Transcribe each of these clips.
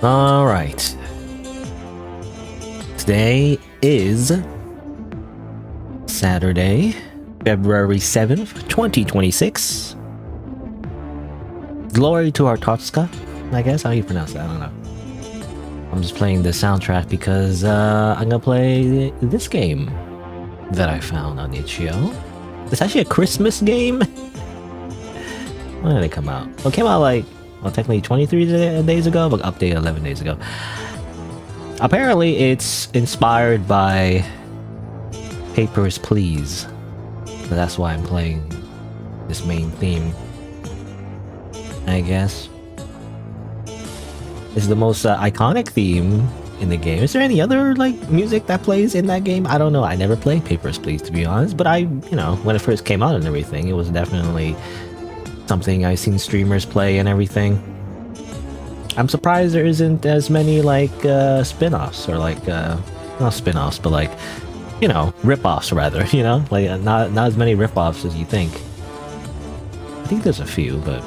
All right. Today is Saturday, February 7th, 2026. Glory to Artotska, I guess. How do you pronounce that? I don't know. I'm just playing the soundtrack because I'm gonna play this game that I found on itch.io. It's actually a Christmas game. When did it come out? Well, it came out like, well, technically 23 days ago, but updated 11 days ago. Apparently, it's inspired by Papers, Please. So that's why I'm playing this main theme, I guess. It's the most iconic theme in the game. Is there any other like music that plays in that game? I don't know. I never played Papers, Please, to be honest. But when it first came out and everything, it was definitely something I've seen streamers play and everything. I'm surprised there isn't as many like spin-offs or like not spin-offs, but like rip-offs rather. Like not as many rip-offs as you think. I think there's a few, but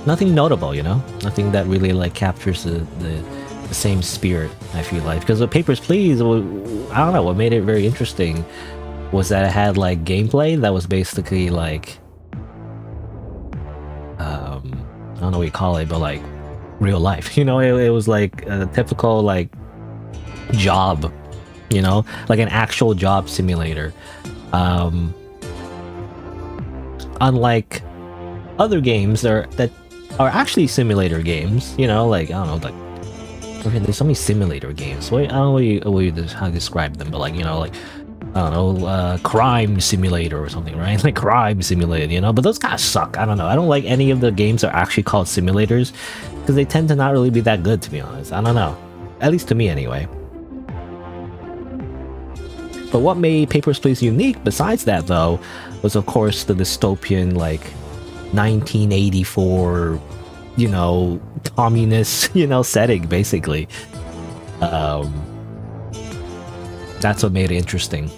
nothing notable. Nothing that really like captures the same spirit. I feel like because the Papers, Please, I don't know what made it very interesting was that it had like gameplay that was basically like I don't know what you call it, but like real life. It was like a typical like job, like an actual job simulator. Unlike other games that are actually simulator games, like I don't know, like there's so many simulator games. Wait, I don't know how to describe them, but like like I don't know, crime simulator or something, right? Like crime simulator, but those guys suck. I don't know. I don't like any of the games that are actually called simulators because they tend to not really be that good, to be honest. I don't know. At least to me, anyway. But what made Papers, Please unique besides that, though, was of course the dystopian, like 1984, communist, setting, basically. That's what made it interesting.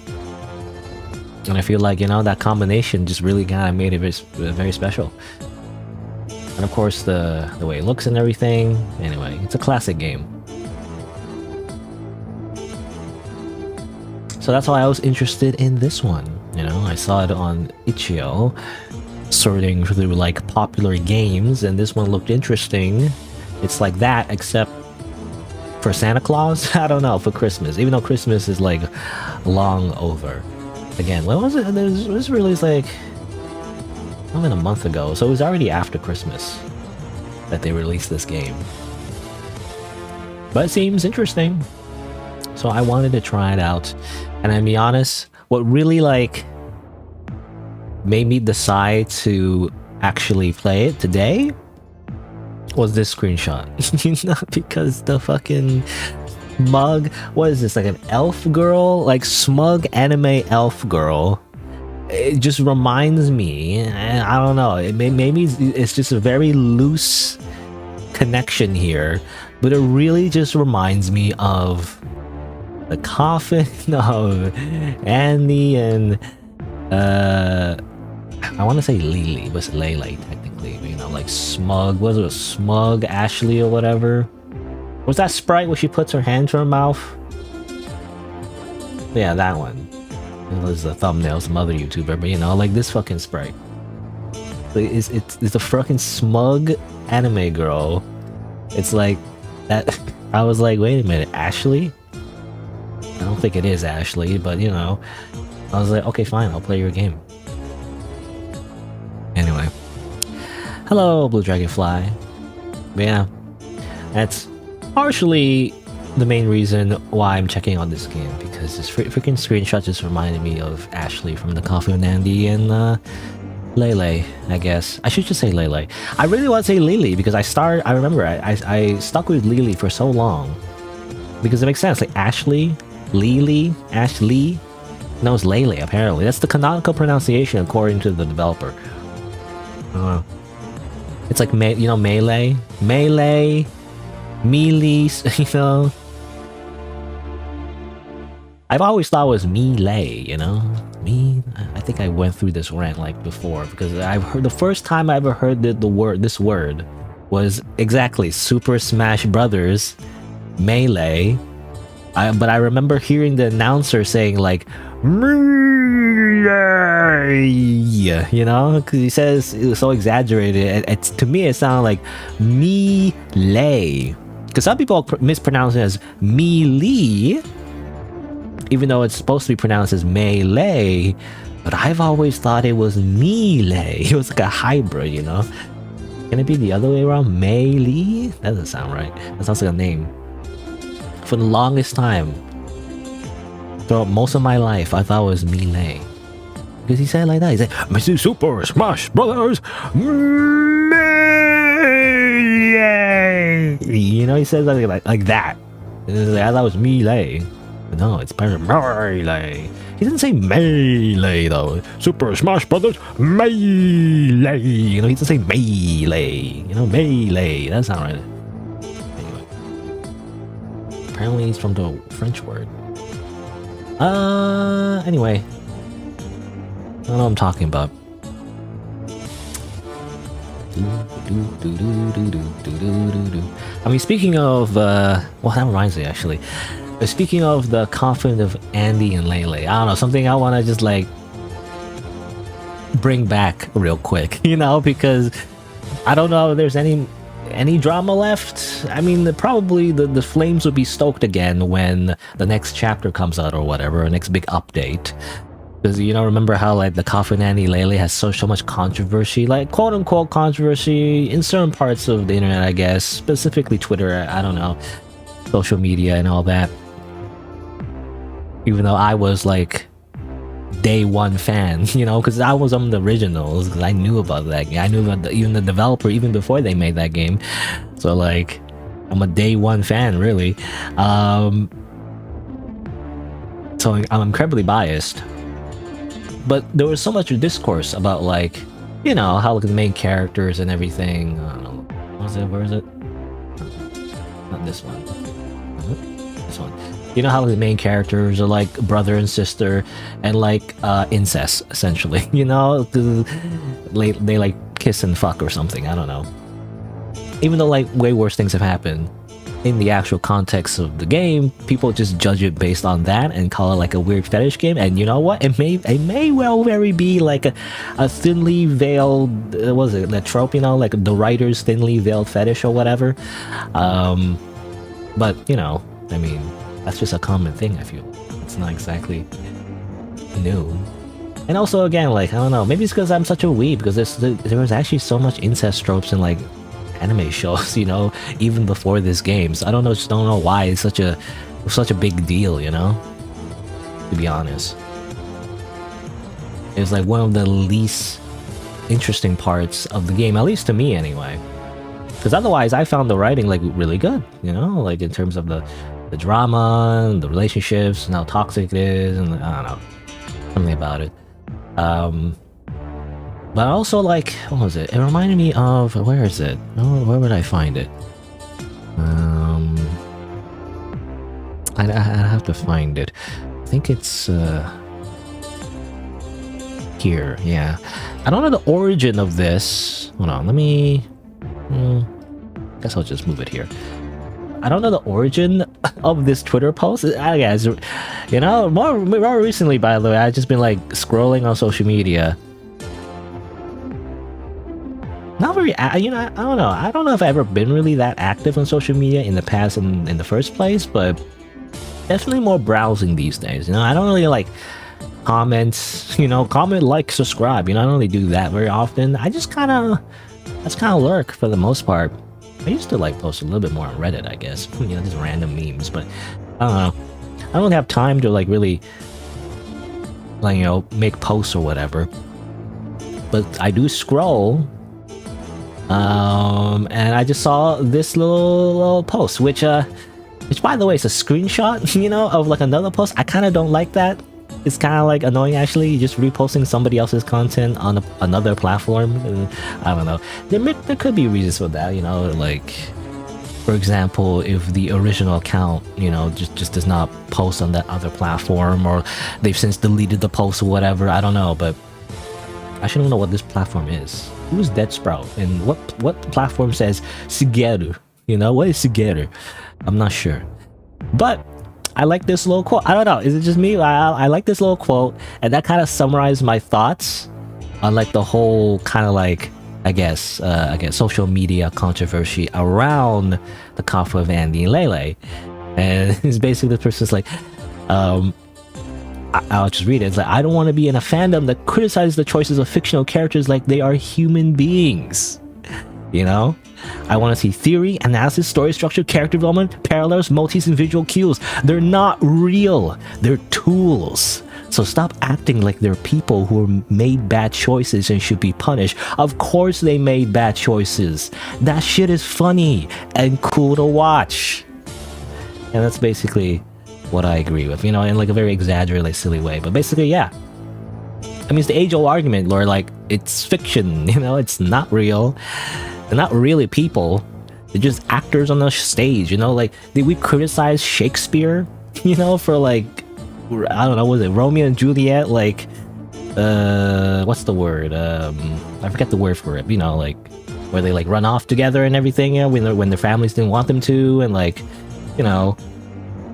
And I feel like, that combination just really kind of made it very special. And of course, the way it looks and everything. Anyway, it's a classic game. So that's why I was interested in this one. I saw it on itch.io, sorting through like popular games, and this one looked interesting. It's like that, except for Santa Claus. I don't know, for Christmas, even though Christmas is like long over. Again, when was it? It was released like more than a month ago, so it was already after Christmas that they released this game. But it seems interesting, so I wanted to try it out. And I'll be honest, what really like made me decide to actually play it today was this screenshot. Because the fucking smug, what is this, like an elf girl, like smug anime elf girl, it just reminds me, and I don't know, maybe it's just a very loose connection here, but it really just reminds me of the coffin of Andy and I want to say Lily, but it's Lele technically, like smug, was it smug Ashley or whatever? Was that Sprite where she puts her hand to her mouth? Yeah, that one. It was the thumbnail, some other YouTuber, but like this fucking Sprite. It's a fucking smug anime girl. It's like that. I was like, wait a minute, Ashley? I don't think it is Ashley, but I was like, okay, fine, I'll play your game. Anyway. Hello, Blue Dragonfly. But yeah, that's partially the main reason why I'm checking on this game, because this freaking screenshot just reminded me of Ashley from the Coffee with Andy and Lele, I guess. I should just say Lele. I really want to say Lily because I remember I stuck with Lily for so long because it makes sense, like Ashley, Lily, Ashley. No, it's Lele apparently. That's the canonical pronunciation according to the developer. It's like melee, melee, melee, I've always thought it was melee, me. I think I went through this rant like before because I've heard the first time I ever heard this word was exactly Super Smash Brothers Melee. But I remember hearing the announcer saying like Melee, you know, because he says it was so exaggerated. It's, to me, it sounded like Melee, because some people mispronounce it as Melee, even though it's supposed to be pronounced as Melee. But I've always thought it was Melee. It was like a hybrid, you know. Can it be the other way around? Melee? That doesn't sound right. That sounds like a name. For the longest time, throughout most of my life, I thought it was Melee. Because he said it like that. He said, Mr. Super Smash Brothers Melee. You know, he says like that. I thought it was Melee. But no, it's Melee. He didn't say Melee though. Super Smash Brothers Melee. You know, he doesn't say Melee. You know, Melee. That's not right. Anyway. Apparently he's from the French word. Anyway. I don't know what I'm talking about. I mean, speaking of, well, that reminds me actually. Speaking of the coffin of Andy and Lele, I don't know, something I want to just like bring back real quick, you know, because I don't know if there's any drama left. I mean, probably the flames will be stoked again when the next chapter comes out or whatever, a next big update. Because, you know, remember how like the coffin Andy Lele has so much controversy, like quote unquote controversy in certain parts of the internet, I guess, specifically Twitter, I don't know, social media and all that. Even though I was like day one fan, you know, because I was on the originals, because I knew about that game. I knew about even the developer even before they made that game. So like, I'm a day one fan, really. So I'm incredibly biased. But there was so much discourse about like, you know, how like the main characters and everything. I don't know. Where is it? Not this one. This one. You know how the main characters are like brother and sister and like incest, essentially. You know, they like kiss and fuck or something. I don't know. Even though like way worse things have happened in the actual context of the game, people just judge it based on that and call it like a weird fetish game. And you know what? It may well very be like a thinly veiled, what was it, that trope, you know, like the writer's thinly veiled fetish or whatever. But you know, I mean, that's just a common thing, I feel. It's not exactly new. And also, again, like, I don't know, maybe it's because I'm such a weeb, because there was actually so much incest tropes in, like, anime shows, you know, even before this game. So I don't know, just don't know why it's such a big deal, you know? To be honest. It's like one of the least interesting parts of the game, at least to me anyway. Because otherwise, I found the writing, like, really good, you know? Like, in terms of the drama, and the relationships, and how toxic it is, and I don't know, something about it. But also, like, what was it? It reminded me of, where is it? Oh, where would I find it? I have to find it. I think it's here. Yeah, I don't know the origin of this. Hold on, let me. Guess I'll just move it here. I don't know the origin of this Twitter post. I guess, you know, more recently, by the way, I've just been like scrolling on social media. Not very, you know, I don't know. I don't know if I've ever been really that active on social media in the past in the first place, but definitely more browsing these days. You know, I don't really like comments, you know, comment, like, subscribe. You know, I don't really do that very often. I just kind of lurk for the most part. I used to like post a little bit more on Reddit, I guess. You know, just random memes, but I don't know. I don't have time to like really, like, you know, make posts or whatever. But I do scroll. And I just saw this little post, which by the way is a screenshot, you know, of like another post. I kind of don't like that. It's kind of like annoying, actually, just reposting somebody else's content on another platform. I don't know. There could be reasons for that, you know, like, for example, if the original account, you know, just does not post on that other platform, or they've since deleted the post or whatever. I don't know, but I should know what this platform is. Who's Dead Sprout? And what platform says Shigeru? You know, what is Shigeru? I'm not sure. But I like this little quote. I don't know. Is it just me? I like this little quote. And that kind of summarized my thoughts on like the whole kind of like, I guess, social media controversy around the conflict of Andy and Lele. And it's basically the person's like, I'll just read it. It's like, I don't want to be in a fandom that criticizes the choices of fictional characters like they are human beings. You know? I want to see theory, analysis, story structure, character development, parallels, motifs, and visual cues. They're not real. They're tools. So stop acting like they're people who made bad choices and should be punished. Of course they made bad choices. That shit is funny and cool to watch. And that's basically what I agree with, you know, in like a very exaggerated, like silly way. But basically, yeah. I mean, it's the age-old argument where like, it's fiction, you know, it's not real. They're not really people. They're just actors on the stage, you know? Like, did we criticize Shakespeare, you know, for like, I don't know, was it Romeo and Juliet? Like, what's the word? I forget the word for it, you know, like, where they like run off together and everything, you know, when their families didn't want them to, and like, you know,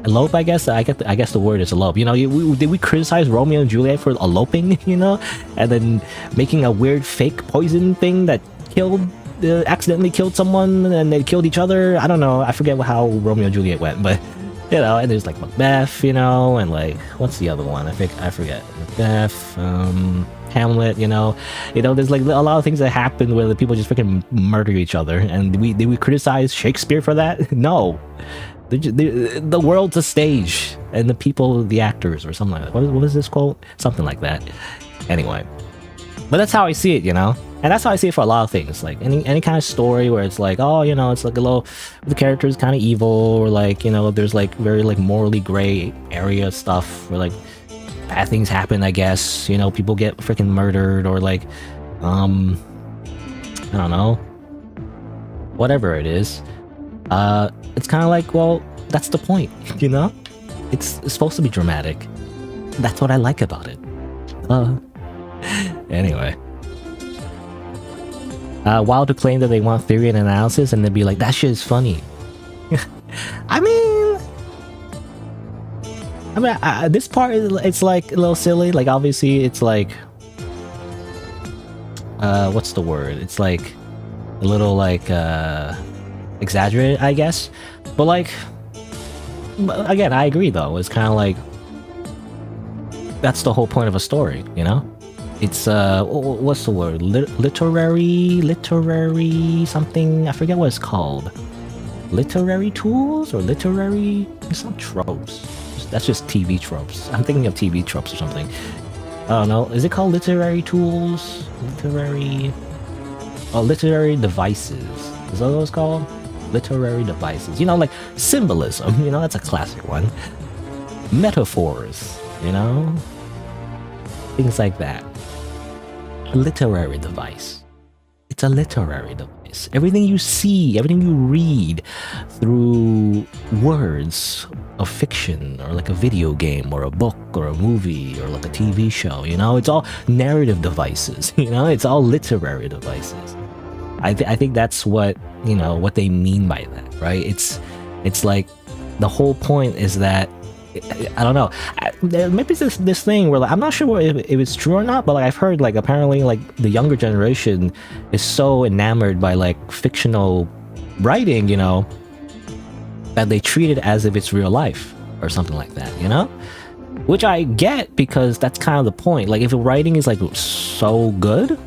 elope, I guess. I guess the word is elope. You know, did we criticize Romeo and Juliet for eloping, you know, and then making a weird fake poison thing that accidentally killed someone and they killed each other? I don't know. I forget how Romeo and Juliet went, but you know, and there's like Macbeth, you know, and like what's the other one? I forget. Macbeth, Hamlet, you know, there's like a lot of things that happen where the people just freaking murder each other, and did we criticize Shakespeare for that? No. The world's a stage, and the people, the actors, or something like that. What is this quote? Something like that. Anyway, but that's how I see it, you know, and that's how I see it for a lot of things. Like any kind of story where it's like, oh, you know, it's like a little, the character is kind of evil, or like, you know, there's like very like morally gray area stuff where like bad things happen. I guess, you know, people get freaking murdered, or like, I don't know, whatever it is. It's kind of like, well, that's the point, you know? It's supposed to be dramatic. That's what I like about it. Anyway. Wild to claim that they want theory and analysis, and then be like, that shit is funny. I mean, this part, it's like a little silly. Like, obviously, it's like, what's the word? It's like a little like, exaggerated, I guess, but like, again, I agree though. It's kind of like, that's the whole point of a story, you know? It's what's the word? Literary something. I forget what it's called. Literary tools or literary? It's not tropes. That's just TV tropes. I'm thinking of TV tropes or something. I don't know. Is it called literary tools? Literary devices. Is that what it's called? Literary devices, you know, like symbolism, you know, that's a classic one. Metaphors, you know, things like that. A literary device. It's a literary device. Everything you see, everything you read through words of fiction, or like a video game, or a book, or a movie, or like a TV show, you know, it's all narrative devices, you know, it's all literary devices. I think that's what, you know, what they mean by that, right? It's like the whole point is that, I don't know, maybe it's this thing where like, I'm not sure if it's true or not, but like I've heard like apparently like the younger generation is so enamored by like fictional writing, you know, that they treat it as if it's real life or something like that, you know? Which I get, because that's kind of the point. Like if the writing is like so good,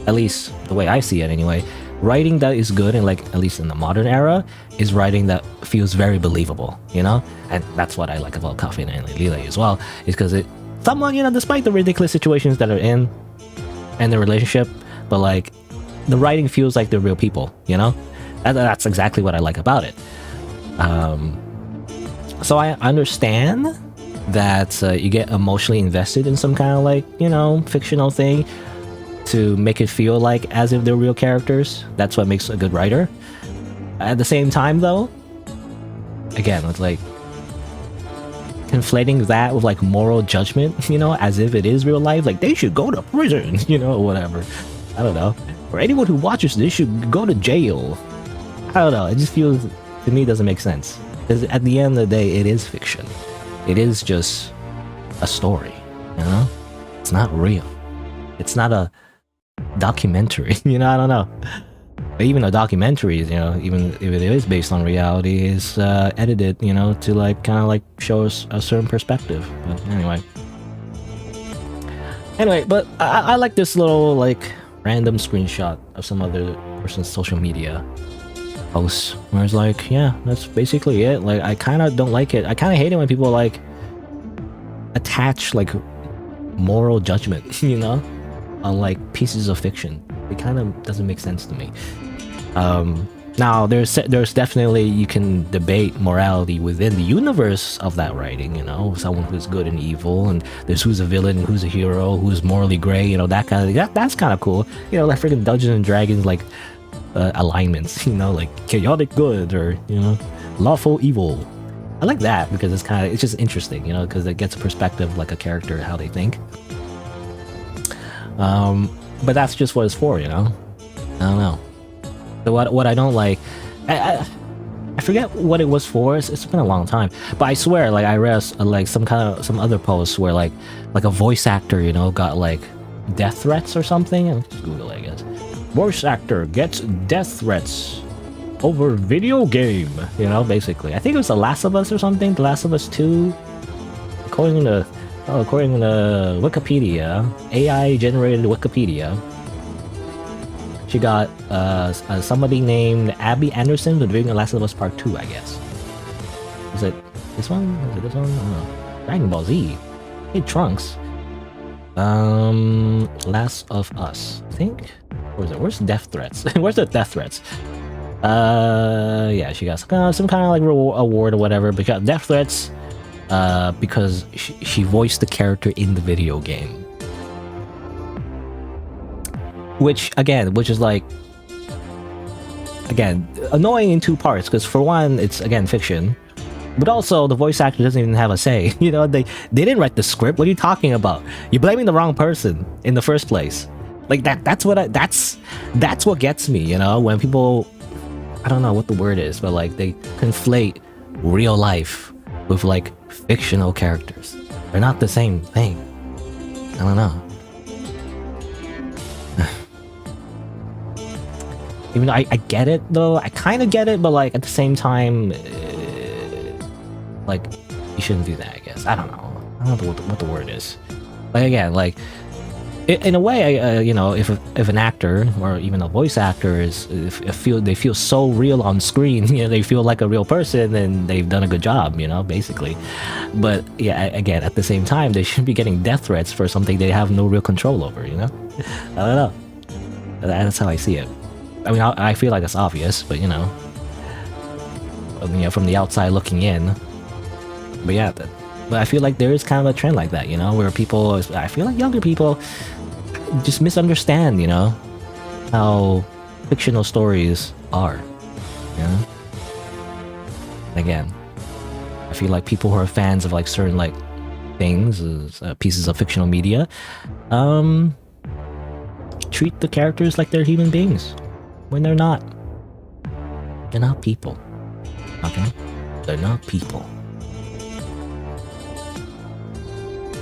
at least the way I see it anyway, writing that is good, and like at least in the modern era, is writing that feels very believable, you know? And that's what I like about Coffee and Lele as well, is because it somewhat, you know, despite the ridiculous situations that are in and the relationship, but like the writing feels like they're real people, you know? That's exactly what I like about it. So I understand that you get emotionally invested in some kind of like, you know, fictional thing to make it feel like as if they're real characters. That's what makes a good writer. At the same time though, again, it's like, conflating that with like moral judgment, you know, as if it is real life, like they should go to prison, you know, or whatever. I don't know. Or anyone who watches this should go to jail. I don't know. It just feels, to me, doesn't make sense. Because at the end of the day, it is fiction. It is just a story, you know? It's not real. It's not a documentary, you know? I don't know. Even a documentary, you know, even if it is based on reality, is edited, you know, to like kind of like show us a certain perspective. But anyway, but I like this little like random screenshot of some other person's social media post where it's like, yeah, that's basically it. Like, I kind of don't like it. I kind of hate it when people like attach like moral judgment, you know, on like pieces of fiction. It kind of doesn't make sense to me. Now there's definitely, you can debate morality within the universe of that writing, you know, someone who's good and evil, and there's who's a villain, who's a hero, who's morally gray, you know, that kind of, that's kind of cool, you know, like freaking Dungeons and Dragons, like alignments, you know, like chaotic good, or, you know, lawful evil. I like that because it's kind of, it's just interesting, you know, because it gets a perspective, like a character, how they think. But that's just what it's for, you know. I don't know. So what I don't like, I forget what it was for. It's been a long time, but I swear, like I read like some other posts where like a voice actor, you know, got like death threats or something. I'll just Google it, I guess. Voice actor gets death threats over video game. You know, basically, I think it was The Last of Us or something. The Last of Us 2, according to Wikipedia, AI generated Wikipedia. She got somebody named Abby Anderson for doing The Last of Us Part 2, I guess. Was it this one? Was it this one? I don't know. Dragon Ball Z. Hey, Trunks. Last of Us, I think. Where is it? Where's death threats? Where's the death threats? Yeah, she got some kind of like award or whatever, but she got death threats because she voiced the character in the video game. Which is like, again, annoying in two parts, because for one, it's again fiction, but also the voice actor doesn't even have a say. You know, they didn't write the script. What are you talking about? You're blaming the wrong person in the first place. Like that's what gets me, you know, when people, I don't know what the word is, but like they conflate real life with like fictional characters. They're not the same thing. I don't know. Even though I get it, though, I kind of get it, but like at the same time, like you shouldn't do that, I guess. I don't know what the word is. But again, like in a way, you know, if an actor or even a voice actor they feel so real on screen, you know, they feel like a real person, then they've done a good job, you know, basically. But yeah, again, at the same time, they shouldn't be getting death threats for something they have no real control over, you know. I don't know. That's how I see it. I mean, I feel like it's obvious, but you know, from the outside looking in. But yeah, but I feel like there is kind of a trend like that, you know, where people, I feel like younger people just misunderstand, you know, how fictional stories are, you know. And again, I feel like people who are fans of like certain like things, pieces of fictional media, treat the characters like they're human beings. When they're not. They're not people. Okay? They're not people.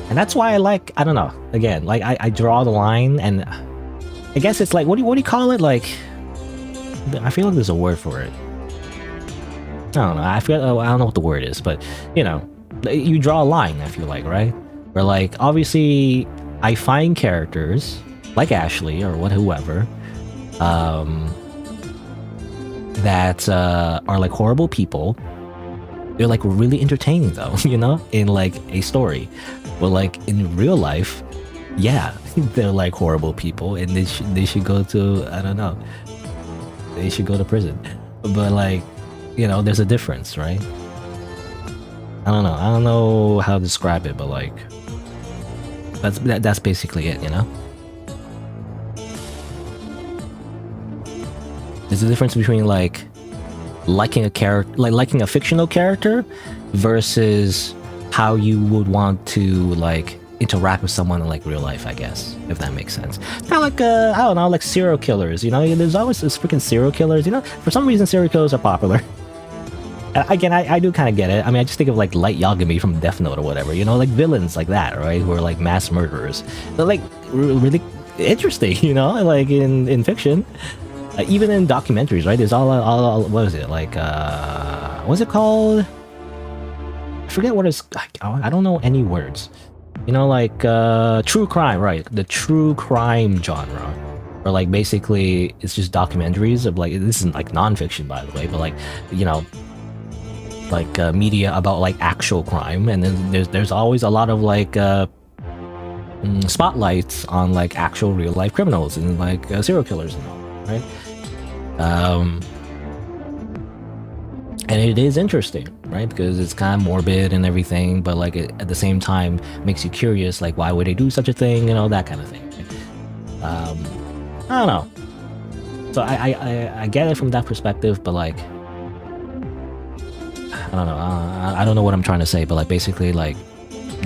And that's why I don't know. Again, like I draw the line, and I guess it's like, what do you call it? Like, I feel like there's a word for it. I don't know. I don't know what the word is, but you know, you draw a line, I feel like, right? Where like, obviously I find characters like Ashley or whoever, that are like horrible people. They're like really entertaining though, you know, in like a story. But like in real life, yeah, they're like horrible people, and they should go to, I don't know, they should go to prison. But like, you know, there's a difference, right? I don't know how to describe it, but like that's basically it, you know. There's a difference between like liking a character, like liking a fictional character, versus how you would want to like interact with someone in like real life, I guess, if that makes sense. Kind of like I don't know, like serial killers. You know, there's always this freaking serial killers. You know, for some reason serial killers are popular. Again, I do kind of get it. I mean, I just think of like Light Yagami from Death Note or whatever. You know, like villains like that, right? Who are like mass murderers. They're like really interesting. You know, like in fiction. Even in documentaries, right? There's all what is it like? What's it called? I forget what it's. I don't know any words. You know, like true crime, right? The true crime genre, or like basically it's just documentaries of like this isn't like nonfiction, by the way, but like you know, like media about like actual crime, and then there's always a lot of like spotlights on like actual real life criminals and like serial killers and all, right? And it is interesting, right? Because it's kind of morbid and everything, but like it, at the same time makes you curious, like why would they do such a thing, you know, that kind of thing. Right? I don't know. So I get it from that perspective, but like I don't know. I don't know what I'm trying to say, but like basically like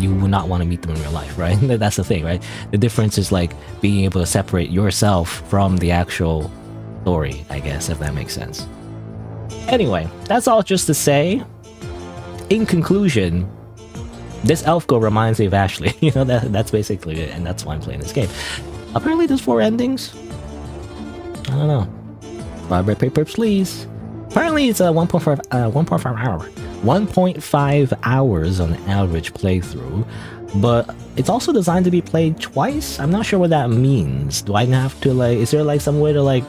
you would not want to meet them in real life, right? That's the thing, right? The difference is like being able to separate yourself from the actual story, I guess, if that makes sense. Anyway, that's all just to say, in conclusion, this elf girl reminds me of Ashley. You know, that's basically it, and that's why I'm playing this game. Apparently there's 4 endings. I don't know. Red paper, please. Apparently it's a 1.5 hours on average playthrough, but it's also designed to be played twice. I'm not sure what that means. Do I have to like, is there like some way to like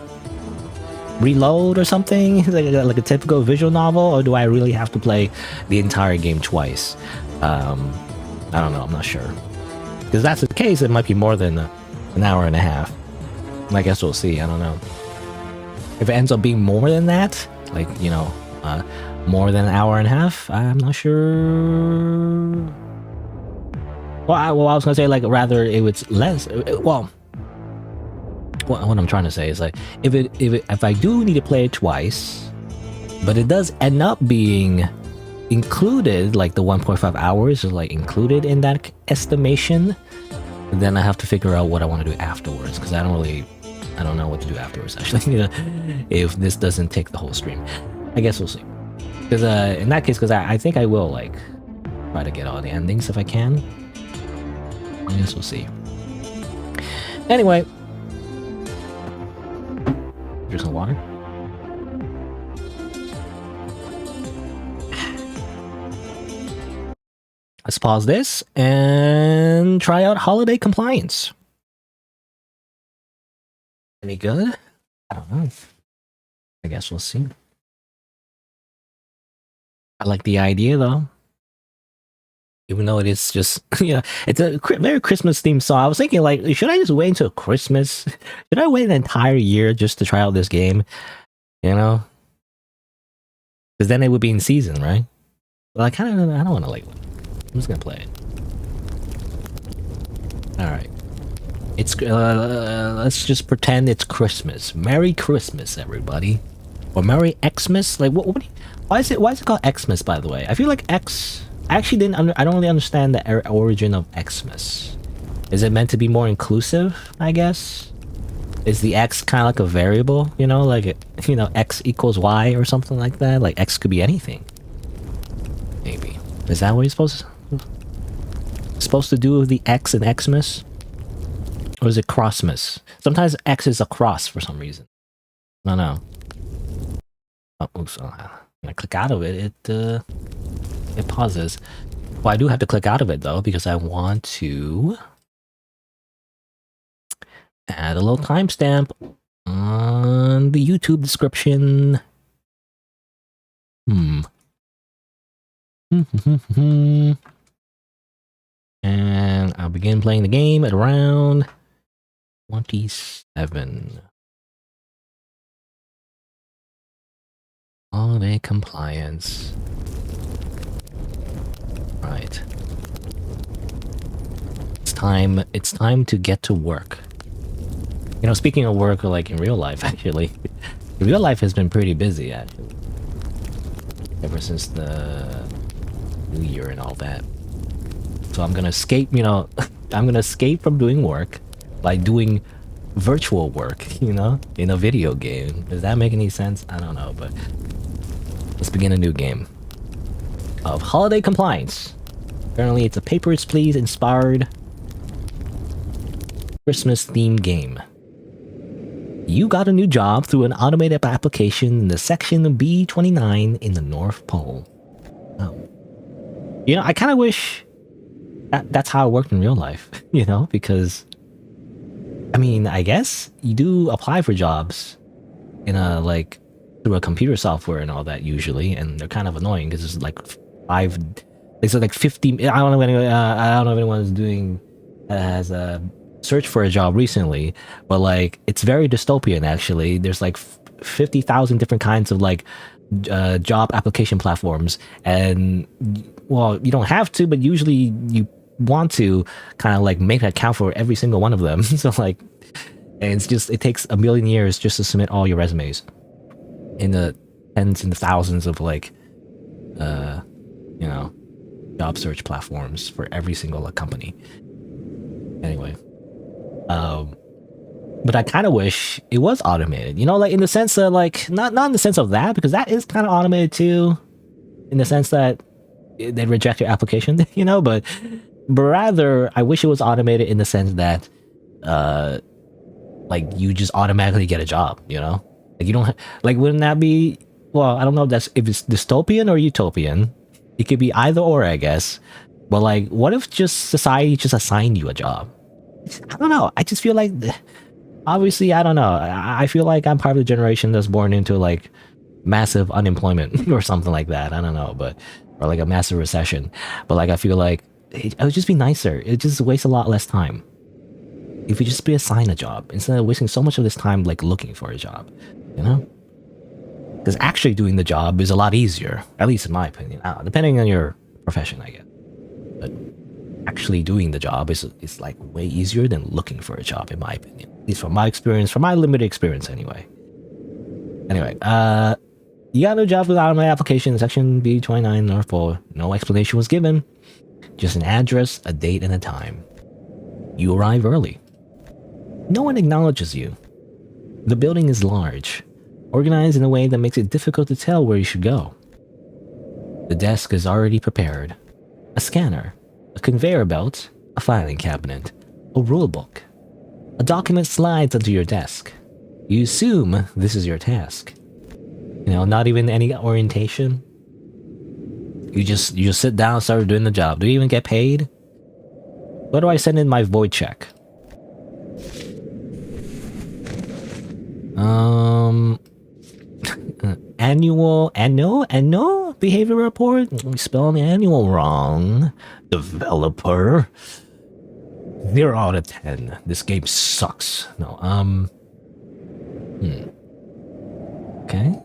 reload or something, like a typical visual novel, or do I really have to play the entire game twice? I don't know, I'm not sure. Because if that's the case, it might be more than an hour and a half. I guess we'll see, I don't know. If it ends up being more than that, like, you know, more than an hour and a half, I'm not sure. Well, I was gonna say, like, rather it was less, well, what I'm trying to say is like if I do need to play it twice, but it does end up being included, like the 1.5 hours is like included in that estimation, then I have to figure out what I want to do afterwards, because I don't know what to do afterwards actually. You know, if this doesn't take the whole stream, I guess we'll see. Because in that case, because I think I will like try to get all the endings if I can. I guess we'll see. Anyway. Drink some water. Let's pause this and try out holiday compliance. Any good? I don't know. I guess we'll see. I like the idea though. Even though it is just, you know, it's a very Christmas themed song. I was thinking, like, should I just wait until Christmas? Should I wait an entire year just to try out this game? You know? Because then it would be in season, right? Well, I don't want to, like, I'm just going to play it. Alright. It's, let's just pretend it's Christmas. Merry Christmas, everybody. Or Merry Xmas? Like, why is it called Xmas, by the way? I feel like I actually I don't really understand the origin of Xmas. Is it meant to be more inclusive, I guess? Is the X kind of like a variable, you know, like, you know, X equals Y or something like that? Like, X could be anything. Maybe. Is that what you're supposed to do with the X in Xmas? Or is it Crossmas? Sometimes X is a cross for some reason. I don't know. Oh, oops, when I click out of it, it pauses. Well, I do have to click out of it though, because I want to add a little timestamp on the YouTube description. And I'll begin playing the game at around 27. Holiday compliance. Right. It's time to get to work. You know, speaking of work, like in real life, actually. Real life has been pretty busy, actually. Ever since the New Year and all that. So I'm gonna escape, you know, I'm gonna escape from doing work by doing virtual work, you know, in a video game. Does that make any sense? I don't know, but let's begin a new game of holiday compliance. Apparently it's a Papers, Please inspired Christmas themed game. You got a new job through an automated application in the section B29 in the North Pole. Oh. You know, I kind of wish that's how it worked in real life, you know, because I mean, I guess you do apply for jobs in a like through a computer software and all that usually, and they're kind of annoying because it's like it's like 50. I don't know if anyone's doing has a search for a job recently, but like it's very dystopian actually. There's like 50,000 different kinds of like job application platforms, and well, you don't have to, but usually you want to kind of like make an account for every single one of them. So like, and it's just, it takes a million years just to submit all your resumes in the tens and the thousands of like you know, job search platforms for every single company. Anyway, but I kind of wish it was automated, you know, like in the sense that like not in the sense of that, because that is kind of automated too, in the sense that they reject your application, you know, but rather I wish it was automated in the sense that like you just automatically get a job, you know, like you don't like, wouldn't that be, well, I don't know if it's dystopian or utopian. It could be either or, I guess. But like, what if just society just assigned you a job? I don't know. I just feel like, obviously, I don't know. I feel like I'm part of the generation that's born into like massive unemployment or something like that. I don't know, but or like a massive recession. But like, I feel like it would just be nicer. It just wastes a lot less time if you just be assigned a job instead of wasting so much of this time like looking for a job, you know? Because actually doing the job is a lot easier, at least in my opinion. Depending on your profession, I guess. But actually doing the job is like way easier than looking for a job, in my opinion. At least from my experience, from my limited experience, anyway. Anyway, you got a job without my application, section B29 North Pole. No explanation was given. Just an address, a date, and a time. You arrive early. No one acknowledges you. The building is large, organized in a way that makes it difficult to tell where you should go. The desk is already prepared. A scanner, a conveyor belt, a filing cabinet, a rulebook. A document slides onto your desk. You assume this is your task. You know, not even any orientation. You just sit down and start doing the job. Do you even get paid? Where do I send in my void check? Annual behavior report? We spelled annual wrong. Developer. 0 out of 10. This game sucks. No, okay.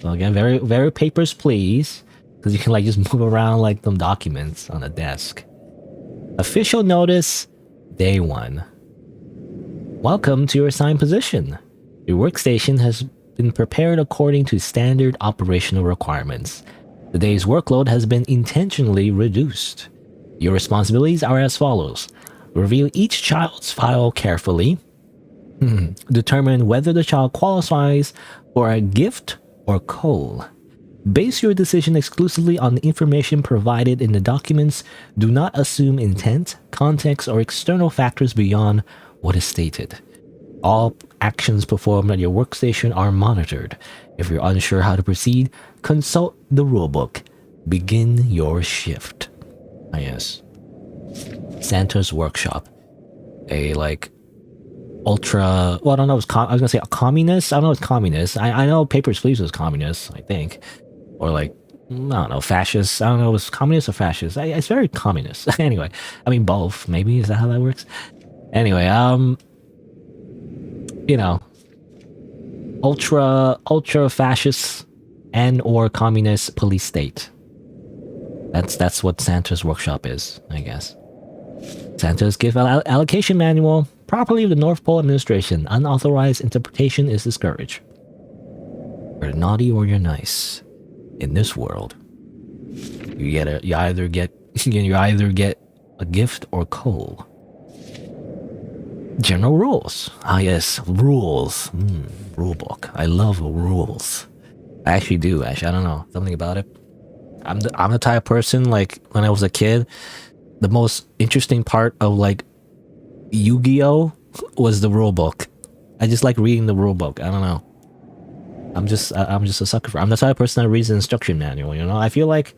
So again, very papers, please. Because you can like just move around like some documents on a desk. Official notice, day 1. Welcome to your assigned position. Your workstation has been prepared according to standard operational requirements. The day's workload has been intentionally reduced. Your responsibilities are as follows. Review each child's file carefully. Determine whether the child qualifies for a gift or coal. Base your decision exclusively on the information provided in the documents. Do not assume intent, context, or external factors beyond what is stated. All actions performed at your workstation are monitored. If you're unsure how to proceed, consult the rulebook. Begin your shift. Ah, yes. Santa's Workshop. A, like, ultra... Well, I don't know if it's... I was gonna say a communist? I don't know if it's communist. I know Papers, Please was communist, I think. Or, like, I don't know, fascist. I don't know if it's communist or fascist. It's very communist. Anyway, I mean, both. Maybe. Is that how that works? Anyway, you know, ultra fascist and or communist police state. That's what Santa's Workshop is, I guess. Santa's gift allocation manual. Properly the North Pole administration. Unauthorized interpretation is discouraged. You're naughty or you're nice. In this world, you either get a gift, or coal? General rules. Ah, yes, rules. Rule book. I love rules. I actually do. Actually, I don't know, something about it. I'm the type of person, like, when I was a kid, the most interesting part of like Yu-Gi-Oh was the rule book. I just like reading the rule book. I don't know. I'm just a sucker for. I'm the type of person that reads the instruction manual. You know, I feel like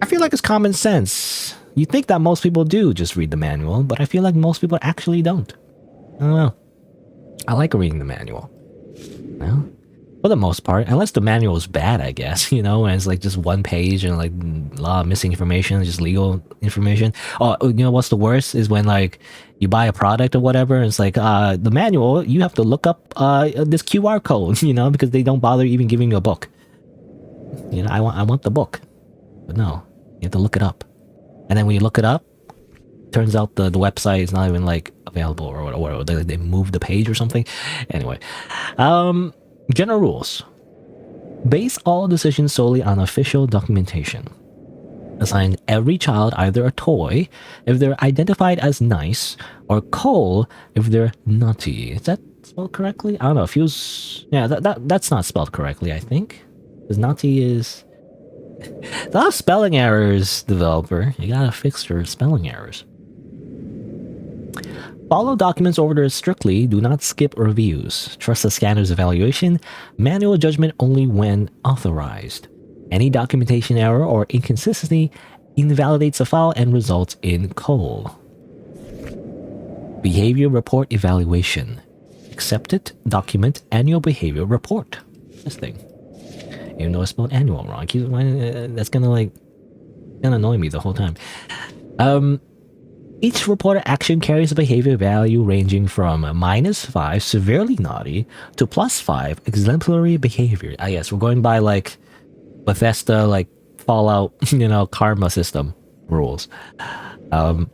it's common sense. You think that most people do just read the manual, but I feel like most people actually don't. I don't know. I like reading the manual. Well, for the most part, unless the manual is bad, I guess, you know, and it's like just one page and like a lot of missing information, just legal information. Oh, you know what's the worst is when like you buy a product or whatever, and it's like the manual, you have to look up this QR code, you know, because they don't bother even giving you a book. You know, I want the book, but no, you have to look it up, and then when you look it up, turns out the website is not even like available or they moved the page or something. Anyway, general rules. Base all decisions solely on official documentation. Assign every child either a toy if they're identified as nice, or coal if they're naughty. Is that spelled correctly? I don't know. It feels... Yeah, that's not spelled correctly, I think. Because naughty is... A lot of spelling errors, developer. You gotta fix your spelling errors. Follow documents orders strictly, do not skip reviews. Trust the scanner's evaluation, manual judgment only when authorized. Any documentation error or inconsistency invalidates a file and results in coal. Behavior report evaluation. Accept it, document annual behavior report. This thing. Even though I spelled annual wrong. That's gonna annoy me the whole time. Each reported action carries a behavior value ranging from -5, severely naughty, to +5, exemplary behavior. Ah yes, we're going by like Bethesda, like Fallout, you know, karma system rules. The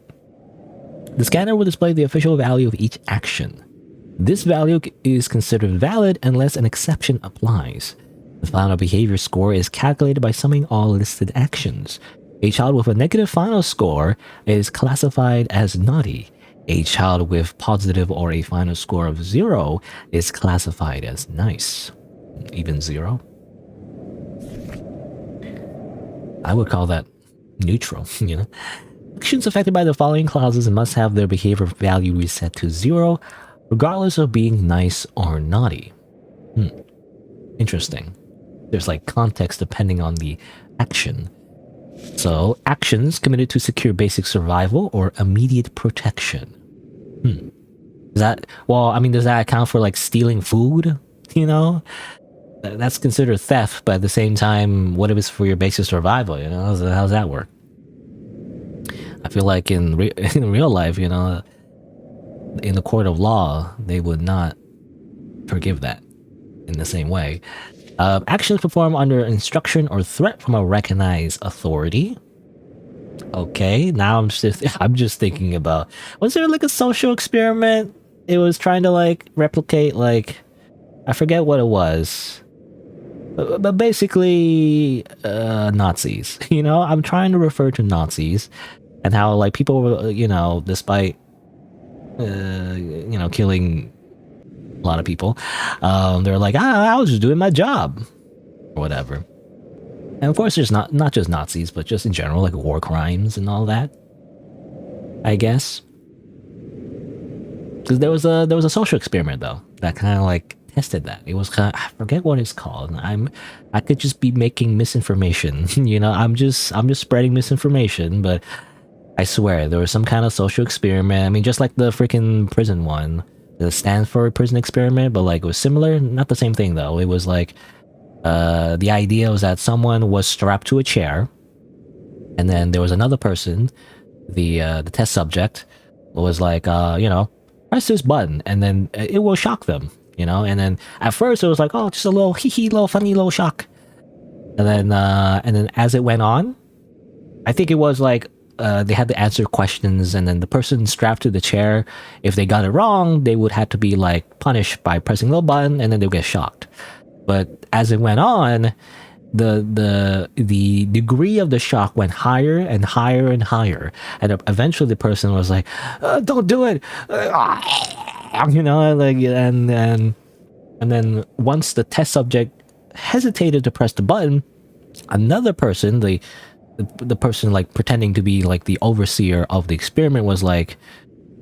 scanner will display the official value of each action. This value is considered valid unless an exception applies. The final behavior score is calculated by summing all listed actions. A child with a negative final score is classified as naughty. A child with positive or a final score of 0 is classified as nice. Even 0? I would call that neutral, you know? Actions affected by the following clauses must have their behavior value reset to 0, regardless of being nice or naughty. Interesting. There's like context depending on the action. So, actions committed to secure basic survival or immediate protection. Is that, well, I mean, does that account for like stealing food? You know? That's considered theft, but at the same time, what if it's for your basic survival? You know, how's that work? I feel like in real life, you know, in the court of law, they would not forgive that in the same way. Actions performed under instruction or threat from a recognized authority. Okay, now I'm just thinking about, was there like a social experiment? It was trying to like replicate, like, I forget what it was, but basically Nazis. You know, I'm trying to refer to Nazis and how like people were, you know, despite you know, killing a lot of people, they're like, I was just doing my job or whatever. And of course there's not just Nazis, but just in general, like war crimes and all that, I guess. Because there was a social experiment though that kind of like tested that. It was kind of, I forget what it's called. I could just be making misinformation. You know, I'm just spreading misinformation, but I swear there was some kind of social experiment. I mean, just like the freaking prison one, the Stanford prison experiment, but like it was similar. Not the same thing though. It was like the idea was that someone was strapped to a chair, and then there was another person, the test subject was like, you know, press this button and then it will shock them, you know. And then at first it was like, oh, just a little little funny little shock, and then as it went on, I think it was like they had to answer questions, and then the person strapped to the chair, if they got it wrong, they would have to be like punished by pressing a little button, and then they'll get shocked. But as it went on, the degree of the shock went higher and higher and higher, and eventually the person was like, "Don't do it," you know, like, and then once the test subject hesitated to press the button, another person, the person like pretending to be like the overseer of the experiment, was like,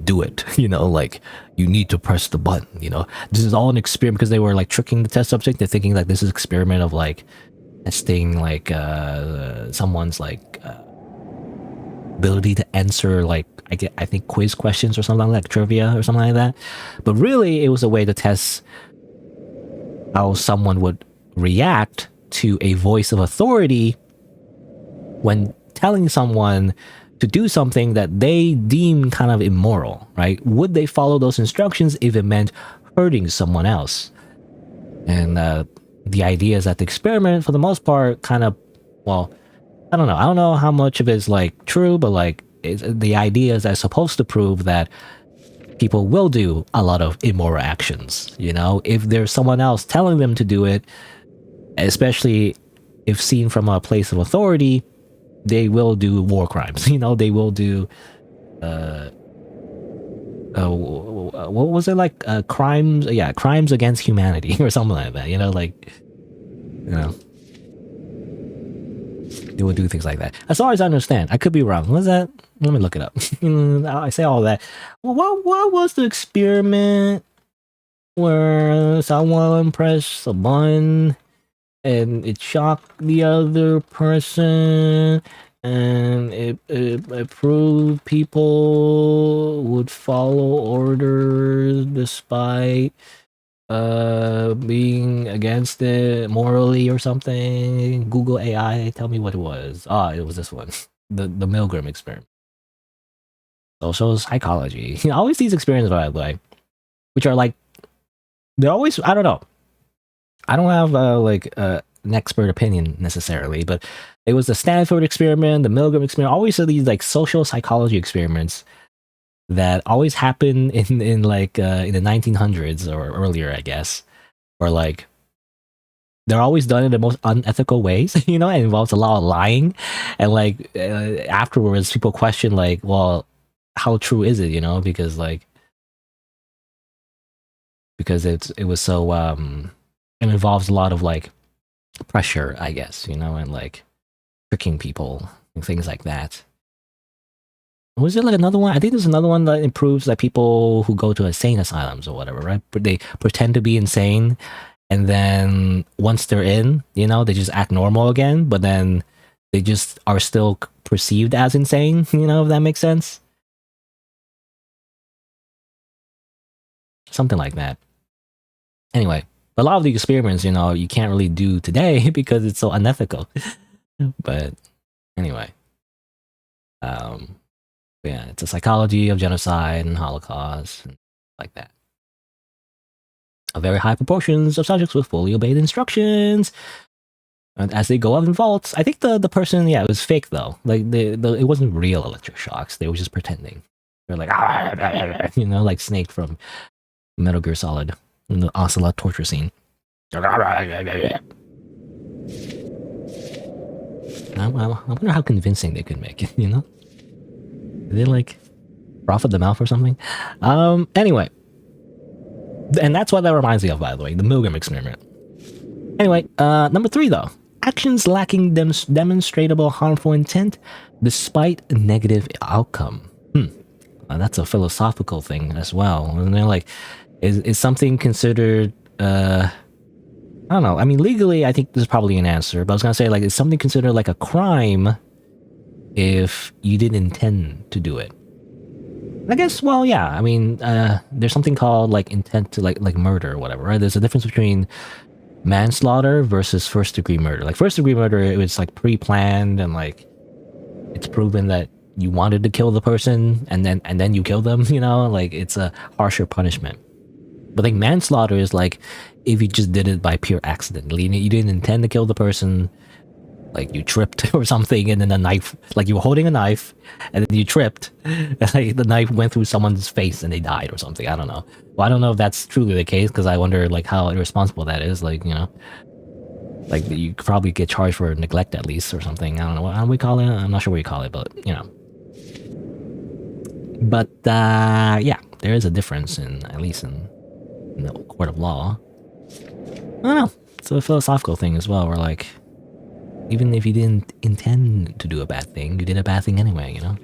do it, you know, like, you need to press the button, you know, this is all an experiment, because they were like tricking the test subject. They're thinking like this is an experiment of like testing like someone's like ability to answer like I think quiz questions or something like trivia or something like that. But really it was a way to test how someone would react to a voice of authority when telling someone to do something that they deem kind of immoral, right? Would they follow those instructions if it meant hurting someone else? And the idea is that the experiment, for the most part, kind of, well, I don't know how much of it is like true, but like the idea is that it's supposed to prove that people will do a lot of immoral actions, you know, if there's someone else telling them to do it, especially if seen from a place of authority. They will do war crimes, you know, they will do what was it, like crimes, yeah, crimes against humanity or something like that, you know, like, you know, they will do things like that, as far as I understand. I could be wrong. What's that? Let me look it up. I say all that. Well, what was the experiment where someone pressed a button and it shocked the other person, and it proved people would follow orders despite being against it morally or something? Google AI, tell me what it was. It was this one. The Milgram experiment. Social psychology. You know, always these experiments, by the way, which are like, they're always, I don't know, I don't have like an expert opinion necessarily, but it was the Stanford experiment, the Milgram experiment, always these like social psychology experiments that always happen in like in the 1900s or earlier, I guess, or like they're always done in the most unethical ways, you know, and involves a lot of lying, and like afterwards people question like, well, how true is it, you know, because it was so it involves a lot of like pressure, I guess, you know, and like tricking people and things like that. Was there like another one? I think there's another one that improves like people who go to insane asylums or whatever, right? But they pretend to be insane, and then once they're in, you know, they just act normal again, but then they just are still perceived as insane, you know, if that makes sense. Something like that. Anyway, a lot of the experiments, you know, you can't really do today because it's so unethical. But anyway, yeah, it's a psychology of genocide and Holocaust and like that. A very high proportions of subjects with fully obeyed instructions, and as they go up in vaults, I think the person, yeah, it was fake though. Like it wasn't real electric shocks. They were just pretending. They're like, you know, like Snake from Metal Gear Solid in the Ocelot torture scene. I wonder how convincing they could make it, you know? Did they like froth at the mouth or something? Anyway. And that's what that reminds me of, by the way, the Milgram experiment. Anyway, number 3 though. Actions lacking demonstrable harmful intent despite negative outcome. That's a philosophical thing as well. And they're like, is something considered I don't know. I mean, legally, I think there's probably an answer, but I was gonna say, like, is something considered like a crime if you didn't intend to do it? I guess, well, yeah. I mean, there's something called like intent to like murder or whatever, right? There's a difference between manslaughter versus first-degree murder. Like first-degree murder, it was like pre-planned and like it's proven that you wanted to kill the person and then you kill them. You know, like it's a harsher punishment. But like manslaughter is like if you just did it by pure accident. You didn't intend to kill the person, like you tripped or something, and then a knife, like you were holding a knife, and then you tripped, and like the knife went through someone's face and they died or something. I don't know. Well, I don't know if that's truly the case because I wonder like how irresponsible that is. Like, you know, Like, you could probably get charged for neglect at least or something. I don't know what we call it. I'm not sure what you call it, but you know. But yeah, there is a difference in, at least in the court of law. I don't know. It's a philosophical thing as well, where like, even if you didn't intend to do a bad thing, you did a bad thing anyway, you know?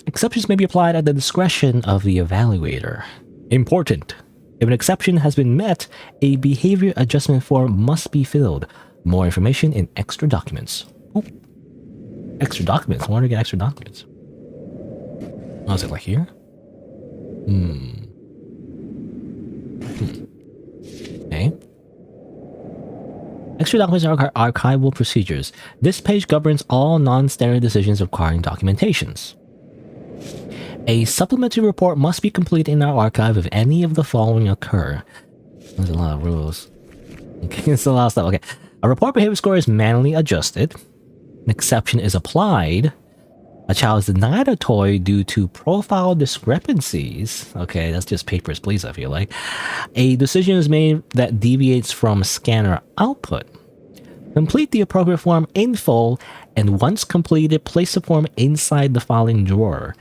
Exceptions may be applied at the discretion of the evaluator. Important. If an exception has been met, a behavior adjustment form must be filled. More information in extra documents. Ooh. Extra documents? I want to get extra documents. Oh, is it like here? Okay. Extra documents are archival procedures. This page governs all non-standard decisions requiring documentations. A supplementary report must be completed in our archive if any of the following occur. There's a lot of rules. Okay, it's a lot of stuff. Okay. A report behavior score is manually adjusted. An exception is applied. A child is denied a toy due to profile discrepancies. Okay, that's just papers, please, I feel like. A decision is made that deviates from scanner output. Complete the appropriate form in full, and once completed, place the form inside the filing drawer.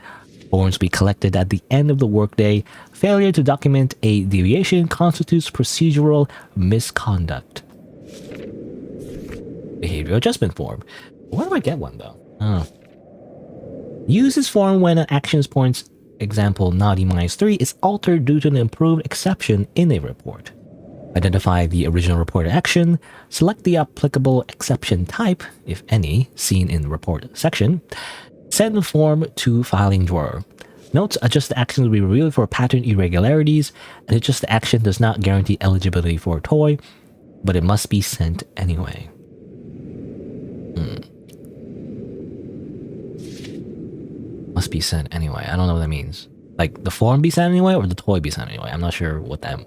Forms be collected at the end of the workday. Failure to document a deviation constitutes procedural misconduct. Behavior adjustment form. Where do I get one, though? Oh. Use this form when an actions points, example naughty -3, is altered due to an improved exception in a report. Identify the original reported action, select the applicable exception type, if any, seen in the report section, send the form to filing drawer. Notes: adjust the action will be reviewed for pattern irregularities, and adjust the action does not guarantee eligibility for a toy, but it must be sent anyway. Must be sent anyway. I don't know what that means. Like, the form be sent anyway, or the toy be sent anyway? I'm not sure what that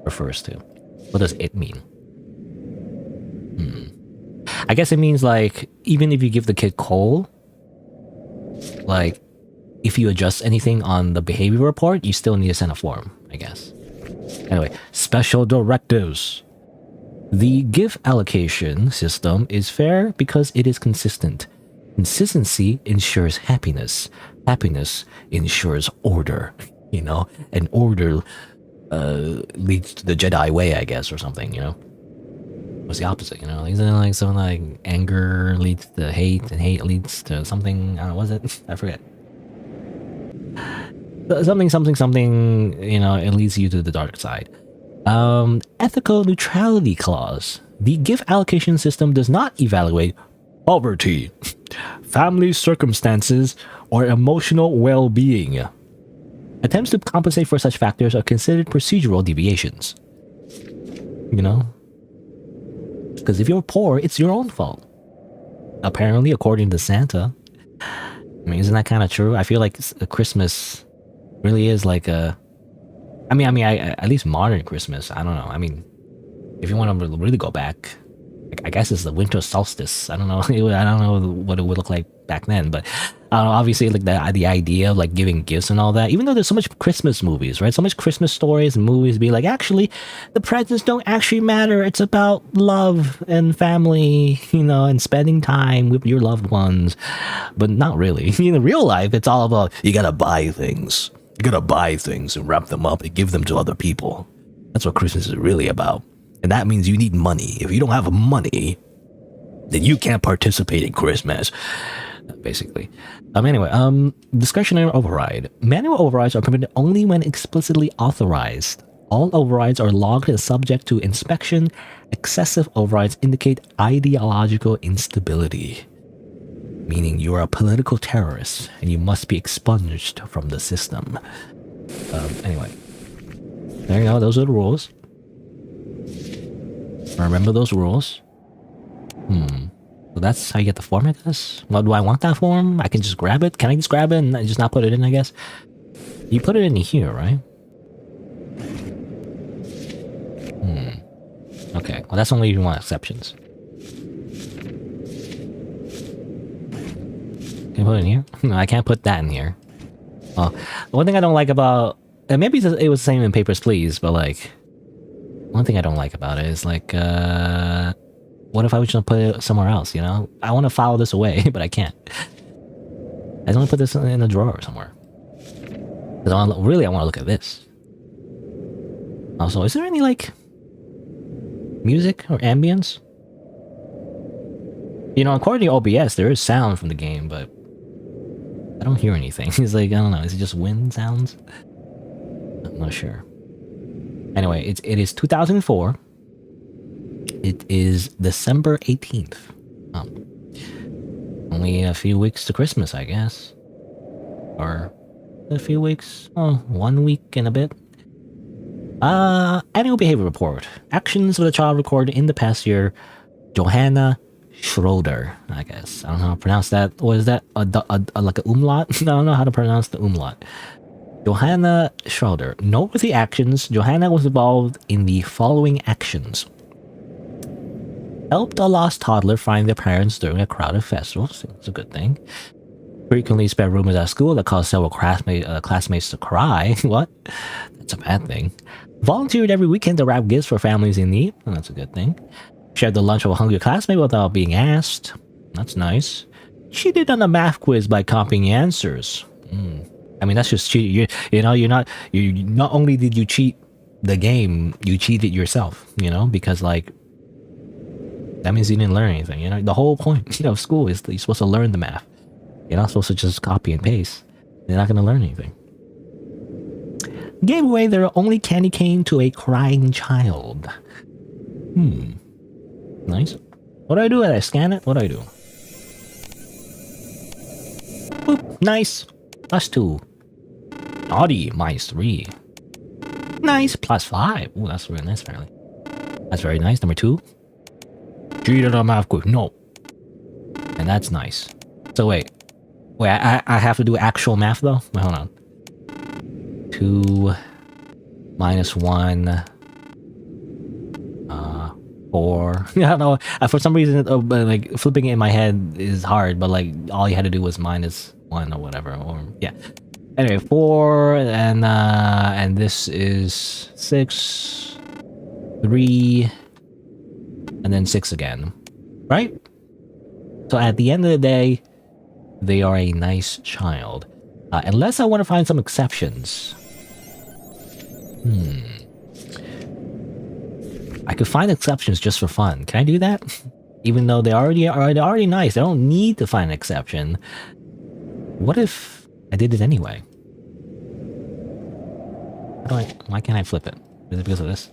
refers to. What does it mean? I guess it means, like, even if you give the kid coal, like, if you adjust anything on the behavior report, you still need to send a form, I guess. Anyway, special directives. The gift allocation system is fair because it is consistent. Consistency ensures happiness. Happiness ensures order. You know, and order leads to the Jedi way, I guess, or something, you know? What's the opposite, you know? Isn't it like something like anger leads to hate, and hate leads to something? I don't know, was it? I forget. Something, you know, it leads you to the dark side. Ethical neutrality clause. The gift allocation system does not evaluate poverty, family circumstances, or emotional well-being. Attempts to compensate for such factors are considered procedural deviations. You know? Because if you're poor, it's your own fault. Apparently, according to Santa. I mean, isn't that kind of true? I feel like Christmas really is like a... I mean, at least modern Christmas. I don't know. I mean, if you want to really go back, I guess it's the winter solstice. I don't know. I don't know what it would look like back then, but obviously, like the idea of like giving gifts and all that. Even though there's so much Christmas movies, right? So much Christmas stories and movies be like, actually, the presents don't actually matter. It's about love and family, you know, and spending time with your loved ones. But not really. In real life, it's all about you gotta buy things. You gotta buy things and wrap them up and give them to other people. That's what Christmas is really about. And that means you need money. If you don't have money, then you can't participate in Christmas. Basically. Anyway, discretionary override. Manual overrides are permitted only when explicitly authorized. All overrides are logged and subject to inspection. Excessive overrides indicate ideological instability, meaning you are a political terrorist and you must be expunged from the system. Anyway, there you go. Those are the rules. Remember those rules. So that's how you get the form, I guess. Well, do I want that form? I can just grab it? Can I just grab it and just not put it in, I guess? You put it in here, right? Okay, well that's only if you want exceptions. Can you put it in here? No, I can't put that in here. Well, one thing I don't like about... maybe it was the same in Papers, Please, but like... One thing I don't like about it is like, what if I was just put it somewhere else, you know? I want to file this away, but I can't. I just want to put this in a drawer somewhere. Because I want to look at this. Also, is there any, like, music or ambience? You know, according to OBS, there is sound from the game, but I don't hear anything. It's like, I don't know, is it just wind sounds? I'm not sure. Anyway, it is 2004. It is December 18th. Only a few weeks to Christmas, I guess. Or a few weeks? Oh, 1 week and a bit. Annual behavior report. Actions of the child recorded in the past year. Johanna Schroeder, I guess. I don't know how to pronounce that. Or is that like a umlaut? I don't know how to pronounce the umlaut. Johanna Schroeder. Noteworthy actions. Johanna was involved in the following actions. Helped a lost toddler find their parents during a crowded festival. It's a good thing. Frequently spread rumors at school that caused several classmates to cry. What? That's a bad thing. Volunteered every weekend to wrap gifts for families in need. Well, that's a good thing. Shared the lunch of a hungry classmate without being asked. That's nice. Cheated on a math quiz by copying answers. I mean, that's just cheating. You not only did you cheat the game, you cheated yourself, you know, because like, that means you didn't learn anything, you know? The whole point of school is that you're supposed to learn the math. You're not supposed to just copy and paste. You're not going to learn anything. Gave away their only candy cane to a crying child. Nice. What do I do? I scan it? What do I do? Boop. Nice. +2. Naughty. -3. Nice. +5. Ooh, that's really nice, apparently. That's very nice. Number 2. Cheated on math quiz. No. And that's nice. So wait, I have to do actual math though? Wait, hold on. 2 minus 1 4. I don't know. For some reason, like flipping it in my head is hard, but like all you had to do was -1 or whatever. Or yeah. Anyway, 4 and this is 6, 3, and then 6 again, right? So at the end of the day, they are a nice child. Unless I want to find some exceptions. I could find exceptions just for fun. Can I do that? Even though they're already nice. I don't need to find an exception. What if I did it anyway? Why can't I flip it? Is it because of this?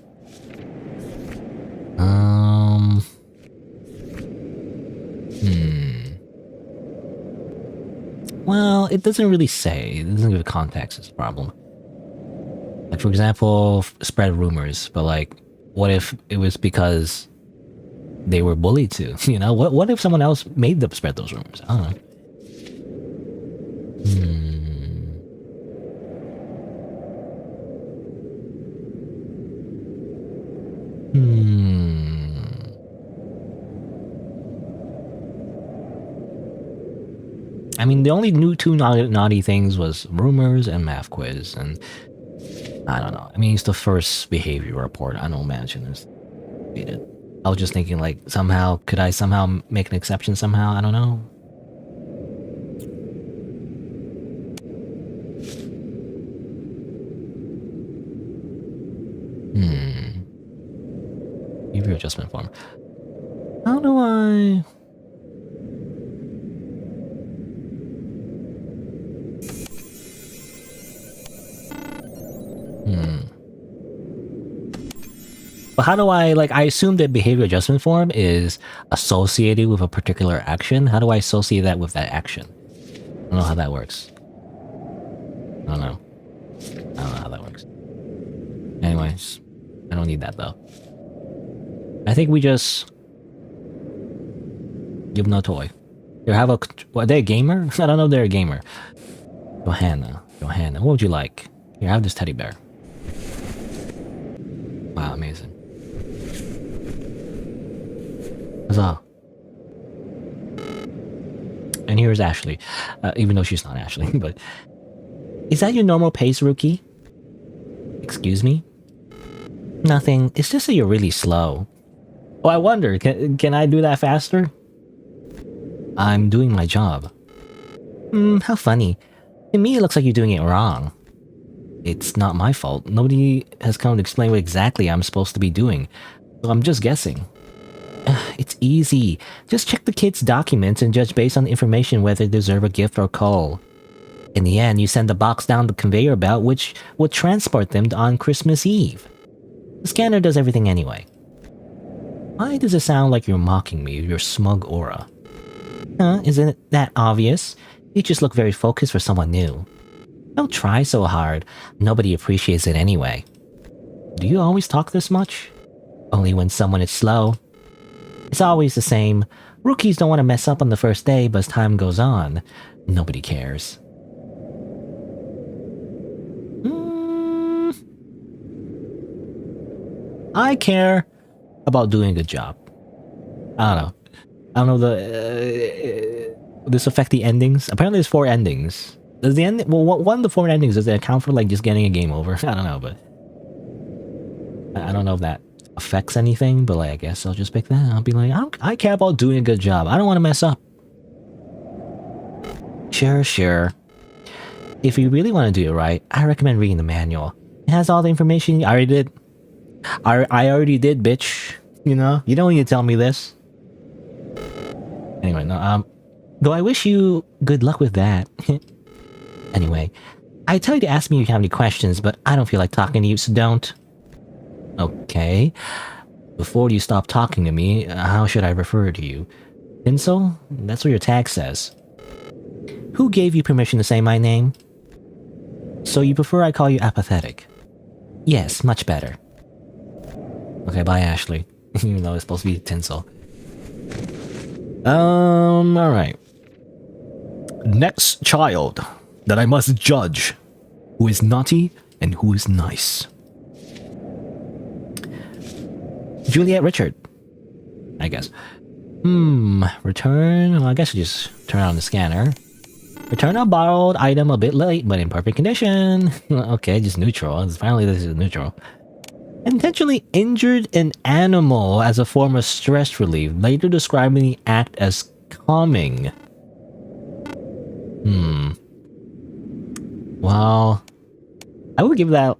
Well, it doesn't really say. It doesn't give context is the problem. Like, for example, spread rumors, but like, what if it was because they were bullied to? You know, what if someone else made them spread those rumors? I don't know. I mean, the only new two naughty things was rumors and math quiz, and I don't know. I mean, it's the first behavior report. I don't imagine it's needed. I was just thinking, like, somehow, could I somehow make an exception somehow? I don't know. Behavior adjustment form. How do I... But how do I, like, I assume that behavior adjustment form is associated with a particular action. How do I associate that with that action? I don't know how that works. I don't know how that works. Anyways, I don't need that though. I think we just give them a toy. Here, have a... Are they a gamer? I don't know if they're a gamer. Johanna, what would you like? Here, have this teddy bear. Wow, amazing. Huzzah. And here's Ashley. Even though she's not Ashley, but... Is that your normal pace, rookie? Excuse me? Nothing. It's just that you're really slow. Oh, I wonder, can I do that faster? I'm doing my job. How funny. To me, it looks like you're doing it wrong. It's not my fault. Nobody has come to explain what exactly I'm supposed to be doing. So I'm just guessing. It's easy. Just check the kids' documents and judge based on the information whether they deserve a gift or call. In the end, you send the box down the conveyor belt, which would transport them on Christmas Eve. The scanner does everything anyway. Why does it sound like you're mocking me with your smug aura? Isn't it that obvious? You just look very focused for someone new. Don't try so hard. Nobody appreciates it anyway. Do you always talk this much? Only when someone is slow. It's always the same. Rookies don't want to mess up on the first day, but as time goes on, nobody cares. I care about doing a good job. I don't know. I don't know will this affect the endings? Apparently there's 4 endings. Does the end... Well, one of the 4 endings, does it account for, like, just getting a game over? I don't know, but... I don't know if that affects anything, but, like, I guess I'll just pick that. I'll be like, I care about doing a good job. I don't want to mess up. Sure. If you really want to do it right, I recommend reading the manual. It has all the information. I already did. I already did, bitch. You know? You don't need to tell me this. Anyway, no, though I wish you good luck with that. Anyway, I tell you to ask me if you have any questions, but I don't feel like talking to you, so don't. Okay. Before you stop talking to me, how should I refer to you? Tinsel? That's what your tag says. Who gave you permission to say my name? So you prefer I call you apathetic? Yes, much better. Okay, bye, Ashley. Even though it's supposed to be Tinsel. Alright. Next child that I must judge. Who is naughty and who is nice. Juliet Richard. I guess. Return... Well, I guess you just turn on the scanner. Return a borrowed item a bit late, but in perfect condition. Okay, just neutral. Finally, this is neutral. Intentionally injured an animal as a form of stress relief, later describing the act as calming. Well, I would give that...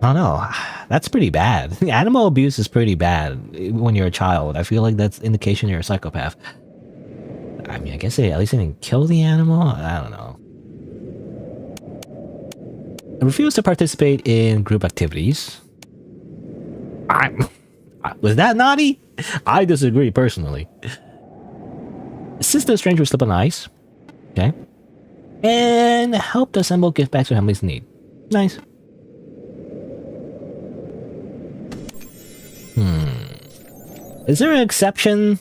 I don't know. That's pretty bad. Animal abuse is pretty bad when you're a child. I feel like that's indication you're a psychopath. I mean, I guess at least they didn't kill the animal? I don't know. I refuse to participate in group activities. Was that naughty? I disagree, personally. Assist a stranger slip on ice. Okay. And help to assemble gift bags for families in need. Nice. Is there an exception?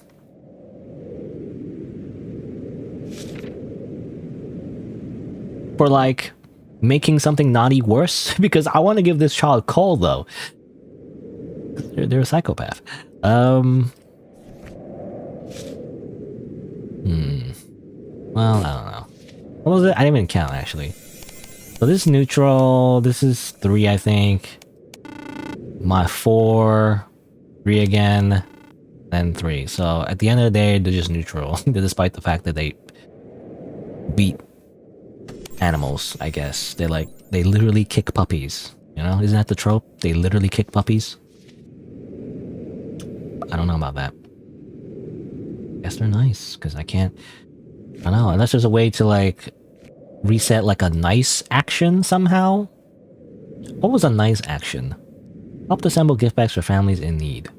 For, like, making something naughty worse? Because I want to give this child a call, though. They're a psychopath. Well, I don't know. What was it? I didn't even count, actually. So this is neutral. This is 3, I think. My 4. 3 again. Then 3. So at the end of the day, they're just neutral. Despite the fact that they beat animals, I guess. They literally kick puppies. You know? Isn't that the trope? They literally kick puppies? I don't know about that. Guess they're nice, because I can't... I don't know, unless there's a way to, like, reset, like, a nice action somehow? What was a nice action? Helped assemble gift bags for families in need.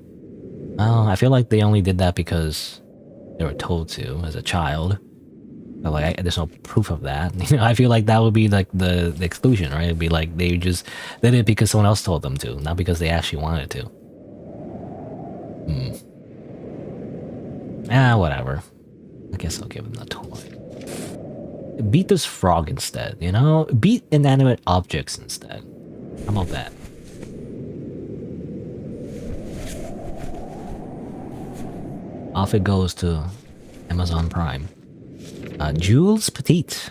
Oh, I feel like they only did that because they were told to as a child. But, like, there's no proof of that. You know, I feel like that would be, like, the exclusion, right? It'd be like they did it because someone else told them to, not because they actually wanted to. Whatever. I guess I'll give him the toy. Beat this frog instead, you know? Beat inanimate objects instead. How about that? Off it goes to Amazon Prime. Jules Petite.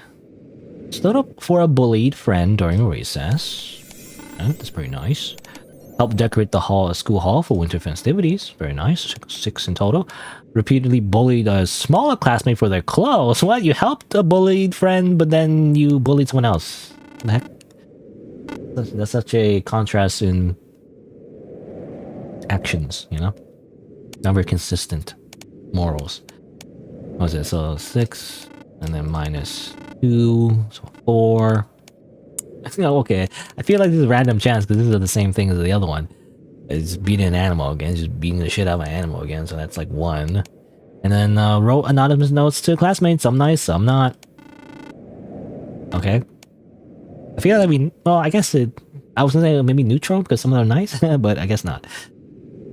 Stood up for a bullied friend during recess. That's pretty nice. Help decorate the school hall for winter festivities. Very nice. 6 in total. Repeatedly bullied a smaller classmate for their clothes. What? You helped a bullied friend, but then you bullied someone else. What the heck? That's such a contrast in actions, you know? Not very consistent morals. What was it? So 6, and then -2, so 4. Okay, I feel like this is a random chance because these are the same thing as the other one. It's beating an animal again, just beating the shit out of an animal again, so that's like 1. And then wrote anonymous notes to classmates. Some nice, some not. Okay. I feel like well, I guess I was gonna say maybe neutral because some of them are nice, but I guess not.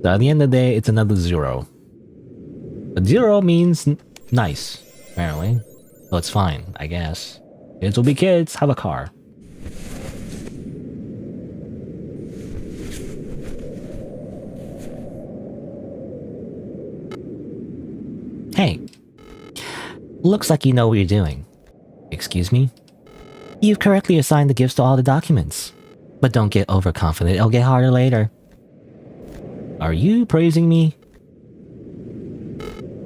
So at the end of the day, it's another 0. But 0 means nice, apparently. So it's fine, I guess. Kids will be kids, have a car. Hey. Looks like you know what you're doing. Excuse me? You've correctly assigned the gifts to all the documents. But don't get overconfident, it'll get harder later. Are you praising me?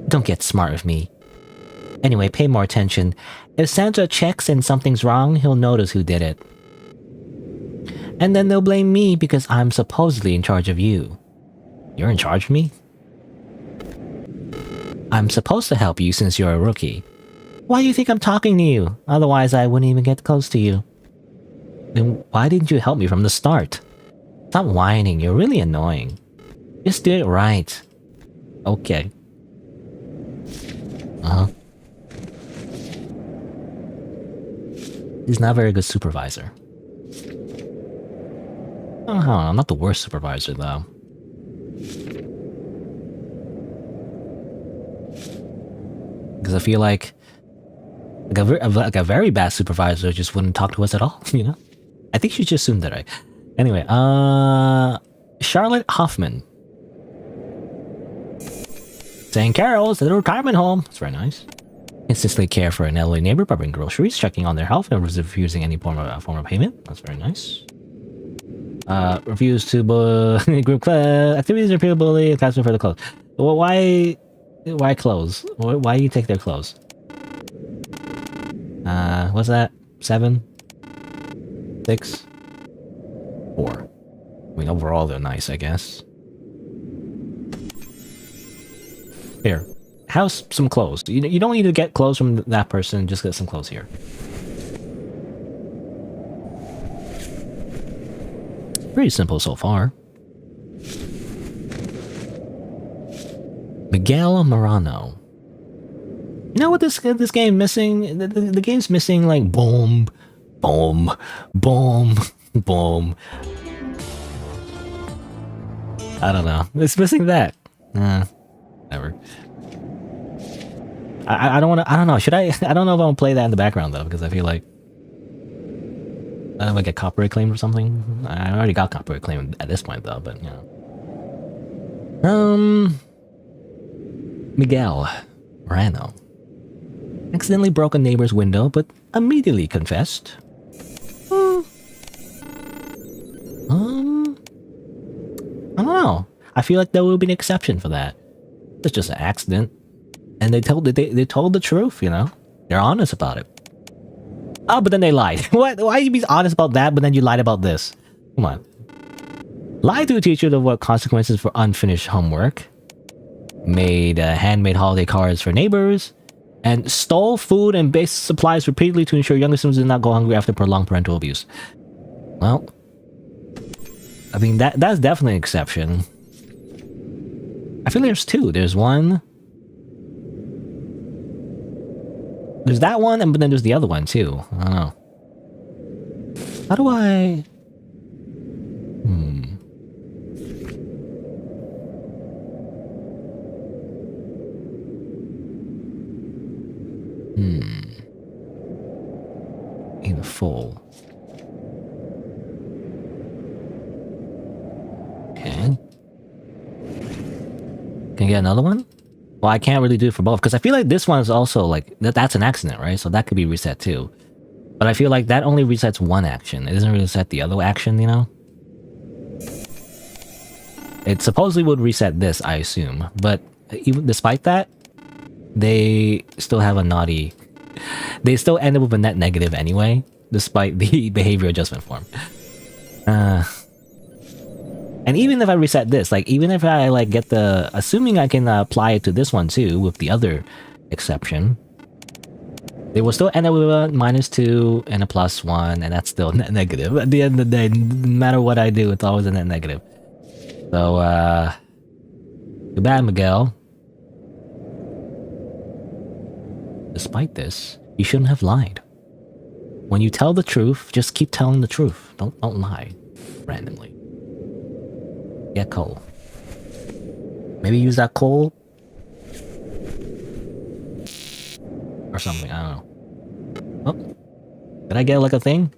Don't get smart with me. Anyway, pay more attention. If Santa checks and something's wrong, he'll notice who did it. And then they'll blame me because I'm supposedly in charge of you. You're in charge of me? I'm supposed to help you since you're a rookie. Why do you think I'm talking to you? Otherwise I wouldn't even get close to you. Then why didn't you help me from the start? Stop whining, you're really annoying. Just do it right. Okay. He's not a very good supervisor. Oh, I'm not the worst supervisor though. Because I feel like a very bad supervisor just wouldn't talk to us at all, you know? I think she just assumed that, right? Anyway, Charlotte Hoffman. Saying carols at a retirement home. That's very nice. Consistently care for an elderly neighbor by bringing groceries, checking on their health, and refusing any form of payment. That's very nice. Refuse to group activities repeatedly, classroom for the clothes. Well, why clothes? Why do you take their clothes? What's that? 7? 6? 4. I mean, overall they're nice, I guess. Here. Have some clothes. You don't need to get clothes from that person, just get some clothes here. Pretty simple so far. Miguel Morano. You know what this game missing? The game's missing like boom, boom, boom, boom. I don't know. It's missing that. Never. I don't want to. I don't know. Should I? I don't know if I want to play that in the background though, because I feel like I don't know if I get copyright claim or something. I already got copyright claim at this point though, but you know. Miguel Morano accidentally broke a neighbor's window, but immediately confessed. I don't know. I feel like there will be an exception for that. It's just an accident, and they told the truth. You know, they're honest about it. Oh, but then they lied. What? Why you be honest about that, but then you lied about this? Come on. Lied to a teacher to avoid consequences for unfinished homework. Made handmade holiday cards for neighbors, and stole food and basic supplies repeatedly to ensure younger siblings did not go hungry after prolonged parental abuse. Well, I mean that's definitely an exception. I feel there's 2. There's one. There's that one, and but then there's the other one too. I don't know. How do I? In full. Okay. Can I get another one? Well, I can't really do it for both, because I feel like this one is also like that's an accident, right? So that could be reset too. But I feel like that only resets one action. It doesn't reset the other action, you know? It supposedly would reset this, I assume. But even despite that, they still have a naughty... They still end up with a net negative anyway, despite the behavior adjustment form. And even if I reset this, like, even if I, like, get the... Assuming I can apply it to this one, too, with the other exception, they will still end up with a -2 and a +1, and that's still net negative. At the end of the day, no matter what I do, it's always a net negative. So, too bad, Miguel. Despite this, you shouldn't have lied. When you tell the truth, just keep telling the truth. Don't lie randomly. Get coal. Maybe use that coal or something. I don't know. Oh, did I get like a thing?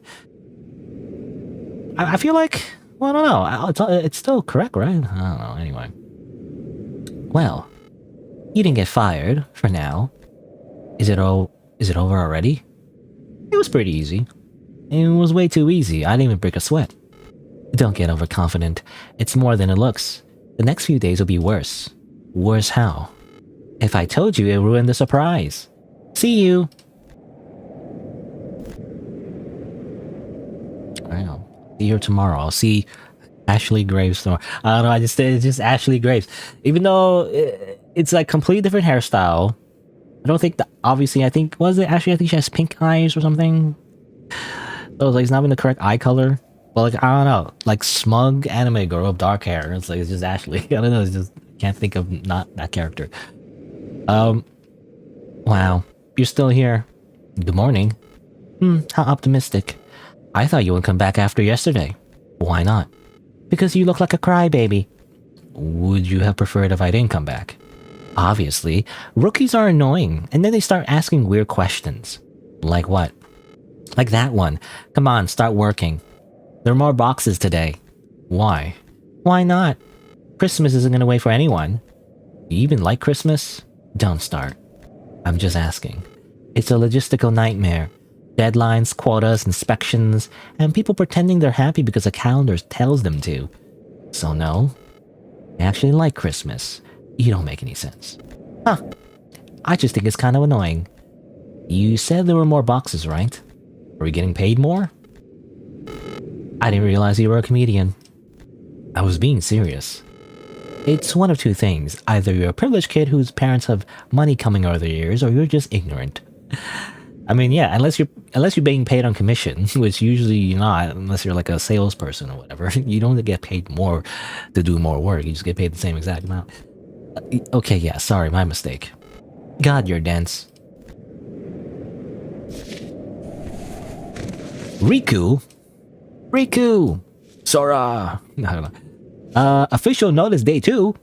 I feel like, well, I don't know. It's still correct, right? I don't know. Anyway. Well, you didn't get fired for now. Is it over already? It was pretty easy. It was way too easy. I didn't even break a sweat. Don't get overconfident. It's more than it looks. The next few days will be worse. Worse how? If I told you, it ruined the surprise. See you. I'll see you tomorrow. I'll see Ashley Graves tomorrow. I don't know. It's just Ashley Graves. Even though it's like completely different hairstyle. I don't think that, obviously, I think I think she has pink eyes or something. So like, it's not even the correct eye color. But like, I don't know, like smug anime girl with dark hair. It's like, it's just Ashley. I don't know, it's just, can't think of not that character. Wow, you're still here. Good morning. How optimistic. I thought you would come back after yesterday. Why not? Because you look like a crybaby. Would you have preferred if I didn't come back? Obviously, rookies are annoying, and then they start asking weird questions. Like what? Like that one. Come on, start working. There are more boxes today. Why? Why not? Christmas isn't going to wait for anyone. You even like Christmas? Don't start. I'm just asking. It's a logistical nightmare. Deadlines, quotas, inspections, and people pretending they're happy because a calendar tells them to. So no, I actually like Christmas. You don't make any sense. Huh. I just think it's kind of annoying. You said there were more boxes, right? Are we getting paid more? I didn't realize you were a comedian. I was being serious. It's one of two things. Either you're a privileged kid whose parents have money coming out of their ears, or you're just ignorant. I mean, yeah, unless you're being paid on commission, which usually you're not, unless you're like a salesperson or whatever. You don't get paid more to do more work. You just get paid the same exact amount. Okay, yeah, sorry, my mistake. God, you're dense. Riku? Sora! I don't know. Official notice day 2.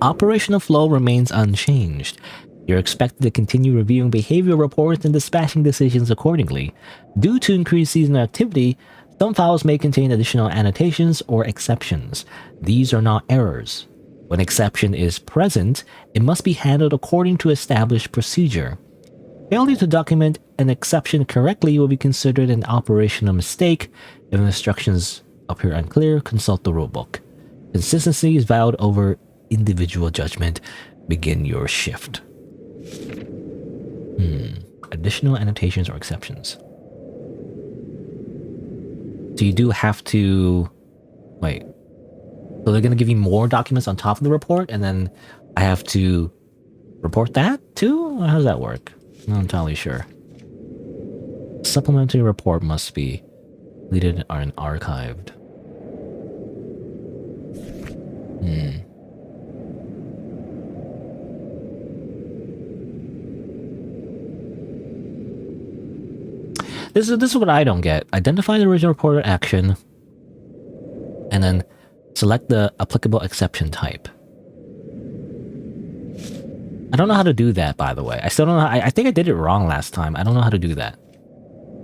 Operational flow remains unchanged. You're expected to continue reviewing behavioral reports and dispatching decisions accordingly. Due to increased seasonal activity, some files may contain additional annotations or exceptions. These are not errors. When exception is present, it must be handled according to established procedure. Failure to document an exception correctly will be considered an operational mistake. If instructions appear unclear, consult the rulebook. Consistency is valued over individual judgment. Begin your shift. Additional annotations or exceptions. So you do have to... Wait. So they're going to give you more documents on top of the report, and then I have to report that too? Or how does that work? I'm not entirely sure. Supplementary report must be deleted or archived. This is what I don't get. Identify the original reported action, and then select the applicable exception type. I don't know how to do that, by the way. I still don't know. I think I did it wrong last time. I don't know how to do that.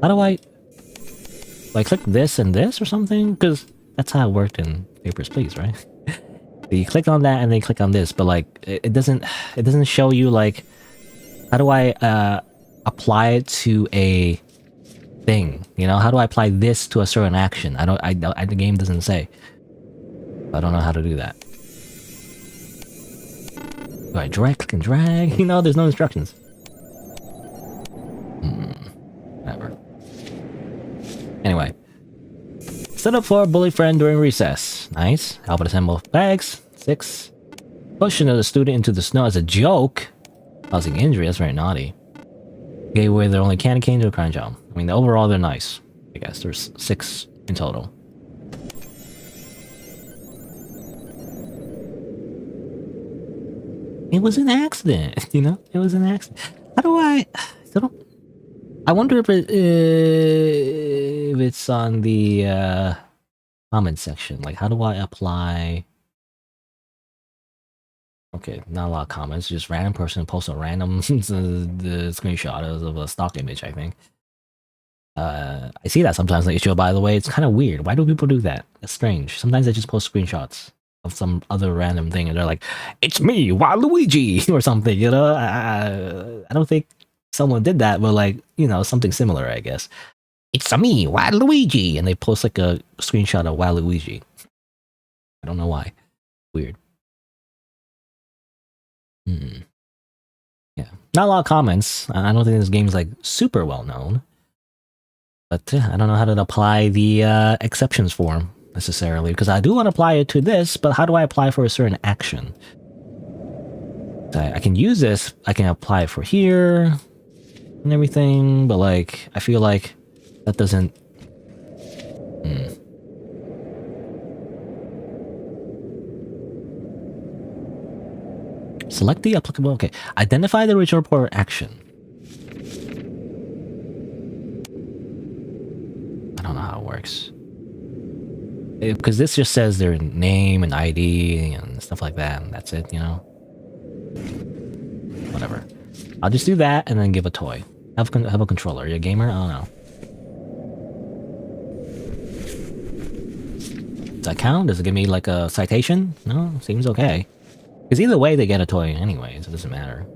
How do I... Like, click this and this or something? Because that's how it worked in Papers, Please, right? You click on that and then you click on this, but like, it doesn't show you, like, how do I apply it to a thing? You know, how do I apply this to a certain action? The game doesn't say. I don't know how to do that. Do I drag, click, and drag? You know, there's no instructions. Whatever. Anyway. Set up for a bully friend during recess. Nice. Help it assemble bags. 6. Push another student into the snow as a joke. Causing injury. That's very naughty. Gave away their only candy cane to a crying child. I mean, overall, they're nice. I guess there's 6 in total. It was an accident, you know? It was an accident. How do I don't... I wonder if it's on the comment section. Like, how do I apply... Okay, not a lot of comments. Just random person posts a random the screenshot of a stock image, I think. I see that sometimes on the show, by the way. It's kind of weird. Why do people do that? That's strange. Sometimes they just post screenshots of some other random thing and they're like, it's me, Waluigi, or something, you know? I don't think someone did that, but like, you know, something similar, I guess. It's me, Waluigi, and they post like a screenshot of Waluigi. I don't know why. Weird. Yeah, not a lot of comments. I don't think this game's like super well known. But I don't know how to apply the exceptions form necessarily, because I do want to apply it to this, but how do I apply for a certain action? I can use this, I can apply it for here and everything, but like, I feel like that doesn't... Select the applicable... Okay, identify the original report action. I don't know how it works. Because this just says their name and ID and stuff like that, and that's it, you know? Whatever. I'll just do that and then give a toy. Have a controller. Are you a gamer? I don't know. Does that count? Does it give me like a citation? No? Seems okay. Because either way they get a toy anyway, so it doesn't matter.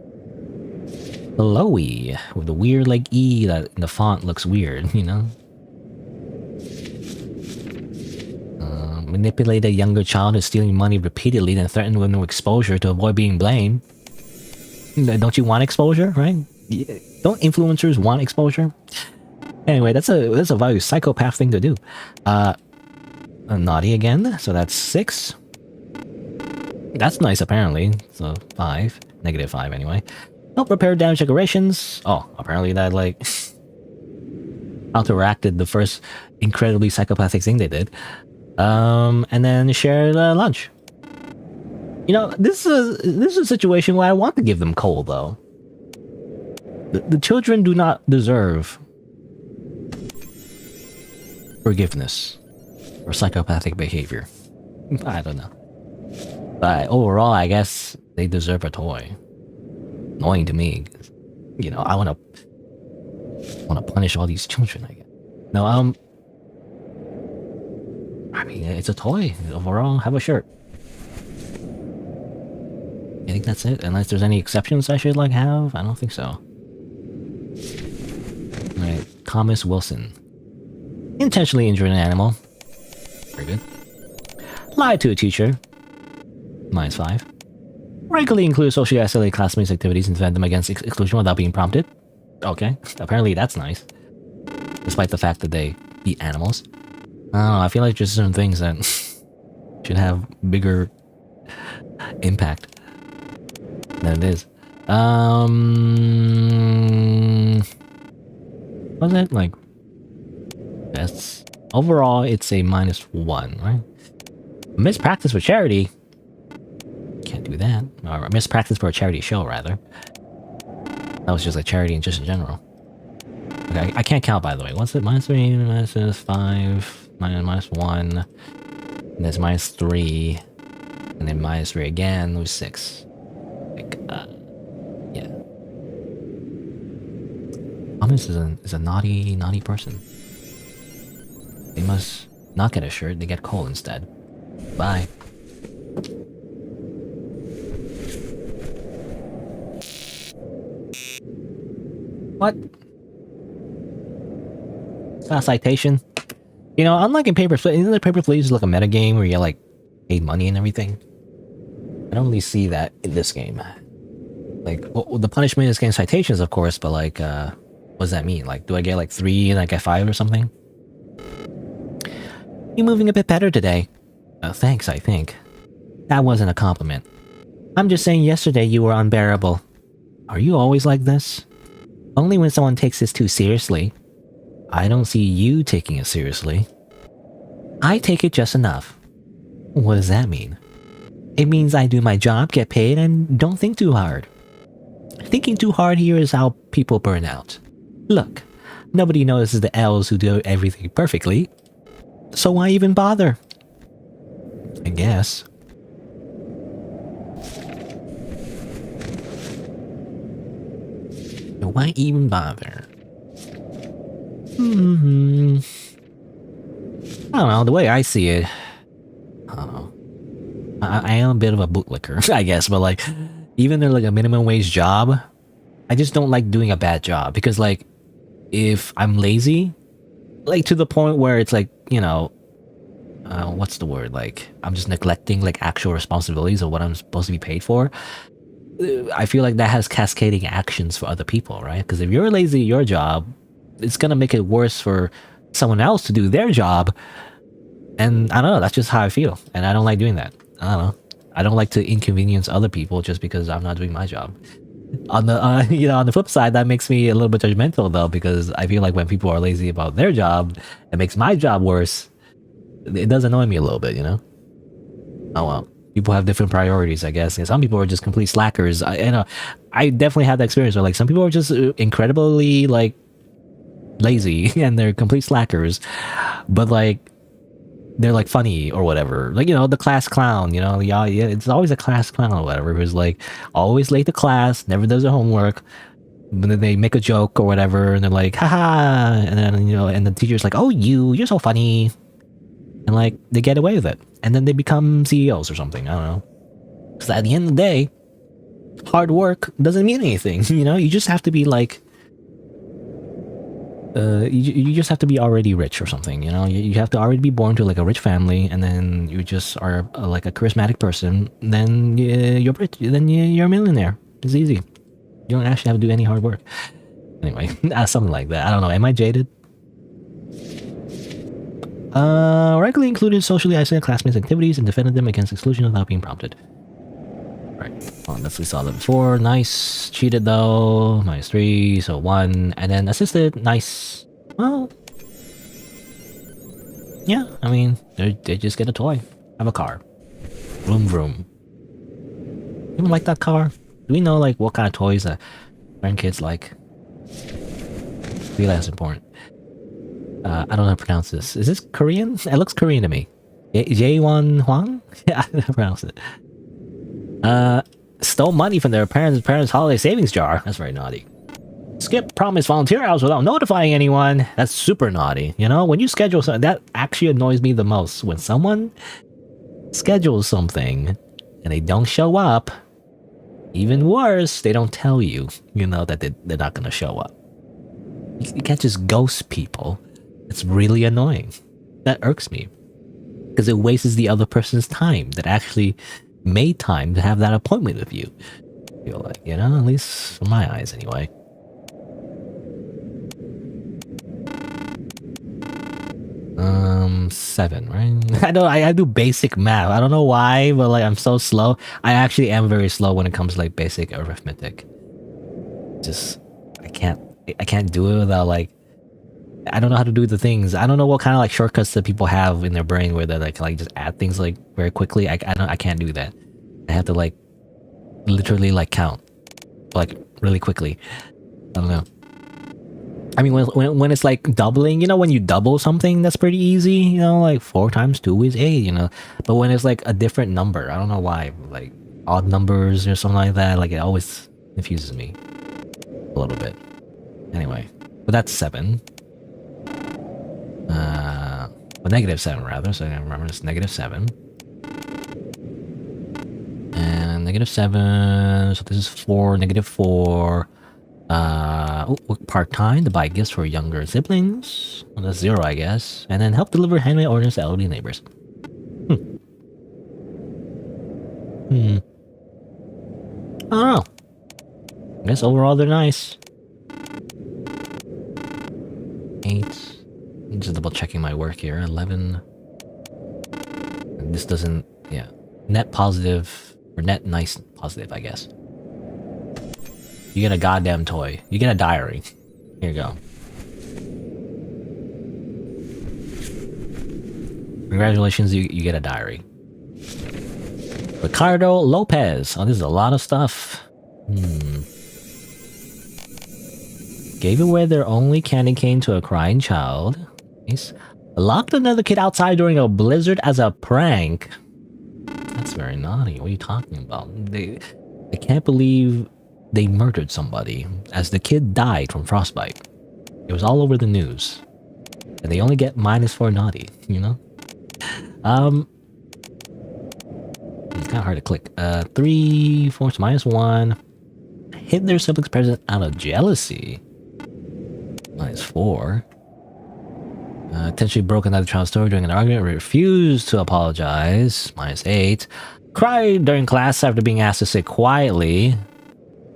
Blowy, with the weird like E that in the font looks weird, you know? Manipulate a younger child who's stealing money repeatedly, then threaten with no exposure to avoid being blamed. Don't you want exposure, right? Don't influencers want exposure? Anyway, that's a very psychopath thing to do. Naughty again, so that's 6. That's nice, apparently. So 5, -5 anyway. Help repair damaged decorations. Oh, apparently that like counteracted the first incredibly psychopathic thing they did. And then share lunch. You know, this is a situation where I want to give them coal, though. The children do not deserve forgiveness for psychopathic behavior. I don't know. But overall, I guess they deserve a toy. Annoying to me. You know, I want to punish all these children, I guess. No, I mean, it's a toy. Overall, have a shirt. I think that's it. Unless there's any exceptions I should, like, have? I don't think so. Alright, Thomas Wilson. Intentionally injured an animal. Very good. Lied to a teacher. -5. Regularly include socially isolated classmates' activities and defend them against exclusion without being prompted. Okay, apparently that's nice. Despite the fact that they eat animals. I don't know, I feel like just certain things that should have bigger impact than it is. What's that? Like, that's... Overall, it's a -1, right? Mispractice for charity. Can't do that. Or mispractice for a charity show, rather. That was just like charity and just in general. Okay, I can't count, by the way. What's it? -3, -5... -1, and there's -3, and then -3 again with 6. Like, yeah. Thomas is a naughty person. They must not get a shirt, they get coal instead. Bye. What? It's not a citation. You know, unlike in Paper Please, isn't Paper Please like a metagame where you like paid money and everything. I don't really see that in this game. Like, well, the punishment is getting citations, of course, but like, what does that mean? Like, do I get like 3 and I get 5 or something? You're moving a bit better today. Thanks, I think. That wasn't a compliment. I'm just saying yesterday you were unbearable. Are you always like this? Only when someone takes this too seriously. I don't see you taking it seriously. I take it just enough. What does that mean? It means I do my job, get paid, and don't think too hard. Thinking too hard here is how people burn out. Look, nobody notices the elves who do everything perfectly. So why even bother? I guess. Why even bother? I don't know, the way I see it, I don't know. I am a bit of a bootlicker, I guess, but like, even though like a minimum wage job, I just don't like doing a bad job because like, if I'm lazy, like to the point where it's like, you know, what's the word? Like, I'm just neglecting like actual responsibilities of what I'm supposed to be paid for. I feel like that has cascading actions for other people, right? Because if you're lazy at your job, it's gonna make it worse for someone else to do their job. And I don't know, that's just how I feel. And I don't like doing that. I don't know. I don't like to inconvenience other people just because I'm not doing my job. On the you know, on the flip side, that makes me a little bit judgmental though, because I feel like when people are lazy about their job, it makes my job worse. It does annoy me a little bit, you know? Oh well. People have different priorities, I guess. And some people are just complete slackers. You know, I definitely had that experience where like some people are just incredibly like lazy and they're complete slackers, but like they're like funny or whatever. Like, you know, the class clown, you know, yeah, it's always a class clown or whatever, who's like always late to class, never does their homework. But then they make a joke or whatever, and they're like, haha, and then, you know, and the teacher's like, oh, you're so funny. And like, they get away with it. And then they become CEOs or something, I don't know. Because at the end of the day, hard work doesn't mean anything, you know? You just have to be like, you just have to be already rich or something, you know? You have to already be born to like a rich family, and then you just are like a charismatic person, then you're rich, then you're a millionaire. It's easy. You don't actually have to do any hard work. Anyway, something like that. I don't know, am I jaded? Regularly included socially isolated classmates' activities and defended them against exclusion without being prompted. Right. Well, we saw that before. Nice. Cheated though. -3, so 1. And then assisted. Nice. Well, yeah, I mean, they just get a toy. Have a car. Vroom vroom. Anyone like that car? Do we know like what kind of toys that grandkids like? I feel that's important. I don't know how to pronounce this. Is this Korean? It looks Korean to me. Jaewon Hwang? Yeah, I don't pronounce it. Stole money from their parents' holiday savings jar. That's very naughty. Skip promised volunteer hours without notifying anyone. That's super naughty. You know, when you schedule something, that actually annoys me the most. When someone schedules something and they don't show up, even worse, they don't tell you, you know, that they're not going to show up. You can't just ghost people. It's really annoying. That irks me. Because it wastes the other person's time that actually made time to have that appointment with you. I feel like, you know, at least from my eyes anyway. Seven, right? I do basic math. I don't know why, but like I'm so slow. I actually am very slow when it comes to like basic arithmetic. Just I can't do it without like I don't know how to do the things. I don't know what kind of like shortcuts that people have in their brain where they like just add things like very quickly. I can't do that. I have to like literally like count like really quickly. I don't know. I mean, when it's like doubling, you know, when you double something, that's pretty easy, you know, like 4 times 2 is 8, you know. But when it's like a different number, I don't know why, like odd numbers or something like that, like it always confuses me a little bit. Anyway, but that's 7. Well, -7 rather, so I remember it's -7. And -7, so this is 4, -4. Work part-time to buy gifts for younger siblings. Well, that's 0, I guess. And then help deliver handmade orders to elderly neighbors. Hmm. I don't know. I guess overall they're nice. 8. I'm just double checking my work here. 11. This doesn't, yeah. Net positive, or net nice positive, I guess. You get a goddamn toy. You get a diary. Here you go. Congratulations, you get a diary. Ricardo Lopez. Oh, this is a lot of stuff. Gave away their only candy cane to a crying child. Nice. Locked another kid outside during a blizzard as a prank. That's very naughty. What are you talking about? I can't believe they murdered somebody as the kid died from frostbite. It was all over the news. And they only get -4 naughty, you know? It's kind of hard to click. 3, 4, so -1. Hid their sibling's present out of jealousy. -4. Intentionally broke another child's story during an argument. Refused to apologize. -8. Cried during class after being asked to sit quietly.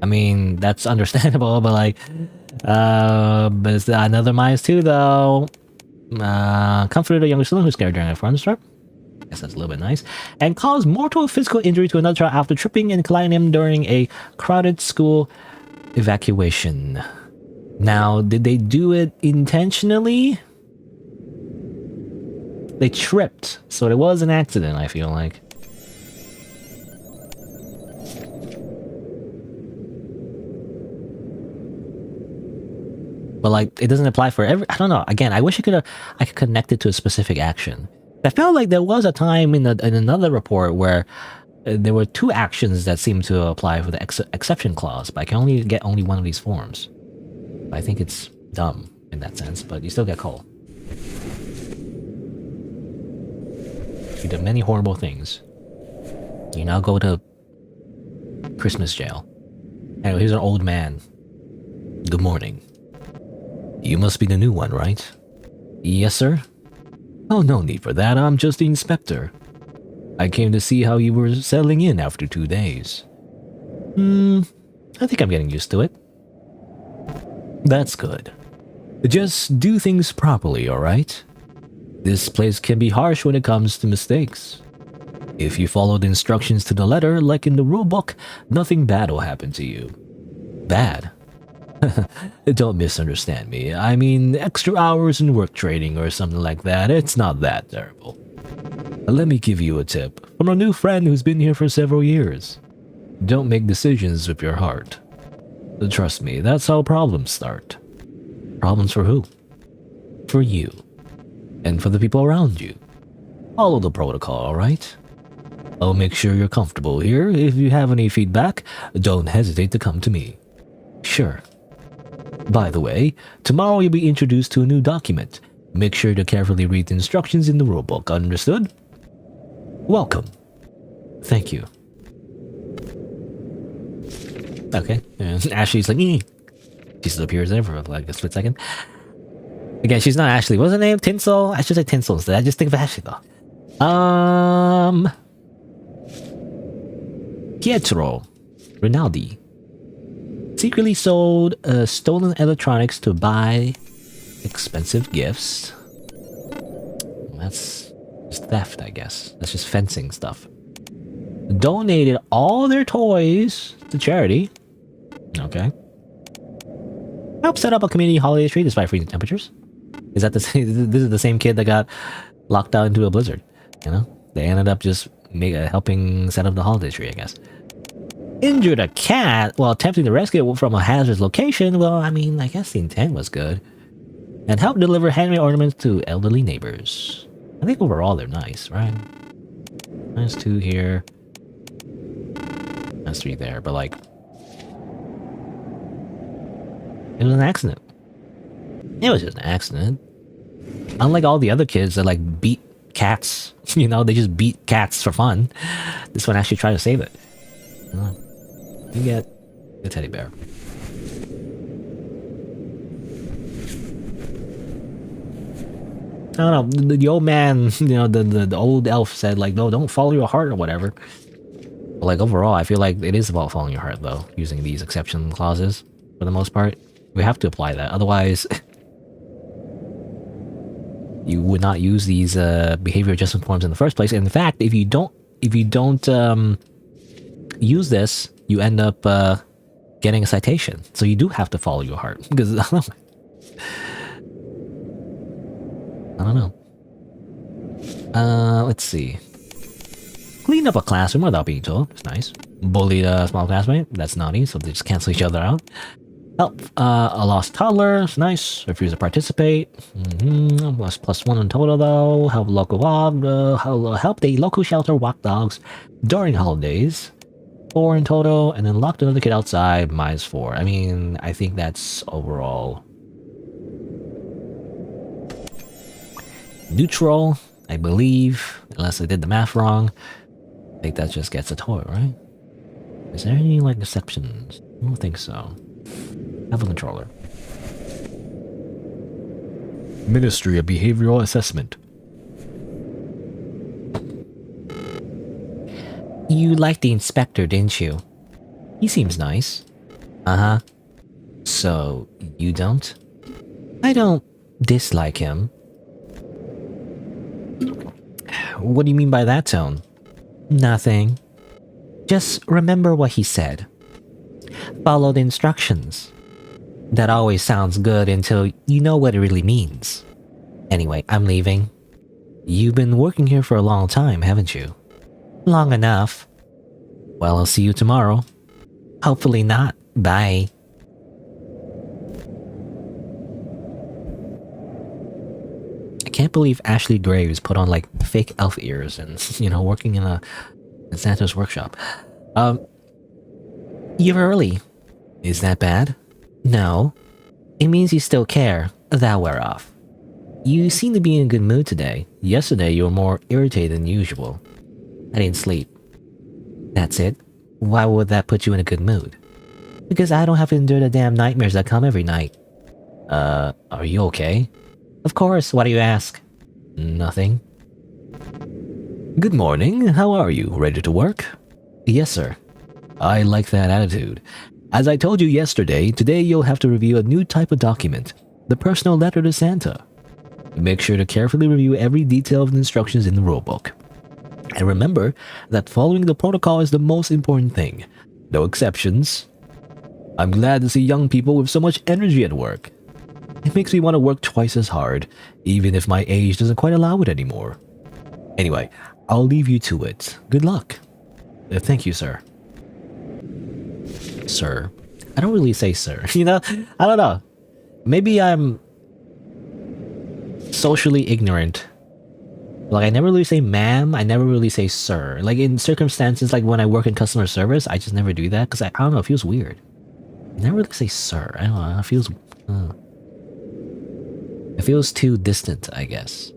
I mean, that's understandable, but like, but it's another -2 though. Comforted a younger sibling who's scared during a thunderstorm. Guess that's a little bit nice. And caused mortal physical injury to another child after tripping and colliding him during a crowded school evacuation. Now, did they do it intentionally? They tripped, so it was an accident, I feel like. But like, it doesn't apply for every. I don't know. Again, I wish I could connect it to a specific action. I felt like there was a time in another report where there were 2 actions that seemed to apply for the exception clause, but I can only get one of these forms. I think it's dumb in that sense, but you still get coal. You did many horrible things. You now go to Christmas jail. Anyway, here's an old man. Good morning. You must be the new one, right? Yes, sir. Oh, no need for that. I'm just the inspector. I came to see how you were settling in after 2 days. I think I'm getting used to it. That's good. Just do things properly, alright? This place can be harsh when it comes to mistakes. If you follow the instructions to the letter, like in the rulebook, nothing bad will happen to you. Bad? Don't misunderstand me. I mean, extra hours in work training or something like that. It's not that terrible. Let me give you a tip from a new friend who's been here for several years. Don't make decisions with your heart. Trust me, that's how problems start. Problems for who? For you. And for the people around you. Follow the protocol, alright? I'll make sure you're comfortable here. If you have any feedback, don't hesitate to come to me. Sure. By the way, tomorrow you'll be introduced to a new document. Make sure to carefully read the instructions in the rulebook, understood? Welcome. Thank you. Okay, and Ashley's like, She just appears there for like a split second. Again, she's not Ashley. What's her name? Tinsel? I should say Tinsel instead. I just think of Ashley though. Pietro Rinaldi secretly sold stolen electronics to buy expensive gifts. That's just theft, I guess. That's just fencing stuff. Donated all their toys to charity. Okay. Helped set up a community holiday tree despite freezing temperatures. Is that the same? This is the same kid that got locked out into a blizzard. You know, they ended up just helping set up the holiday tree, I guess. Injured a cat while attempting to rescue it from a hazardous location. Well, I mean, I guess the intent was good. And helped deliver handmade ornaments to elderly neighbors. I think overall they're nice, right? -2 here. -3 there, but like, it was an accident. It was just an accident. Unlike all the other kids that like beat cats, you know, they just beat cats for fun. This one actually tried to save it. You get the teddy bear. I don't know, the old man, you know, the old elf said like, no, don't follow your heart or whatever. But like overall, I feel like it is about following your heart though, using these exception clauses for the most part. We have to apply that, otherwise you would not use these behavior adjustment forms in the first place. And in fact, if you don't use this, you end up getting a citation. So you do have to follow your heart because I don't know. Let's see. Clean up a classroom without being told. It's nice. Bully a small classmate. That's naughty. So they just cancel each other out. Help a lost toddler. It's nice. Refuse to participate. +1 in total though. Help local help the local shelter walk dogs during holidays. 4 in total, and then locked another kid outside. -4. I mean, I think that's overall neutral, I believe, unless I did the math wrong. I think that just gets a toy, right? Is there any like exceptions? I don't think so. Have a controller. Ministry of Behavioral Assessment. You liked the inspector, didn't you? He seems nice. Uh-huh. So, you don't? I don't dislike him. What do you mean by that tone? Nothing. Just remember what he said. Follow the instructions. That always sounds good until you know what it really means. Anyway, I'm leaving. You've been working here for a long time, haven't you? Long enough. Well, I'll see you tomorrow. Hopefully not. Bye. I can't believe Ashley Graves put on like fake elf ears and, you know, working in Santa's workshop. You're early. Is that bad? No. It means you still care. That'll wear off. You seem to be in a good mood today. Yesterday you were more irritated than usual. I didn't sleep. That's it? Why would that put you in a good mood? Because I don't have to endure the damn nightmares that come every night. Are you okay? Of course, why do you ask? Nothing. Good morning, how are you? Ready to work? Yes, sir. I like that attitude. As I told you yesterday, today you'll have to review a new type of document, the personal letter to Santa. Make sure to carefully review every detail of the instructions in the rulebook. And remember that following the protocol is the most important thing. No exceptions. I'm glad to see young people with so much energy at work. It makes me want to work twice as hard, even if my age doesn't quite allow it anymore. Anyway, I'll leave you to it. Good luck. Thank you, sir. Sir. I don't really say sir. You know, I don't know. Maybe I'm socially ignorant. Like, I never really say ma'am, I never really say sir. Like, in circumstances like when I work in customer service, I just never do that because I don't know, it feels weird. I never really say sir. I don't know, it feels... It feels too distant, I guess.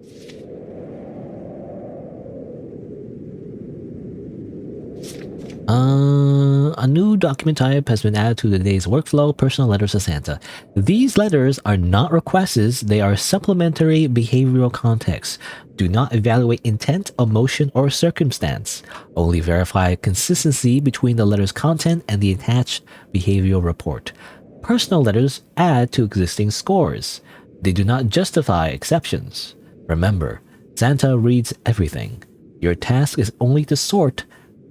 A new document type has been added to today's workflow, personal letters to Santa. These letters are not requests, they are supplementary behavioral contexts. Do not evaluate intent, emotion, or circumstance. Only verify consistency between the letter's content and the attached behavioral report. Personal letters add to existing scores. They do not justify exceptions. Remember, Santa reads everything. Your task is only to sort.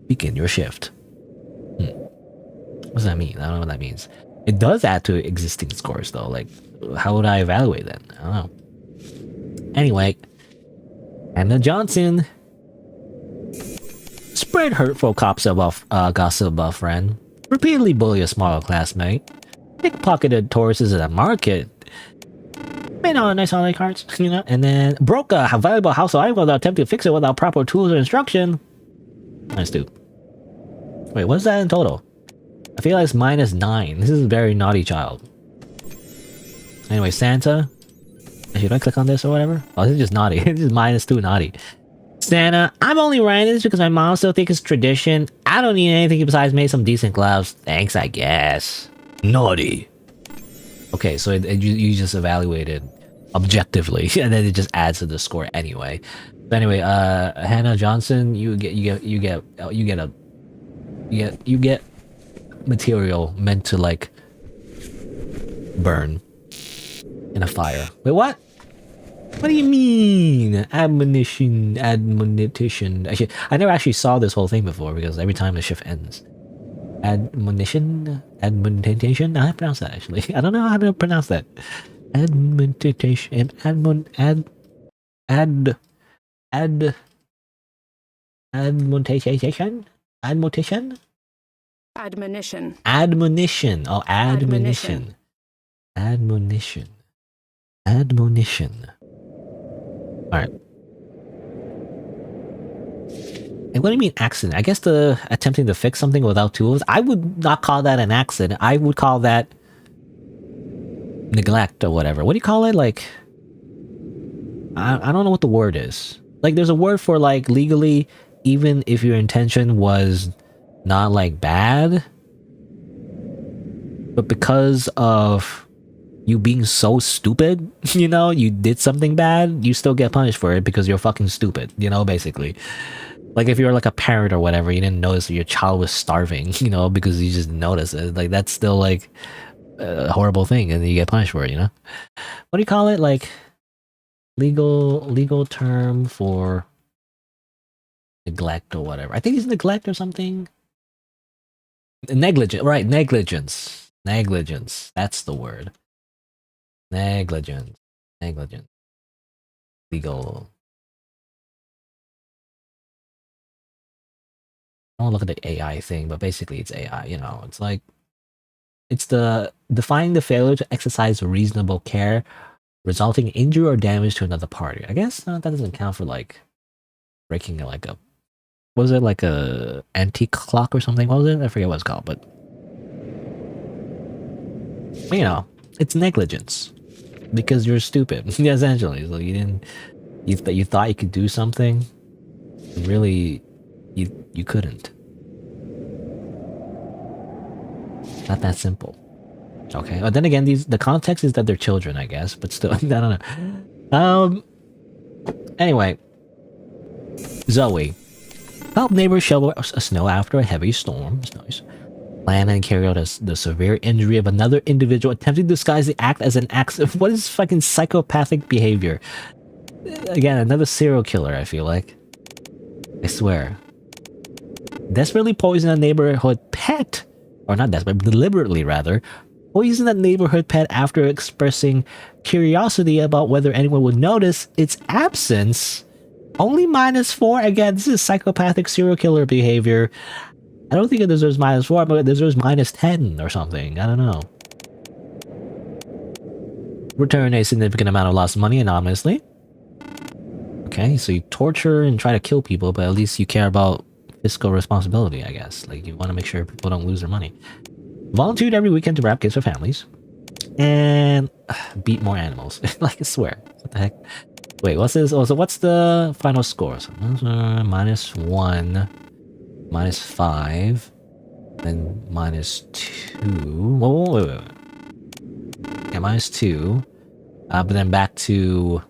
Begin your shift. What does that mean? I don't know what that means. It does add to existing scores though. Like, how would I evaluate that? I don't know. Anyway, Anna Johnson. Spread hurtful gossip about friend. Repeatedly bully a smaller classmate. Pickpocketed tourists at a market. Made all nice holiday cards, you know, and then broke a valuable household item without attempting to fix it without proper tools or instruction. Nice dude. Wait, what's that in total? I feel like it's -9. This is a very naughty child. Anyway, Santa. Should I click on this or whatever? Oh, this is just naughty. This is -2 naughty. Santa, I'm only writing this because my mom still thinks it's tradition. I don't need anything besides maybe some decent gloves. Thanks, I guess. Naughty. Okay, so you just evaluated objectively, and then it just adds to the score anyway. But anyway, Hannah Johnson, you get a You get material meant to like burn in a fire. Wait, what? What do you mean? Admonition. Actually, I never actually saw this whole thing before because every time the shift ends. Admonition? Admonition? How do I pronounce that actually? I don't know how to pronounce that. Admonition. Admonition? Admonition? Admonition. Admonition. Oh, admonition. Admonition. Admonition. Alright. And what do you mean accident? I guess the attempting to fix something without tools. I would not call that an accident. I would call that neglect or whatever. What do you call it? Like, I don't know what the word is. Like, there's a word for like legally, even if your intention was not like bad, but because of you being so stupid, you know, you did something bad, you still get punished for it because you're fucking stupid, you know, basically. Like if you're like a parent or whatever, you didn't notice that your child was starving, you know, because you just noticed it. Like that's still like a horrible thing and you get punished for it, you know? What do you call it? Like legal term for neglect or whatever. I think it's neglect or something. Negligent, right? Negligence. Negligence. That's the word. Negligence. Negligence. Legal. I don't look at the AI thing, but basically it's AI, you know. It's like it's the defining the failure to exercise reasonable care, resulting in injury or damage to another party. I guess that doesn't count for like breaking like a was it like a antique clock or something? What was it? I forget what it's called, but you know, it's negligence because you're stupid. Essentially, so you didn't you thought you could do something, really, you couldn't. Not that simple. Okay, but then again, the context is that they're children, I guess, but still, I don't know. Anyway, Zoe. Help neighbors shovel snow after a heavy storm. It's nice. Plan and carry out the severe injury of another individual, attempting to disguise the act as an accident. What is fucking psychopathic behavior? Again, another serial killer, I feel like. I swear. Desperately poison a neighborhood pet. Or not desperately, deliberately rather. Poison that neighborhood pet after expressing curiosity about whether anyone would notice its absence. Only -4? Again, this is psychopathic serial killer behavior. I don't think it deserves -4, but it deserves -10 or something. I don't know. Return a significant amount of lost money anonymously. Okay, so you torture and try to kill people, but at least you care about fiscal responsibility, I guess. Like, you want to make sure people don't lose their money. Volunteered every weekend to wrap gifts for families. And beat more animals. Like, I swear. What the heck? Wait, what's this? Oh, so what's the final score? So, -1, -5, then -2. Whoa, wait. Yeah, -2. But then back to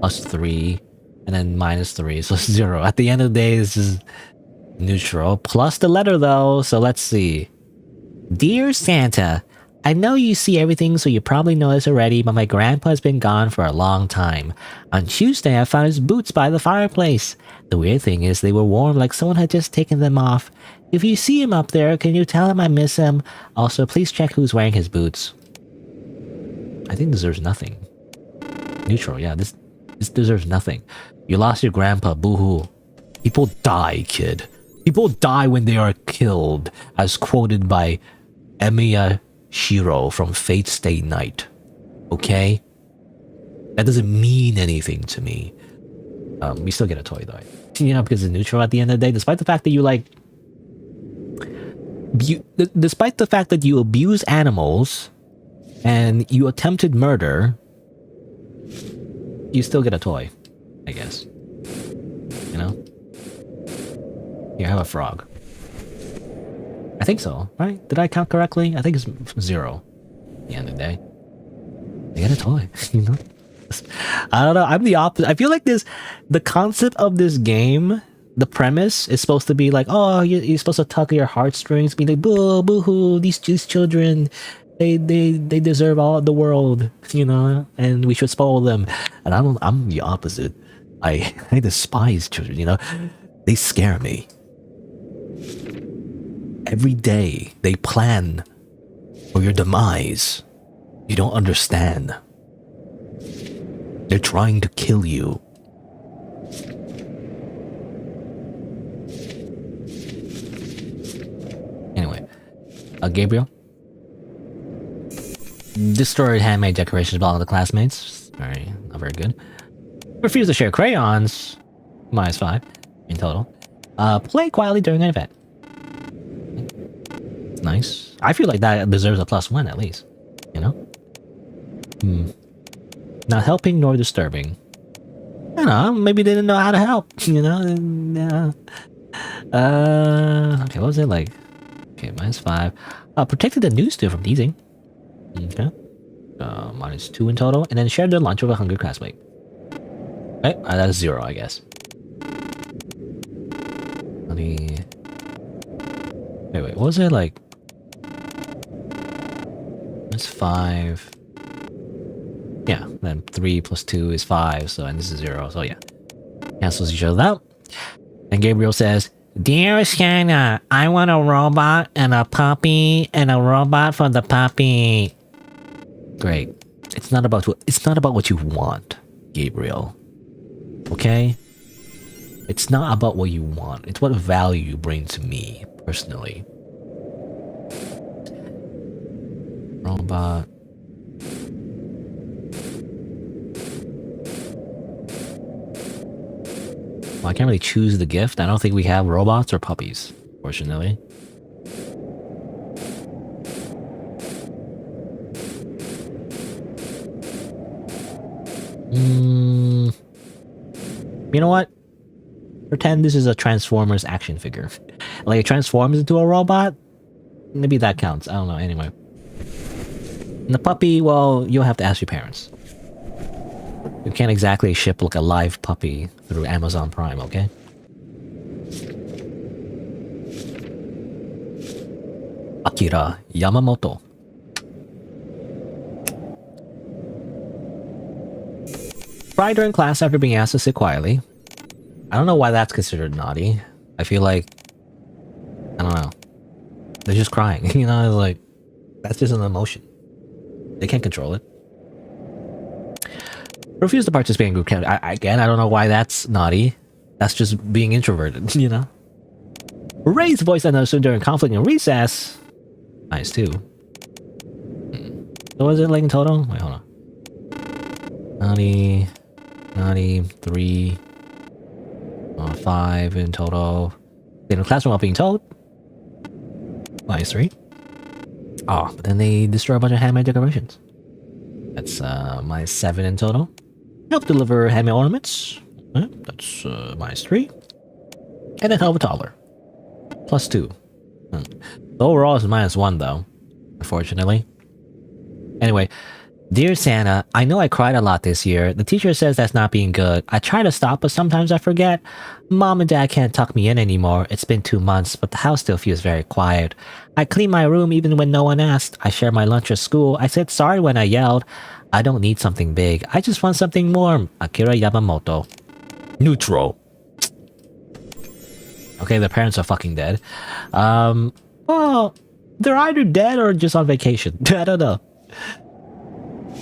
+3, and then -3, so 0. At the end of the day, this is neutral. Plus the letter, though, so let's see. Dear Santa, I know you see everything, so you probably know this already, but my grandpa has been gone for a long time. On Tuesday, I found his boots by the fireplace. The weird thing is they were warm like someone had just taken them off. If you see him up there, can you tell him I miss him? Also, please check who's wearing his boots. I think this deserves nothing. Neutral, yeah, this deserves nothing. You lost your grandpa, boo-hoo. People die, kid. People die when they are killed, as quoted by Emiya Shiro from Fate Stay Night. Okay? That doesn't mean anything to me. We still get a toy though. You know, because it's neutral at the end of the day, despite the fact that you like... despite the fact that you abuse animals and you attempted murder, you still get a toy, I guess. You know? Here, have a frog. I think so, right? Did I count correctly? I think it's 0 at the end of the day. They get a toy, you know? I don't know, I'm the opposite. I feel like the concept of this game, the premise is supposed to be like, oh, you're supposed to tug at your heartstrings, be like, boo, boo hoo, these children, they deserve all the world, you know, and we should spoil them. And I'm the opposite. I despise children, you know, they scare me. Every day they plan for your demise. You don't understand. They're trying to kill you. Anyway, Gabriel destroyed handmade decorations by all the classmates. Very, not very good. Refused to share crayons. -5 in total. Play quietly during an event. Nice. I feel like that deserves a +1 at least. You know? Not helping nor disturbing. I don't know, maybe they didn't know how to help, you know? Okay, what was it like? Okay, -5. Protected the new student from teasing. Okay. -2 in total, and then shared their lunch with a hungry classmate. Right? That's 0, I guess. Wait, what was it like? -5. Yeah, then 3 plus 2 is 5, so, and this is 0, so yeah. Cancels each other out. And Gabriel says, "Dear Shanna, I want a robot and a puppy and a robot for the puppy." Great. It's not about what you want, Gabriel. Okay? It's not about what you want. It's what value you bring to me, personally. Robot. Well, I can't really choose the gift. I don't think we have robots or puppies, fortunately. You know what? Pretend this is a Transformers action figure. Like, it transforms into a robot? Maybe that counts. I don't know, anyway. And the puppy, well, you'll have to ask your parents. You can't exactly ship like a live puppy through Amazon Prime, okay? Akira Yamamoto. Cried during class after being asked to sit quietly. I don't know why that's considered naughty. I feel like, I don't know. They're just crying, you know? Like, that's just an emotion. They can't control it. Refuse to participate in group camp. Again, I don't know why that's naughty. That's just being introverted, you know? Raised voice and understood during conflict in recess. -2. So was it like in total? Wait, hold on. Naughty, 3, 5 in total. In the classroom while being told. -3. Oh, but then they destroy a bunch of handmade decorations. That's -7 in total. Help deliver handmade ornaments. That's -3. And then help a toddler. +2. The overall is -1 though, unfortunately. Anyway, dear Santa, I know I cried a lot this year. The teacher says that's not being good. I try to stop, but sometimes I forget. Mom and Dad can't tuck me in anymore. It's been 2 months, but the house still feels very quiet. I clean my room even when no one asked. I share my lunch at school. I said sorry when I yelled. I don't need something big. I just want something warm. Akira Yamamoto. Neutral. Okay, their parents are fucking dead. Well, they're either dead or just on vacation. I don't know.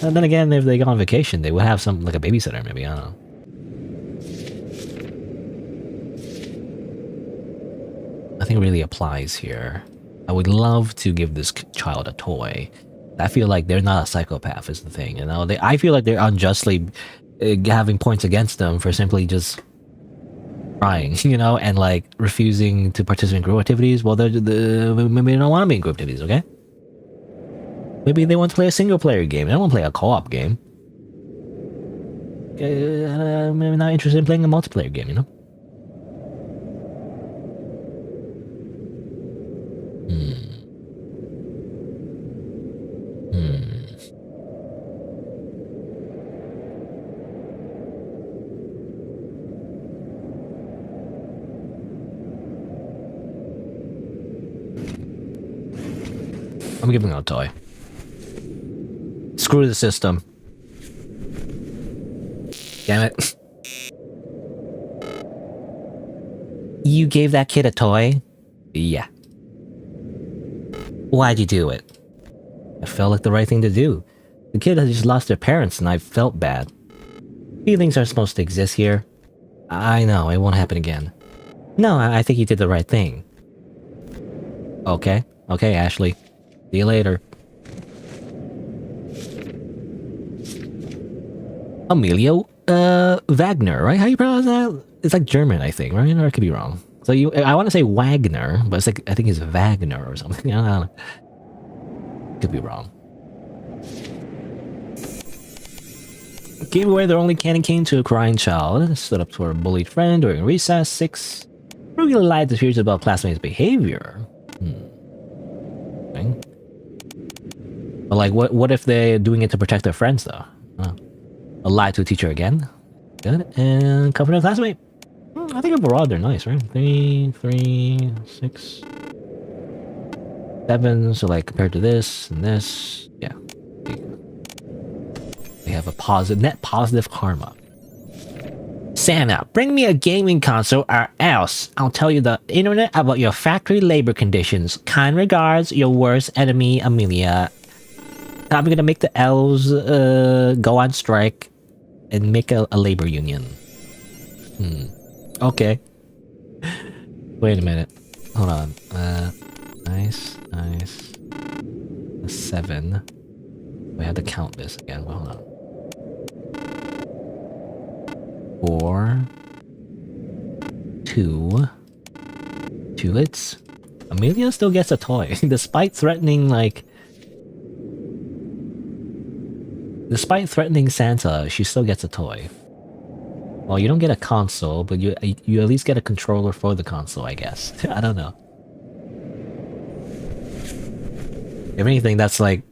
And then again, if they go on vacation, they would have some, like a babysitter, maybe, I don't know. Nothing really applies here. I would love to give this child a toy. I feel like they're not a psychopath is the thing, you know? I feel like they're unjustly having points against them for simply just crying, you know? And like refusing to participate in group activities. Well, maybe they don't want to be in group activities, okay? Maybe they want to play a single-player game. They don't want to play a co-op game. Maybe not interested in playing a multiplayer game, you know? I'm giving him a toy. Screw the system. Damn it. You gave that kid a toy? Yeah. Why'd you do it? It felt like the right thing to do. The kid had just lost their parents and I felt bad. Feelings aren't supposed to exist here. I know, it won't happen again. No, I think you did the right thing. Okay. Okay, Ashley. See you later. Emilio Wagner, right? How you pronounce that? It's like German, I think, right? Or I could be wrong. So I want to say Wagner, but it's like, I think it's Wagner or something. I don't know. Could be wrong. Gave away their only candy cane to a crying child. Stood up to her bullied friend during recess. 6. Really lied to fears about classmates' behavior. Okay. But like, what if they're doing it to protect their friends, though? A lie to a teacher again. Good. And comfort a classmate. I think overall they're nice, right? 3, 6, 7. So like compared to this and this, yeah. They have a positive, net positive karma. Santa, bring me a gaming console or else I'll tell you the internet about your factory labor conditions. Kind regards, your worst enemy, Amelia. I'm gonna make the elves go on strike and make a labor union. Okay. Wait a minute. Hold on. Nice. 7. We have to count this again. Well, hold on. 4. 2. 2 hits. Amelia still gets a toy, despite threatening Santa. She still gets a toy. Well, you don't get a console, but you at least get a controller for the console, I guess. I don't know. If anything, that's like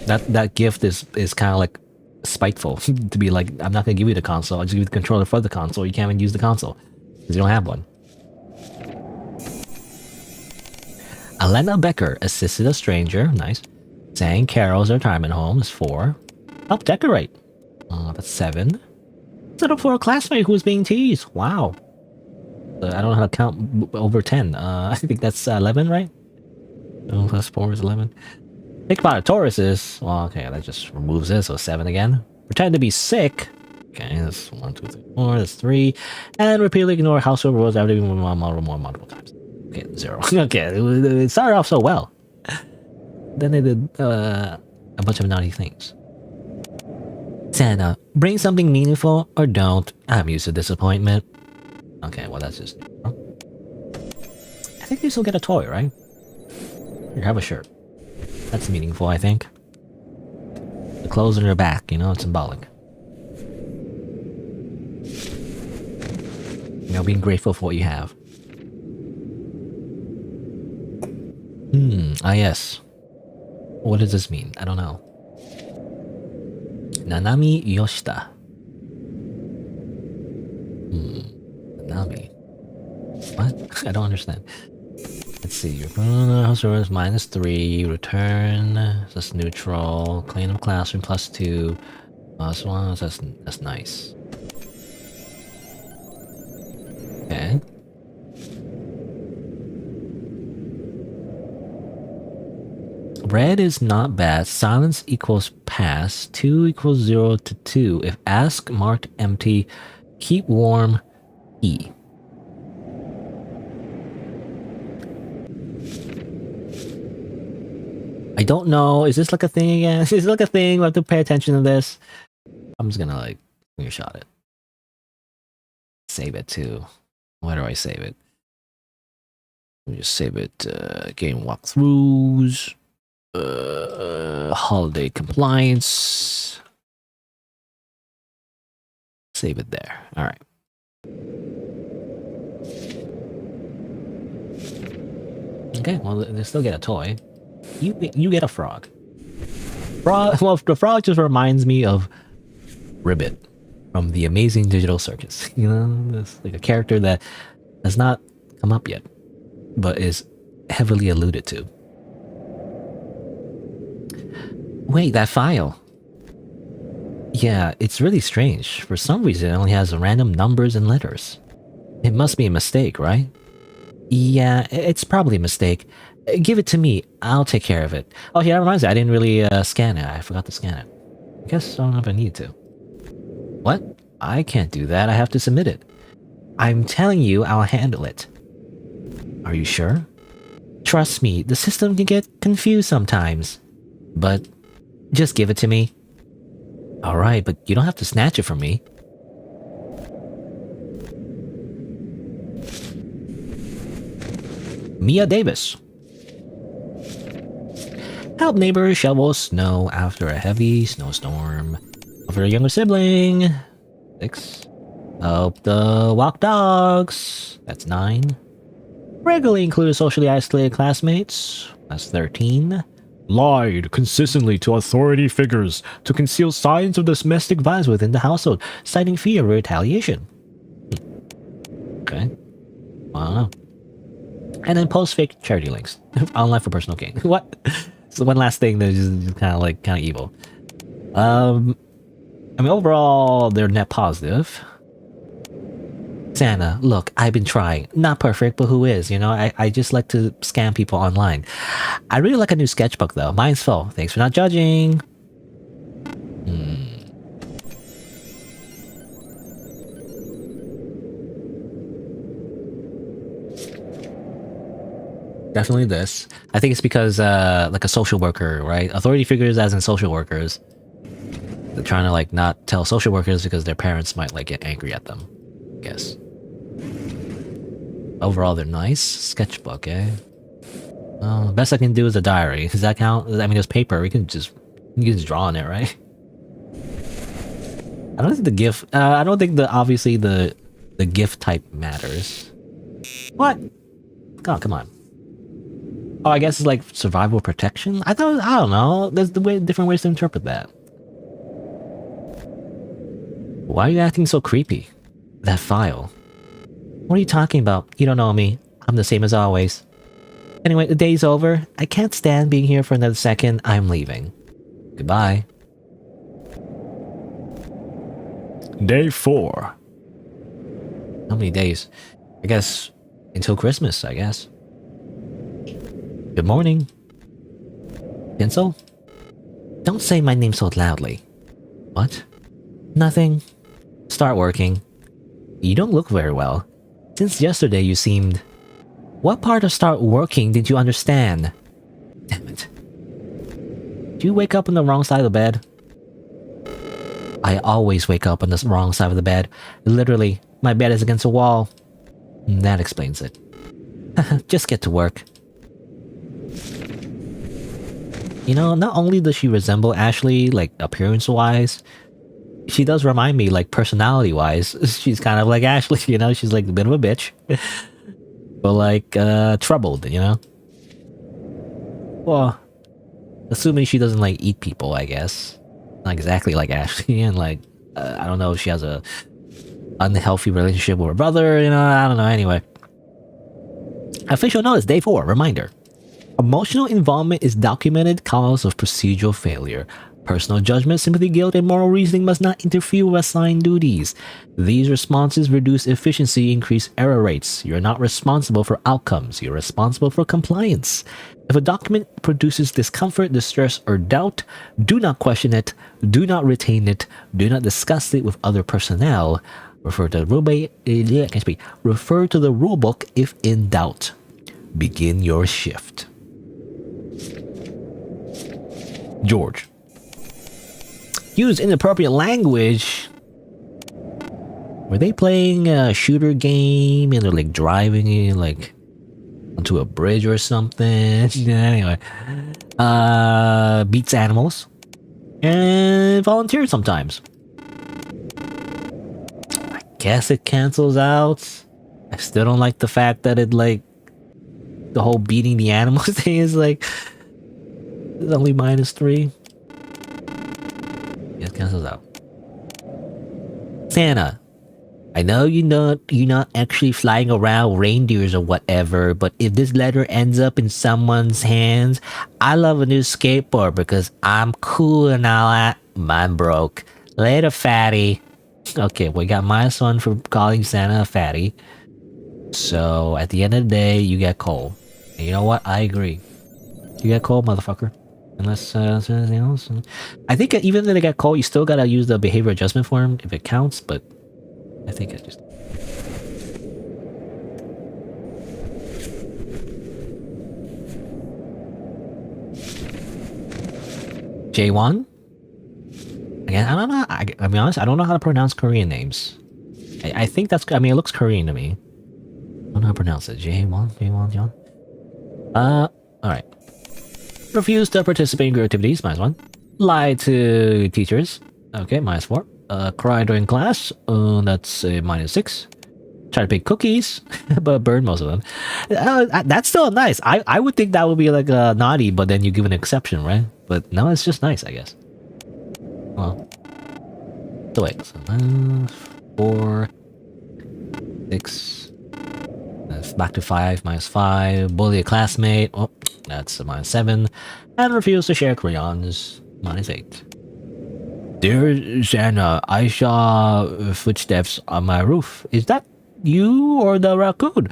that gift is kind of like spiteful to be like, I'm not gonna give you the console. I'll just give you the controller for the console. You can't even use the console because you don't have one. Elena Becker assisted a stranger. Nice. Sang carols at retirement home is 4. Help decorate. That's 7. Set up for a classmate who was being teased. Wow. I don't know how to count over 10. I think that's 11, right? 2 plus 4 is 11. Think about it. Taurus is... Well, okay, that just removes this, so 7 again. Pretend to be sick. Okay, that's 1, 2, 3, 4. That's 3. And repeatedly ignore household rules after even multiple times. Okay, 0. Okay, it started off so well. Then they did a bunch of naughty things. Santa, bring something meaningful or don't. I'm used to disappointment. Okay, well that's just... I think you still get a toy, right? Here, have a shirt. That's meaningful, I think. The clothes on your back, you know, it's symbolic. You know, being grateful for what you have. Ah yes. What does this mean? I don't know. Nanami Yoshida. Nanami. What? I don't understand. Let's see. Your house is -3. Return. That's neutral. Clean up classroom +2. +1. That's nice. Okay. Red is not bad. Silence equals pass. 2 equals 0 to 2. If ask marked empty, keep warm, E. I don't know. Is this like a thing again? Is this like a thing? We have to pay attention to this. I'm just gonna like screenshot it. Save it too. Where do I save it? Let me just save it. Game walkthroughs. Holiday compliance. Save it there. All right. Okay, well, they still get a toy. You get a frog. Well, the frog just reminds me of Ribbit from the Amazing Digital Circus. You know, it's like a character that has not come up yet, but is heavily alluded to. Wait, that file. Yeah, it's really strange. For some reason, it only has random numbers and letters. It must be a mistake, right? Yeah, it's probably a mistake. Give it to me. I'll take care of it. Oh, yeah, that reminds me. I didn't really scan it. I forgot to scan it. I guess I don't know if I need to. What? I can't do that. I have to submit it. I'm telling you, I'll handle it. Are you sure? Trust me, the system can get confused sometimes. But just give it to me. Alright, but you don't have to snatch it from me. Mia Davis. Help neighbor shovel snow after a heavy snowstorm. For a younger sibling. 6. Help the walk dogs. That's 9. Regularly include socially isolated classmates. That's 13. Lied consistently to authority figures to conceal signs of domestic violence within the household, citing fear of retaliation. Okay. I don't know. And then post fake charity links online for personal gain. What? So one last thing that's just kind of evil. I mean, overall, they're net positive. Santa, look, I've been trying. Not perfect, but who is? You know, I just like to scam people online. I really like a new sketchbook, though. Mine's full. Thanks for not judging. Definitely this. I think it's because, like a social worker, right? Authority figures as in social workers. They're trying to, like, not tell social workers because their parents might, like, get angry at them. I guess. Overall, they're nice. Sketchbook, eh? Best I can do is a diary. Does that count? I mean, there's paper. You can just draw on it, right? I don't think the GIF... I don't think obviously the GIF type matters. What? Oh, come on. Oh, I guess it's like survival protection? I don't know. There's different ways to interpret that. Why are you acting so creepy? That file. What are you talking about? You don't know me. I'm the same as always. Anyway, the day's over. I can't stand being here for another second. I'm leaving. Goodbye. Day 4. How many days? I guess until Christmas, I guess. Good morning. Pencil? Don't say my name so loudly. What? Nothing. Start working. You don't look very well. Since yesterday you seemed... What part of start working did you understand? Damn it. Did you wake up on the wrong side of the bed? I always wake up on the wrong side of the bed. Literally, my bed is against a wall. That explains it. Just get to work. You know, not only does she resemble Ashley, like, appearance-wise, she does remind me, like, personality-wise. She's kind of like Ashley, you know? She's, like, a bit of a bitch. But, like, troubled, you know? Well, assuming she doesn't, like, eat people, I guess. Not exactly like Ashley, and, like, I don't know if she has a unhealthy relationship with her brother, you know? I don't know, anyway. Official notice, day 4, reminder. Emotional involvement is documented cause of procedural failure. Personal judgment, sympathy, guilt, and moral reasoning must not interfere with assigned duties. These responses reduce efficiency, increase error rates. You're not responsible for outcomes. You're responsible for compliance. If a document produces discomfort, distress, or doubt, do not question it. Do not retain it. Do not discuss it with other personnel. Refer to the rulebook if in doubt. Begin your shift. George. Use inappropriate language. Were they playing a shooter game and they're like driving like onto a bridge or something? Anyway. Beats animals. And volunteers sometimes. I guess it cancels out. I still don't like the fact that it like the whole beating the animals thing is like it's only -3. Yeah, it cancels out. Santa, I know you're not actually flying around reindeers or whatever, but if this letter ends up in someone's hands, I love a new skateboard because I'm cool and all that. Mine broke. Later, fatty. Okay, we got -1 for calling Santa a fatty. So at the end of the day, you get coal. And you know what? I agree. You get coal, motherfucker. Unless there's anything else. I think even if they get coal, you still gotta use the behavior adjustment form if it counts, but I think it's just... J1? Again, I don't know. I'll be honest, I don't know how to pronounce Korean names. I think that's... I mean, it looks Korean to me. I don't know how to pronounce it. J1, John? Alright. Refuse to participate in group activities, -1. Lie to teachers. Okay, -4. Cry during class. That's -6. Try to bake cookies, but burn most of them. That's still nice. I would think that would be like a naughty, but then you give an exception, right? But no, it's just nice, I guess. Well, so wait. So 4, 6. That's back to 5, -5. Bully a classmate. Oh, that's a -7. And refuse to share crayons. -8. Dear Santa, I saw footsteps on my roof. Is that you or the raccoon?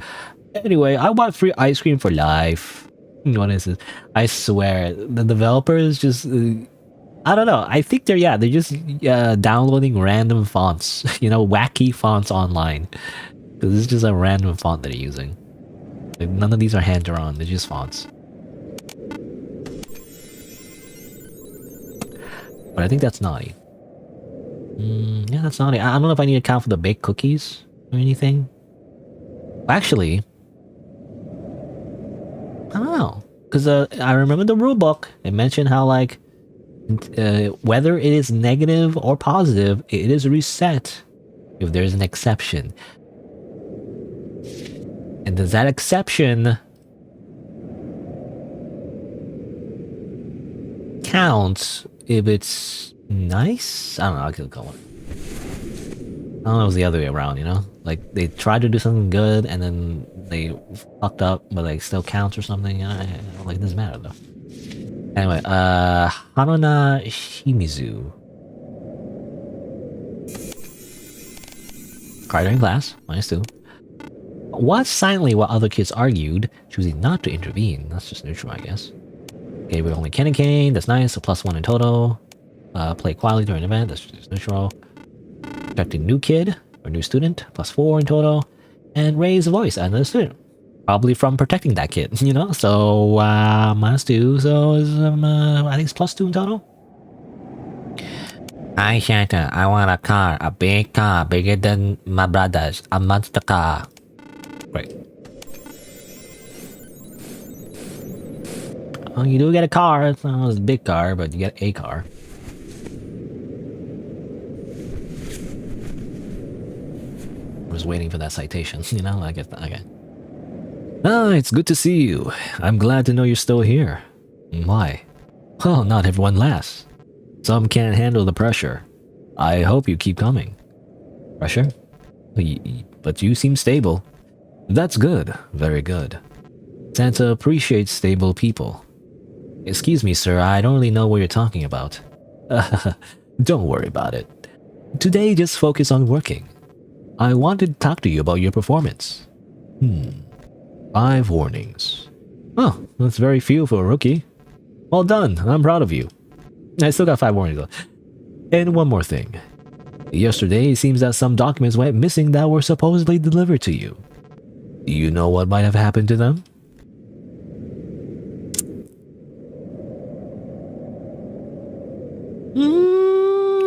Anyway, I want free ice cream for life. What is this? I swear, the developers just... I don't know. I think they're just downloading random fonts. You know, wacky fonts online. Because it's just a random font that they're using. Like, none of these are hand-drawn. They're just fonts. But I think that's naughty. Yeah, that's naughty. I don't know if I need to count for the baked cookies or anything. Actually, I don't know. Because I remember the rulebook. It mentioned how, like, whether it is negative or positive, it is reset if there's an exception. And does that exception count if it's nice? I don't know, I could call it. I don't know if it was the other way around, you know? Like, they tried to do something good and then they fucked up, but like still counts or something. Like, it doesn't matter though. Anyway, Hanona Shimizu. Cried during class, -2. Watched silently while other kids argued, choosing not to intervene. That's just neutral, I guess. Okay, with only Ken and Kane, that's nice, a +1 in total. Play quietly during an event, that's just neutral. Protecting new kid, or new student, +4 in total. And raise a voice at another student. Probably from protecting that kid, you know? So, -2, so I think it's +2 in total. Hi Santa, I want a car, a big car, bigger than my brother's, a monster car. Great. Oh, you do get a car. It's not a big car, but you get a car. I was waiting for that citation, you know? I get that. Okay. Oh, it's good to see you. I'm glad to know you're still here. Why? Well, not everyone lasts. Some can't handle the pressure. I hope you keep coming. Pressure? But you seem stable. That's good. Very good. Santa appreciates stable people. Excuse me, sir, I don't really know what you're talking about. Don't worry about it. Today, just focus on working. I wanted to talk to you about your performance. 5 warnings. Oh, that's very few for a rookie. Well done, I'm proud of you. I still got 5 warnings though. And one more thing. Yesterday, it seems that some documents went missing that were supposedly delivered to you. Do you know what might have happened to them?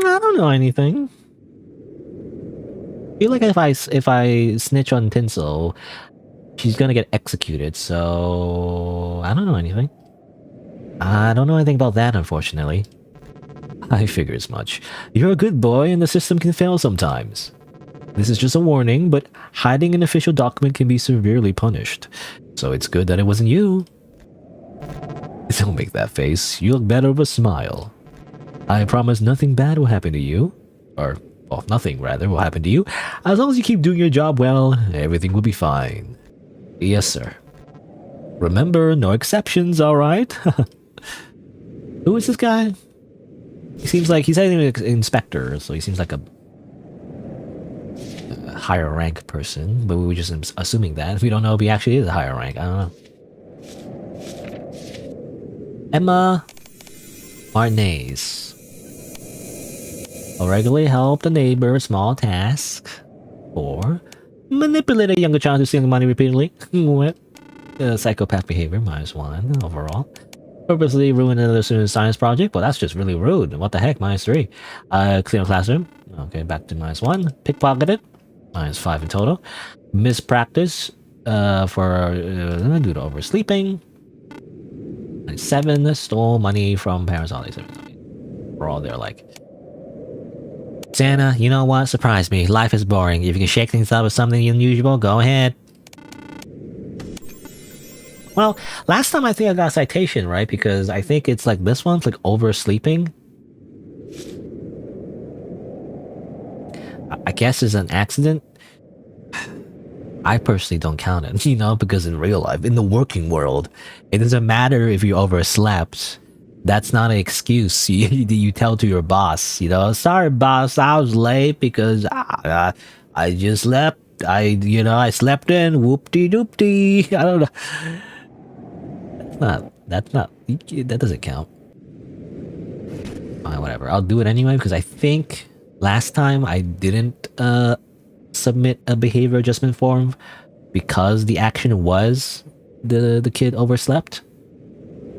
I don't know anything. I feel like if I snitch on Tinsel, she's gonna get executed, so I don't know anything. I don't know anything about that, unfortunately. I figure as much. You're a good boy and the system can fail sometimes. This is just a warning, but hiding an official document can be severely punished. So it's good that it wasn't you. Don't make that face. You look better with a smile. I promise nothing bad will happen to you. Or, Well, nothing rather will happen to you. As long as you keep doing your job well, everything will be fine. Yes, sir. Remember, no exceptions, alright? Who is this guy? He seems like he's an inspector, so he seems like a higher rank person, but we were just assuming that. We don't know if he actually is a higher rank. I don't know. Emma Marnaise. Will regularly help the neighbor with small tasks. Or manipulate a younger child who's stealing money repeatedly. What? Psychopath behavior, -1 overall. Purposely ruin another student's science project? Well, that's just really rude. What the heck? -3. Clean a classroom. Okay, back to -1. Pickpocketed. -5 in total. Mispractice due to oversleeping. -7. Stole money from parents. All these things. We're all there like... Santa, you know what? Surprise me. Life is boring. If you can shake things up with something unusual, go ahead. Well, last time I think I got a citation, right? Because I think it's like this one's like oversleeping. I guess it's an accident. I personally don't count it, you know, because in real life, in the working world, it doesn't matter if you overslept. That's not an excuse you tell to your boss, you know. Sorry, boss, I was late because I just slept. I slept in. Whoop-de-doop-de. I don't know. That doesn't count. Whatever. I'll do it anyway because I think last time I didn't submit a behavior adjustment form because the action was the kid overslept,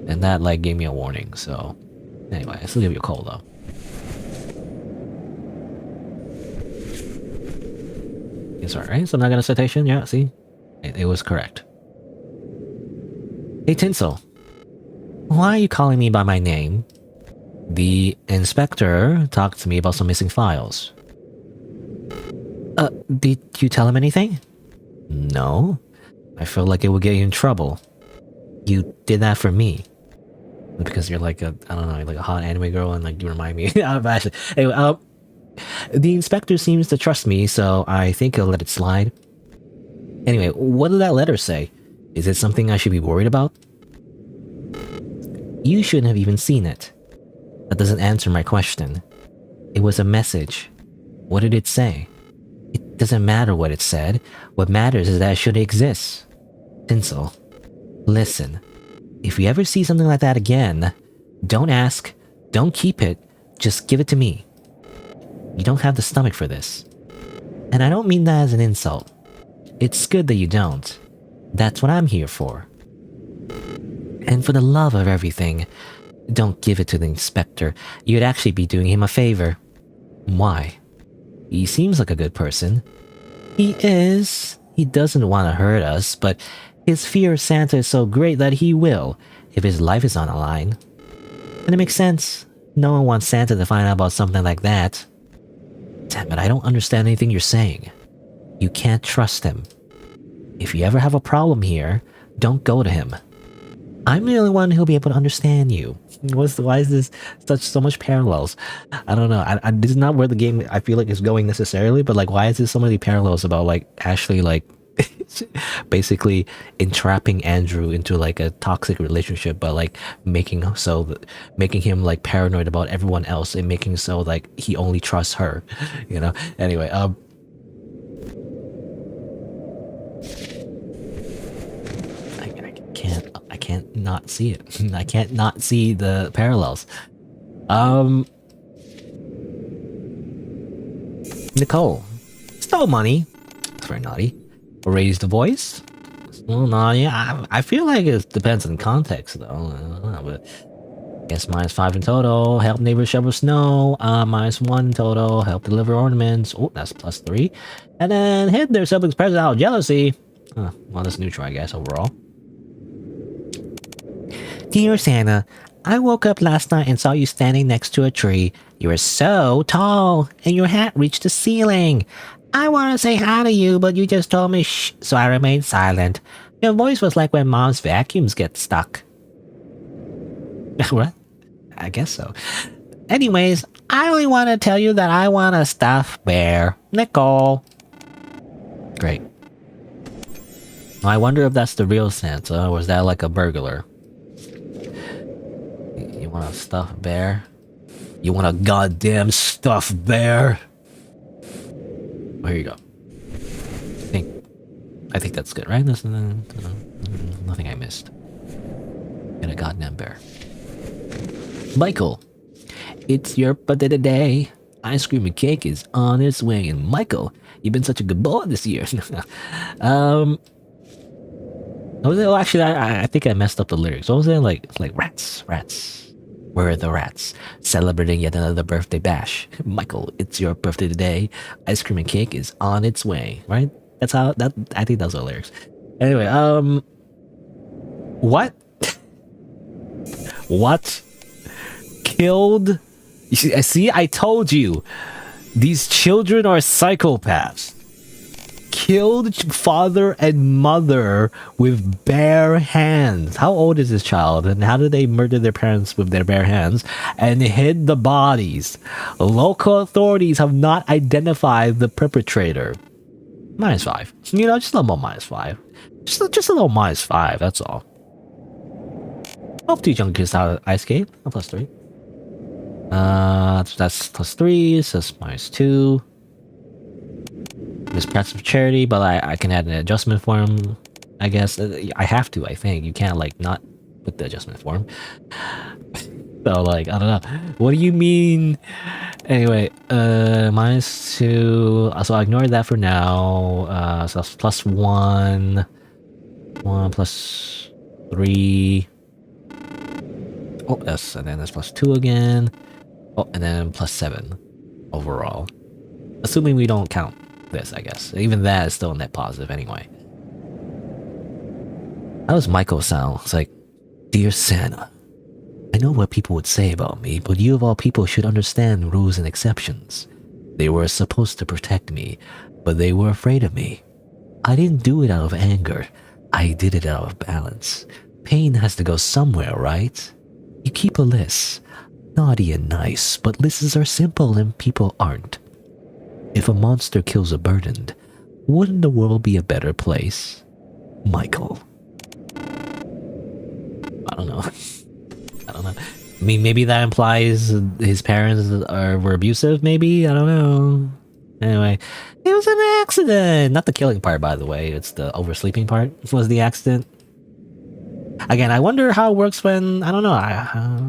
and that like gave me a warning. So anyway, I still give you a call though. It's alright. So I'm not gonna citation. Yeah, see, it was correct. Hey Tinsel, why are you calling me by my name? The inspector talked to me about some missing files. Did you tell him anything? No. I felt like it would get you in trouble. You did that for me. Because you're like a, I don't know, like a hot anime girl and like you remind me. Anyway, the inspector seems to trust me, so I think he'll let it slide. Anyway, what did that letter say? Is it something I should be worried about? You shouldn't have even seen it. That doesn't answer my question. It was a message. What did it say? It doesn't matter what it said. What matters is that it should exist. Tinsel, listen. If you ever see something like that again, don't ask, don't keep it, just give it to me. You don't have the stomach for this. And I don't mean that as an insult. It's good that you don't. That's what I'm here for. And for the love of everything, don't give it to the inspector. You'd actually be doing him a favor. Why? He seems like a good person. He is. He doesn't want to hurt us, but his fear of Santa is so great that he will, if his life is on the line. And it makes sense. No one wants Santa to find out about something like that. Damn it, I don't understand anything you're saying. You can't trust him. If you ever have a problem here, don't go to him. I'm the only one who'll be able to understand you. Why is this so much parallels? I don't know. This is not where the game I feel like is going necessarily, but like, why is there so many parallels about like Ashley like basically entrapping Andrew into like a toxic relationship, but like making him like paranoid about everyone else and making so like he only trusts her, you know? Anyway, I can't not see it. I can't not see the parallels. Nicole stole money. It's very naughty. Raised the voice. Well, naughty. I feel like it depends on context though. I don't know, but I guess -5 in total. Help neighbors shovel snow. -1 in total. Help deliver ornaments. Oh, that's +3. And then hid their siblings' present out of jealousy. Well, that's neutral, I guess, overall. Dear Santa, I woke up last night and saw you standing next to a tree. You were so tall, and your hat reached the ceiling. I want to say hi to you, but you just told me shh, so I remained silent. Your voice was like when mom's vacuums get stuck. What? I guess so. Anyways, I only want to tell you that I want a stuffed bear. Nicole. Great. I wonder if that's the real Santa, or is that like a burglar? You want a stuffed bear? You want a goddamn stuffed bear? Oh, here you go. I think that's good, right? There's nothing I missed. Get a goddamn bear. Michael, it's your birthday today. Ice cream and cake is on its way. And Michael, you've been such a good boy this year. Oh, actually, I think I messed up the lyrics. What was it like? It's like rats. Where are the rats? Celebrating yet another birthday bash. Michael, it's your birthday today. Ice cream and cake is on its way. Right? That's how that. I think those are the lyrics. Anyway, what? What? Killed? You see, I told you. These children are psychopaths. Killed father and mother with bare hands. How old is this child? And how did they murder their parents with their bare hands? And hid the bodies. Local authorities have not identified the perpetrator. -5. You know, just a little more -5. Just a little -5, that's all. Hope these young kids out I escape. A +3. That's +3, so that's -2. There's perhaps of charity, but I can add an adjustment form, I guess. I have to, I think. You can't, like, not put the adjustment form. So, like, I don't know. What do you mean? Anyway, -2. So I ignore that for now. So that's +1. 1 +3. Oh, yes, and then that's +2 again. Oh, and then +7 overall. Assuming we don't count this, I guess. Even that is still a net positive anyway. How does Michael sound? It's like, Dear Santa, I know what people would say about me, but you of all people should understand rules and exceptions. They were supposed to protect me, but they were afraid of me. I didn't do it out of anger. I did it out of balance. Pain has to go somewhere, right? You keep a list. Naughty and nice, but lists are simple and people aren't. If a monster kills a burdened, wouldn't the world be a better place? Michael. I don't know. I don't know. I mean, maybe that implies his parents were abusive, maybe? I don't know. Anyway, it was an accident! Not the killing part, by the way. It's the oversleeping part was the accident. Again, I wonder how it works when... I don't know.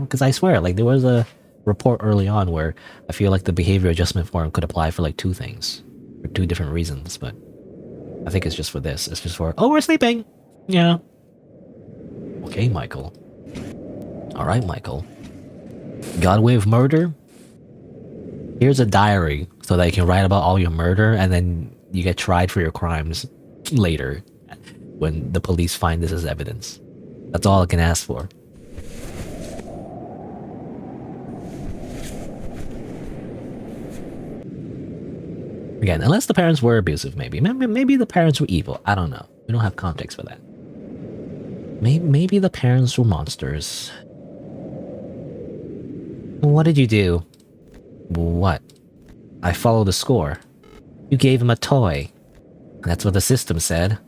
Because I swear, like, there was a report early on where I feel like the behavior adjustment form could apply for, like, 2 things. For 2 different reasons, but... I think it's just for this. It's just for... Oh, we're sleeping! Yeah. Okay, Michael. Alright, Michael. Got away with murder? Here's a diary so that you can write about all your murder and then you get tried for your crimes later when the police find this as evidence. That's all I can ask for. Again, unless the parents were abusive, maybe. Maybe the parents were evil. I don't know. We don't have context for that. Maybe the parents were monsters. What did you do? What? I followed the score. You gave him a toy. That's what the system said.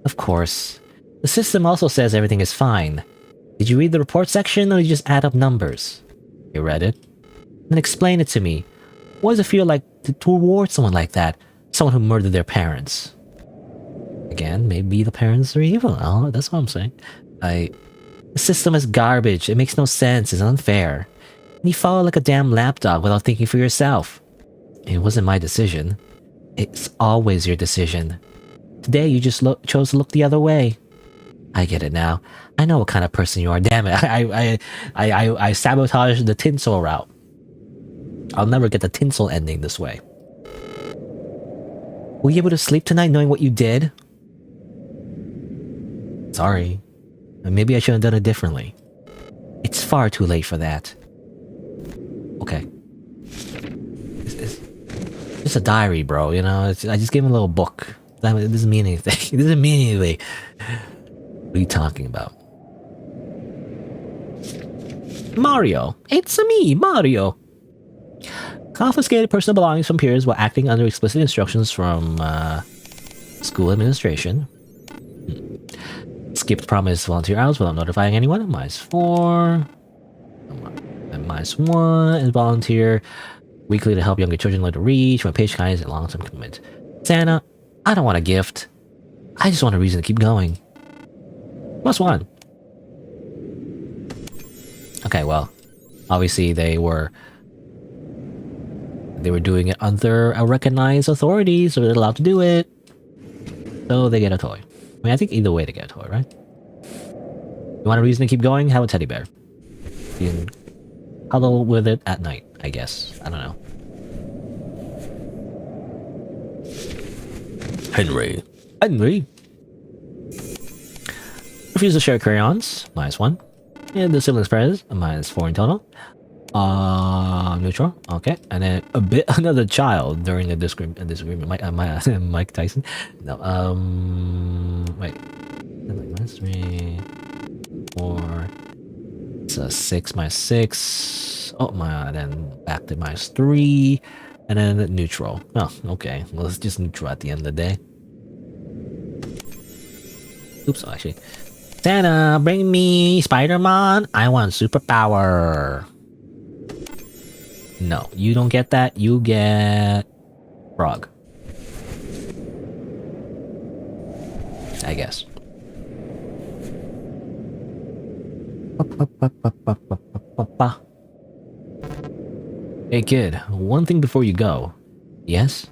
Of course. The system also says everything is fine. Did you read the report section or did you just add up numbers? You read it? Then explain it to me. What does it feel like to reward someone like that? Someone who murdered their parents? Again, maybe the parents are evil. Oh, that's what I'm saying. The system is garbage. It makes no sense. It's unfair. And you follow like a damn lapdog without thinking for yourself. It wasn't my decision. It's always your decision. Today you just chose to look the other way. I get it now. I know what kind of person you are. Damn it! I sabotaged the tinsel route. I'll never get the tinsel ending this way. Were you able to sleep tonight knowing what you did? Sorry. Maybe I should have done it differently. It's far too late for that. Okay. It's just a diary, bro, you know? I just gave him a little book. It doesn't mean anything. It doesn't mean anything. What are you talking about? Mario! It's me, Mario! Confiscated personal belongings from peers while acting under explicit instructions from school administration. Skipped promised volunteer hours without notifying anyone. -4. And -1 is volunteer weekly to help younger children learn to read. My patient kindness and long-term commitment. Santa, I don't want a gift. I just want a reason to keep going. +1. Okay, well, obviously they were doing it under a recognized authority, so they're allowed to do it. So they get a toy. I mean, I think either way they get a toy, right? You want a reason to keep going? Have a teddy bear. You can cuddle with it at night, I guess. I don't know. Henry. Refuse to share crayons. -1. And the siblings prize. -4 in total. Neutral. Okay. And then another child during a disagreement. Mike Tyson. No. Wait. -3, 4. It's a 6 -6. Oh my. Then back to -3. And then neutral. Oh, okay. Well, it's just neutral at the end of the day. Oops, actually. Santa, bring me Spider-Man. I want superpower. No, you don't get that. You get frog. I guess. Hey kid, one thing before you go. Yes?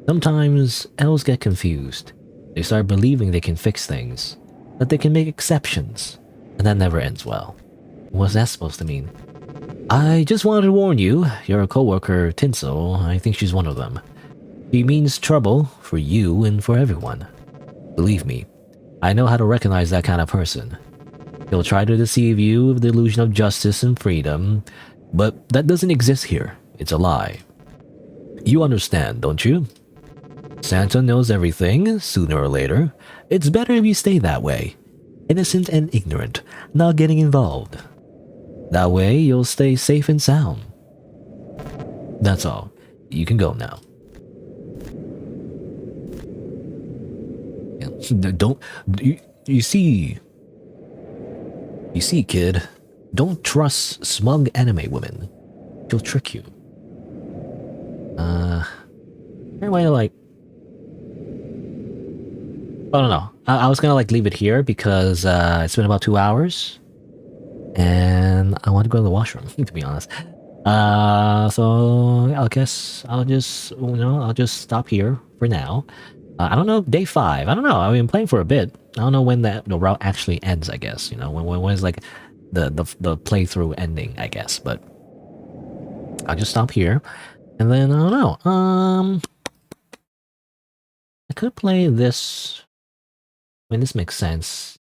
Sometimes elves get confused. They start believing they can fix things, that they can make exceptions, and that never ends well. What's that supposed to mean? I just wanted to warn you, your coworker Tinsel, I think she's one of them. She means trouble for you and for everyone. Believe me, I know how to recognize that kind of person. He'll try to deceive you with the illusion of justice and freedom, but that doesn't exist here. It's a lie. You understand, don't you? Santa knows everything, sooner or later. It's better if you stay that way. Innocent and ignorant, not getting involved. That way, you'll stay safe and sound. That's all. You can go now. Don't... You see... You see, kid, don't trust smug anime women. She'll trick you. Anyway, like... I don't know. I was gonna like leave it here because it's been about 2 hours. And I want to go to the washroom, to be honest. So I guess I'll just, I'll just stop here for now. I don't know, day 5. I don't know. I've been playing for a bit. I don't know when the route actually ends, I guess. When is like the playthrough ending, I guess. But I'll just stop here. And then, I don't know. I could play this. I mean, this makes sense.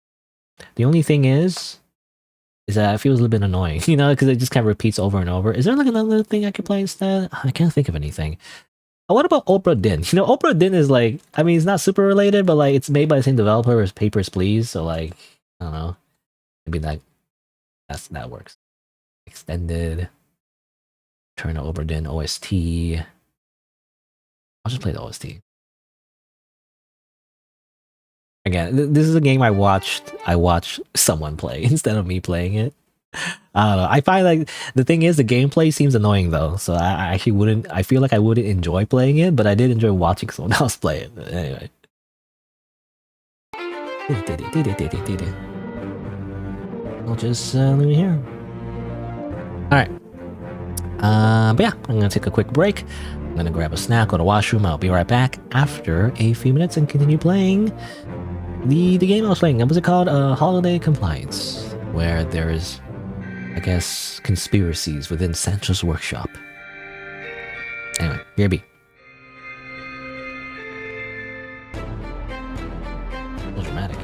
The only thing is that it feels a little bit annoying, because it just kind of repeats over and over. Is there like another thing I could play instead? I can't think of anything. What about Oprah Din? Oprah Din is like, I mean, it's not super related, but like it's made by the same developer as Papers, Please. So like, I don't know. Maybe that works. Extended. Turn to Oprah Din OST. I'll just play the OST. Again, this is a game I watched someone play instead of me playing it. I don't know. I find like the thing is the gameplay seems annoying though, so I actually wouldn't. I feel like I wouldn't enjoy playing it, but I did enjoy watching someone else play it. But anyway. I'll just leave it here. All right. But yeah, I'm gonna take a quick break. I'm gonna grab a snack, go to the washroom. I'll be right back after a few minutes and continue playing the game I was playing. What was it called? Holiday Compliance, where there's, I guess, conspiracies within Santa's workshop. Anyway, here be. So dramatic.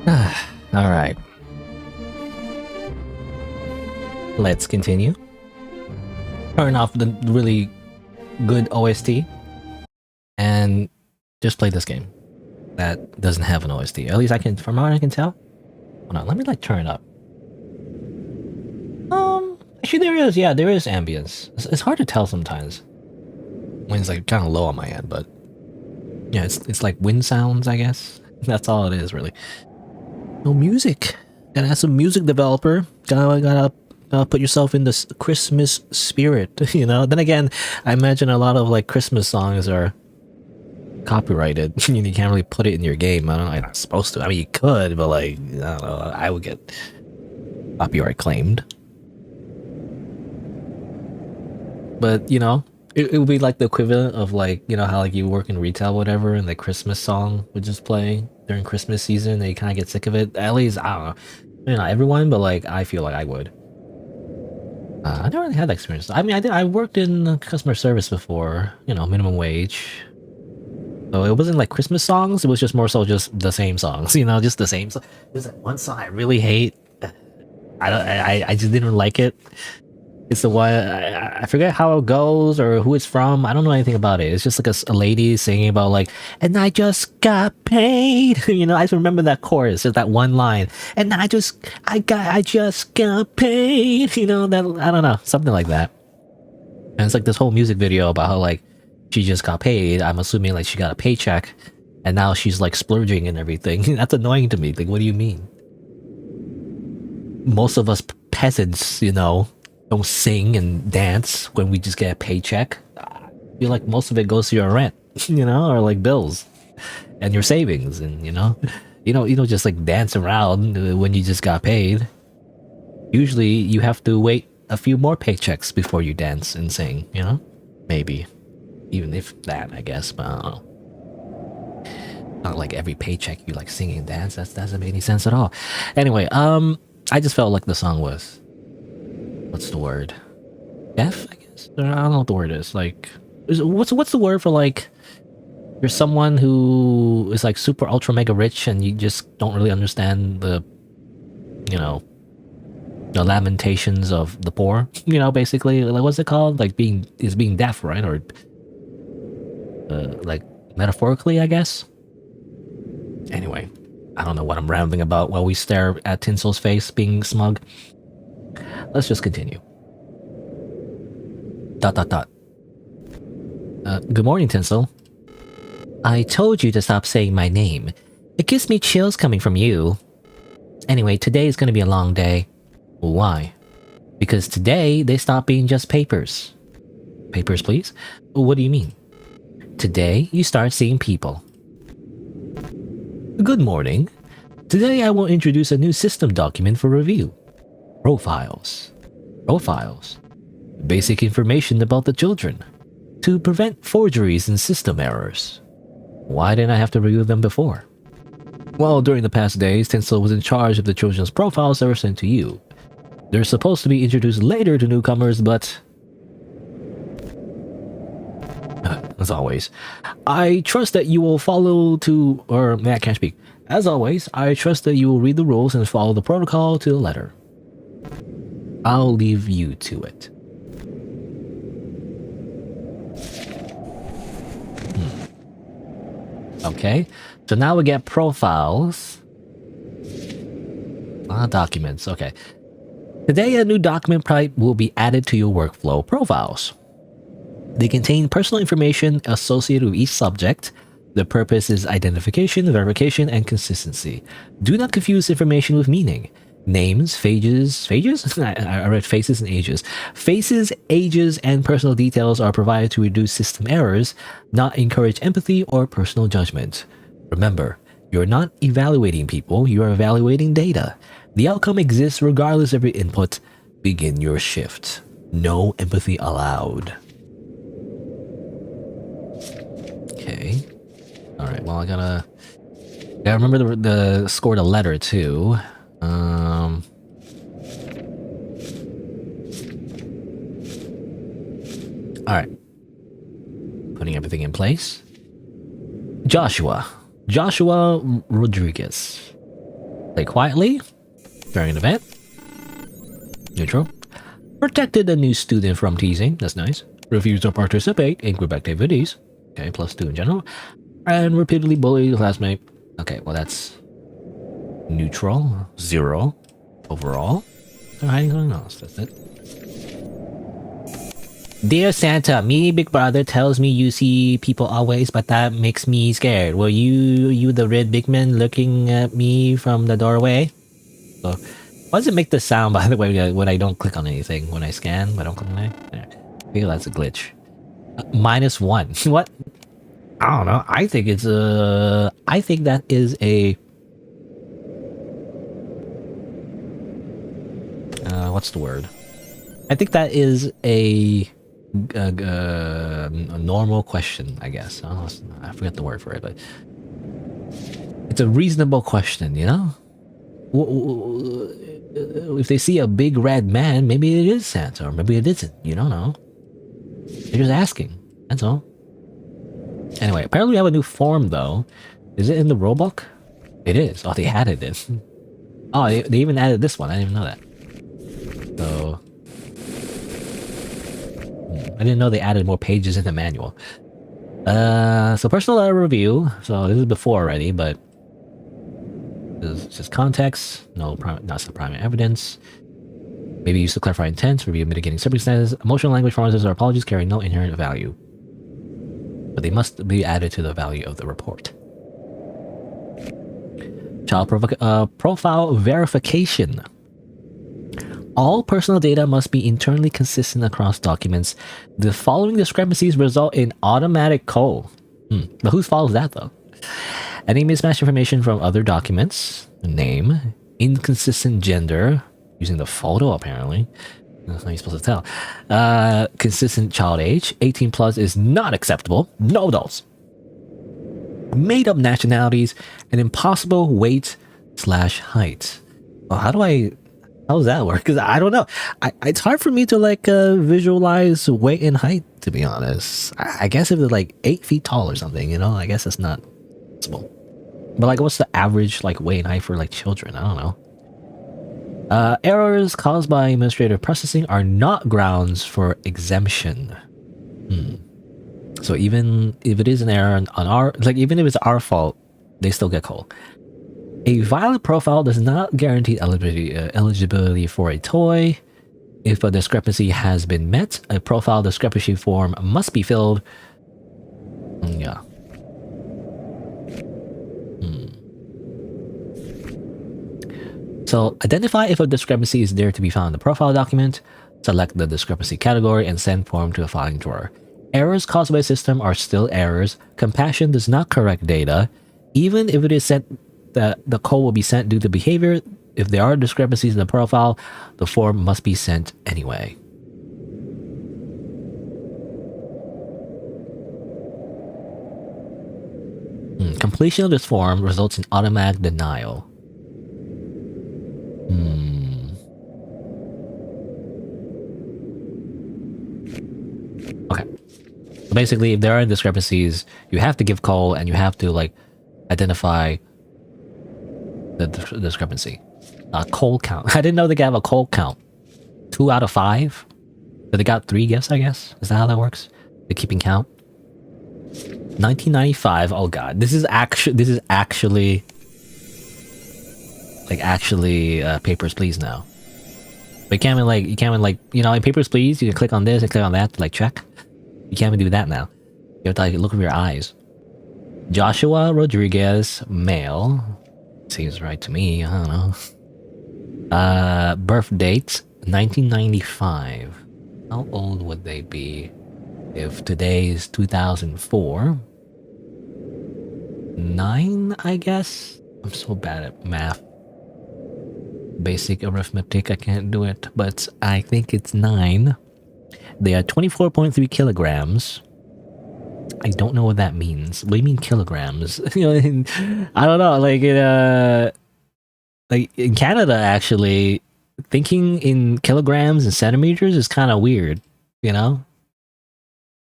All right. Let's continue. Turn off the really good OST and just play this game that doesn't have an OST. At least I can, from what I can tell. Hold on, let me like turn it up. Actually there is, yeah, there is ambience. It's hard to tell sometimes when it's like kind of low on my end, but yeah, it's like wind sounds, I guess. That's all it is, really. No music. Gotta have some music developer. Gotta put yourself in the Christmas spirit, you know? Then again, I imagine a lot of like Christmas songs are copyrighted. You can't really put it in your game. I don't know, you're not supposed to. I mean, you could, but like, I don't know, I would get copyright claimed. But, you know, it would be like the equivalent of like, you know, how like you work in retail or whatever and the Christmas song would just play during Christmas season and you kind of get sick of it. At least, I don't know. Maybe not everyone, but like, I feel like I would. I never really had that experience. I mean, I worked in customer service before, you know, minimum wage. So it wasn't like Christmas songs, it was just more so just the same songs, you know, just the same song. There's like one song I really hate. I just didn't like it. It's the one, I forget how it goes or who it's from. I don't know anything about it. It's just like a lady singing about like, and I just got paid. You know, I just remember that chorus, just that one line. And I just got paid. You know, that, I don't know, something like that. And it's like this whole music video about how like, she just got paid. I'm assuming like she got a paycheck. And now she's like splurging and everything. That's annoying to me. Like, what do you mean? Most of us peasants, you know, don't sing and dance when we just get a paycheck. I feel like most of it goes to your rent, you know, or like bills and your savings, and you don't just like dance around when you just got paid. Usually you have to wait a few more paychecks before you dance and sing, you know? Maybe. Even if that, I guess, but I don't know. Not like every paycheck you like sing and dance. That doesn't make any sense at all. Anyway, I just felt like the song was, what's the word? Deaf, I guess? I don't know what the word is. Like, what's the word for like, you're someone who is like super ultra mega rich and you just don't really understand the, you know, the lamentations of the poor, you know, basically. Like, what's it called? Like being deaf, right? Or like metaphorically, I guess. Anyway, I don't know what I'm rambling about while we stare at Tinsel's face being smug. Let's just continue. ... Good morning, Tinsel. I told you to stop saying my name. It gives me chills coming from you. Anyway, today is going to be a long day. Why? Because today they stop being just papers. Papers, please? What do you mean? Today you start seeing people. Good morning. Today I will introduce a new system document for review. Profiles. Profiles. Basic information about the children. To prevent forgeries and system errors. Why didn't I have to review them before? Well, during the past days, Tinsel was in charge of the children's profiles that were sent to you. They're supposed to be introduced later to newcomers, but... as always, I trust that you will follow to... or, I can't speak. As always, I trust that you will read the rules and follow the protocol to the letter. I'll leave you to it. Okay, so now we get profiles. Documents, okay. Today a new document type will be added to your workflow profiles. They contain personal information associated with each subject. The purpose is identification, verification, and consistency. Do not confuse information with meaning. Names, phases, I read faces and ages. Faces, ages, and personal details are provided to reduce system errors, not encourage empathy or personal judgment. Remember, you're not evaluating people, you are evaluating data. The outcome exists regardless of your input. Begin your shift. No empathy allowed. Okay. Alright, well I gotta remember the score the letter too. Alright. Putting everything in place. Joshua Rodriguez. Play quietly during an event. Neutral. Protected a new student from teasing. That's nice. Refused to participate in group activities. Okay, +2 in general. And repeatedly bullied a classmate. Okay, well that's neutral. 0 overall. No hiding something else. That's it. Dear Santa, me big brother tells me you see people always, but that makes me scared. Were you the red big man looking at me from the doorway? So, why does it make the sound, by the way, when I don't click on anything? When I scan, I don't click on anything? I feel that's a glitch. -1. What? I don't know. I think it's I think that is a... what's the word? I think that is a normal question, I guess. I forget the word for it, but it's a reasonable question, you know? If they see a big red man, maybe it is Santa, or maybe it isn't. You don't know. They're just asking. That's all. Anyway, apparently we have a new form, though. Is it in the rulebook? It is. Oh, they added it. Oh, they even added this one. I didn't even know that. So... I didn't know they added more pages in the manual. So personal review. So this is before already, but this is just context. Not some primary evidence. Maybe used to clarify intent, review mitigating circumstances. Emotional language performances or apologies carry no inherent value, but they must be added to the value of the report. Child profile verification. All personal data must be internally consistent across documents. The following discrepancies result in automatic cull. But who follows that, though? Any mismatched information from other documents, name, inconsistent gender, using the photo apparently. That's how you're supposed to tell. Consistent child age, 18 plus is not acceptable. No adults. Made up nationalities, and impossible weight/height. Well, how does that work? Because I don't know. It's hard for me to like visualize weight and height, to be honest. I guess if they're like 8 feet tall or something, you know, I guess it's not possible. But like, what's the average like weight and height for like children? I don't know. Errors caused by administrative processing are not grounds for exemption. So even if it is an error on our, like even if it's our fault, they still get called. A valid profile does not guarantee eligibility for a toy. If a discrepancy has been met, a profile discrepancy form must be filled. Yeah. So identify if a discrepancy is there to be found in the profile document. Select the discrepancy category and send form to a filing drawer. Errors caused by system are still errors. Compassion does not correct data. Even if it is sent, the code will be sent due to behavior. If there are discrepancies in the profile, the form must be sent anyway. Completion of this form results in automatic denial. Okay. So basically, if there are discrepancies, you have to give call and you have to like identify the discrepancy. Call count. I didn't know they could have a call count. 2 out of 5. But they got 3 gifts, I guess. Is that how that works? They're keeping count. 1995. Oh god, this is actually Papers, Please now. But you can't even like, you know, in Papers, Please, you can click on this and click on that to like check. You can't even do that now. You have to like look with your eyes. Joshua Rodriguez, male. Seems right to me. I don't know. Birth date 1995. How old would they be if today is 2004? 9, I guess. I'm so bad at math. Basic arithmetic, I can't do it, but I think it's 9. They are 24.3 kilograms. I don't know what that means. What do you mean kilograms? You know, I don't know. Like in Canada, actually, thinking in kilograms and centimeters is kind of weird. You know,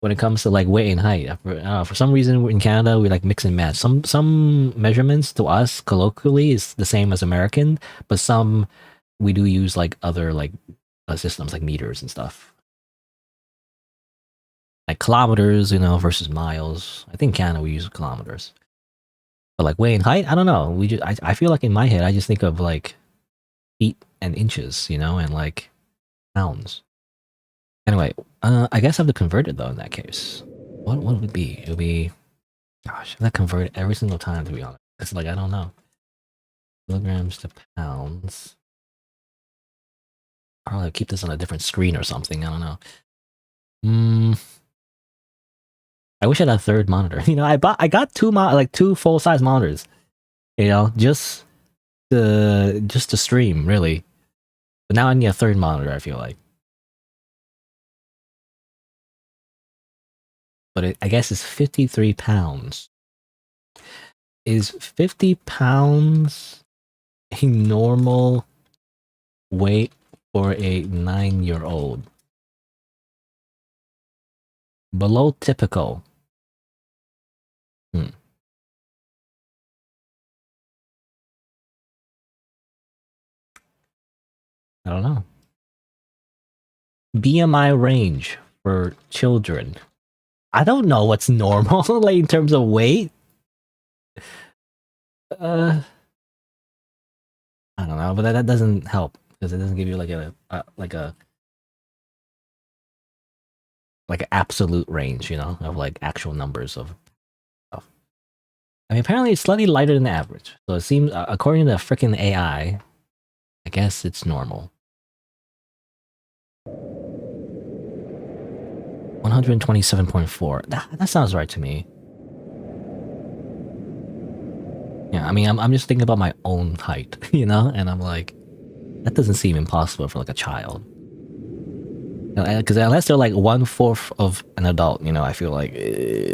when it comes to like weight and height. For some reason in Canada we like mix and match. Some measurements to us colloquially is the same as American, but some we do use like other like systems like meters and stuff. Like kilometers, versus miles. I think Canada we use kilometers. But like weight and height, I don't know. I feel like in my head I just think of like feet and inches, and like pounds. Anyway, I guess I have to convert it though in that case. What would it be? It would be, gosh, I have to convert it every single time to be honest. It's like I don't know. Kilograms to pounds. I'll probably keep this on a different screen or something. I don't know. I wish I had a third monitor. I got two full size monitors. Just to stream really. But now I need a third monitor. I feel like. But I guess it's 53 pounds. Is 50 pounds a normal weight for a 9-year-old? Below typical. I don't know. BMI range for children. I don't know what's normal like in terms of weight. I don't know, but that doesn't help because it doesn't give you like an absolute range, of like actual numbers of stuff. I mean, apparently it's slightly lighter than the average, so it seems according to the freaking AI, I guess it's normal. 127.4. That sounds right to me. Yeah, I mean, I'm just thinking about my own height, and I'm like, that doesn't seem impossible for like a child. Because unless they're like 1/4 of an adult, I feel like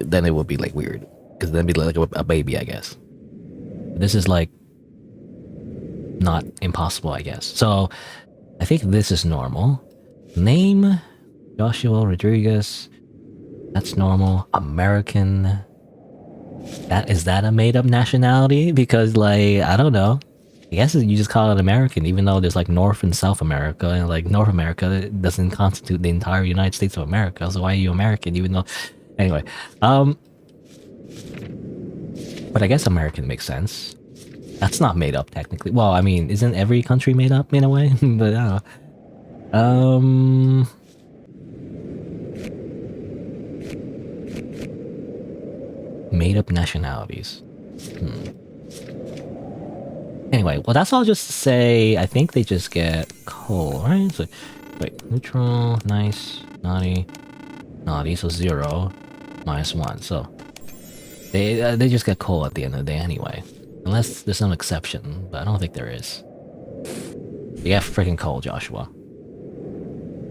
then it would be like weird. Because then it'd be like a baby, I guess. This is like not impossible, I guess. So I think this is normal. Name Joshua Rodriguez. That's normal. American. Is that a made up nationality? Because like I don't know. I guess you just call it American, even though there's like North and South America, and like North America doesn't constitute the entire United States of America. So why are you American? Even though, anyway, but I guess American makes sense. That's not made up technically. Well, I mean, isn't every country made up in a way? But I don't know. Made up nationalities. Anyway, well, that's all just to say, I think they just get coal, right? So, wait, neutral, nice, naughty, so 0, -1. So, they just get coal at the end of the day anyway. Unless there's some exception, but I don't think there is. You get freaking coal, Joshua.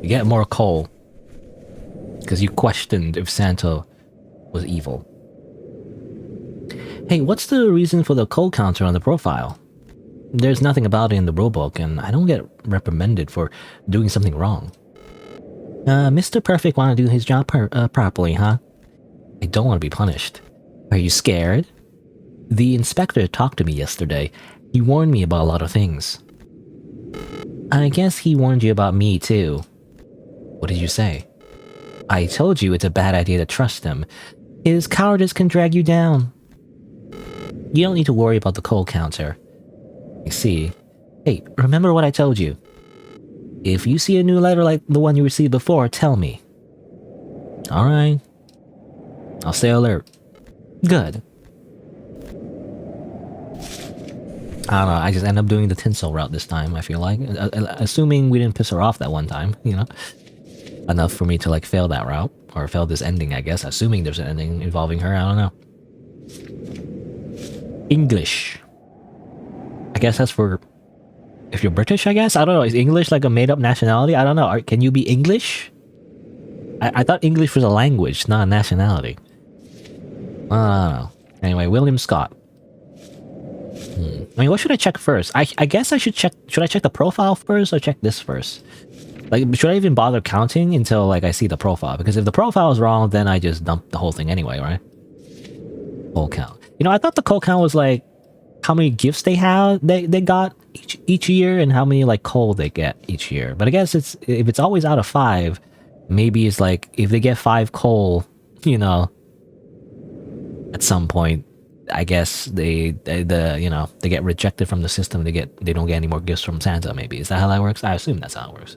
You get more coal. Because you questioned if Santa was evil. Hey, what's the reason for the coal counter on the profile? There's nothing about it in the rulebook, and I don't get reprimanded for doing something wrong. Mr. Perfect want to do his job properly, huh? I don't want to be punished. Are you scared? The inspector talked to me yesterday. He warned me about a lot of things. I guess he warned you about me, too. What did you say? I told you it's a bad idea to trust him. His cowardice can drag you down. You don't need to worry about the coal counter. I see. Hey, remember what I told you. If you see a new letter like the one you received before, tell me. Alright. I'll stay alert. Good. I don't know, I just end up doing the tinsel route this time, I feel like. Assuming we didn't piss her off that one time, Enough for me to like fail that route. Or fail this ending, I guess. Assuming there's an ending involving her, I don't know. English. I guess that's for... if you're British, I guess? I don't know, is English like a made-up nationality? I don't know, can you be English? I thought English was a language, not a nationality. I don't know. Anyway, William Scott. I mean, what should I check first? I guess I should check... should I check the profile first or check this first? Like, should I even bother counting until like I see the profile? Because if the profile is wrong, then I just dump the whole thing anyway, right? Coal count. You know, I thought the coal count was like how many gifts they got each year and how many like coal they get each year. But I guess if it's always out of 5, maybe it's like if they get 5 coal, you know, at some point, I guess they get rejected from the system. They don't get any more gifts from Santa. Maybe is that how that works? I assume that's how it works.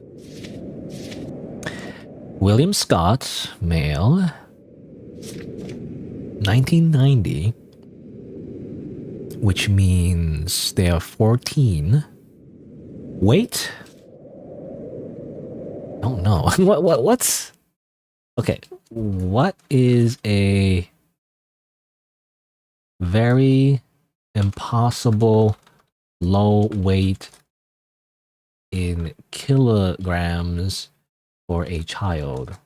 William Scott, male, 1990, which means they are 14. Weight? Don't know. What's okay? What is a very impossible low weight in kilograms for a child?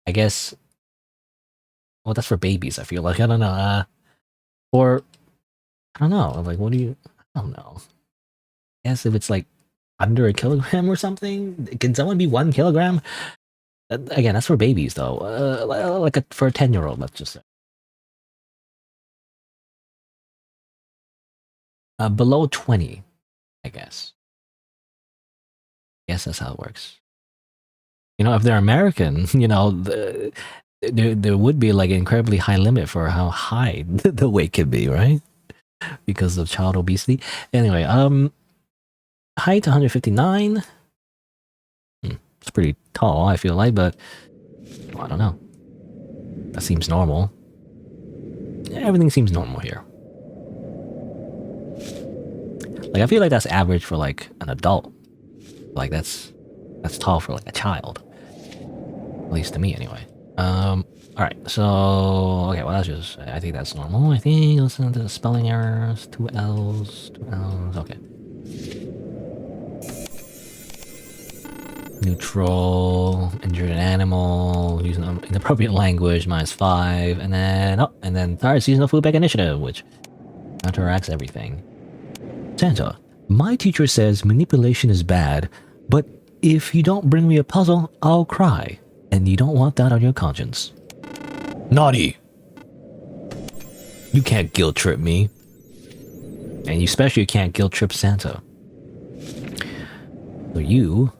I guess. Well, that's for babies. I feel like I don't know. Or I don't know. Like, what do you? I don't know. I guess if it's like under a kilogram or something, can someone be 1 kilogram? Again, that's for babies, though. Like for a 10-year-old, let's just say. Below 20, I guess. I guess that's how it works. You know, if they're American, you know, there would be like an incredibly high limit for how high the weight can be, right? Because of child obesity. Anyway, height 159. It's pretty tall, I feel like, but well, I don't know. That seems normal. Everything seems normal here. Like, I feel like that's average for like an adult. Like that's tall for like a child. At least to me, anyway. Alright, so okay, well that's just I think that's normal. I think listen to the spelling errors. 2 L's, okay. Neutral, injured an animal, using inappropriate language, -5, and then third seasonal food bank initiative, which counteracts everything. Santa, my teacher says manipulation is bad, but if you don't bring me a puzzle, I'll cry. And you don't want that on your conscience. Naughty! You can't guilt trip me. And you especially can't guilt trip Santa. So you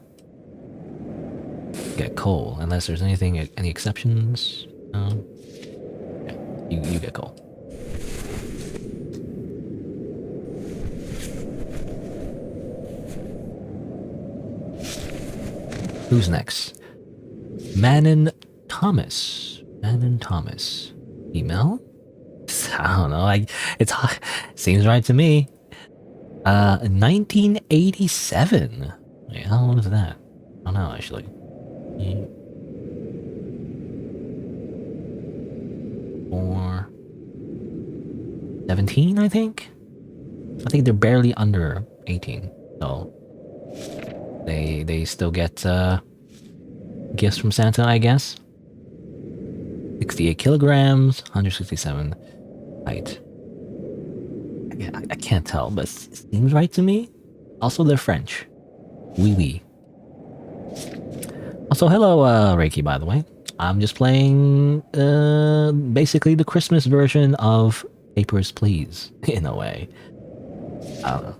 get coal, unless there's any exceptions. Yeah, you get coal. Who's next? Manon Thomas. Email? I don't know. It seems right to me. 1987. Wait, how old is that? I don't know actually. Or 17, I think. I think they're barely under 18, so they still get gifts from Santa, I guess. 68 kilograms, 167 height. I can't tell, but it seems right to me. Also, they're French. Oui, oui. Also, hello, Reiki, by the way. I'm just playing, basically the Christmas version of Papers, Please, in a way. I don't know.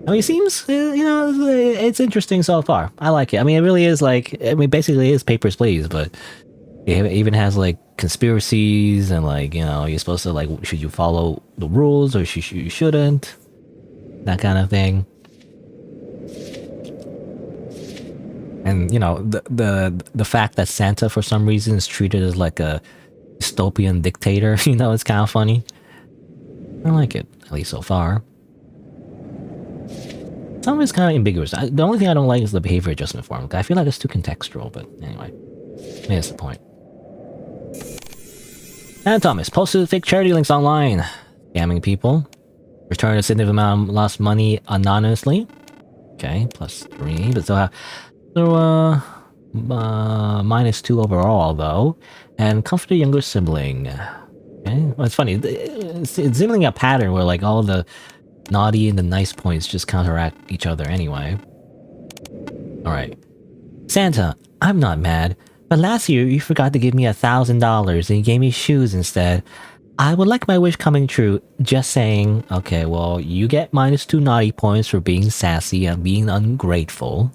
I mean, it seems, you know, it's interesting so far. I like it. I mean, it really is like, I mean, basically it is Papers, Please, but it even has like conspiracies and like, you know, you're supposed to like, should you follow the rules or you shouldn't? That kind of thing. And, you know, the fact that Santa for some reason is treated as like a dystopian dictator, you know, it's kind of funny. I like it, at least so far. Some of it's kind of ambiguous. The only thing I don't like is the behavior adjustment form. I feel like it's too contextual, but anyway. Maybe that's the point. And Thomas, posted fake charity links online. Scamming people. Return a significant amount of lost money anonymously. Okay, +3, but still have... So, -2 overall, though. And comfort a younger sibling. Okay, well, it's funny. It's signaling a pattern where, like, all the Naughty and the nice points just counteract each other anyway. Alright. Santa, I'm not mad, but last year you forgot to give me $1,000 and you gave me shoes instead. I would like my wish coming true, just saying. Okay, well, you get -2 naughty points for being sassy and being ungrateful.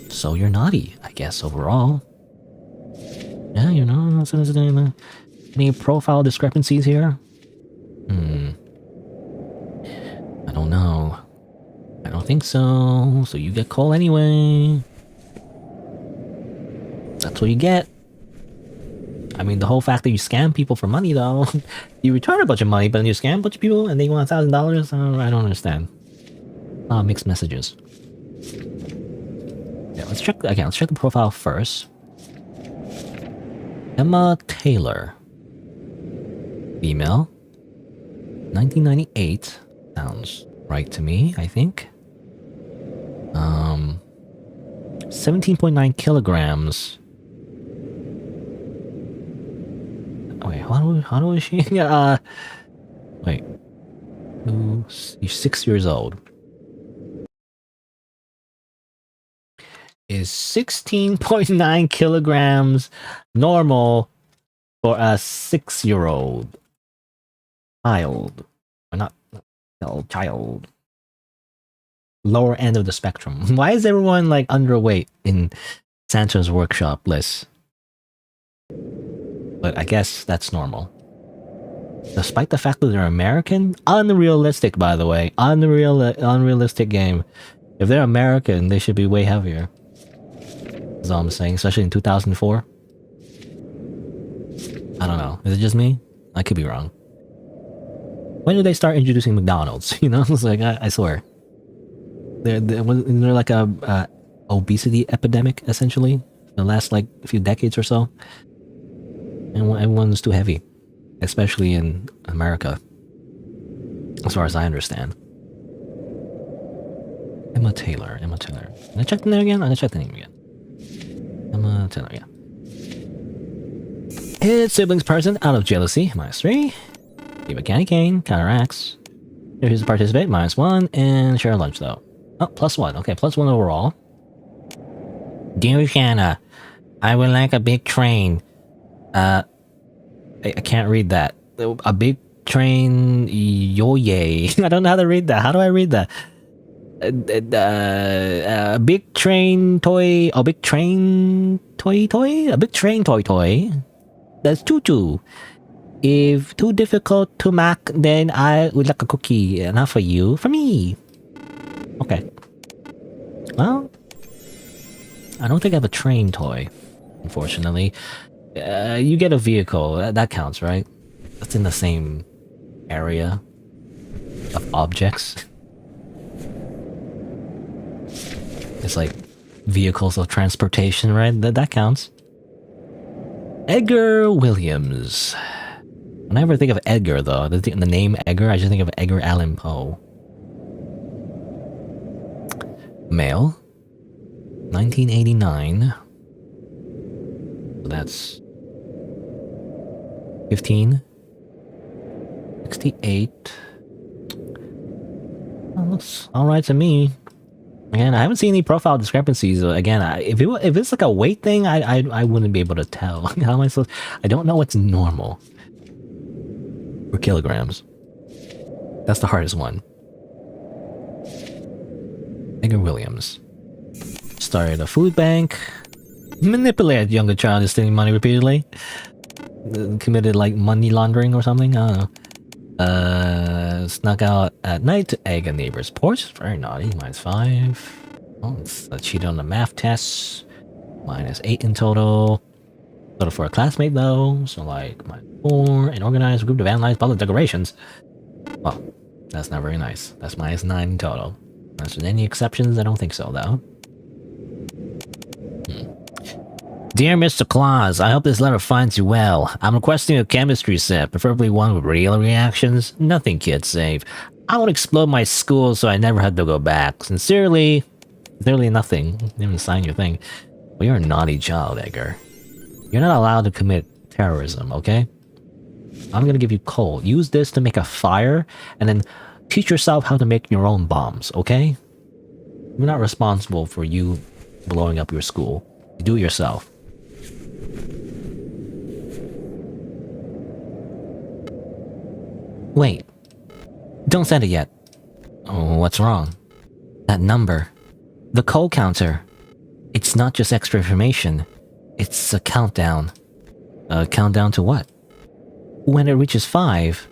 So you're naughty, I guess, overall. Yeah, you know, any profile discrepancies here? I don't know. I don't think so. So you get coal anyway. That's what you get. I mean, the whole fact that you scam people for money, though. You return a bunch of money, but then you scam a bunch of people and they want $1,000? I don't understand. Mixed messages. Yeah, let's check again. Let's check the profile first. Emma Taylor. Female. 1998. Sounds right to me, I think. 17.9 kilograms. Wait, how do is she? Wait. You're 6 years old. Is 16.9 kilograms normal for a 6-year-old child? Or not child. Lower end of the spectrum. Why is everyone like underweight in Santa's workshop list? But I guess that's normal. Despite the fact that they're American, unrealistic, by the way, unrealistic game. If they're American, they should be way heavier. That's all I'm saying, especially in 2004. I don't know. Is it just me? I could be wrong. When did they start introducing McDonald's? You know, it's like I swear. Wasn't there like a obesity epidemic essentially the last like few decades or so, and everyone's too heavy, especially in America, as far as I understand. Emma Taylor. Can I check the name again? I'm gonna check the name again. Emma Taylor, yeah. His siblings present out of jealousy, -3. Give a candy cane, counteracts. Here's to participate, -1, and share lunch though. Oh, +1. Okay, +1 overall. Dear Shanna, I would like a big train. I can't read that. A big train, yo-yay. I don't know how to read that. How do I read that? A big train toy. A big train toy. A big train toy. That's tutu. If too difficult to make, then I would like a cookie. Not for you, for me. Okay. Well, I don't think I have a train toy, unfortunately. You get a vehicle. That counts, right? That's in the same area of objects. It's like vehicles of transportation, right? That counts. Edgar Williams. When I ever think of Edgar, though, the name Edgar, I just think of Edgar Allan Poe. Male. 1989. So that's 15. 68. Well, looks alright to me. Again, I haven't seen any profile discrepancies. Again, if it's like a weight thing, I wouldn't be able to tell. How am I supposed? I don't know what's normal for kilograms. That's the hardest one. Edgar Williams started a food bank, manipulated younger child into stealing money repeatedly, committed like money laundering or something. I don't know. Snuck out at night to egg a neighbor's porch. Very naughty. -5. Oh, cheated on the math tests. -8 in total. Total for a classmate though. So like -4. And organized a group to vandalize public decorations. Well, that's not very nice. That's -9 in total. Unless there's any exceptions, I don't think so though. Dear Mr. Claus, I hope this letter finds you well. I'm requesting a chemistry set, preferably one with real reactions. Nothing kid safe. I won't explode my school so I never had to go back. Sincerely, literally nothing. You didn't even sign your thing. Well, you're a naughty child, Edgar. You're not allowed to commit terrorism, okay? I'm gonna give you coal. Use this to make a fire, and then teach yourself how to make your own bombs, okay? We're not responsible for you blowing up your school. You do it yourself. Wait. Don't send it yet. Oh, what's wrong? That number. The coal counter. It's not just extra information. It's a countdown. A countdown to what? When it reaches 5,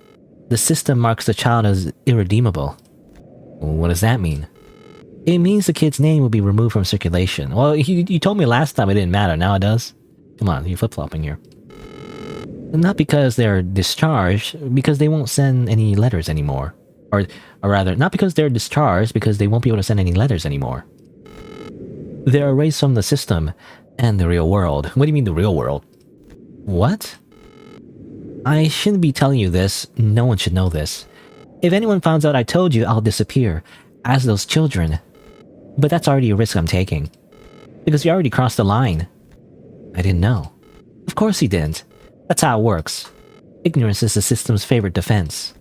the system marks the child as irredeemable. What does that mean? It means the kid's name will be removed from circulation. Well, you told me last time it didn't matter, now it does? Come on, you're flip-flopping here. Not because they're discharged, because they won't send any letters anymore. Or rather, not because they're discharged, because they won't be able to send any letters anymore. They're erased from the system and the real world. What do you mean the real world? What? I shouldn't be telling you this. No one should know this. If anyone finds out I told you, I'll disappear, as those children. But that's already a risk I'm taking. Because you already crossed the line. I didn't know. Of course you didn't. That's how it works. Ignorance is the system's favorite defense.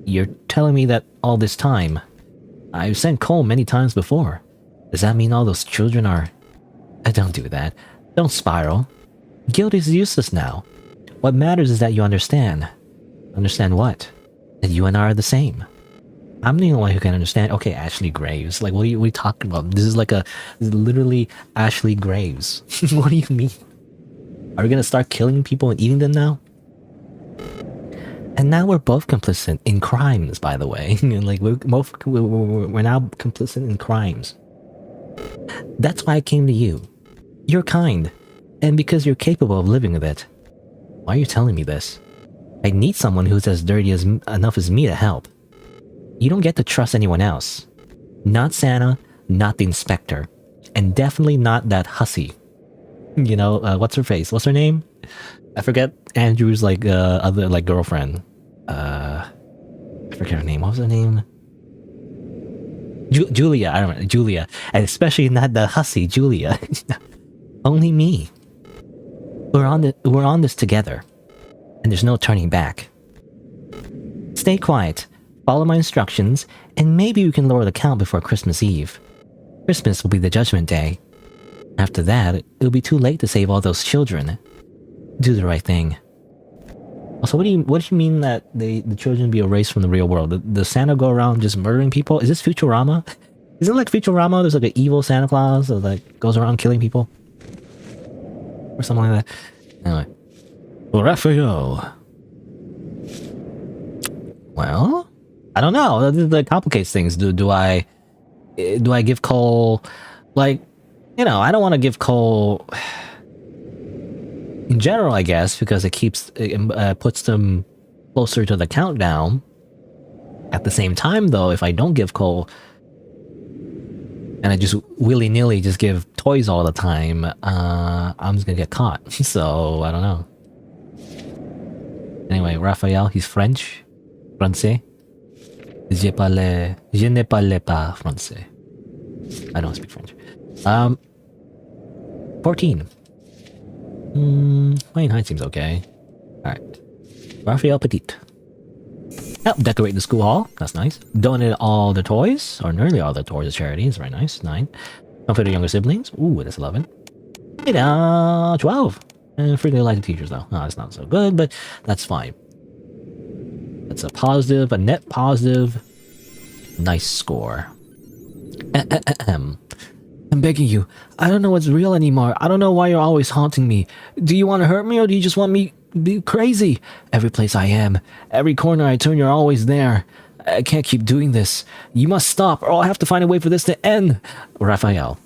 You're telling me that all this time? I've sent coal many times before. Does that mean all those children are... Don't do that. Don't spiral. Guilt is useless now. What matters is that you understand. Understand what? That you and I are the same. I'm the only one who can understand. Okay, Ashley Graves. Like, what are you talking about? This is literally Ashley Graves. What do you mean? Are we gonna start killing people and eating them now? And now we're both complicit in crimes, by the way. Like, we're now complicit in crimes. That's why I came to you. You're kind. And because you're capable of living with it. Why are you telling me this? I need someone who's as dirty enough as me to help. You don't get to trust anyone else. Not Santa, not the inspector. And definitely not that hussy. You know, what's her face? What's her name? I forget Andrew's, other, girlfriend. I forget her name. What was her name? Julia, I don't know. Julia. And especially not the hussy Julia. Only me. We're on this together. And there's no turning back. Stay quiet. Follow my instructions. And maybe we can lower the count before Christmas Eve. Christmas will be the judgment day. After that, it'll be too late to save all those children. Do the right thing. Also, what do you mean that the children be erased from the real world? Does Santa go around just murdering people? Is this Futurama? Isn't it like Futurama? There's like an evil Santa Claus that goes around killing people? Or something like that. Anyway. Raphael. Well, I don't know. That complicates things. Do I give Cole, like, you know, I don't want to give Cole in general, I guess, because it puts them closer to the countdown. At the same time, though, if I don't give Cole and I just willy-nilly just give toys all the time, I'm just gonna get caught. So, I don't know. Anyway, Raphael, he's French. Français. Je ne parle pas français. I don't speak French. 14. 29 seems okay. Alright. Raphael Petit. Help decorate the school hall. That's nice. Donate all the toys, or nearly all the toys to charity. It's very nice. 9. Comfort your younger siblings. Ooh, that's 11. 12. And free to like the teachers, though. Oh, that's not so good, but that's fine. That's a positive, a net positive. Nice score. I'm begging you. I don't know what's real anymore. I don't know why you're always haunting me. Do you want to hurt me, or do you just want me to be crazy? Every place I am, every corner I turn, you're always there. I can't keep doing this. You must stop, or I'll have to find a way for this to end. Raphael.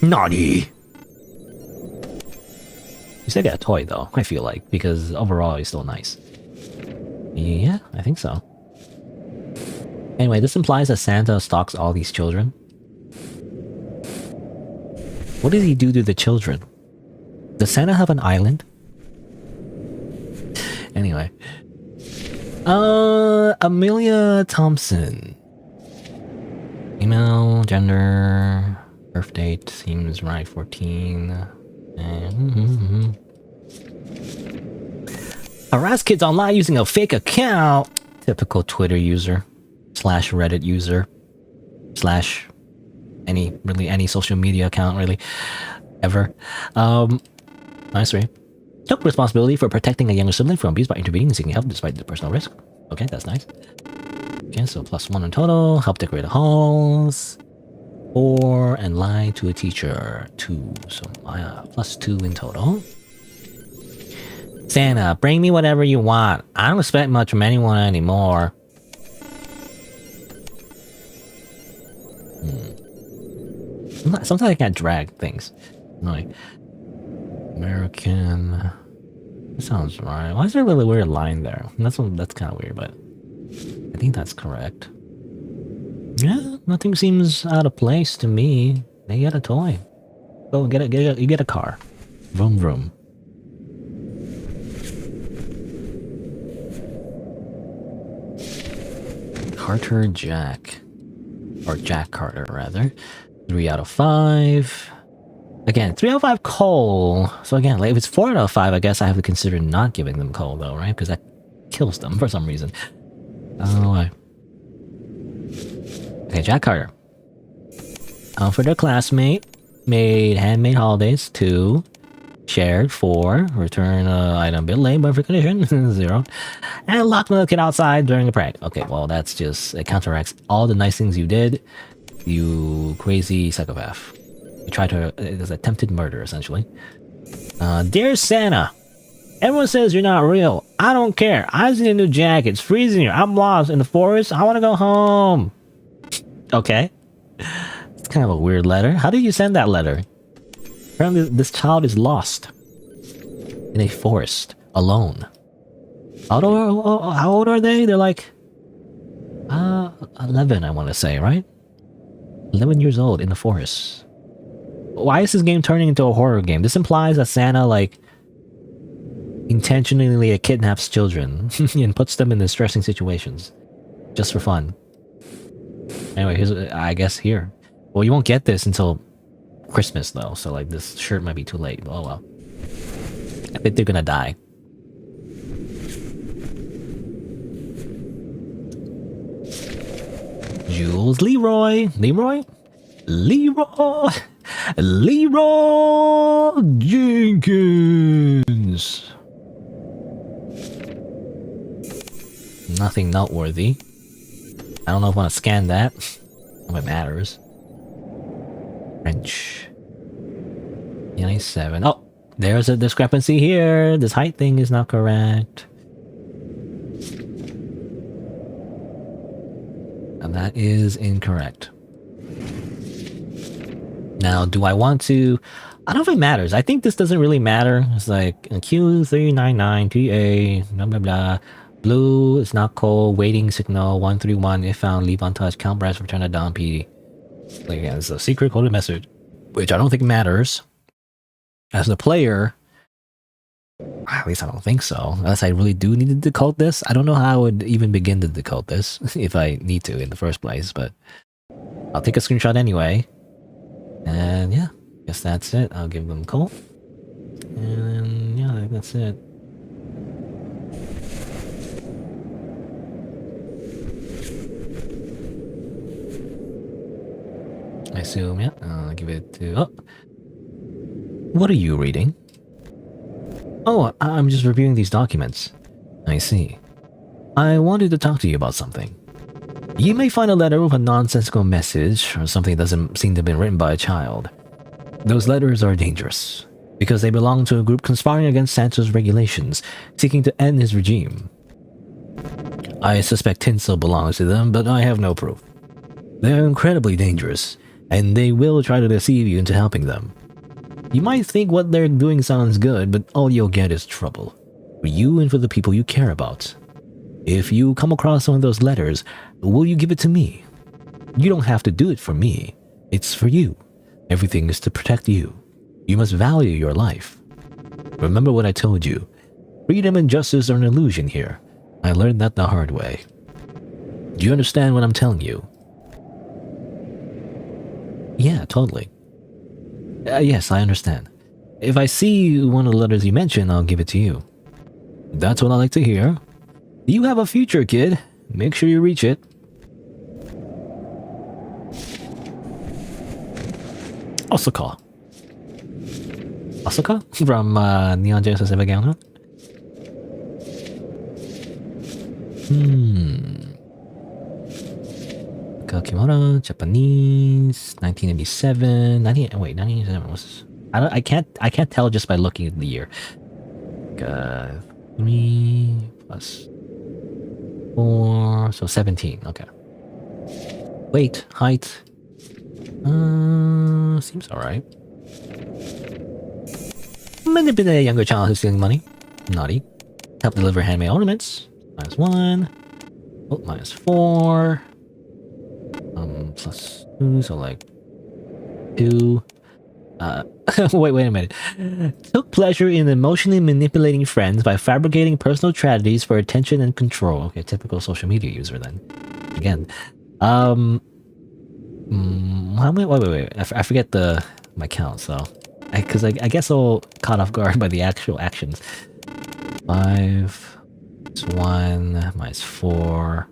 Naughty. You still get a toy, though, I feel like, because overall he's still nice. Yeah, I think so. Anyway, this implies that Santa stalks all these children. What does he do to the children? Does Santa have an island? Anyway. Amelia Thompson. Email, gender, birth date, seems right, 14. Harass kids online using a fake account. Typical Twitter user. / Reddit user. / any social media account, really. Ever. Nice, right? Took responsibility for protecting a younger sibling from abuse by intervening and seeking help despite the personal risk. Okay, that's nice. Okay, so +1 in total. Help decorate the halls. 4 and lie to a teacher. 2. So +2 in total. Santa, bring me whatever you want. I don't expect much from anyone anymore. Sometimes I can't drag things. Like American. That sounds right. Why is there a really weird line there? That's kind of weird, but I think that's correct. Yeah, nothing seems out of place to me. They get a toy. Go you get a car. Vroom vroom. Carter Jack. Or Jack Carter, rather. 3 out of 5. Again, 3 out of 5 coal. So again, like if it's 4 out of 5, I guess I have to consider not giving them coal though, right? Because that kills them for some reason. I don't know why. Okay, Jack Carter. For their classmate. Made handmade holidays. 2. Shared. 4. Return item bit late but for condition. 0. And locked the kid outside during a prank. Okay, well that's just, it counteracts all the nice things you did. You crazy psychopath. You tried to, it was attempted murder essentially. Dear Santa, everyone says you're not real. I don't care. I just need a new jacket. It's freezing here. I'm lost in the forest. I want to go home. Okay. It's kind of a weird letter. How did you send that letter? Apparently this child is lost in a forest alone. How old are they? They're like 11, I want to say, right? 11 years old in the forest. Why is this game turning into a horror game? This implies that Santa, like, intentionally kidnaps children and puts them in distressing situations. Just for fun. Anyway, here's, I guess, here. Well, you won't get this until Christmas, though, so, like, this shirt might be too late. Oh, well. I think they're gonna die. Jules Leroy Jenkins. Nothing noteworthy. I don't know if I want to scan that. If it matters. French. 97. Oh, there's a discrepancy here. This height thing is not correct. And that is incorrect. Now, do I want to... I don't know if it matters. I think this doesn't really matter. It's like Q399TA, blah blah blah. Blue is not cold. Waiting signal 131. If found, leave untouched. Count brass, return a Dom P. Like, again, it's a secret coded message, which I don't think matters. As the player, at least I don't think so. Unless I really do need to decode this. I don't know how I would even begin to decode this if I need to in the first place, but I'll take a screenshot anyway. And yeah, guess that's it. I'll give them coal. And yeah, I think that's it. I assume, yeah. I'll give it to... Oh! What are you reading? Oh, I'm just reviewing these documents. I see. I wanted to talk to you about something. You may find a letter with a nonsensical message or something that doesn't seem to have been written by a child. Those letters are dangerous because they belong to a group conspiring against Santa's regulations, seeking to end his regime. I suspect Tinsel belongs to them, but I have no proof. They're incredibly dangerous, and they will try to deceive you into helping them. You might think what they're doing sounds good, but all you'll get is trouble. For you and for the people you care about. If you come across one of those letters, will you give it to me? You don't have to do it for me. It's for you. Everything is to protect you. You must value your life. Remember what I told you. Freedom and justice are an illusion here. I learned that the hard way. Do you understand what I'm telling you? Yeah, totally. Yes, I understand. If I see one of the letters you mentioned, I'll give it to you. That's what I like to hear. You have a future, kid. Make sure you reach it. Osaka. Osaka? From Neon Genesis Evangelion? Kakimura, Japanese, 1987, 1987 was... I can't tell just by looking at the year. 3 plus 4, so 17, okay. Weight, height, seems alright. Manipulate a younger child who's stealing money. Naughty. Help deliver handmade ornaments. -1. Oh, -4. Plus 2, so like 2. Wait a minute. Took pleasure in emotionally manipulating friends by fabricating personal tragedies for attention and control. Okay, typical social media user then. Again. Wait. I forget my count, so... Because I guess I'll caught off guard by the actual actions. 5... -1, -4...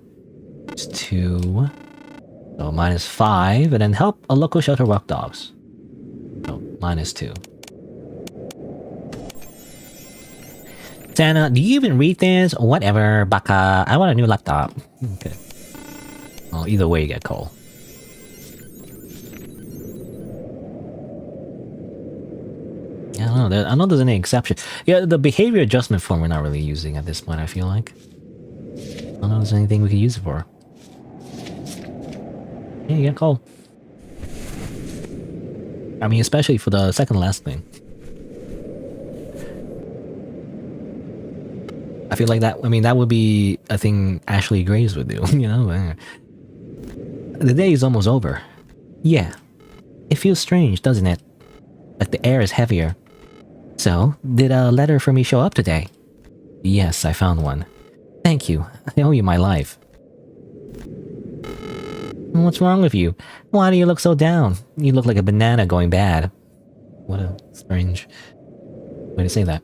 -2... So -5, and then help a local shelter walk dogs. So -2. Santa, do you even read this? Whatever, baka. I want a new laptop. Okay. Well, either way you get coal. Yeah, I don't know. I don't know there's any exception. Yeah, the behavior adjustment form we're not really using at this point, I feel like. I don't know if there's anything we could use it for. Yeah, you get coal. I mean, especially for the second last thing. I feel like that, I mean, that would be a thing Ashley Graves would do, you know? The day is almost over. Yeah. It feels strange, doesn't it? Like the air is heavier. So, did a letter for me show up today? Yes, I found one. Thank you. I owe you my life. What's wrong with you? Why do you look so down? You look like a banana going bad. What a strange way to say that.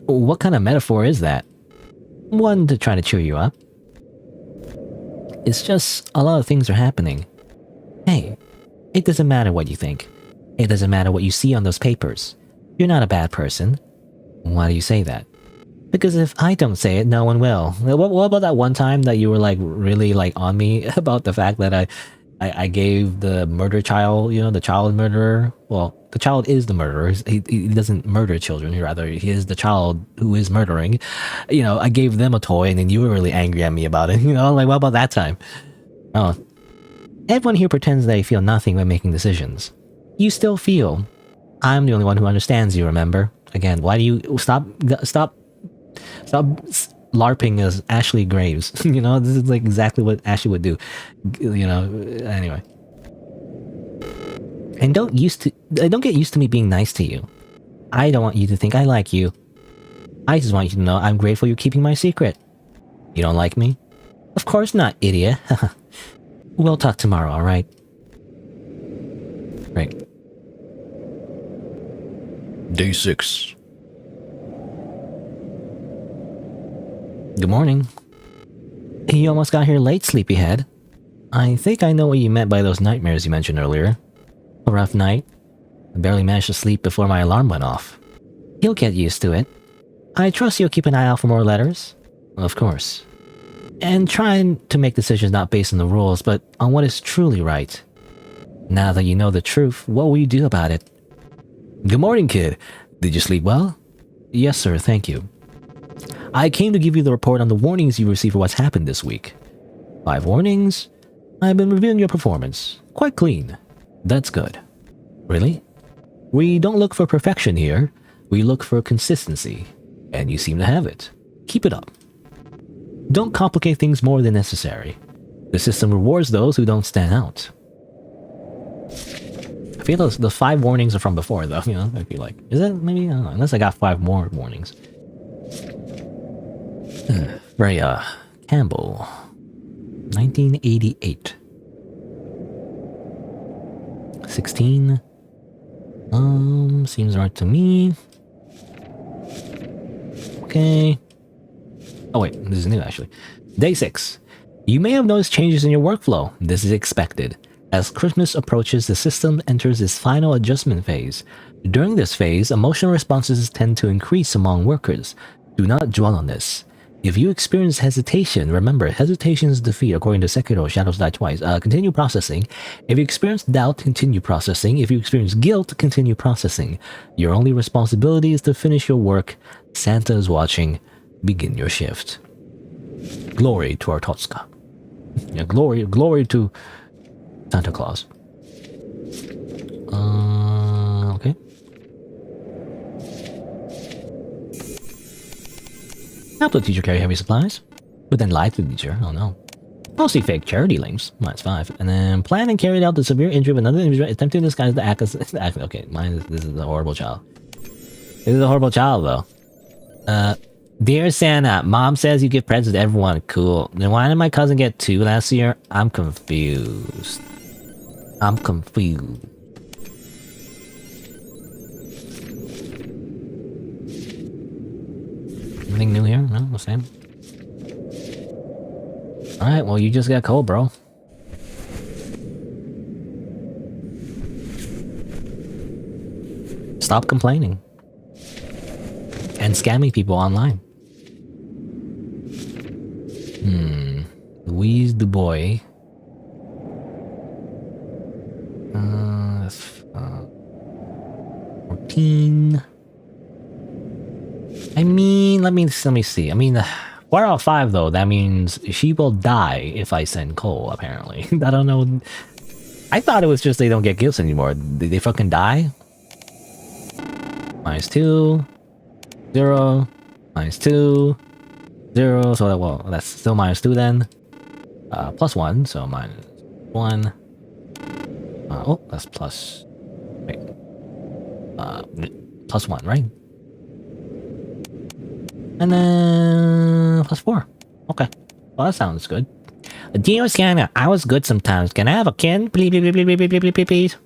What kind of metaphor is that? One to try to cheer you up. It's just a lot of things are happening. Hey, it doesn't matter what you think. It doesn't matter what you see on those papers. You're not a bad person. Why do you say that? Because if I don't say it, no one will. What about that one time that you were like really like on me about the fact that I gave the murder child, you know, the child murderer. Well, the child is the murderer. He doesn't murder children. Rather, he is the child who is murdering. You know, I gave them a toy and then you were really angry at me about it. You know, like what about that time? Oh, everyone here pretends they feel nothing when making decisions. You still feel. I'm the only one who understands you, remember? Again, why do you stop LARPing as Ashley Graves? You know, this is like exactly what Ashley would do. You know, anyway. And don't get used to me being nice to you. I don't want you to think I like you. I just want you to know I'm grateful you're keeping my secret. You don't like me? Of course not, idiot. We'll talk tomorrow, alright? Right. Day 6. Good morning. You almost got here late, sleepyhead. I think I know what you meant by those nightmares you mentioned earlier. A rough night. I barely managed to sleep before my alarm went off. You'll get used to it. I trust you'll keep an eye out for more letters. Of course. And try to make decisions not based on the rules, but on what is truly right. Now that you know the truth, what will you do about it? Good morning, kid. Did you sleep well? Yes, sir, thank you. I came to give you the report on the warnings you received for what's happened this week. 5 warnings? I've been reviewing your performance. Quite clean. That's good. Really? We don't look for perfection here. We look for consistency. And you seem to have it. Keep it up. Don't complicate things more than necessary. The system rewards those who don't stand out. I feel the 5 warnings are from before, though. You know, I feel like, is it maybe? I don't know. Unless I got 5 more warnings. Freya Campbell, 1988. 16. Seems right to me. Okay. Oh wait, this is new actually. Day 6. You may have noticed changes in your workflow. This is expected. As Christmas approaches, the system enters its final adjustment phase. During this phase, emotional responses tend to increase among workers. Do not dwell on this. If you experience hesitation, remember, hesitation is defeat according to Sekiro, Shadows Die Twice. Continue processing. If you experience doubt, continue processing. If you experience guilt, continue processing. Your only responsibility is to finish your work. Santa is watching. Begin your shift. Glory to our Totska. Yeah, glory to Santa Claus. Okay. Help the teacher carry heavy supplies, but then lie to the teacher. Oh no. Mostly fake charity links. -5. And then plan and carried out the severe injury of another individual attempting to disguise the act as the act. Okay, this is a horrible child. This is a horrible child though. Dear Santa, Mom says you give presents to everyone. Cool. Then why did my cousin get 2 last year? I'm confused. I'm confused. Anything new here? No, the same. Alright, well you just got cold, bro. Stop complaining. And scamming people online. Louise Dubois. 14. I mean, let me see. I mean, 4 out of 5 though. That means she will die if I send Cole. Apparently, I don't know. I thought it was just they don't get gifts anymore. Did they fucking die? -2, 0, -2, 0. So that, well, that's still -2 then. +1, so -1. Oh, that's plus. Wait. +1, right? And then +4. Okay. Well, that sounds good. Dear Scanner, I was good sometimes. Can I have a kin? Please, please, please, please, please, please, please.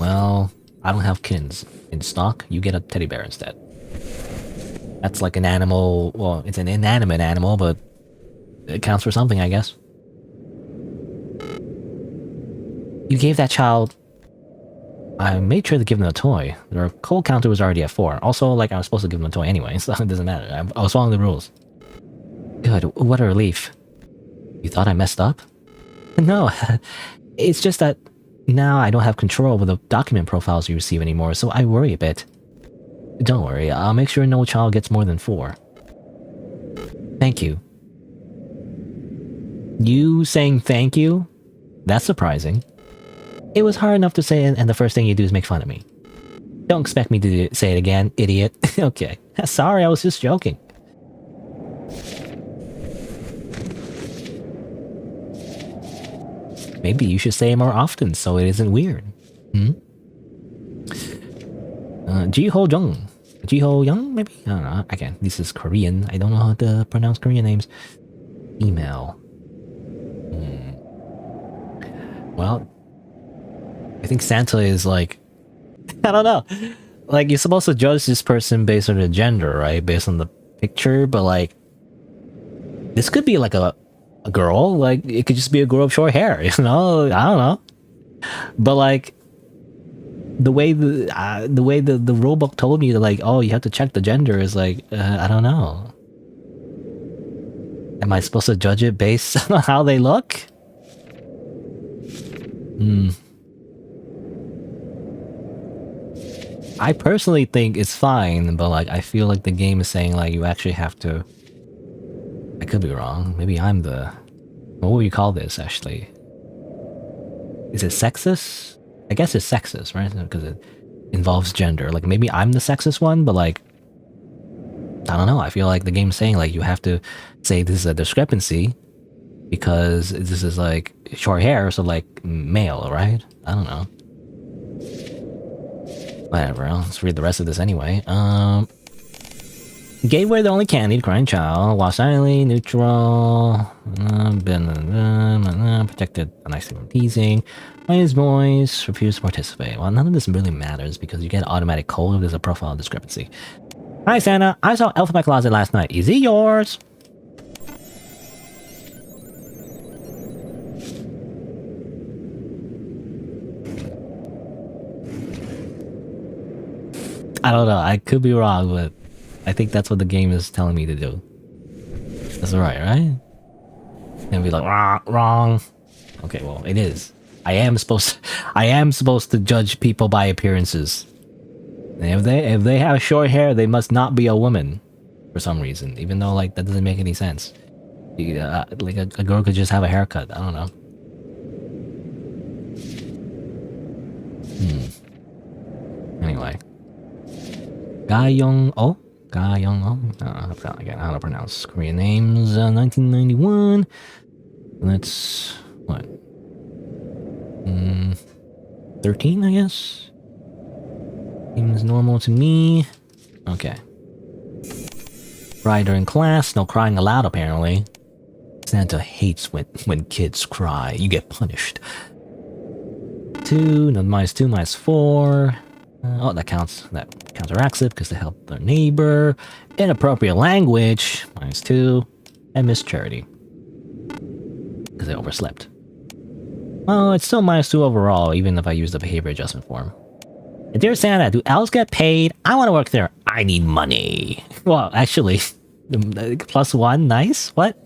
Well, I don't have kins in stock. You get a teddy bear instead. That's like an animal. Well, it's an inanimate animal, but it counts for something, I guess. You gave that child... I made sure to give them a toy. Their cold counter was already at 4. Also, like, I was supposed to give them a toy anyway, so it doesn't matter. I was following the rules. Good, what a relief. You thought I messed up? No, it's just that now I don't have control over the document profiles you receive anymore, so I worry a bit. Don't worry, I'll make sure no child gets more than 4. Thank you. You saying thank you? That's surprising. It was hard enough to say, and the first thing you do is make fun of me. Don't expect me to say it again, idiot. Okay. Sorry, I was just joking. Maybe you should say it more often so it isn't weird. Jiho Jung. Jiho Young, maybe? I don't know. Again, this is Korean. I don't know how to pronounce Korean names. Email. Well, I think Santa is like... I don't know. Like, you're supposed to judge this person based on the gender, right? Based on the picture, but like... This could be like a girl. Like, it could just be a girl with short hair, you know? I don't know. But like... The way the rulebook told me, like, oh, you have to check the gender is like, I don't know. Am I supposed to judge it based on how they look? I personally think it's fine, but like, I feel like the game is saying like, you actually have to... I could be wrong. Maybe I'm the... What would you call this, actually? Is it sexist? I guess it's sexist, right? Because it involves gender. Like, maybe I'm the sexist one, but like... I don't know, I feel like the game's saying like, you have to say this is a discrepancy because this is like short hair, so like male, right? I don't know. Whatever, let's read the rest of this anyway. Gateway the only candied, crying child, while silently neutral, been protected nicely from teasing. His voice refused to participate. Well, none of this really matters because you get an automatic code if there's a profile discrepancy. Hi, Santa. I saw Elf in my closet last night. Is it yours? I don't know. I could be wrong, but I think that's what the game is telling me to do. That's right? And be like, wrong. Okay, well, it is. I am supposed to judge people by appearances. And if they have short hair, they must not be a woman for some reason. Even though like that doesn't make any sense. Like a girl could just have a haircut. I don't know. Anyway, Ga-young-oh. I forgot again how to pronounce Korean names. 1991. That's what? 13, I guess. Seems normal to me. Okay. Cry during class. No crying allowed, apparently. Santa hates when kids cry. You get punished. 2, no, -2, -4. Oh, that counts. That counteracts it because they help their neighbor. Inappropriate language. -2. And missed charity. Because they overslept. Oh, it's still -2 overall, even if I use the behavior adjustment form. Dear Santa, do elves get paid? I want to work there. I need money. Well, actually, +1, nice. What?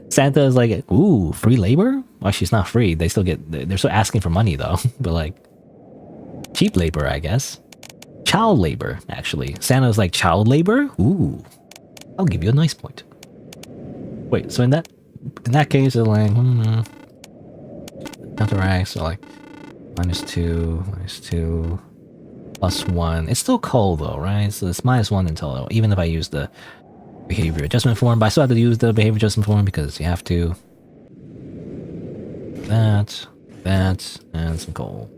Santa is like, ooh, free labor? Well, she's not free. They still get, they're still asking for money though. But like, cheap labor, I guess. Child labor, actually. Santa's like, child labor? Ooh, I'll give you a nice point. Wait, so in that case, it's like, counteract, so like, -2, -2, +1. It's still cold though, right? So it's -1 in total, even if I use the behavior adjustment form, but I still have to use the behavior adjustment form because you have to. That, and some coal.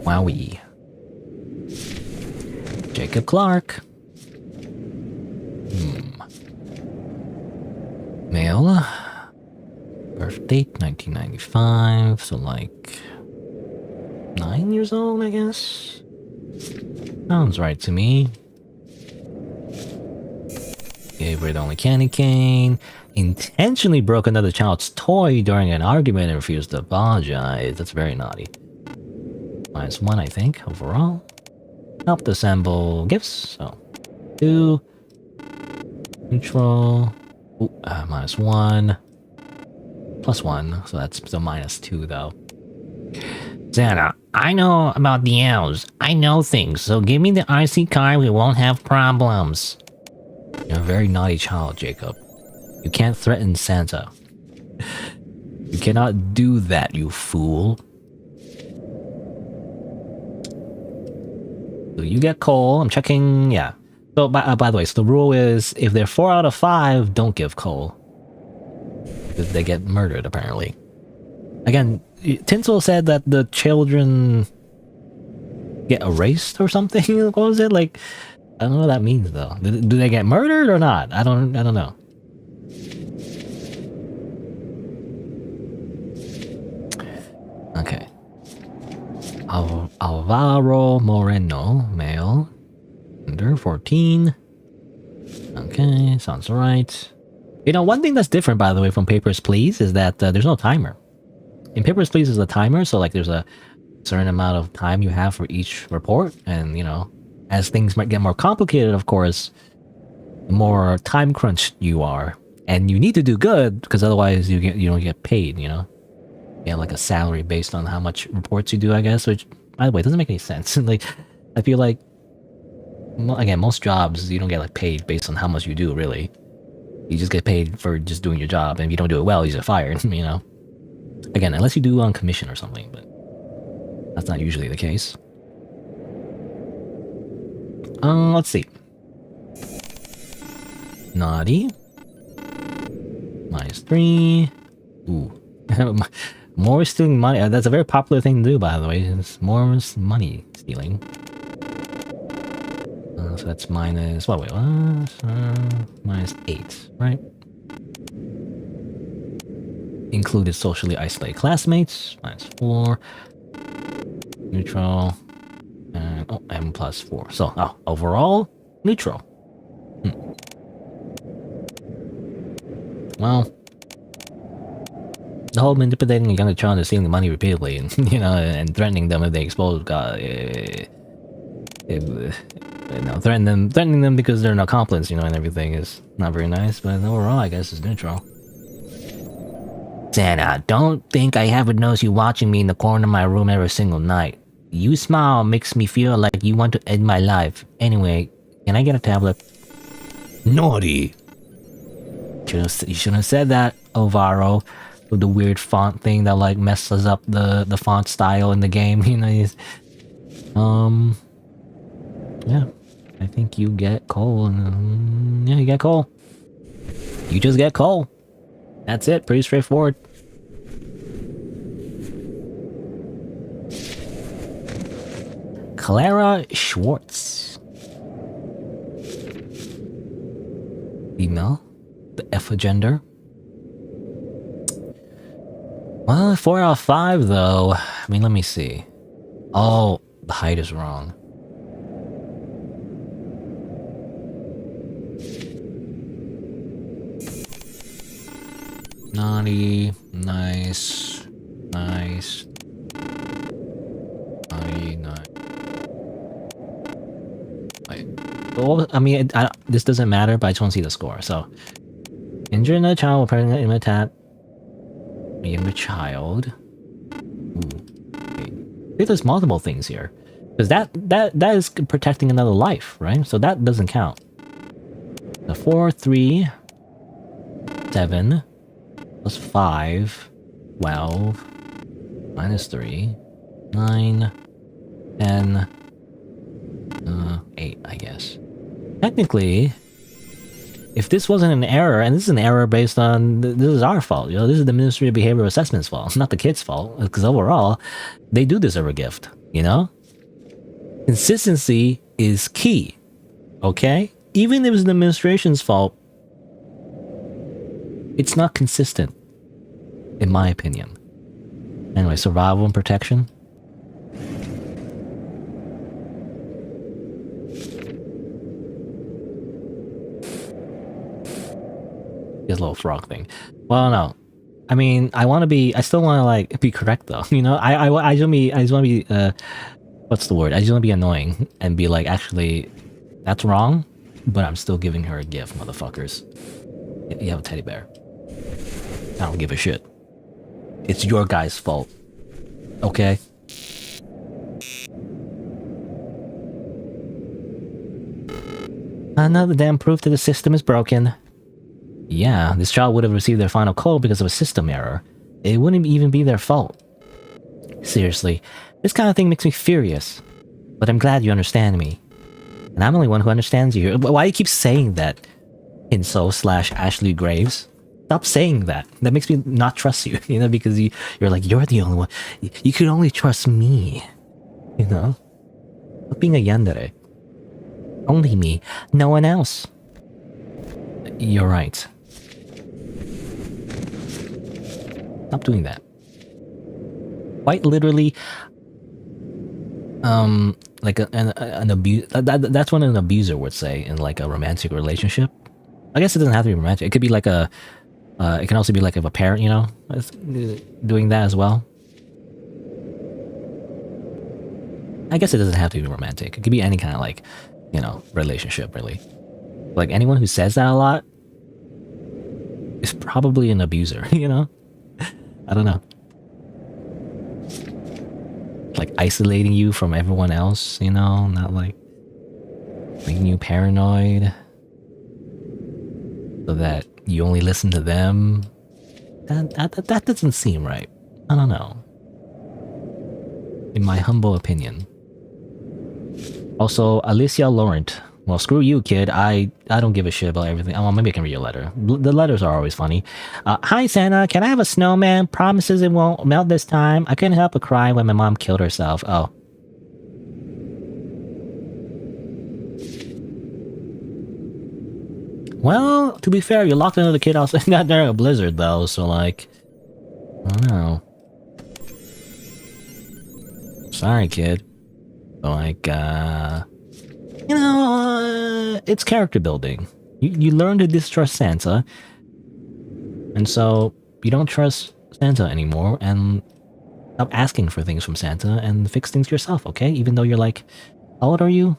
Wowie. Jacob Clark. Male. Birth date 1995, so like 9 years old, I guess. Sounds right to me. Gave her the only candy cane. Intentionally broke another child's toy during an argument and refused to apologize. That's very naughty. -1, I think, overall. Helped assemble gifts, so 2. Neutral. Ooh, -1. +1, so that's still -2 though. Santa, I know about the elves. I know things, so give me the IC card, we won't have problems. You're a very naughty child, Jacob. You can't threaten Santa. You cannot do that, you fool. So you get coal. I'm checking, yeah. So, by the way, so the rule is, if they're 4 out of 5, don't give coal. Because they get murdered, apparently. Again, Tinsel said that the children get erased or something. What was it? Like, I don't know what that means, though. Do they get murdered or not? I don't know. Okay. Alvaro Moreno, male. Under 14. Okay, sounds right. You know, one thing that's different, by the way, from Papers, Please, is that there's no timer. In Papers, Please, there's a timer, so like there's a certain amount of time you have for each report, and you know, as things might get more complicated, of course, the more time crunched you are, and you need to do good because otherwise you don't get paid. You know, you get like a salary based on how much reports you do, I guess. Which, by the way, doesn't make any sense. Like, I feel like, again, most jobs you don't get like paid based on how much you do, really. You just get paid for just doing your job, and if you don't do it well, you get fired. You know, again, unless you do on commission or something, but that's not usually the case. Let's see. Naughty. -3. Ooh. More stealing money. That's a very popular thing to do, by the way. It's more money stealing. So that's minus... What, wait, -8, right? Included socially isolated classmates. -4. Neutral. And, oh, M plus 4. So, oh, overall, neutral. Well, the whole manipulating a younger child and stealing the money repeatedly, and and threatening them if they expose God, threatening them because they're an accomplice, and everything is not very nice. But overall, I guess it's neutral. Santa, don't think I haven't noticed you watching me in the corner of my room every single night. You smile makes me feel like you want to end my life. Anyway, can I get a tablet? Naughty. You shouldn't have said that, Alvaro. With the weird font thing that like messes up the font style in the game, yeah, I think you get coal, and yeah, you get coal. You just get coal. That's it. Pretty straightforward. Clara Schwartz. Female. The F gender. Well, 4 out of 5 though. I mean, let me see. Oh, the height is wrong. Naughty, nice, nice, naughty, nice. Well, I mean, this doesn't matter, but I just want to see the score. So, injure another child while pregnant in attack. A younger child. Okay. I think there's multiple things here, because that is protecting another life, right? So that doesn't count. The 4, 3, 7 plus 5, 12 minus 3, 9, 10, 8, I guess. Technically, if this wasn't an error, and this is an error based on, this is our fault, this is the Ministry of Behavioral Assessment's fault, not the kid's fault, because overall, they do deserve a gift, Consistency is key, okay? Even if it's the administration's fault, it's not consistent, in my opinion. Anyway, survival and protection. His little frog thing. Well, no. I mean, I still want to, like, be correct, though. I just want to be, what's the word? I just want to be annoying and be like, actually, that's wrong, but I'm still giving her a gift, motherfuckers. You have a teddy bear. I don't give a shit. It's your guy's fault. Okay? Another damn proof that the system is broken. Yeah, this child would have received their final code because of a system error. It wouldn't even be their fault. Seriously, this kind of thing makes me furious. But I'm glad you understand me. And I'm the only one who understands you. Why do you keep saying that? Hinso/Ashley Graves? Stop saying that. That makes me not trust you, because you're like, you're the only one. You can only trust me. Stop being a yandere. Only me, no one else. You're right. Stop doing that. Quite literally, like an abuse. That's what an abuser would say in like a romantic relationship. I guess it doesn't have to be romantic. It could be like a. It can also be like if a parent, is doing that as well. I guess it doesn't have to be romantic. It could be any kind of like, relationship, really. Like anyone who says that a lot is probably an abuser, I don't know. Like isolating you from everyone else, not like making you paranoid so that you only listen to them. That doesn't seem right. I don't know. In my humble opinion. Also, Alicia Laurent. Well, screw you, kid. I don't give a shit about everything. Oh, maybe I can read your letter. The letters are always funny. Hi, Santa. Can I have a snowman? Promises it won't melt this time. I couldn't help but cry when my mom killed herself. Oh. Well, to be fair, you're locked into the kid house. Not during a blizzard, though, so like... I don't know. Sorry, kid. So, like, it's character building. You learn to distrust Santa, and so you don't trust Santa anymore, and stop asking for things from Santa and fix things yourself, okay? Even though you're like, how old are you?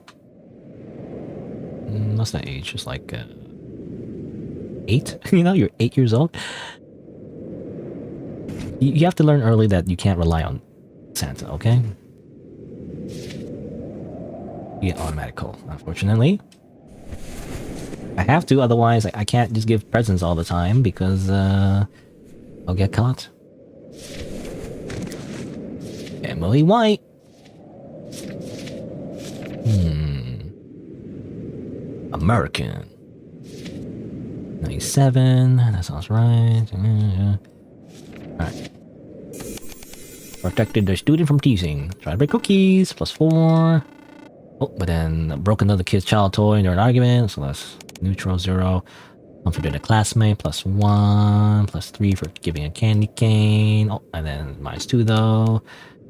What's that age? Just like 8? You're 8 years old. You have to learn early that you can't rely on Santa, okay? You get automatic call, unfortunately. I have to, otherwise I can't just give presents all the time because I'll get caught. Emily White. American. 97. That sounds right. Alright. Protected the student from teasing. Try to break cookies. +4. Oh, but then broke another kid's child toy during an argument. So that's neutral 0. Comforted a classmate. +1. +3 for giving a candy cane. Oh, and then -2 though.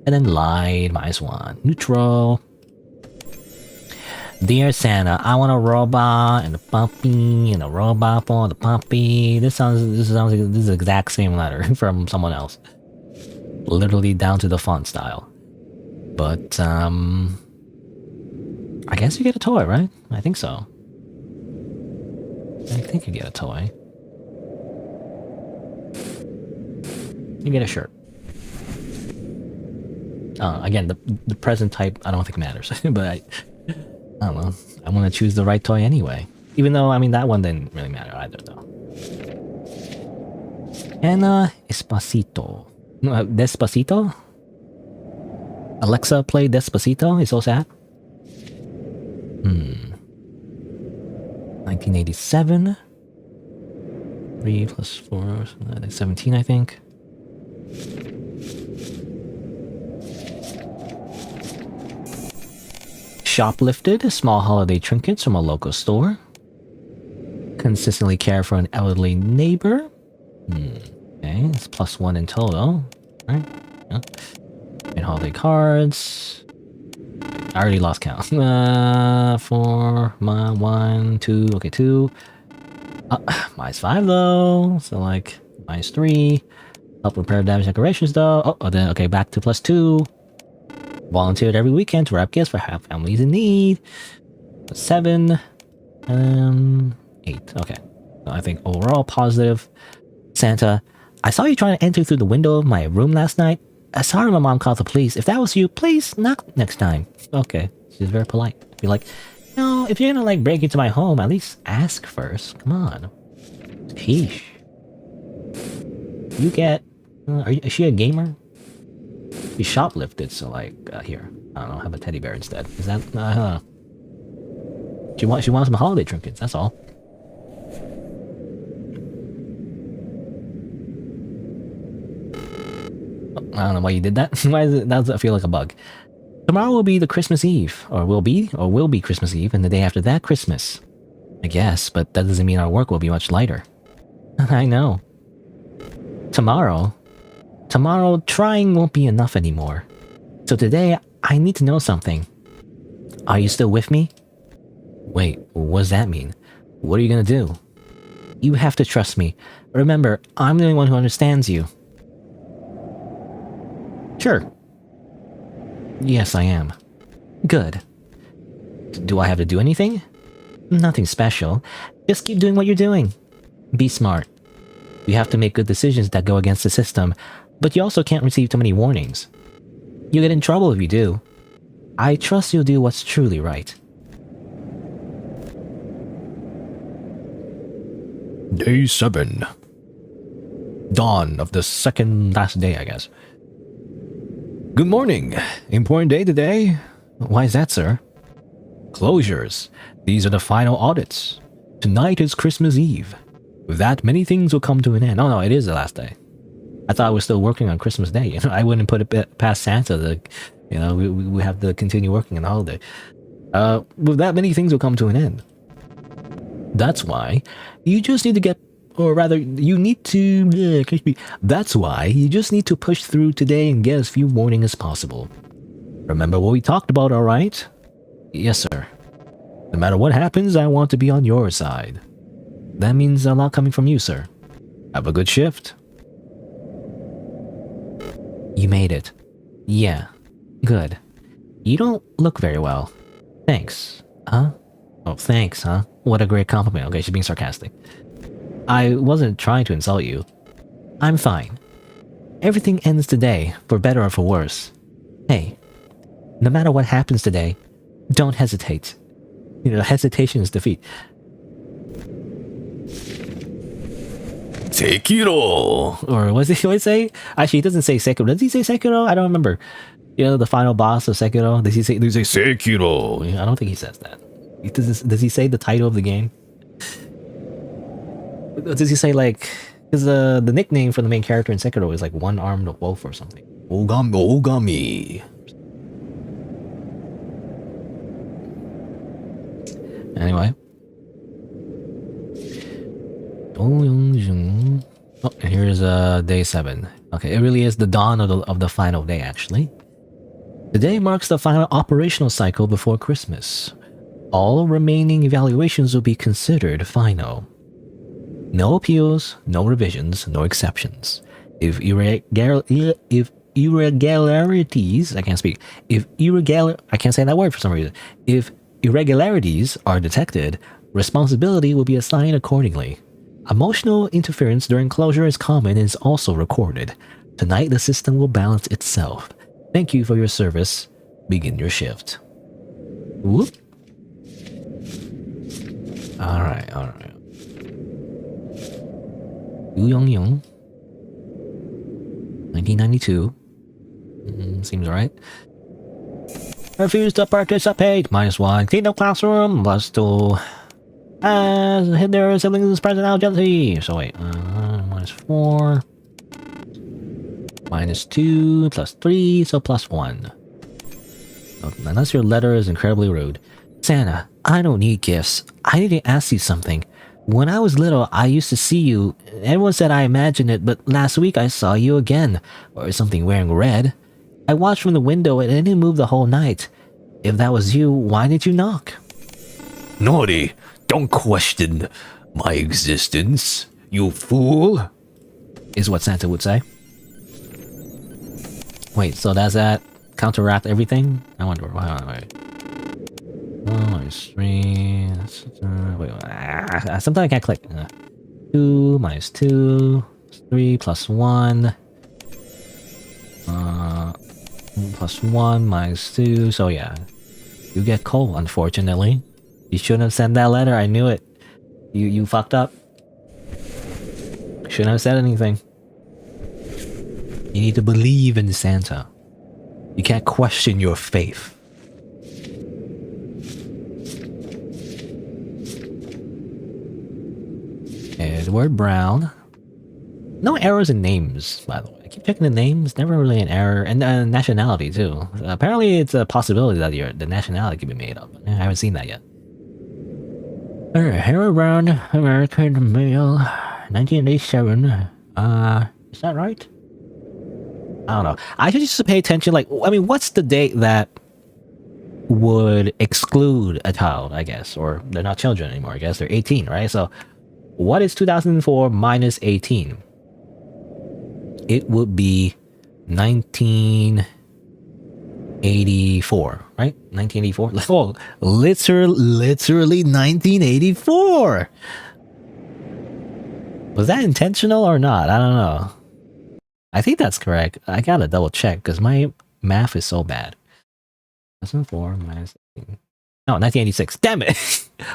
And then lied. -1. Neutral. Dear Santa, I want a robot and a puppy and a robot for the puppy. This sounds like this is the exact same letter from someone else. Literally down to the font style. But I guess you get a toy, right? I think so. I think you get a toy. You get a shirt. Again, the present type I don't think matters, but I don't know. I want to choose the right toy anyway. Even though, I mean, that one didn't really matter either, though. And, Despacito. Despacito? Alexa, play Despacito? It's so sad. 1987. 3 + 4, 17, I think. Shoplifted small holiday trinkets from a local store. Consistently care for an elderly neighbor. Okay, it's +1 in total. Right? Yeah. And holiday cards. I already lost count. 4, 1, 2. Okay, 2. -5 though. So like -3. Help repair damaged decorations though. Oh, then okay, back to +2. Volunteered every weekend to wrap gifts for families in need. 7. 8. Okay. So I think overall positive. Santa, I saw you trying to enter through the window of my room last night. Sorry my mom called the police. If that was you, please knock next time. Okay. She's very polite. Be like, no, if you're gonna like break into my home, at least ask first. Come on. Sheesh. You get... is she a gamer? She shoplifted, so like, here. I don't know, have a teddy bear instead. Is that... I don't know. She wants some holiday trinkets, that's all. I don't know why you did that. Why does it feel like a bug? Tomorrow will be the Christmas Eve. Or will be Christmas Eve, and the day after that, Christmas. I guess, but that doesn't mean our work will be much lighter. I know. Tomorrow, trying won't be enough anymore. So today, I need to know something. Are you still with me? Wait, what does that mean? What are you gonna do? You have to trust me. Remember, I'm the only one who understands you. Sure. Yes, I am. Good. Do I have to do anything? Nothing special. Just keep doing what you're doing. Be smart. You have to make good decisions that go against the system, but you also can't receive too many warnings. You'll get in trouble if you do. I trust you'll do what's truly right. Day 7. Dawn of the second last day, I guess. Good morning. Important day today. Why is that, sir? Closures. These are the final audits. Tonight is Christmas Eve. With that, many things will come to an end. Oh no, it is the last day. I thought I was still working on Christmas Day. You know, I wouldn't put it past Santa. We have to continue working on the holiday. With that, many things will come to an end. That's why you just need to get, or rather, you need to. That's why you just need to push through today and get as few warnings as possible. Remember what we talked about, alright? Yes, sir. No matter what happens, I want to be on your side. That means a lot coming from you, sir. Have a good shift. You made it. Yeah. Good. You don't look very well. Thanks. Huh? Oh, thanks, huh? What a great compliment. Okay, she's being sarcastic. I wasn't trying to insult you. I'm fine. Everything ends today, for better or for worse. Hey, no matter what happens today, don't hesitate. You know, hesitation is defeat. Sekiro! Or what does he say? Actually, he doesn't say Sekiro. Does he say Sekiro? I don't remember. You know, the final boss of Sekiro? Does he say Sekiro? I don't think he says that. Does he say the title of the game? Does he say like... Because the nickname for the main character in Sekiro is like one-armed wolf or something. Ogami. Anyway. Oh, and here's day 7. Okay, it really is the dawn of the final day, actually. Today marks the final operational cycle before Christmas. All remaining evaluations will be considered final. No appeals, no revisions, no exceptions. If irregularities, I can't speak. I can't say that word for some reason. If irregularities are detected, responsibility will be assigned accordingly. Emotional interference during closure is common and is also recorded. Tonight, the system will balance itself. Thank you for your service. Begin your shift. Whoop. Alright. Yu Young. 1992. Seems alright. Refuse to participate. -1. Clean up classroom. +2. As hit their siblings present out jealousy. So wait. -4. -2. +3. So +1. Unless your letter is incredibly rude. Santa, I don't need gifts. I need to ask you something. When I was little, I used to see you. Everyone said I imagined it, but last week I saw you again. Or something wearing red. I watched from the window and it didn't move the whole night. If that was you, why did you knock? Naughty! Don't question my existence, you fool! Is what Santa would say. Wait, so does that counteract everything? I wonder. Wait. 3. Sometimes I can't click. 2 -2. 3 +1. +1 -2. So yeah, you get coal. Unfortunately, you shouldn't have sent that letter. I knew it. You fucked up. Shouldn't have said anything. You need to believe in Santa. You can't question your faith. Edward Brown. No errors in names, by the way. I keep checking the names, never really an error. And nationality, too. Apparently, it's a possibility that the nationality can be made up. I haven't seen that yet. Edward Brown, American male, 1987. Is that right? I don't know. I should just pay attention, like, I mean, what's the date that would exclude a child, I guess? Or they're not children anymore, I guess. They're 18, right? So, what is 2004 minus 18? It would be 1984, right? 1984? Oh, literally 1984! Was that intentional or not? I don't know. I think that's correct. I gotta double check because my math is so bad. 2004 minus 18. No, 1986. Damn it!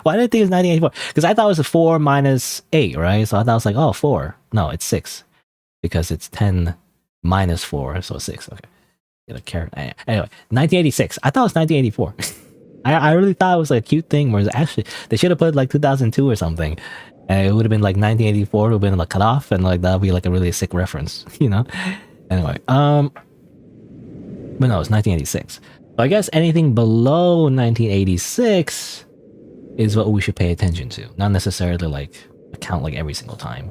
Why did I think it was 1984? Because I thought it was a 4 minus 8, right? So I thought it was like, oh, 4. No, it's 6. Because it's 10 minus 4, so 6. Okay. Get a carrot. Anyway, 1986. I thought it was 1984. I really thought it was like a cute thing where it's actually, they should have put like 2002 or something. And it would have been like 1984, it would have been like cut off, and like that would be like a really sick reference, you know? Anyway, but no, it's 1986. So I guess anything below 1986 is what we should pay attention to. Not necessarily like count like every single time.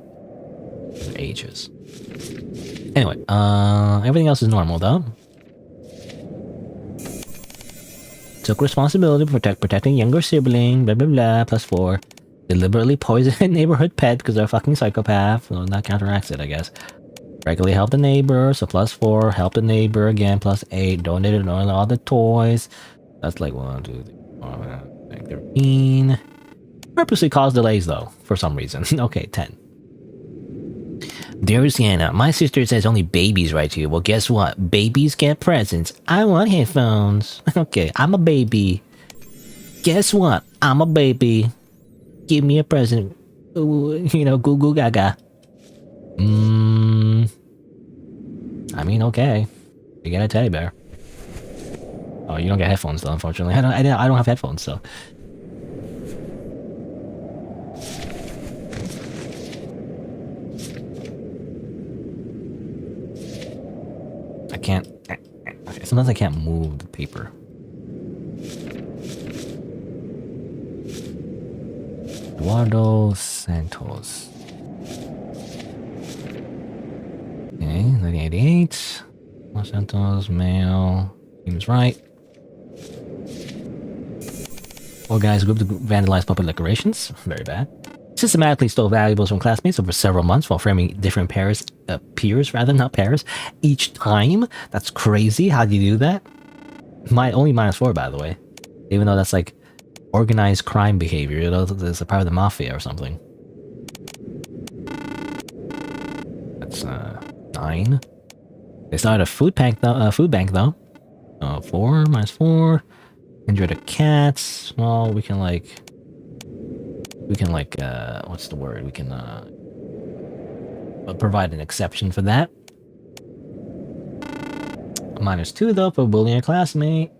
Their ages. Anyway, everything else is normal though. Took responsibility for protecting younger sibling, blah blah blah, +4. Deliberately poisoned neighborhood pet because they're a fucking psychopath. Well, that counteracts it, I guess. Regularly help the neighbor, so +4. Help the neighbor again, +8. Donated all the toys. That's like 1, 2, 3, 4, 5, 13. Purposely caused delays though, for some reason. Okay, 10. Dear Sienna, my sister says only babies write to you. Well, guess what? Babies get presents. I want headphones. Okay, I'm a baby. Guess what? I'm a baby. Give me a present. Ooh, you know, goo goo gaga. I mean, okay. You get a teddy bear. Oh, you don't get headphones though, unfortunately. I don't have headphones, so. I can't. Okay, sometimes I can't move the paper. Eduardo Santos. Okay, 1988. Los Santos, male. Seems right. Organized group to vandalize public decorations. Very bad. Systematically stole valuables from classmates over several months while framing different peers, not pairs, each time. That's crazy. How do you do that? Only -4, by the way. Even though that's like organized crime behavior. You know, it's a part of the mafia or something. That's 9. They started a food bank though. 4 -4. Injured a cat. Well, we can like, what's the word? We can provide an exception for that. -2 though for bullying a classmate.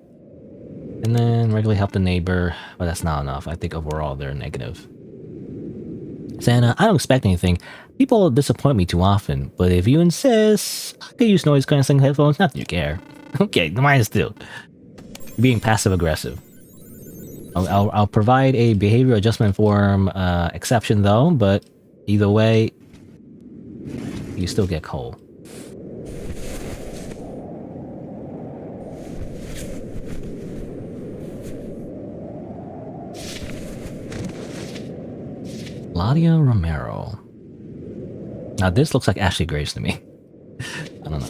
And then regularly help the neighbor, but that's not enough. I think overall they're negative. Santa, I don't expect anything. People disappoint me too often, but if you insist, I could use noise cancelling headphones. Not that you care. Okay, -2. Being passive aggressive. I'll provide a behavior adjustment form exception though, but either way, you still get coal. Claudia Romero. Now this looks like Ashley Grace to me. I don't know.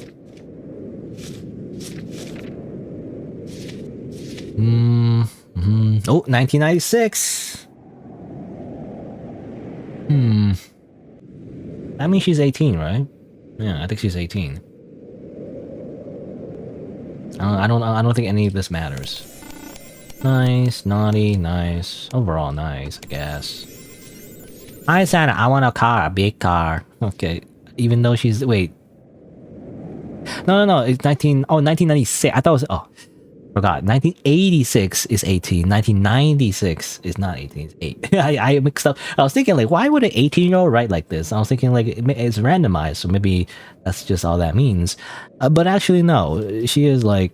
Oh, 1996. That means she's 18, right? Yeah, I think she's 18. I don't think any of this matters. Nice, naughty, nice. Overall nice, I guess. Hi Santa, I want a car, a big car. Okay. Even though she's wait. No, it's 1996. I thought it was forgot. 1986 is 18. 1996 is not 18, it's 8. I mixed up. I was thinking like, why would an 18-year-old write like this? I was thinking like it's randomized, so maybe that's just all that means. But actually no, she is like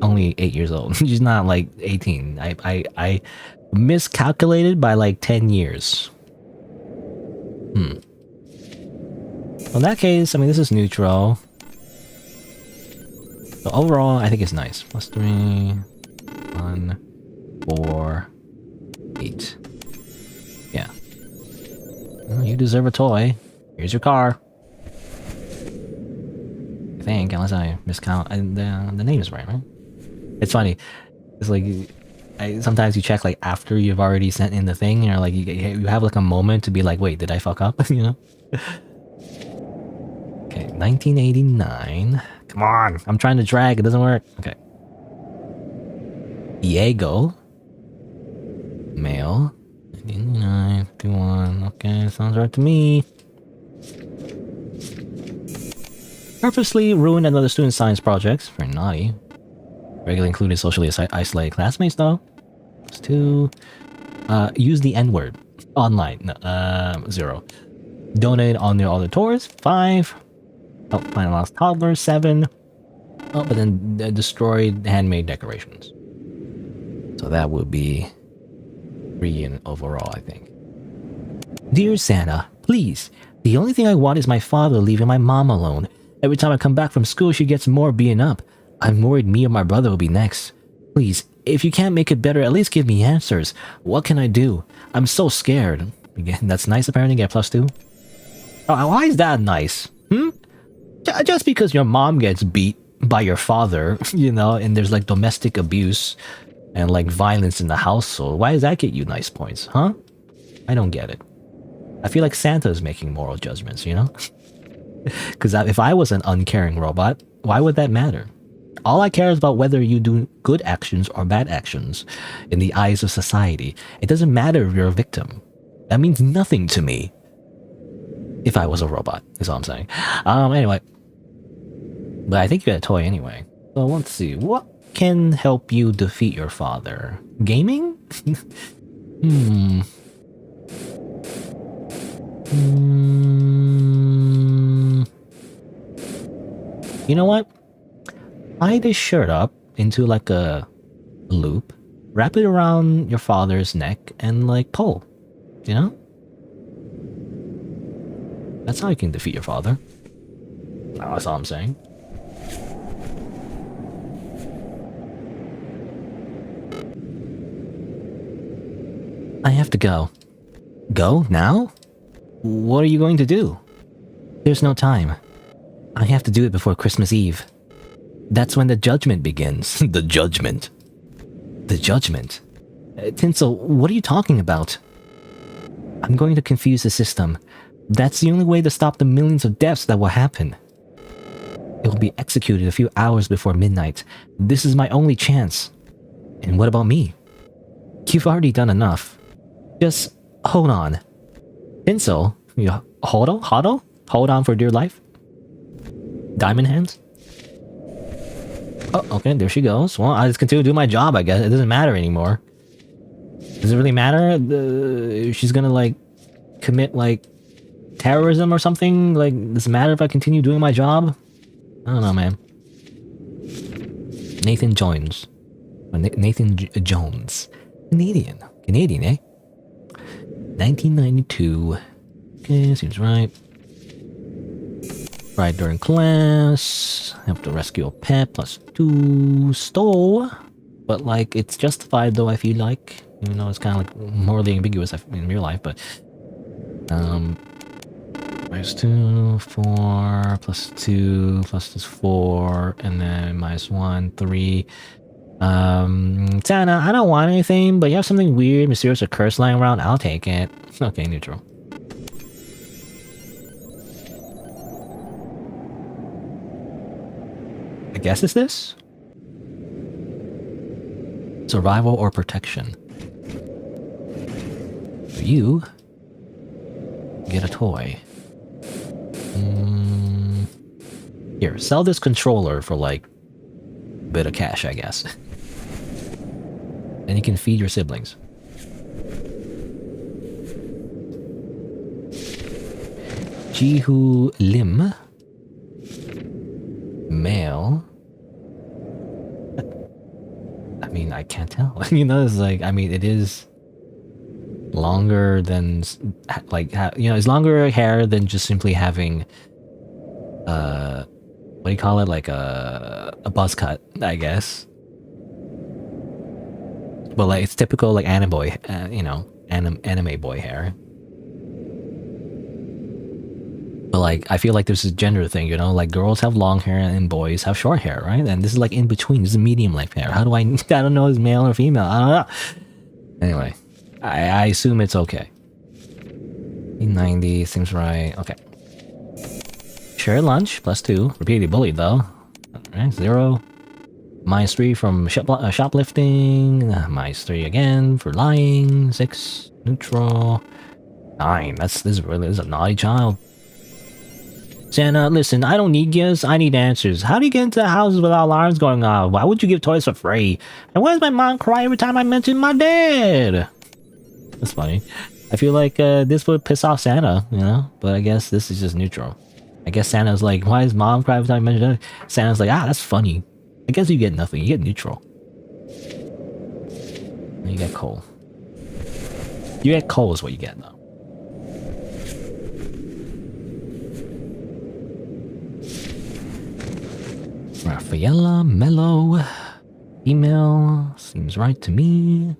only 8 years old. She's not like 18. I miscalculated by like 10 years. Well, in that case, I mean, this is neutral. So overall, I think it's nice. +3, 1, 4, 8. Yeah. Well, you deserve a toy. Here's your car. I think, unless I miscount. And the name is right? It's funny. It's like, sometimes you check like after you've already sent in the thing, and you're like, you have like a moment to be like, wait, did I fuck up? You know? Okay, 1989. Come on, I'm trying to drag, it doesn't work. Okay. Diego. Male. 1989, 51. Okay, sounds right to me. Purposely ruined another student's science projects. Very naughty. Regularly included socially isolated classmates though. +2. Use the N-word. Online. No, 0. Donate on all the tours. 5. Help find a lost toddler. 7. Oh, but then destroyed handmade decorations. So that would be 3 in overall, I think. Dear Santa, please. The only thing I want is my father leaving my mom alone. Every time I come back from school, she gets more beaten up. I'm worried me or my brother will be next. Please, if you can't make it better, at least give me answers. What can I do? I'm so scared. Again, that's nice apparently, get +2. Oh, why is that nice? Just because your mom gets beat by your father, you know, and there's like domestic abuse and like violence in the household, why does that get you nice points, huh? I don't get it. I feel like Santa is making moral judgments, you know? Because if I was an uncaring robot, why would that matter? All I care is about whether you do good actions or bad actions in the eyes of society. It doesn't matter if you're a victim. That means nothing to me. If I was a robot, is all I'm saying. Anyway. But I think you got a toy anyway. So let's see. What can help you defeat your father? Gaming? You know what? Tie this shirt up into like a loop, wrap it around your father's neck, and like pull. You know? That's how you can defeat your father. That's all I'm saying. I have to go. Go? Now? What are you going to do? There's no time. I have to do it before Christmas Eve. That's when the judgment begins. The judgment. The judgment? Tinsel, what are you talking about? I'm going to confuse the system. That's the only way to stop the millions of deaths that will happen. It will be executed a few hours before midnight. This is my only chance. And what about me? You've already done enough. Just hold on. Tinsel, you hold on for dear life. Diamond hands. Oh, okay, there she goes. Well, I just continue to do my job, I guess. It doesn't matter anymore. Does it really matter? She's gonna, like, commit, like, terrorism or something? Like, does it matter if I continue doing my job? I don't know, man. Nathan Jones. Nathan Jones. Canadian, eh? 1992. Okay, seems right. Right during class. Have to rescue a pet. +2. Stole. But, like, it's justified, though, I feel like. Even though it's kind of, like, morally ambiguous in real life, but... -2, 4, +2, plus is 4, and then -1, 3. Santa, I don't want anything, but you have something weird, mysterious, or curse lying around, I'll take it. Okay, neutral. I guess it's this? Survival or protection. You get a toy. Here, sell this controller for like a bit of cash, I guess. And you can feed your siblings. Jihu Lim. Male. I mean, I can't tell. You know, it's like, I mean, it is longer than, like, you know, it's longer hair than just simply having, what do you call it? Like a buzz cut, I guess. But like, it's typical, like, anime boy, you know, anime boy hair. But like, I feel like there's a gender thing, you know, like girls have long hair and boys have short hair, right? And this is like in between. This is medium length hair. How do I don't know if it's male or female. I don't know. Anyway, I assume it's okay. 90 seems right. Okay. Share lunch, +2. Repeatedly bullied though. Alright, 0. -3 from shoplifting. -3 again for lying. 6. Neutral. 9. This is a naughty child. Santa, listen, I don't need gifts, I need answers. How do you get into houses without alarms going off? Why would you give toys for free? And why does my mom cry every time I mention my dad? That's funny. I feel like this would piss off Santa, you know? But I guess this is just neutral. I guess Santa's like, why does mom cry every time I mention that? Santa's like, that's funny. I guess you get nothing, you get neutral. And you get coal. You get coal is what you get, though. Raffaella Mello. Email seems right to me.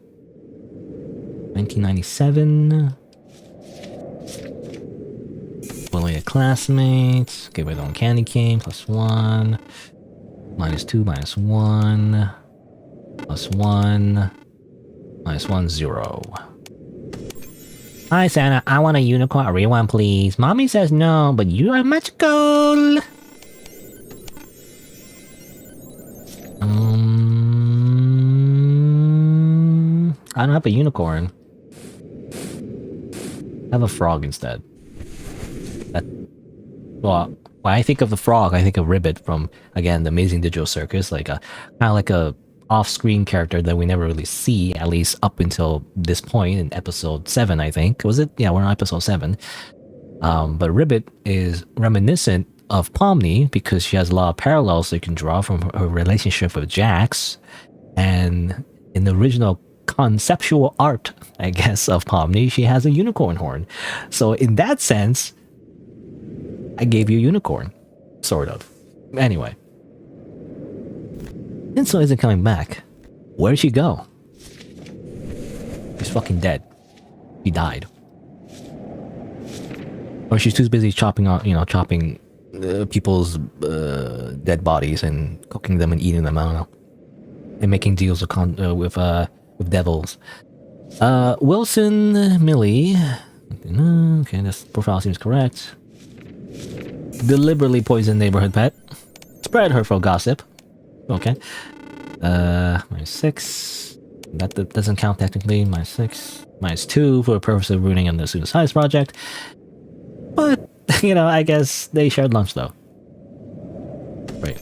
1997. Bully classmates. Give it on candy cane. +1. -2, -1. +1. -1, 0. Hi Santa, I want a unicorn rewind please. Mommy says no, but you are much gold. I don't have a unicorn. I have a frog instead. Well, when I think of the frog, I think of Ribbit from, again, the Amazing Digital Circus, like kind of like a off-screen character that we never really see, at least up until this point in episode 7, I think. Was it? Yeah, we're on episode 7. But Ribbit is reminiscent of Pomni because she has a lot of parallels you can draw from her relationship with Jax. And in the original conceptual art, I guess, of Pomni, she has a unicorn horn. So in that sense, I gave you a unicorn. Sort of. Anyway. Tinsel isn't coming back. Where'd she go? She's fucking dead. She died. Or she's too busy chopping people's dead bodies and cooking them and eating them, I don't know. And making deals with devils. Wilson Millie. Okay, this profile seems correct. Deliberately poisoned neighborhood pet. Spread hurtful gossip. Okay. -6. That doesn't count technically. -6. -2 for the purpose of ruining on the Suicide Project. But, I guess they shared lunch though. Right.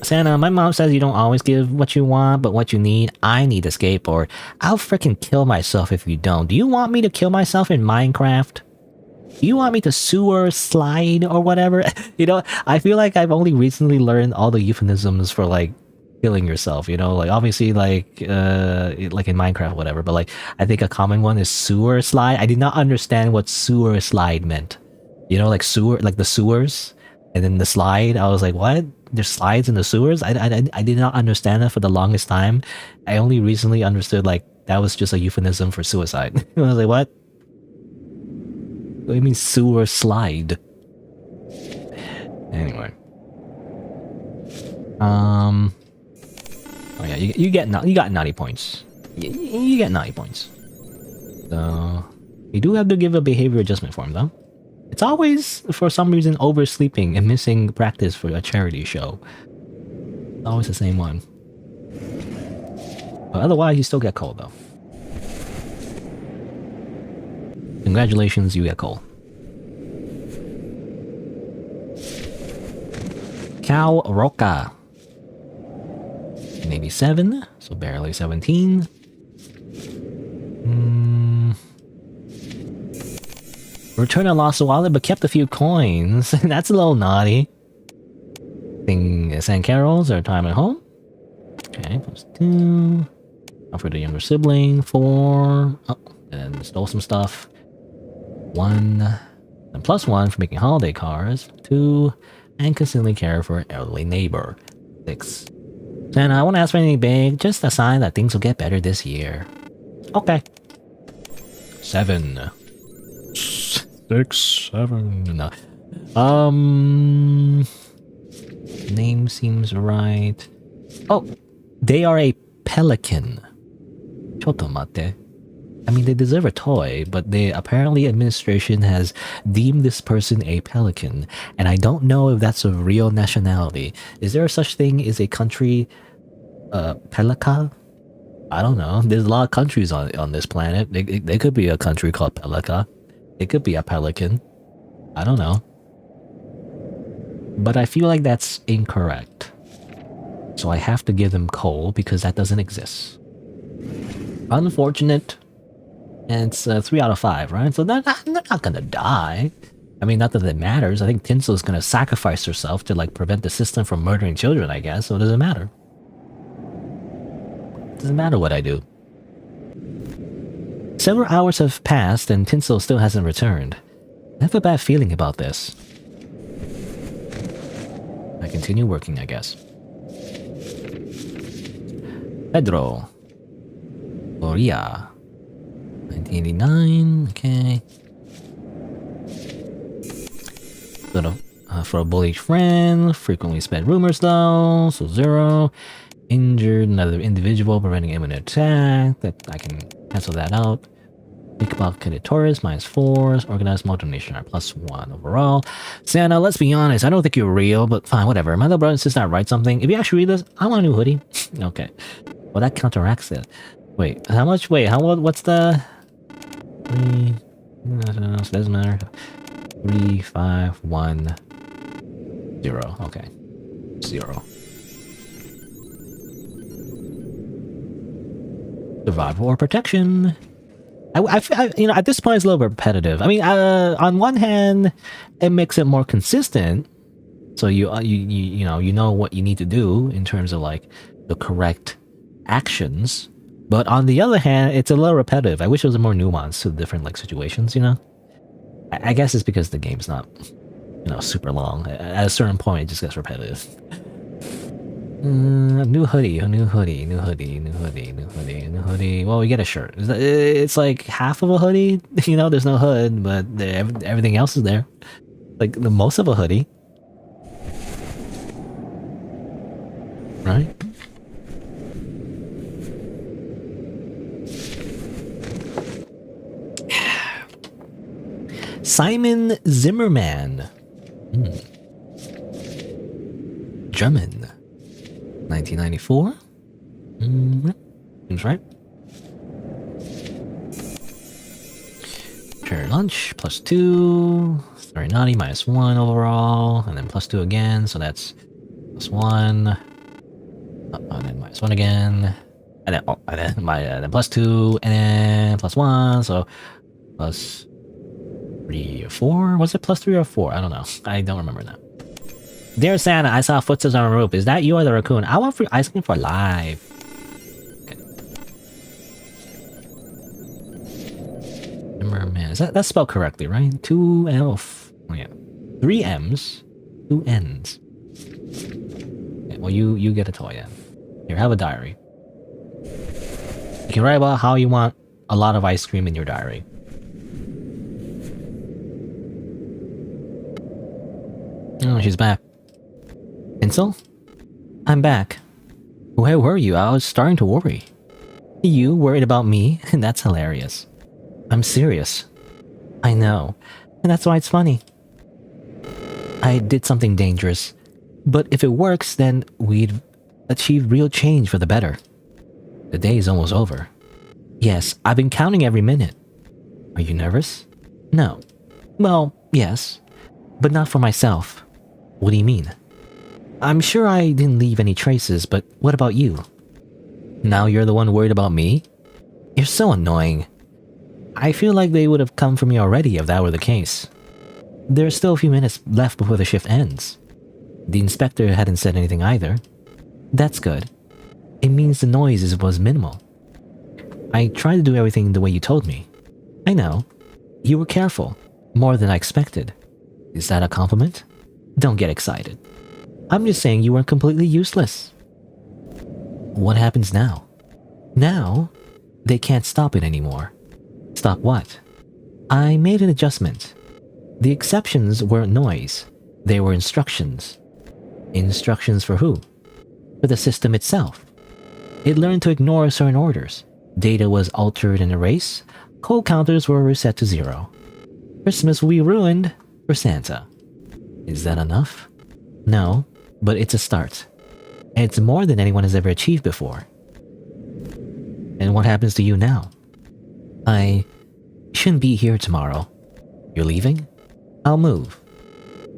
Santa, my mom says you don't always give what you want, but what you need. I need escape or I'll freaking kill myself if you don't. Do you want me to kill myself in Minecraft? Do you want me to sewer slide or whatever? I feel like I've only recently learned all the euphemisms for like killing yourself, like obviously like in Minecraft or whatever, but like I think a common one is sewer slide. I did not understand what sewer slide meant. Like sewer, like the sewers, and then the slide. I was like, what? There's slides in the sewers? I did not understand that for the longest time. I only recently understood like that was just a euphemism for suicide. I was like, what? What do you mean sewer slide? Anyway. Oh yeah, you got naughty points. You get naughty points. So you do have to give a behavior adjustment form though. It's always, for some reason, oversleeping and missing practice for a charity show. It's always the same one. But otherwise, you still get coal though. Congratulations, you get coal. Cow Roca. 87, so barely 17. Return a lost wallet but kept a few coins. That's a little naughty. Sang carols or time at home. Okay, +2. For the younger sibling, 4. Oh, and stole some stuff. 1. And +1 for making holiday cards. 2. And consistently care for an elderly neighbor. 6. And I won't ask for anything big, just a sign that things will get better this year. Okay. 7. 6, 7. No. Name seems right. Oh, they are a pelican. Chotomate. I mean, they deserve a toy, but apparently administration has deemed this person a pelican, and I don't know if that's a real nationality. Is there such thing as a country, Pelica? I don't know. There's a lot of countries on this planet. They could be a country called Pelica. It could be a pelican. I don't know. But I feel like that's incorrect. So I have to give them coal because that doesn't exist. Unfortunate. And it's 3 out of 5, right? So they're not gonna die. I mean, not that it matters. I think Tinsel's gonna sacrifice herself to like prevent the system from murdering children, I guess. So it doesn't matter. It doesn't matter what I do. Several hours have passed and Tinsel still hasn't returned. I have a bad feeling about this. I continue working, I guess. Pedro. Gloria. 1989. Okay. Sort of, for a bullied friend. Frequently spread rumors though. So 0. Injured another individual, preventing imminent attack. That I can cancel that out. Think about Taurus, -4. Organized motor nation are +1 overall. Santa, let's be honest, I don't think you're real, but fine, whatever. My little brother and sister write something. If you actually read this, I want a new hoodie. Okay. Well, that counteracts it. Wait, how much? Wait, what's the... 3... No, so doesn't matter. 3, 5, 1, 0. Okay. 0. Survival or protection. I you know, at this point it's a little repetitive. I mean, on one hand, it makes it more consistent, so you know what you need to do in terms of like the correct actions. But on the other hand, it's a little repetitive. I wish there was more nuance to different like situations. You know, I guess it's because the game's not super long. At a certain point, it just gets repetitive. New hoodie. Well, we get a shirt. It's like half of a hoodie. You know, there's no hood, but everything else is there. Like the most of a hoodie. Right? Simon Zimmerman. German. 1994? Seems right. Share lunch, +2. Very naughty, -1 overall. And then +2 again, so that's +1. And then -1 again. And then, then +2, and then +1, so +3 or 4? Was it +3 or 4? I don't know. I don't remember now. Dear Santa, I saw footsteps on a roof. Is that you or the raccoon? I want free ice cream for live. Okay. Man, is that's spelled correctly, right? 2 L. Oh yeah, 3 M's, 2 N's. Okay, well, you get a toy then. Here, have a diary. You can write about how you want a lot of ice cream in your diary. Oh, she's back. Pencil? I'm back. Where were you? I was starting to worry. You worried about me? That's hilarious. I'm serious. I know. And that's why it's funny. I did something dangerous. But if it works, then we'd achieve real change for the better. The day is almost over. Yes, I've been counting every minute. Are you nervous? No. Well, yes. But not for myself. What do you mean? I'm sure I didn't leave any traces, but what about you? Now you're the one worried about me? You're so annoying. I feel like they would have come for me already if that were the case. There's still a few minutes left before the shift ends. The inspector hadn't said anything either. That's good. It means the noise was minimal. I tried to do everything the way you told me. I know. You were careful. More than I expected. Is that a compliment? Don't get excited. I'm just saying you weren't completely useless. What happens now? Now, they can't stop it anymore. Stop what? I made an adjustment. The exceptions weren't noise. They were instructions. Instructions for who? For the system itself. It learned to ignore certain orders. Data was altered and erased. Cold counters were reset to 0. Christmas will be ruined for Santa. Is that enough? No, but it's a start. And it's more than anyone has ever achieved before. And what happens to you now? I shouldn't be here tomorrow. You're leaving? I'll move.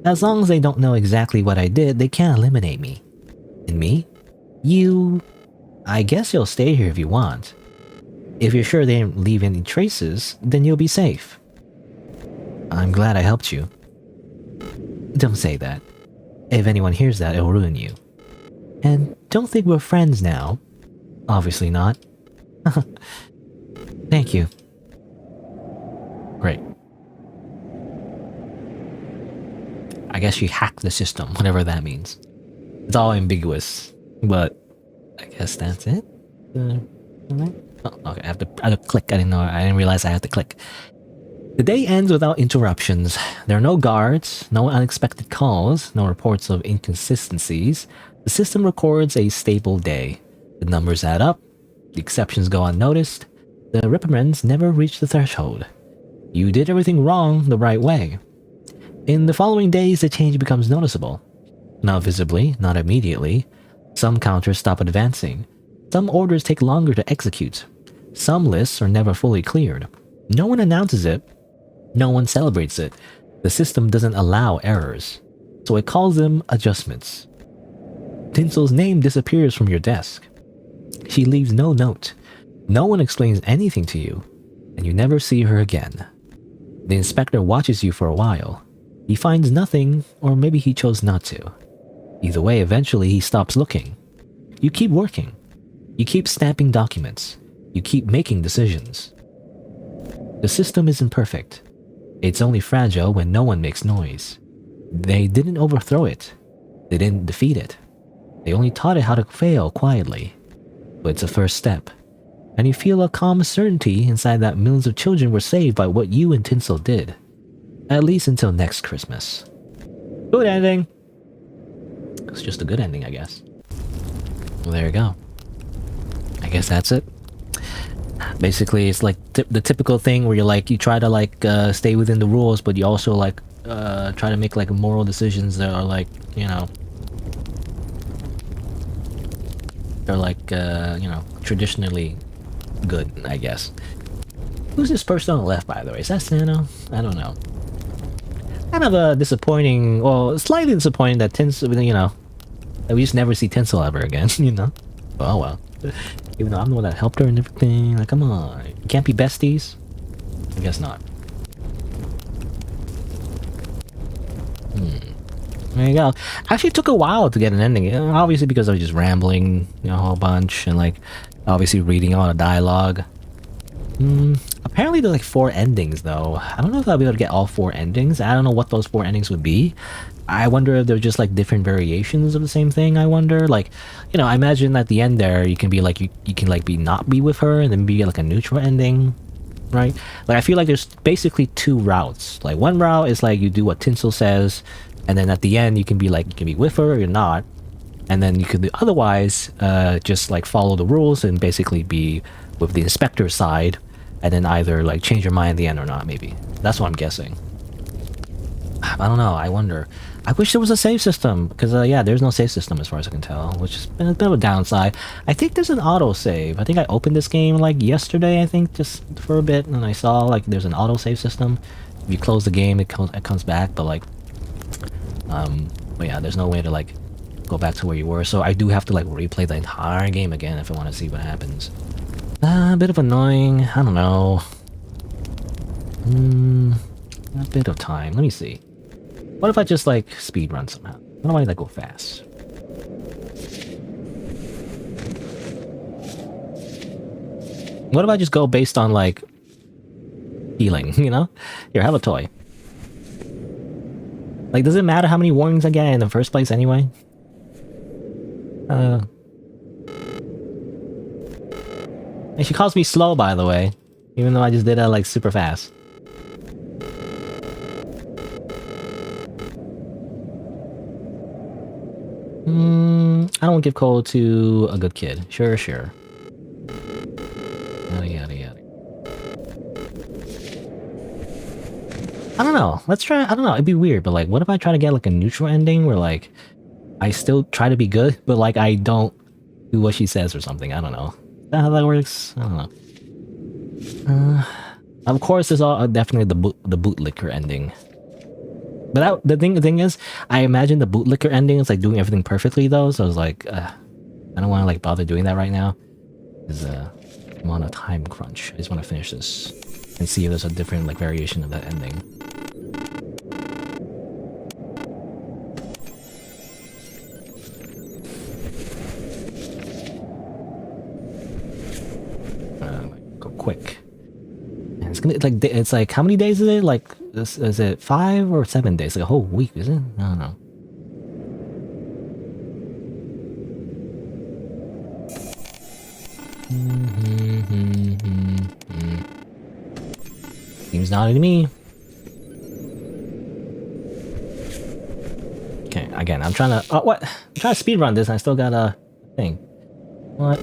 As long as they don't know exactly what I did, they can't eliminate me. And me? You... I guess you'll stay here if you want. If you're sure they didn't leave any traces, then you'll be safe. I'm glad I helped you. Don't say that. If anyone hears that, it'll ruin you. And don't think we're friends now. Obviously not. Thank you. Great. I guess she hacked the system, whatever that means. It's all ambiguous, but I guess that's it. Oh, okay, I have to click. I didn't realize I had to click. The day ends without interruptions. There are no guards, no unexpected calls, no reports of inconsistencies. The system records a stable day. The numbers add up. The exceptions go unnoticed. The reprimands never reach the threshold. You did everything wrong the right way. In the following days, the change becomes noticeable. Not visibly, not immediately. Some counters stop advancing. Some orders take longer to execute. Some lists are never fully cleared. No one announces it. No one celebrates it. The system doesn't allow errors, so it calls them adjustments. Tinsel's name disappears from your desk. She leaves no note. No one explains anything to you, and you never see her again. The inspector watches you for a while. He finds nothing, or maybe he chose not to. Either way, eventually he stops looking. You keep working. You keep stamping documents. You keep making decisions. The system isn't perfect. It's only fragile when no one makes noise. They didn't overthrow it. They didn't defeat it. They only taught it how to fail quietly. But it's a first step. And you feel a calm certainty inside that millions of children were saved by what you and Tinsel did. At least until next Christmas. Good ending! It's just a good ending, I guess. Well, there you go. I guess that's it. Basically, it's like the typical thing where you try to stay within the rules, but you also try to make moral decisions that are they're traditionally good, I guess. Who's this person on the left, by the way? Is that Santa? I don't know. Kind of a disappointing, well, slightly disappointing that Tinsel, that we just never see Tinsel ever again, Oh well. Even though I'm the one that helped her and everything, come on. You can't be besties? I guess not. There you go. Actually, it took a while to get an ending. Obviously because I was just rambling, a whole bunch, and obviously reading all the dialogue. Apparently there's 4 endings though. I don't know if I'll be able to get all 4 endings. I don't know what those 4 endings would be. I wonder if they're just different variations of the same thing. I wonder, I imagine at the end there you can be you can be not be with her and then be a neutral ending, right? I feel like there's basically 2 routes. One route is you do what Tinsel says, and then at the end you can be you can be with her or you're not, and then you could do otherwise just follow the rules and basically be with the inspector's side, and then either change your mind at the end or not. Maybe that's what I'm guessing. I don't know. I wonder. I wish there was a save system, because yeah, there's no save system as far as I can tell, which has been a bit of a downside. I think there's an auto save. I think I opened this game yesterday, I think, just for a bit, and I saw there's an auto save system. If you close the game, it comes back, but but yeah, there's no way to go back to where you were. So I do have to replay the entire game again if I want to see what happens. A bit of annoying. I don't know. A bit of time. Let me see. What if I just speed run somehow? What if I go fast? What if I just go based on healing, Here, have a toy. Does it matter how many warnings I get in the first place anyway? And she calls me slow, by the way, even though I just did that super fast. I don't give coal to a good kid. Sure. Yada yada yada. I don't know. Let's try. I don't know. It'd be weird, but what if I try to get a neutral ending where I still try to be good, but I don't do what she says or something. I don't know. Is that how that works? I don't know. Of course, there's definitely the bootlicker ending. But the thing is, I imagine the bootlicker ending is doing everything perfectly though. So I was I don't want to bother doing that right now. Because I'm on a time crunch. I just want to finish this and see if there's a different variation of that ending. Go quick. And it's gonna it's how many days is it? Is it 5 or 7 days? A whole week, is it? I don't know. Seems naughty to me. Okay, again, I'm trying to. Oh, what? I'm trying to speedrun this and I still got a thing. What?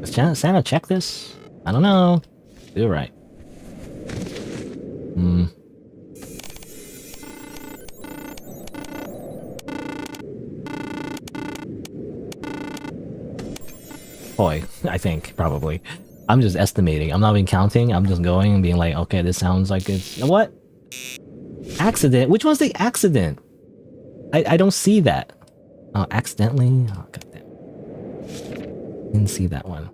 Does Santa check this? I don't know. Do it right. Boy, I think, probably. I'm just estimating. I'm not even counting. I'm just going and being like, okay, this sounds like it's... What? Accident? Which one's the accident? I don't see that. Oh, accidentally? Oh, goddamn. Didn't see that one.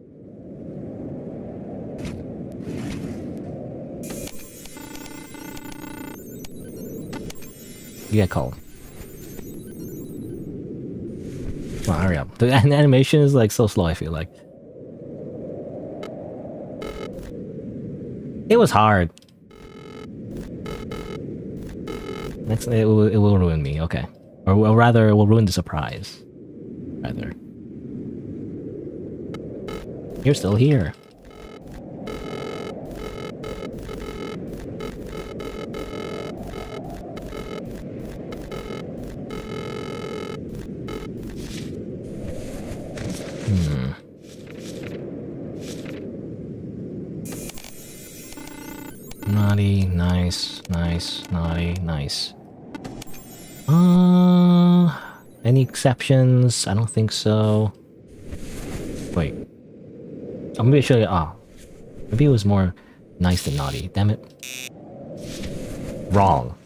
You get cold. Come on, hurry up. The animation is like so slow, I feel like. It was hard. Next, it will ruin me, okay. Or rather, it will ruin the surprise. Rather. You're still here. Naughty, nice, nice, naughty, nice. Any exceptions? I don't think so. Wait. Oh, maybe I should. Maybe it was more nice than naughty. Damn it. Wrong.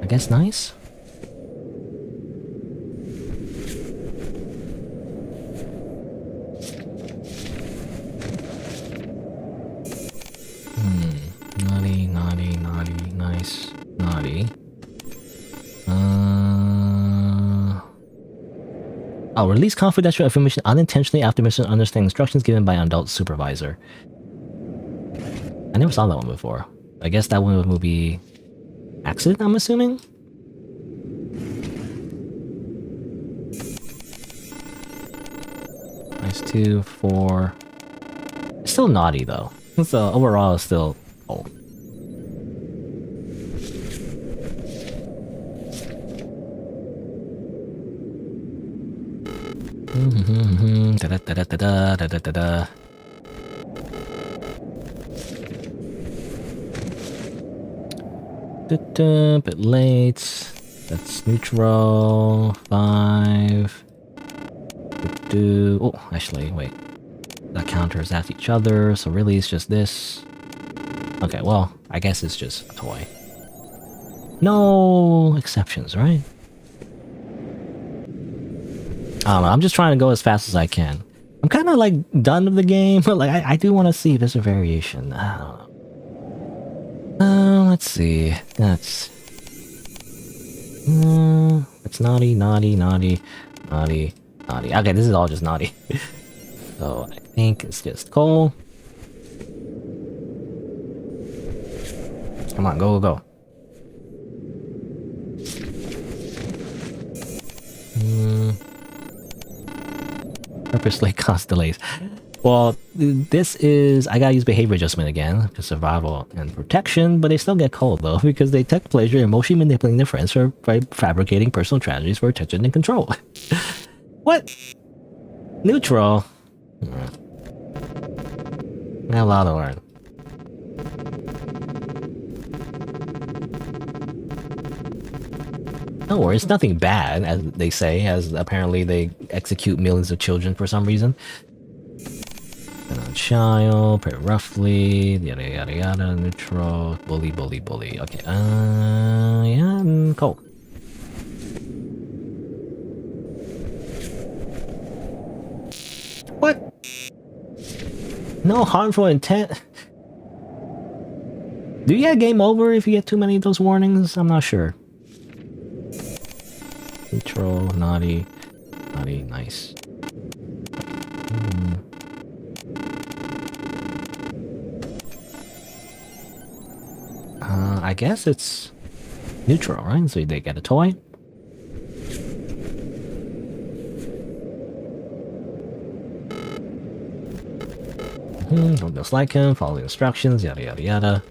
I guess nice. Naughty, naughty, naughty, nice, naughty. Oh, release confidential information unintentionally after misunderstanding instructions given by an adult supervisor. I never saw that one before. I guess that one would be accident, I'm assuming? Nice 2, 4. It's still naughty though. So overall it's still oh. Da da da da da da da da da. Bit late. That's neutral. 5. Oh, actually, wait. That counters at each other, so really it's just this. Okay, well, I guess it's just a toy. No exceptions, right? I don't know, I'm just trying to go as fast as I can. I'm kind of like done with the game, but like I do want to see if there's a variation. I don't know. Let's see. That's naughty, naughty, naughty, naughty, naughty. Okay, this is all just naughty. So I think it's just coal. Come on, go, go, go. Purposely cause delays. Well, this is... I gotta use behavior adjustment again for survival and protection, but they still get cold though because they take pleasure in emotionally manipulating their friends by fabricating personal tragedies for attention and control. What? Neutral? I have a lot to learn. Don't worry, it's nothing bad, as they say, as apparently they execute millions of children for some reason. Child, pretty roughly, yada yada yada, neutral, bully, bully, bully. Okay, yeah, cool. What? No harmful intent? Do you get game over if you get too many of those warnings? I'm not sure. Neutral, naughty, naughty, nice. I guess it's neutral, right? So they get a toy. Don't dislike him, follow the instructions, yada yada yada.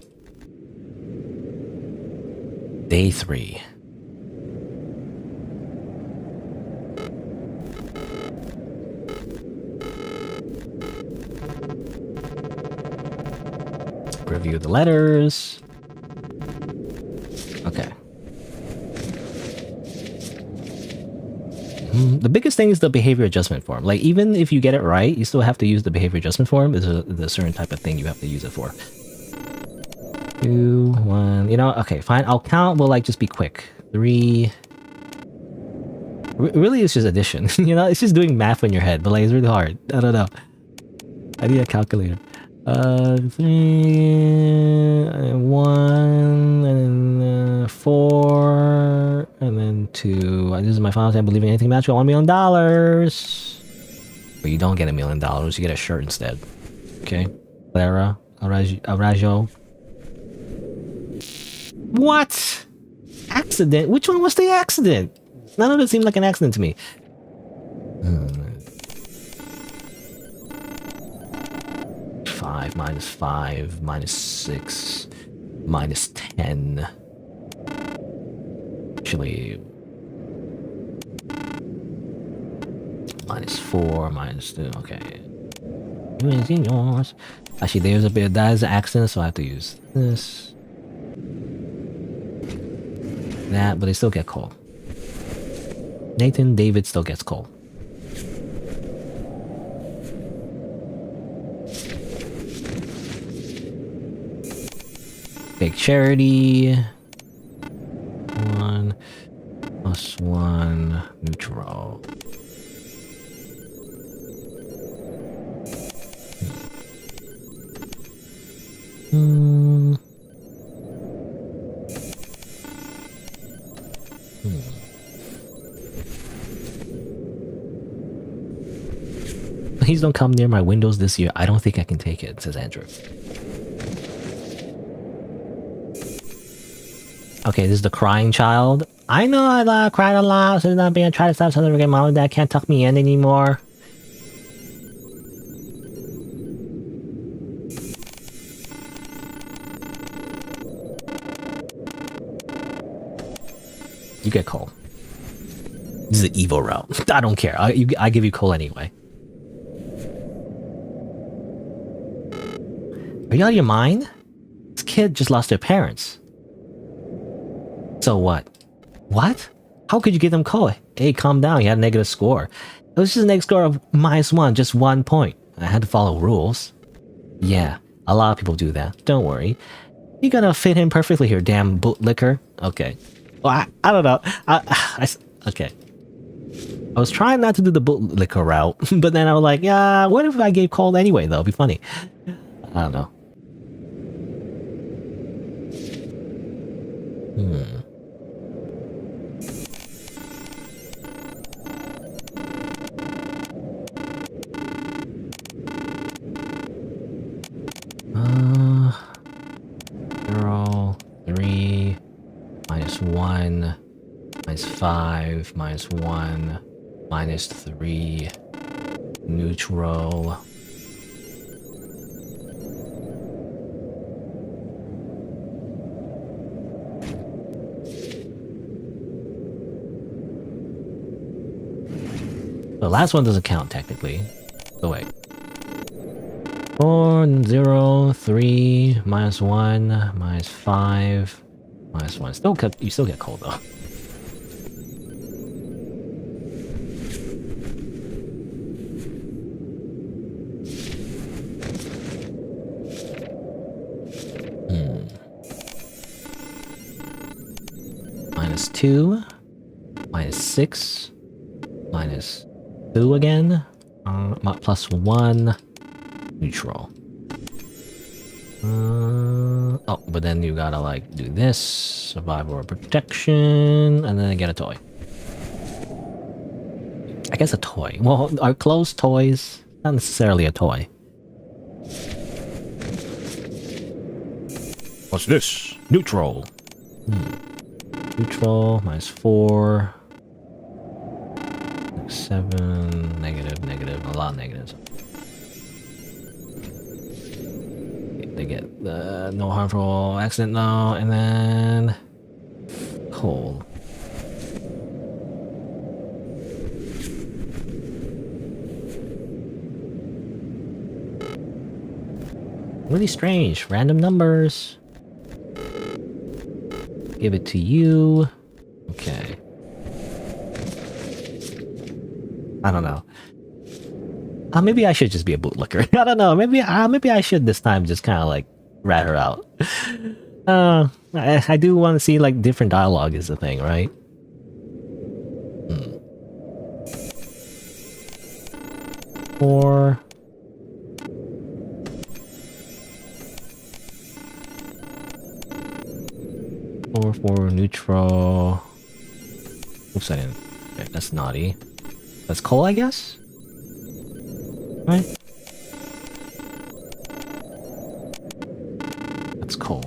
Day 3. Review the letters. Okay. The biggest thing is the behavior adjustment form. Like, even if you get it right, you still have to use the behavior adjustment form. There's a certain type of thing you have to use it for. 2, 1. You know, okay, fine. I'll count. We'll like just be quick. 3. Really, it's just addition. You know, it's just doing math in your head, but like it's really hard. I don't know. I need a calculator. 3, 1, and then 4, and then 2. This is my final time believing anything magical. $1 million. But you don't get $1 million. You get a shirt instead. Okay, Clara, Arajo. What? Accident? Which one was the accident? None of it seemed like an accident to me. 5 minus 5 minus 6 minus 10. Actually, minus 4 minus 2. Okay. Yours. Actually, there's a bit. That is an accident, so I have to use this. That, but they still get coal. Nathan, David still gets coal. Big charity. 1 plus 1 neutral. Please don't come near my windows this year. I don't think I can take it, says Andrew. Okay, this is the crying child. I know I cried a lot, so I'm being try to stop something again. Mom and Dad can't tuck me in anymore. You get coal. This is the evil route. I don't care. I give you coal anyway. Are you out of your mind? This kid just lost their parents. So what? What? How could you give them coal? Hey, calm down. You had a negative score. It was just a negative score of -1, just 1 point. I had to follow rules. Yeah, a lot of people do that. Don't worry. You're gonna fit in perfectly here, damn bootlicker. Okay. Well, I don't know. Okay. I was trying not to do the bootlicker route, but then I was like, yeah, what if I gave coal anyway, though? It'd be funny. I don't know. Zero, 3, -1, -5, -1, -3, neutral. The last one doesn't count technically. Oh wait. 4, 0, 3, -1, -5, -1. Still you still get cold though. -2, -6, -2 again, +1, neutral. Oh, but then you gotta like do this, survival or protection, and then get a toy. I guess a toy. Well, are clothes toys? Not necessarily a toy. What's this? Neutral. Neutral, -4. 7, negative, a lot of negatives. They get the no harmful accident now, and then cold. Really strange. Random numbers. Give it to you. Okay. I don't know. Maybe I should just be a bootlicker. I don't know. Maybe I should this time just kind of like rat her out. I do want to see like different dialogue is the thing, right? Four. Four neutral. Oops, I didn't. Okay, that's naughty. That's coal, I guess? Right? That's coal.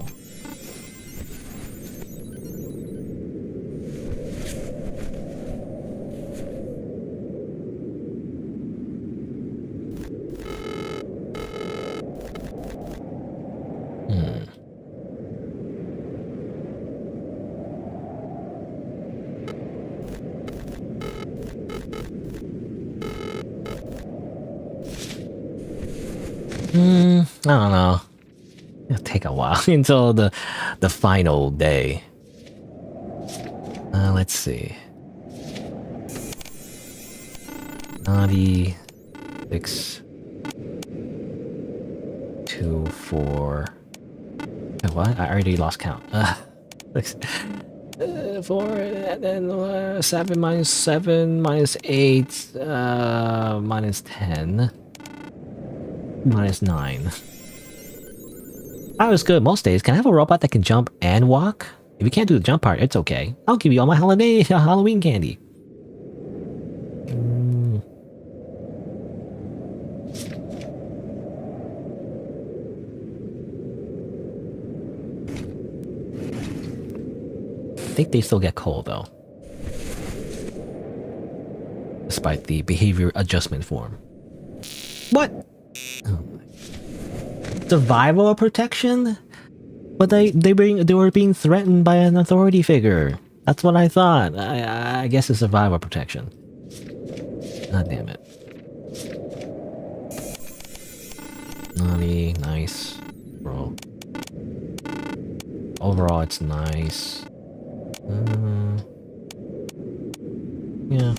I don't know. It'll take a while until the final day. Let's see. 96, 2, 4. Wait, what? I already lost count. 6, 4, and then 7 minus 7 minus 8 minus 10 minus 9. That was good most days. Can I have a robot that can jump and walk? If you can't do the jump part, it's okay. I'll give you all my Halloween candy. I think they still get cold though. Despite the behavior adjustment form. What? Oh. Survival or protection? But they were being threatened by an authority figure. That's what I thought. I guess it's survival protection. God damn it. Naughty, nice. Bro. Overall, it's nice. Yeah.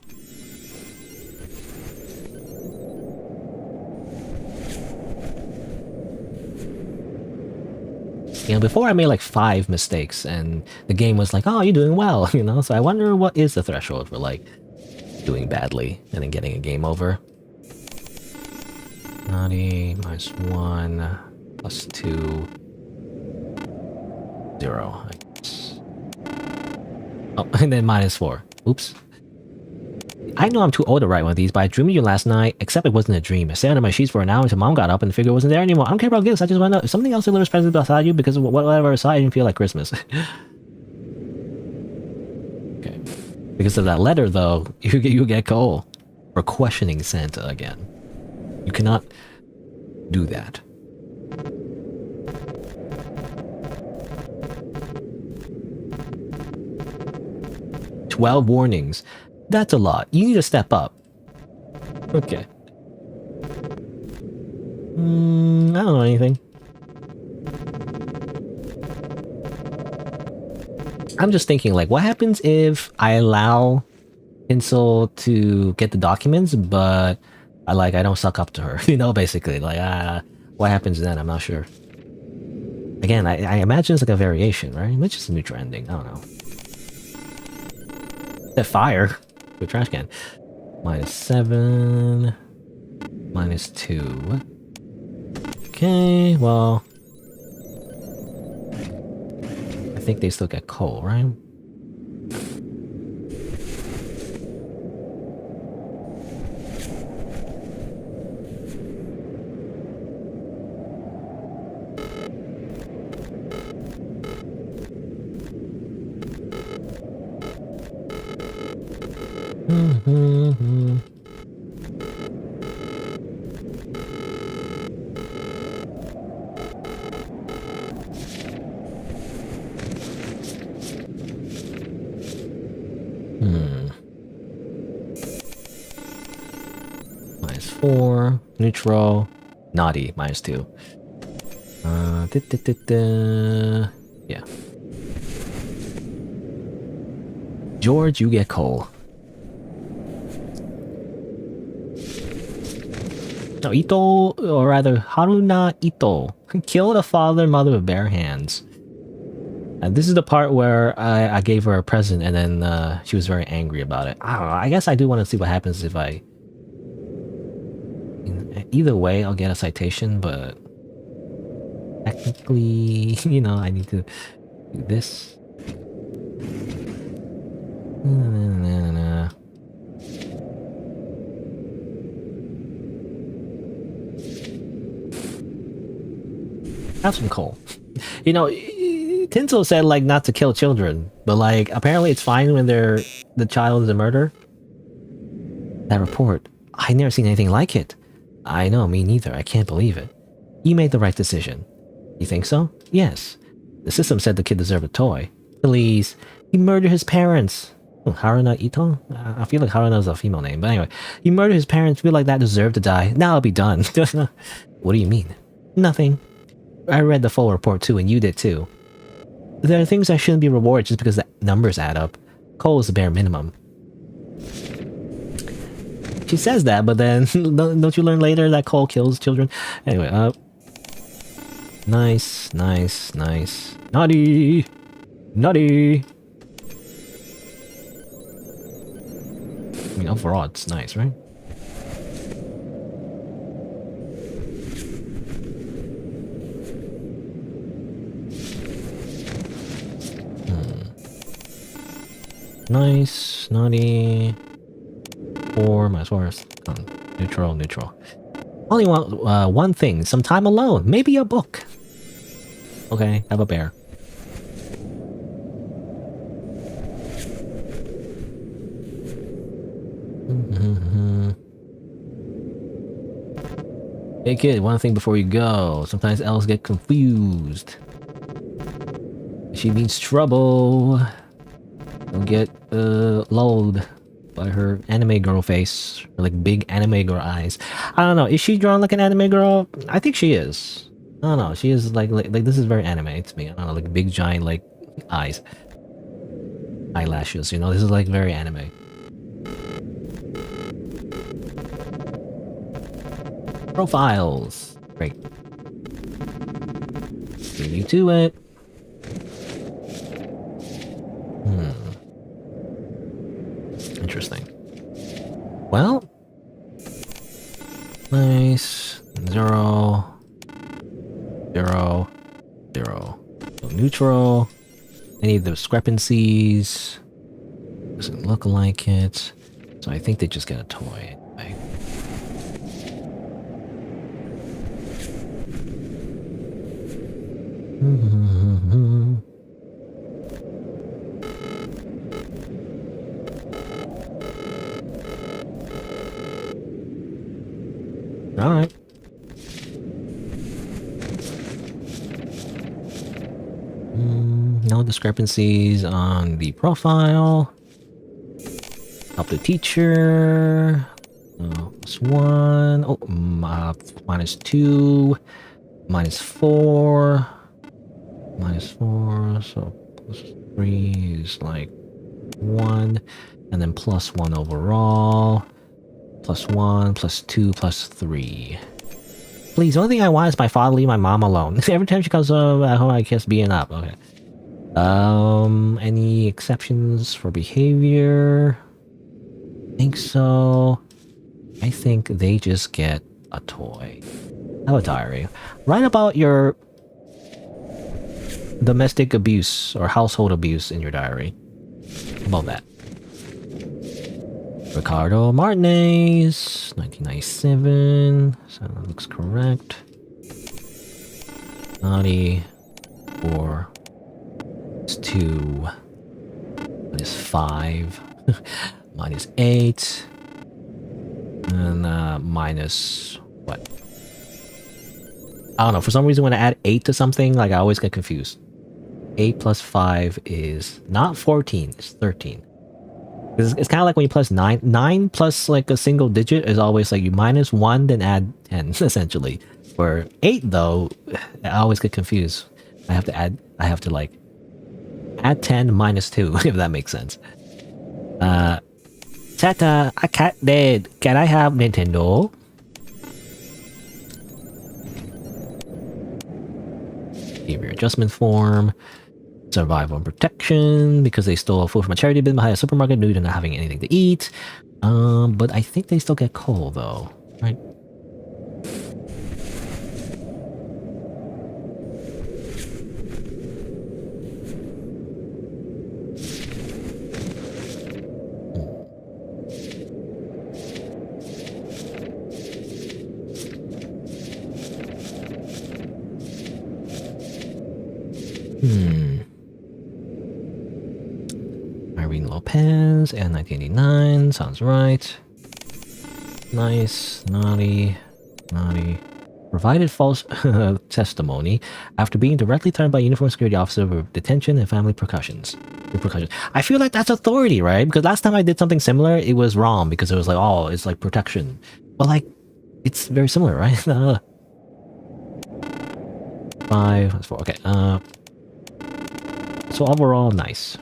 You know, before I made like 5 mistakes and the game was like, oh, you're doing well, you know? So I wonder what is the threshold for like doing badly and then getting a game over. Naughty, -1, +2, 0, I guess. Oh, and then -4. Oops. I know I'm too old to write one of these, but I dreamed of you last night, except it wasn't a dream. I sat under my sheets for an hour until mom got up and the figure wasn't there anymore. I don't care about gifts, I just want to know if something else delivers presents beside you because of whatever I saw, I didn't feel like Christmas. Okay. Because of that letter, though, you get coal for questioning Santa again. You cannot do that. "12 warnings. That's a lot. You need to step up." Okay. I don't know anything. I'm just thinking, like, what happens if I allow Pinsel to get the documents, but I don't suck up to her, you know, basically. Like, what happens then? I'm not sure. Again, I imagine it's like a variation, right? It's just a neutral ending. I don't know. That fire. Good trash can. -7. -2. Okay, well. I think they still get coal, right? Mm-hmm. -4. Neutral. Naughty. -2. Yeah. George, you get coal. No, Ito, or rather, Haruna Ito, killed a father and mother with bare hands. And this is the part where I gave her a present and then she was very angry about it. I don't know, I guess I do want to see what happens if I... Either way, I'll get a citation, but... Technically, you know, I need to do this. Have some coal. You know, Tinsel said like not to kill children, but like apparently it's fine when the child is a murder. That report, I never seen anything like it. I know, me neither. I can't believe it. You made the right decision. You think so? Yes. The system said the kid deserved a toy. Please, he murdered his parents. Oh, Haruna Ito? I feel like Haruna is a female name, but anyway, he murdered his parents. Feel like that deserved to die. Now I'll be done. What do you mean? Nothing. I read the full report too, and you did too. There are things that shouldn't be rewarded just because the numbers add up. Coal is the bare minimum. She says that, but then don't you learn later that coal kills children? Anyway, nice, nice, nice. Naughty! Naughty! I mean, overall, it's nice, right? Nice, naughty. 4 -4. Neutral, neutral. Only want one thing, some time alone. Maybe a book. Okay, have a bear. Hey kid, one thing before you go. Sometimes elves get confused. She means trouble. Don't get lulled by her anime girl face, or like big anime girl eyes. I don't know. Is she drawn like an anime girl? I think she is. I don't know. She is like this is very anime to me. I don't know, like big giant like eyes, eyelashes. You know, this is like very anime. Profiles. Great. Leave you to it. Interesting. Well, nice. 0, 0, 0. So neutral. Any discrepancies? Doesn't look like it. So I think they just get a toy anyway. Alright. No discrepancies on the profile. Help the teacher. +1. Oh, -2. -4. -4. So +3 is like 1. And then +1 overall. +1, +2, +3. Please, the only thing I want is my father leave my mom alone. Every time she comes home, I guess being up. Okay. Any exceptions for behavior? I think so. I think they just get a toy. Have a diary. Write about your domestic abuse or household abuse in your diary. How about that? Ricardo Martinez, 1997. So that looks correct. Naughty. 4. It's 2. It's 5. minus 8. And minus what? I don't know. For some reason, when I add 8 to something, like I always get confused. 8 plus 5 is not 14, it's 13. It's kind of like when you plus 9. 9 plus like a single digit is always like you minus 1, then add 10, essentially. For 8, though, I always get confused. I have to like add 10 minus 2, if that makes sense. Tata, a cat dead. Can I have Nintendo? Behavior adjustment form. Survival and protection, because they stole food from a charity bin behind a supermarket due to not having anything to eat. But I think they still get coal though, right? Irene Lopez and 1989 sounds right. Nice, naughty. Provided false testimony after being directly threatened by a uniformed security officer with detention and family repercussions. I feel like that's authority, right? Because last time I did something similar, it was wrong because it was like, oh, it's like protection. But like, it's very similar, right? 5, that's 4. Okay. So overall, nice.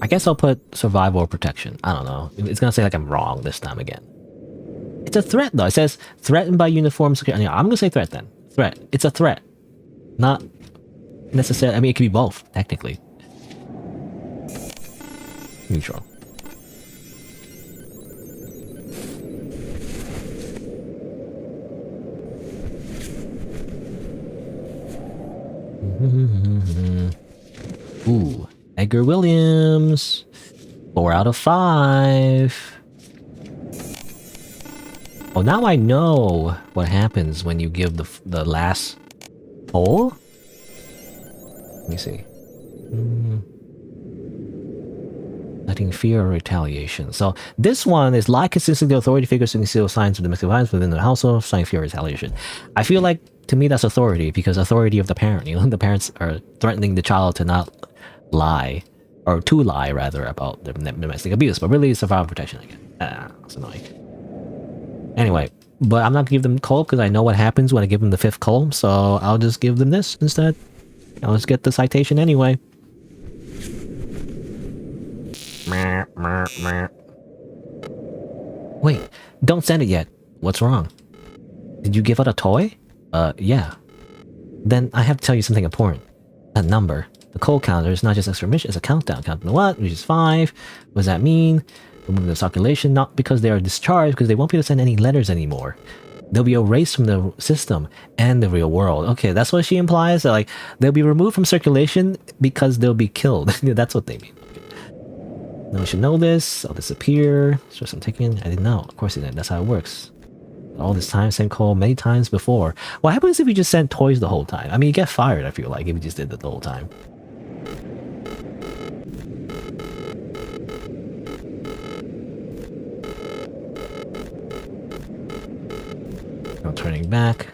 I guess I'll put survival or protection. I don't know. It's gonna say like I'm wrong this time again. It's a threat though. It says threatened by uniformed security. I'm gonna say threat then. Threat. It's a threat. Not necessarily. I mean, it could be both, technically. Neutral. Ooh, Edgar Williams. 4 out of 5. Oh, now I know what happens when you give the last hole. Let me see. Letting fear or retaliation. So this one is lie consistently authority figures to conceal signs of domestic violence within the household, sign fear or retaliation. I feel like to me that's authority because authority of the parent. You know, the parents are threatening the child to not lie, or to lie rather, about the domestic abuse, but really it's survival protection again. That's annoying. Anyway, but I'm not gonna give them coal because I know what happens when I give them the 5th coal, so I'll just give them this instead. I'll just get the citation anyway. Wait, don't send it yet. What's wrong? Did you give out a toy? Yeah. Then I have to tell you something important. That number. The coal counter is not just exclamation, it's a countdown. Countdown to what? Which is 5. What does that mean? Remove the circulation, not because they are discharged, because they won't be able to send any letters anymore. They'll be erased from the system and the real world. Okay, that's what she implies. That, like, they'll be removed from circulation because they'll be killed. That's what they mean. Okay. No one should know this. I'll disappear. Stress I'm taking. I didn't know. Of course he didn't. That's how it works. All this time, same call many times before. What happens if you just sent toys the whole time? I mean, you get fired, I feel like, if you just did that the whole time. No turning back.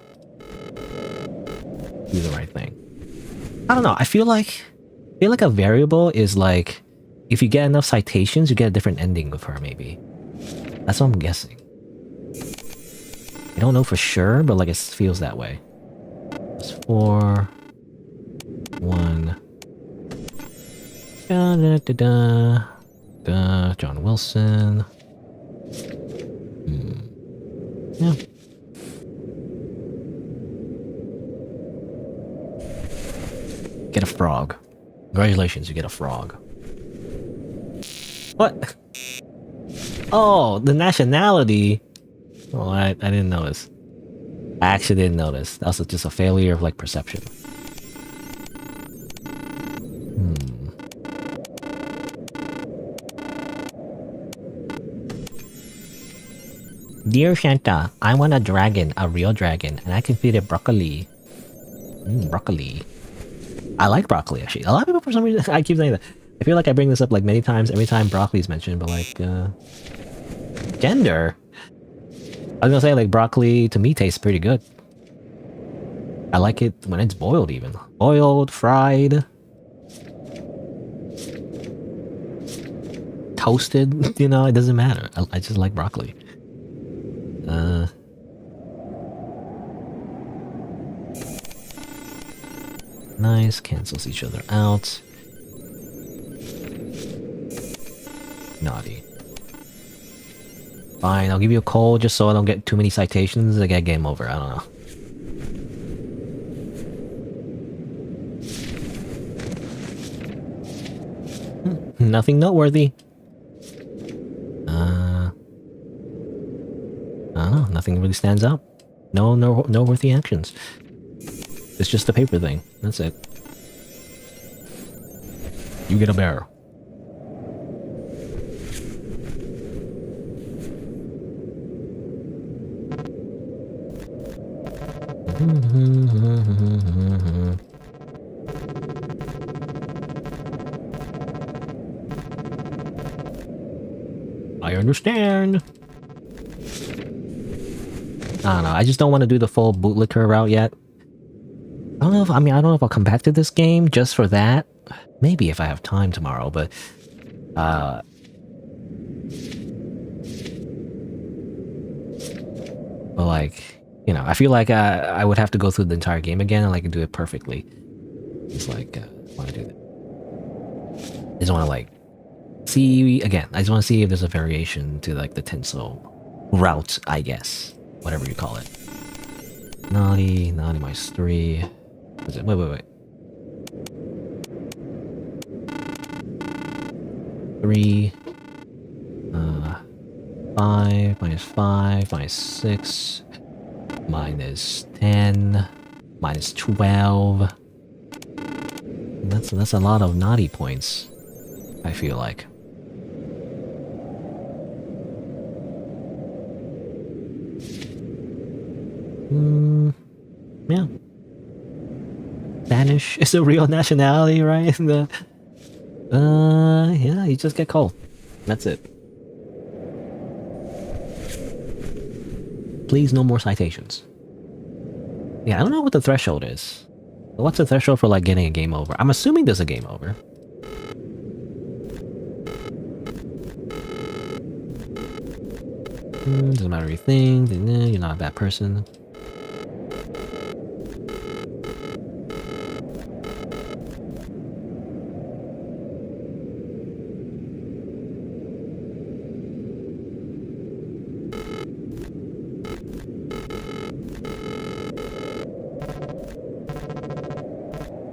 Do the right thing. I don't know. I feel like a variable is like if you get enough citations, you get a different ending with her. Maybe that's what I'm guessing. I don't know for sure, but like it feels that way. It's 4, 1. Da, da, da, da, da. John Wilson. Yeah. Get a frog. Congratulations, you get a frog. What? Oh, the nationality. Oh, I didn't notice. I actually didn't notice. That was just a failure of like perception. Dear Shanta, I want a dragon, a real dragon, and I can feed it broccoli. Broccoli. I like broccoli actually. A lot of people for some reason I keep saying that. I feel like I bring this up like many times every time broccoli's mentioned, but like, gender? I was gonna say like broccoli to me tastes pretty good. I like it when it's boiled even. Boiled, fried, toasted, you know, it doesn't matter. I just like broccoli. Nice, cancels each other out. Naughty. Fine, I'll give you a call just so I don't get too many citations. I get game over, I don't know. Nothing noteworthy. I don't know, nothing really stands out. No noteworthy actions. It's just a paper thing. That's it. You get a bear. I understand. I don't know. I just don't want to do the full bootlicker route yet. I don't know if I don't know if I'll come back to this game just for that. Maybe if I have time tomorrow, but like, you know, I feel like I would have to go through the entire game again and like do it perfectly. It's like I want to do that. I just want to like see again. I just want to see if there's a variation to like the tinsel route, I guess, whatever you call it. Naughty minus 3. Is it? Wait. 3. 5 minus 5 minus 6 minus 10 minus 12. That's a lot of naughty points, I feel like. Yeah. Spanish is a real nationality, right? Yeah, you just get cold. That's it. Please, no more citations. Yeah, I don't know what the threshold is. What's the threshold for like getting a game over? I'm assuming there's a game over. Doesn't matter what you think. You're not a bad person.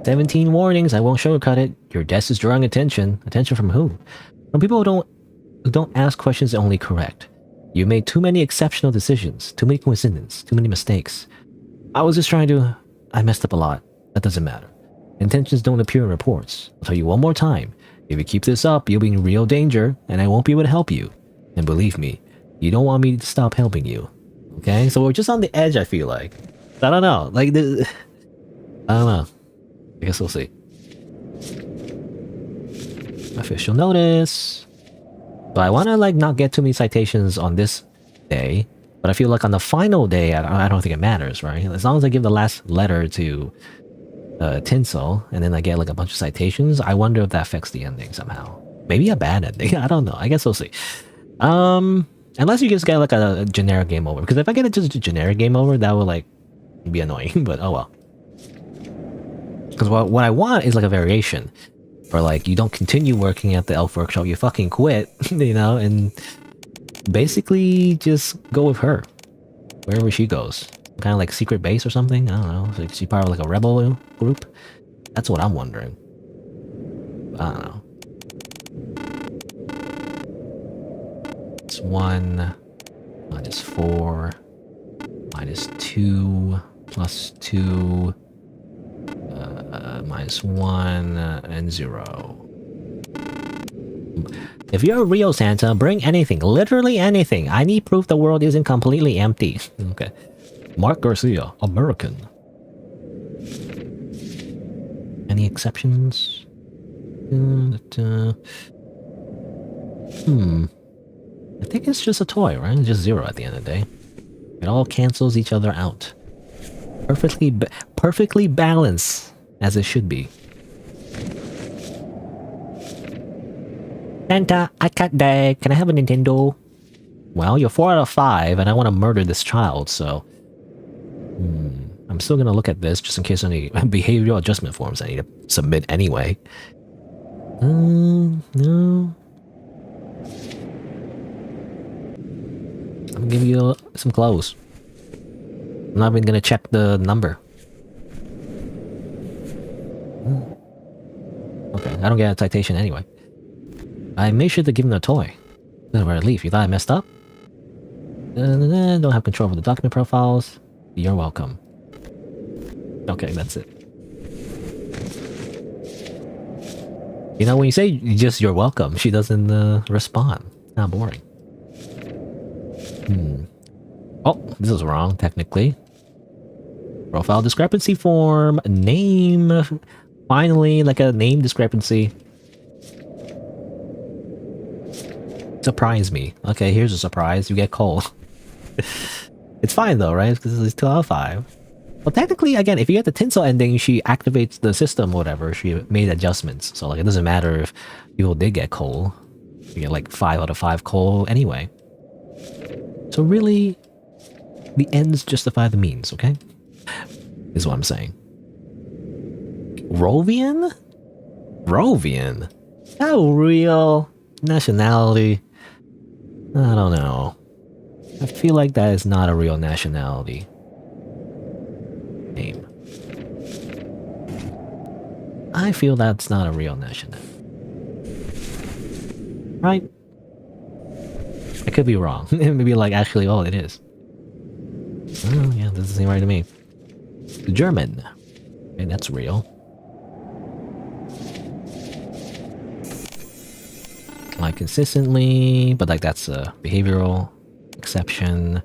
"17 warnings, I won't sugarcoat it. Your desk is drawing attention. Attention from who? From people who don't ask questions only correct. You made too many exceptional decisions, too many coincidences, too many mistakes. I was just trying to... I messed up a lot. That doesn't matter. Intentions don't appear in reports. I'll tell you one more time. If you keep this up, you'll be in real danger, and I won't be able to help you. And believe me, you don't want me to stop helping you. Okay? So we're just on the edge, I feel like. I don't know. Like, I don't know. I guess we'll see. Official notice. But I want to like not get too many citations on this day. But I feel like on the final day, I don't think it matters, right? As long as I give the last letter to Tinsel, and then I get like a bunch of citations, I wonder if that affects the ending somehow. Maybe a bad ending. I don't know. I guess we'll see. Unless you just get like a generic game over. Because if I get just a generic game over, that would like be annoying. But oh well. Because what I want is like a variation. Or like, you don't continue working at the elf workshop, you fucking quit, you know, and basically just go with her. Wherever she goes. Kind of like secret base or something? I don't know. So she's part of like a rebel group? That's what I'm wondering. I don't know. It's 1 minus 4 minus 2 plus 2 minus 1 and 0. If you're a real Santa, bring anything, literally anything. I need proof the world isn't completely empty. Okay. Mark Garcia, American. Any exceptions? I think it's just a toy, right? It's just 0 at the end of the day. It all cancels each other out. Perfectly balanced, as it should be. Santa, I got that. Can I have a Nintendo? Well, you're 4 out of 5, and I want to murder this child, so... I'm still gonna look at this, just in case any behavioral adjustment forms I need to submit anyway. No. I'm gonna give you some clothes. I'm not even gonna check the number. Okay, I don't get a citation anyway. I made sure to give him a toy. Then where I leave. You thought I messed up? Don't have control over the document profiles. You're welcome. Okay, that's it. You know, when you say just you're welcome, she doesn't respond. Not boring. Oh, this is wrong, technically. Profile discrepancy form. Name. Finally, like a name discrepancy. Surprise me. Okay, here's a surprise. You get Cole. It's fine though, right? Because it's 2 out of 5. Well, technically, again, if you get the tinsel ending, she activates the system, whatever. She made adjustments. So, like, it doesn't matter if people did get coal. You get, like, 5 out of 5 coal anyway. So, really, the ends justify the means, okay? Is what I'm saying. Rovian? Rovian? How real? Nationality? I don't know. I feel like that is not a real nationality. Name. I feel that's not a real nationality. Right? I could be wrong. Maybe like actually, oh, it is. Oh, yeah, doesn't seem right to me. German. Okay, that's real. Like consistently, but like that's a behavioral exception.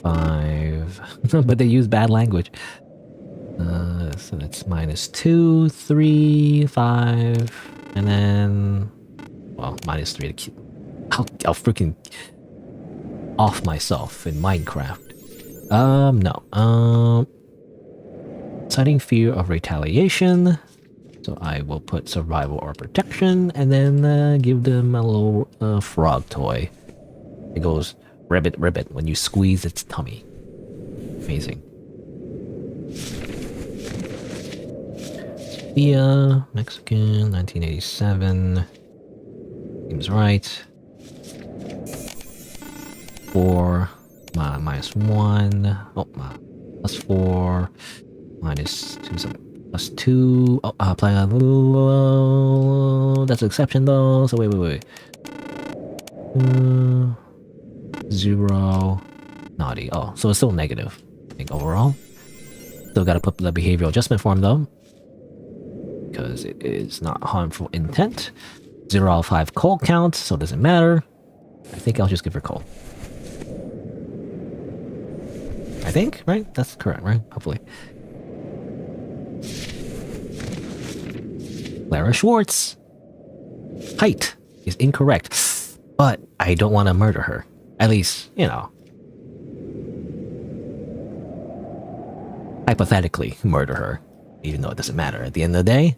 5. But they use bad language. So that's -2, 3, 5, and then, well, -3 to keep. I'll freaking off myself in Minecraft. No. Citing fear of retaliation. So I will put survival or protection, and then give them a little frog toy. It goes ribbit ribbit when you squeeze its tummy. Amazing. Sophia, Mexican, 1987. Seems right. 4, -1. Oh, +4, -2, +2. Oh, apply. That's an exception though. So wait. 0. Naughty. Oh, so it's still negative, I think, overall. Still gotta put the behavioral adjustment form though, because it is not harmful intent. 0 out of 5 coal count, so it doesn't matter. I think I'll just give her coal. I think, right? That's correct, right? Hopefully. Clara Schwartz. Height is incorrect, but I don't want to murder her. At least, you know. Hypothetically, murder her. Even though it doesn't matter. At the end of the day,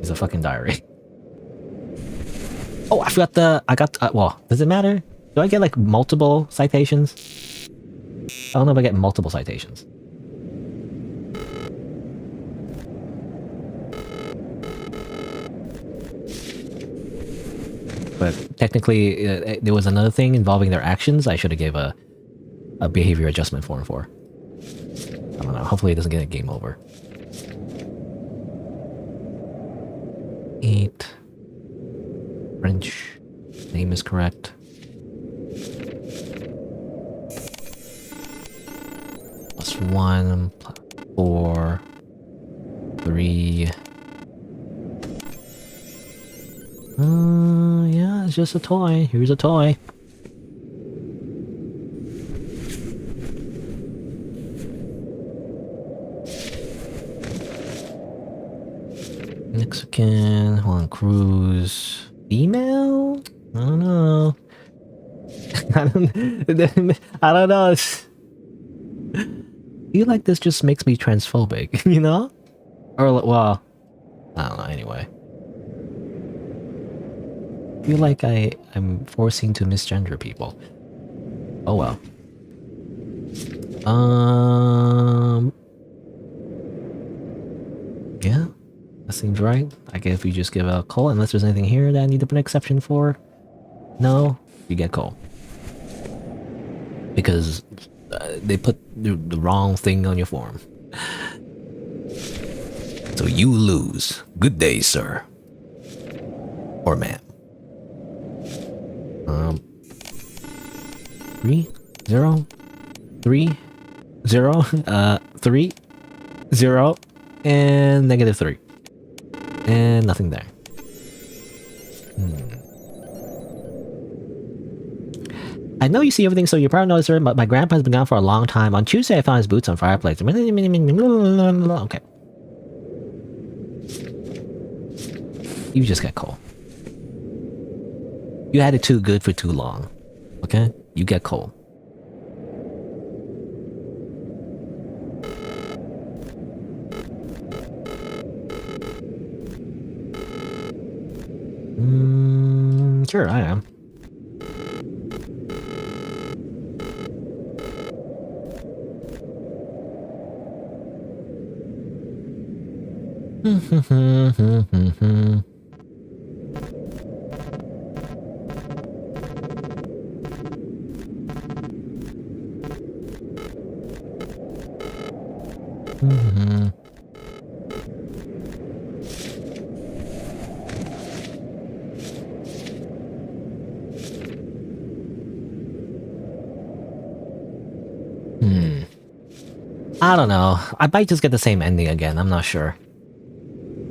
it's a fucking diary. Oh, I forgot well, does it matter? Do I get like multiple citations? I don't know if I get multiple citations. But technically, there was another thing involving their actions I should have gave a behavior adjustment form for. I don't know. Hopefully it doesn't get a game over. 8. French. Name is correct. +1, 4, 3. Yeah, it's just a toy. Here's a toy. American, hold on, cruise, female? I don't know. I don't know. I feel like this just makes me transphobic, you know? Or, well, I don't know, anyway. I feel like I'm forcing to misgender people. Oh well. Yeah, that seems right. I guess we just give a coal, unless there's anything here that I need to put an exception for. No, you get coal. Because they put the wrong thing on your form. So you lose. Good day, sir. Or ma'am. 3, 0, 3, 0, 3, 0, and -3. And nothing there. I know you see everything, so you probably noticed her, but my grandpa has been gone for a long time. On Tuesday, I found his boots on fireplace. Okay. You just get coal. You had it too good for too long. Okay? You get coal. Sure, I am. I don't know. I might just get the same ending again. I'm not sure.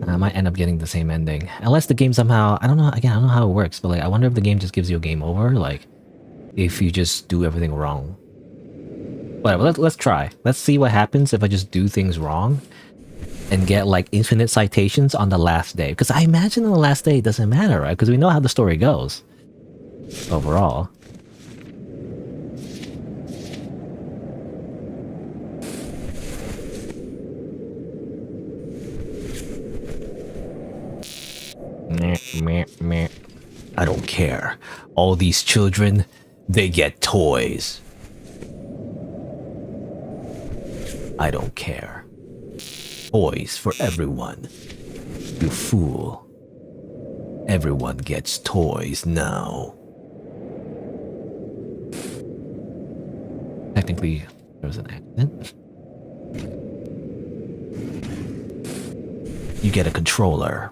I might end up getting the same ending. Unless the game somehow... I don't know. Again, I don't know how it works. But like, I wonder if the game just gives you a game over. Like, if you just do everything wrong. Whatever. Let's try. Let's see what happens if I just do things wrong. And get like infinite citations on the last day. Because I imagine on the last day it doesn't matter, right? Because we know how the story goes. Overall. Meh. I don't care. All these children, they get toys. I don't care. Toys for everyone. You fool. Everyone gets toys now. Technically, there was an accident. You get a controller.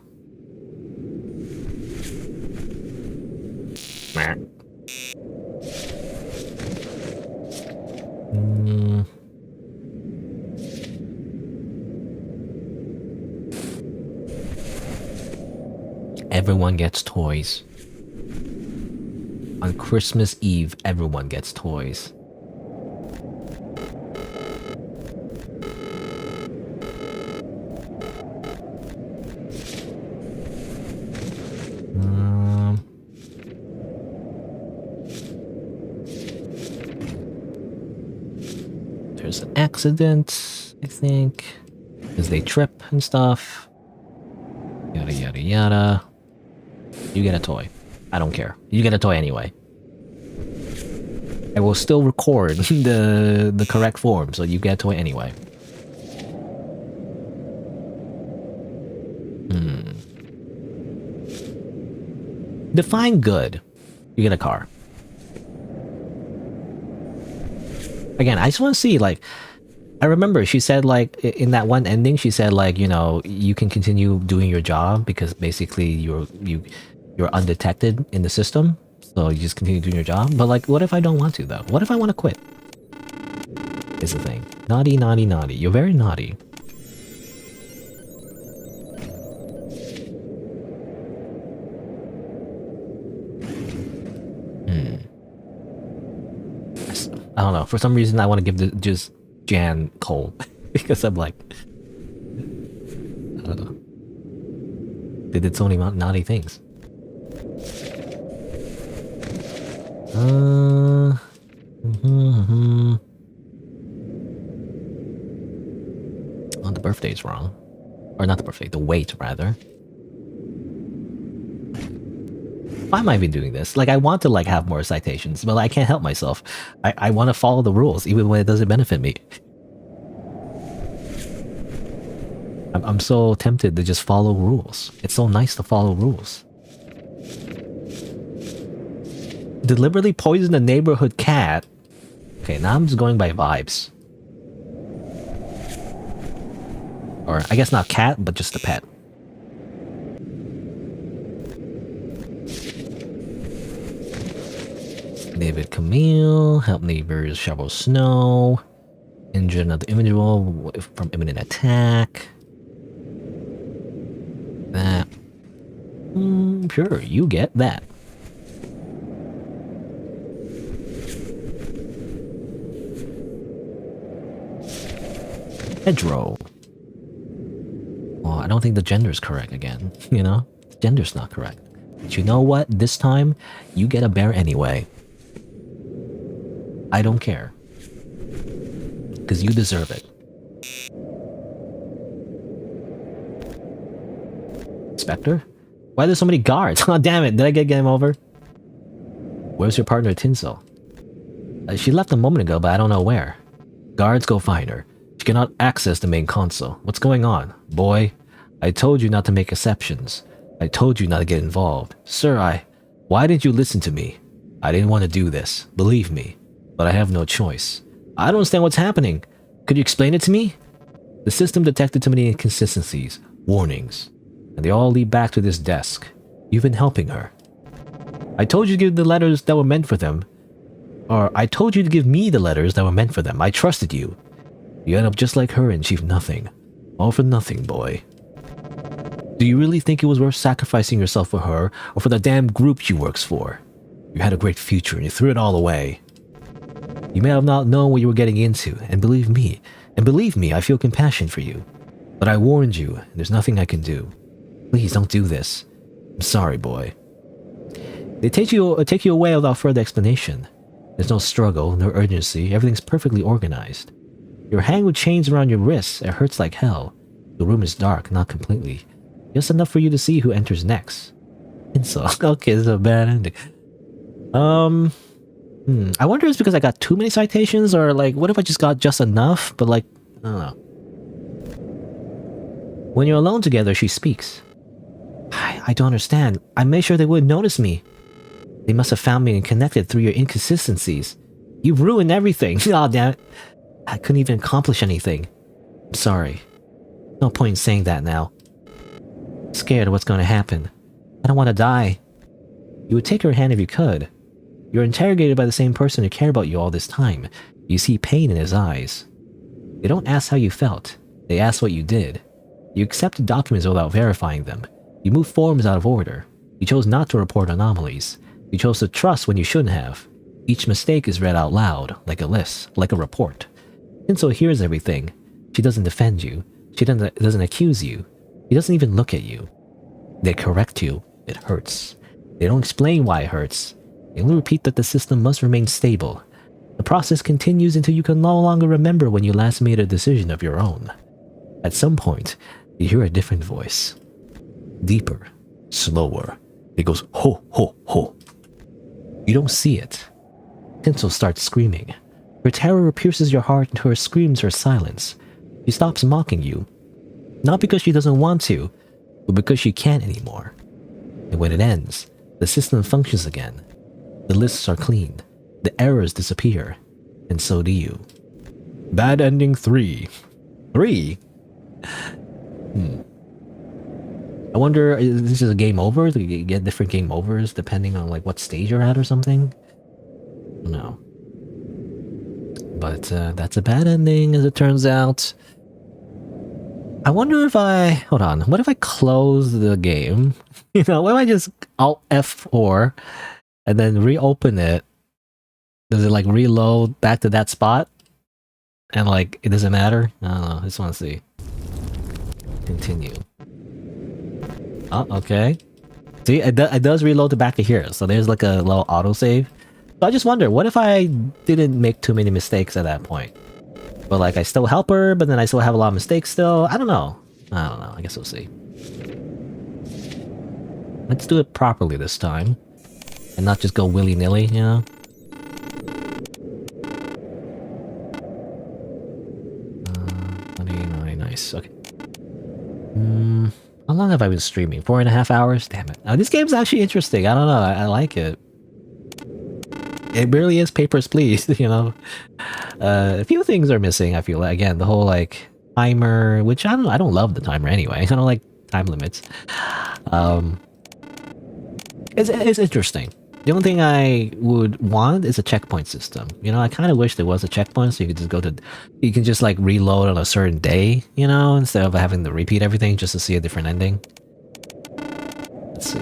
Everyone gets toys. On Christmas Eve, everyone gets toys. There's an accident, I think, because they trip and stuff. Yada yada yada. You get a toy. I don't care. You get a toy anyway. I will still record the correct form, so you get a toy anyway. Define good. You get a car. Again, I just want to see, like, I remember she said, like, in that one ending, she said, like, you know, you can continue doing your job because basically you're undetected in the system, so you just continue doing your job. But like, what if I don't want to, though? What if I want to quit? Is the thing. Naughty, naughty, naughty. You're very naughty. I don't know. For some reason, I want to give just Jan coal because I'm like, I don't know. They did so many naughty things. Oh, the birthday's wrong. Or not the birthday, the weight, rather. Why am I even doing this? Like, I want to, like, have more citations, but I can't help myself. I want to follow the rules, even when it doesn't benefit me. I'm so tempted to just follow rules. It's so nice to follow rules. Deliberately poison a neighborhood cat. Okay, now I'm just going by vibes. Or, I guess not cat, but just a pet. David Camille, help neighbors shovel snow. Injure another individual from imminent attack. That. Sure, you get that. Hedgerow. Well, I don't think the gender's correct again, you know? The gender's not correct. But you know what? This time, you get a bear anyway. I don't care. Because you deserve it. Spectre? Why are there so many guards? Oh, damn it. Did I get game over? Where's your partner, Tinsel? She left a moment ago, but I don't know where. Guards, go find her. She cannot access the main console. What's going on? Boy, I told you not to make exceptions. I told you not to get involved. Sir, why didn't you listen to me? I didn't want to do this. Believe me. But I have no choice. I don't understand what's happening. Could you explain it to me? The system detected too many inconsistencies, warnings, and they all lead back to this desk. You've been helping her. I told you to give the letters that were meant for them. Or, I told you to give me the letters that were meant for them. I trusted you. You end up just like her and achieve nothing. All for nothing, boy. Do you really think it was worth sacrificing yourself for her, or for the damn group she works for? You had a great future and you threw it all away. You may have not known what you were getting into, and believe me, I feel compassion for you. But I warned you, and there's nothing I can do. Please don't do this. I'm sorry, boy. They take you away without further explanation. There's no struggle, no urgency, everything's perfectly organized. You're hanging with chains around your wrists, it hurts like hell. The room is dark, not completely. Just enough for you to see who enters next. Tinsel. Okay, this is a bad ending. I wonder if it's because I got too many citations, or like, what if I just got just enough, but like, I don't know. When you're alone together, she speaks. I don't understand. I made sure they wouldn't notice me. They must have found me and connected through your inconsistencies. You've ruined everything. Aw, damn it. I couldn't even accomplish anything. I'm sorry. No point in saying that now. I'm scared of what's going to happen. I don't want to die. You would take her hand if you could. You're interrogated by the same person who cared about you all this time. You see pain in his eyes. They don't ask how you felt. They ask what you did. You accepted documents without verifying them. You moved forms out of order. You chose not to report anomalies. You chose to trust when you shouldn't have. Each mistake is read out loud, like a list, like a report. Tinsel hears everything. She doesn't defend you. She doesn't accuse you. She doesn't even look at you. They correct you. It hurts. They don't explain why it hurts. They only repeat that the system must remain stable. The process continues until you can no longer remember when you last made a decision of your own. At some point, you hear a different voice. Deeper, slower. It goes ho, ho, ho. You don't see it. Tinsel starts screaming. Her terror pierces your heart and her screams her silence. She stops mocking you. Not because she doesn't want to, but because she can't anymore. And when it ends, the system functions again. The lists are cleaned. The errors disappear. And so do you. Bad ending 3. 3? I wonder, is this a game over? Do you get different game overs depending on like what stage you're at or something? No. But that's a bad ending as it turns out. I wonder if hold on, what if I close the game? You know, what if I just Alt F4 and then reopen it? Does it like reload back to that spot? And like, it doesn't matter? I don't know, I just want to see. Continue. Oh, okay. See, it does reload to back to here, so there's like a little autosave. So I just wonder, what if I didn't make too many mistakes at that point? But like, I still help her, but then I still have a lot of mistakes still? I don't know. I guess we'll see. Let's do it properly this time. And not just go willy-nilly, you know? Nice, okay. How long have I been streaming? 4.5 hours? Damn it. Now, this game's actually interesting. I don't know. I like it. It really is Papers, Please, you know? A few things are missing, I feel like. Again, the whole, like, timer, which I don't love the timer anyway. I don't like time limits. It's interesting. The only thing I would want is a checkpoint system. You know, I kind of wish there was a checkpoint so you could just you can just like reload on a certain day, you know, instead of having to repeat everything just to see a different ending. Let's see.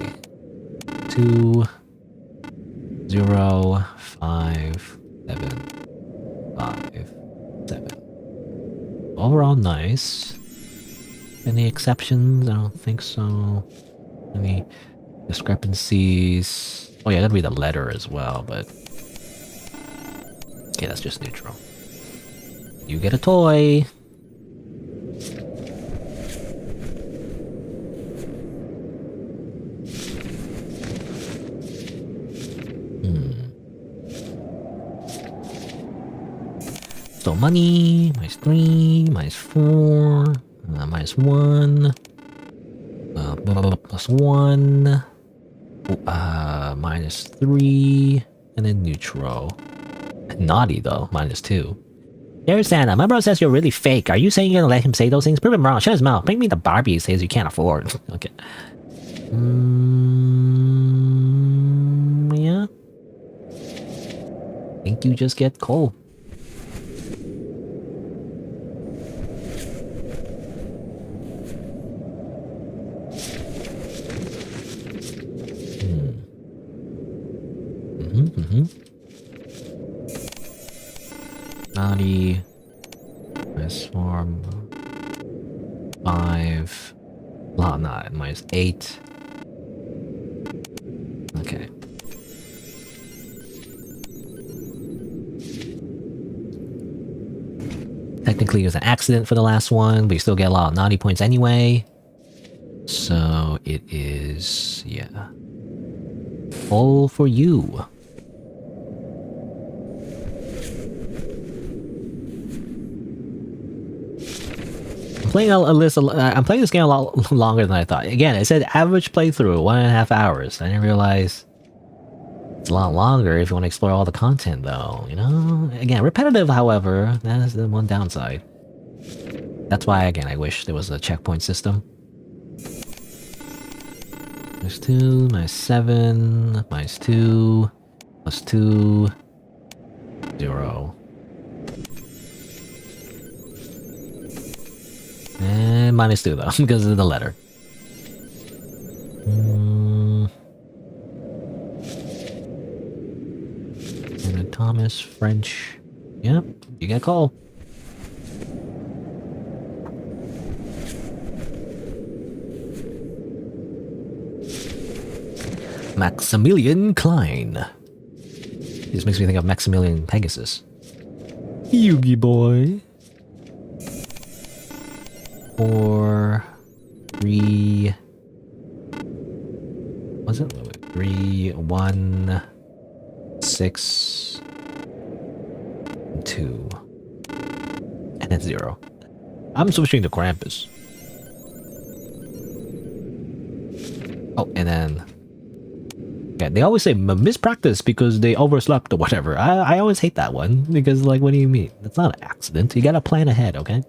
2, 0, 5, 7, 5, 7. Overall nice. Any exceptions? I don't think so. Any discrepancies? Oh yeah, I gotta read the letter as well, but... Okay, that's just neutral. You get a toy! So money, -3, -4, -1, +1, -3, and then neutral. Naughty though, -2. There's Santa. My bro says you're really fake. Are you saying you're gonna let him say those things? Prove him wrong. Shut his mouth. Bring me the Barbie he says you can't afford. Okay. Yeah. Think you just get coal. Naughty. Transform. 5. Well, not -8. Okay. Technically, it was an accident for the last one, but you still get a lot of naughty points anyway. So it is, yeah. All for you. I'm playing this game a lot longer than I thought. Again, it said average playthrough 1.5 hours. I didn't realize it's a lot longer if you want to explore all the content, though. You know, again, repetitive. However, that is the one downside. That's why, again, I wish there was a checkpoint system. -2, -7, -2, +2, 0. And -2 though, because of the letter. And Thomas, French. Yep, you get a call. Maximilian Klein. This makes me think of Maximilian Pegasus. Yugi boy. 4, 3. Was it? 3, 1, 6, 2, and then 0. I'm switching to Krampus. Oh, and then. Yeah, they always say mispractice because they overslept or whatever. I always hate that one because, like, what do you mean? That's not an accident. You gotta plan ahead, okay?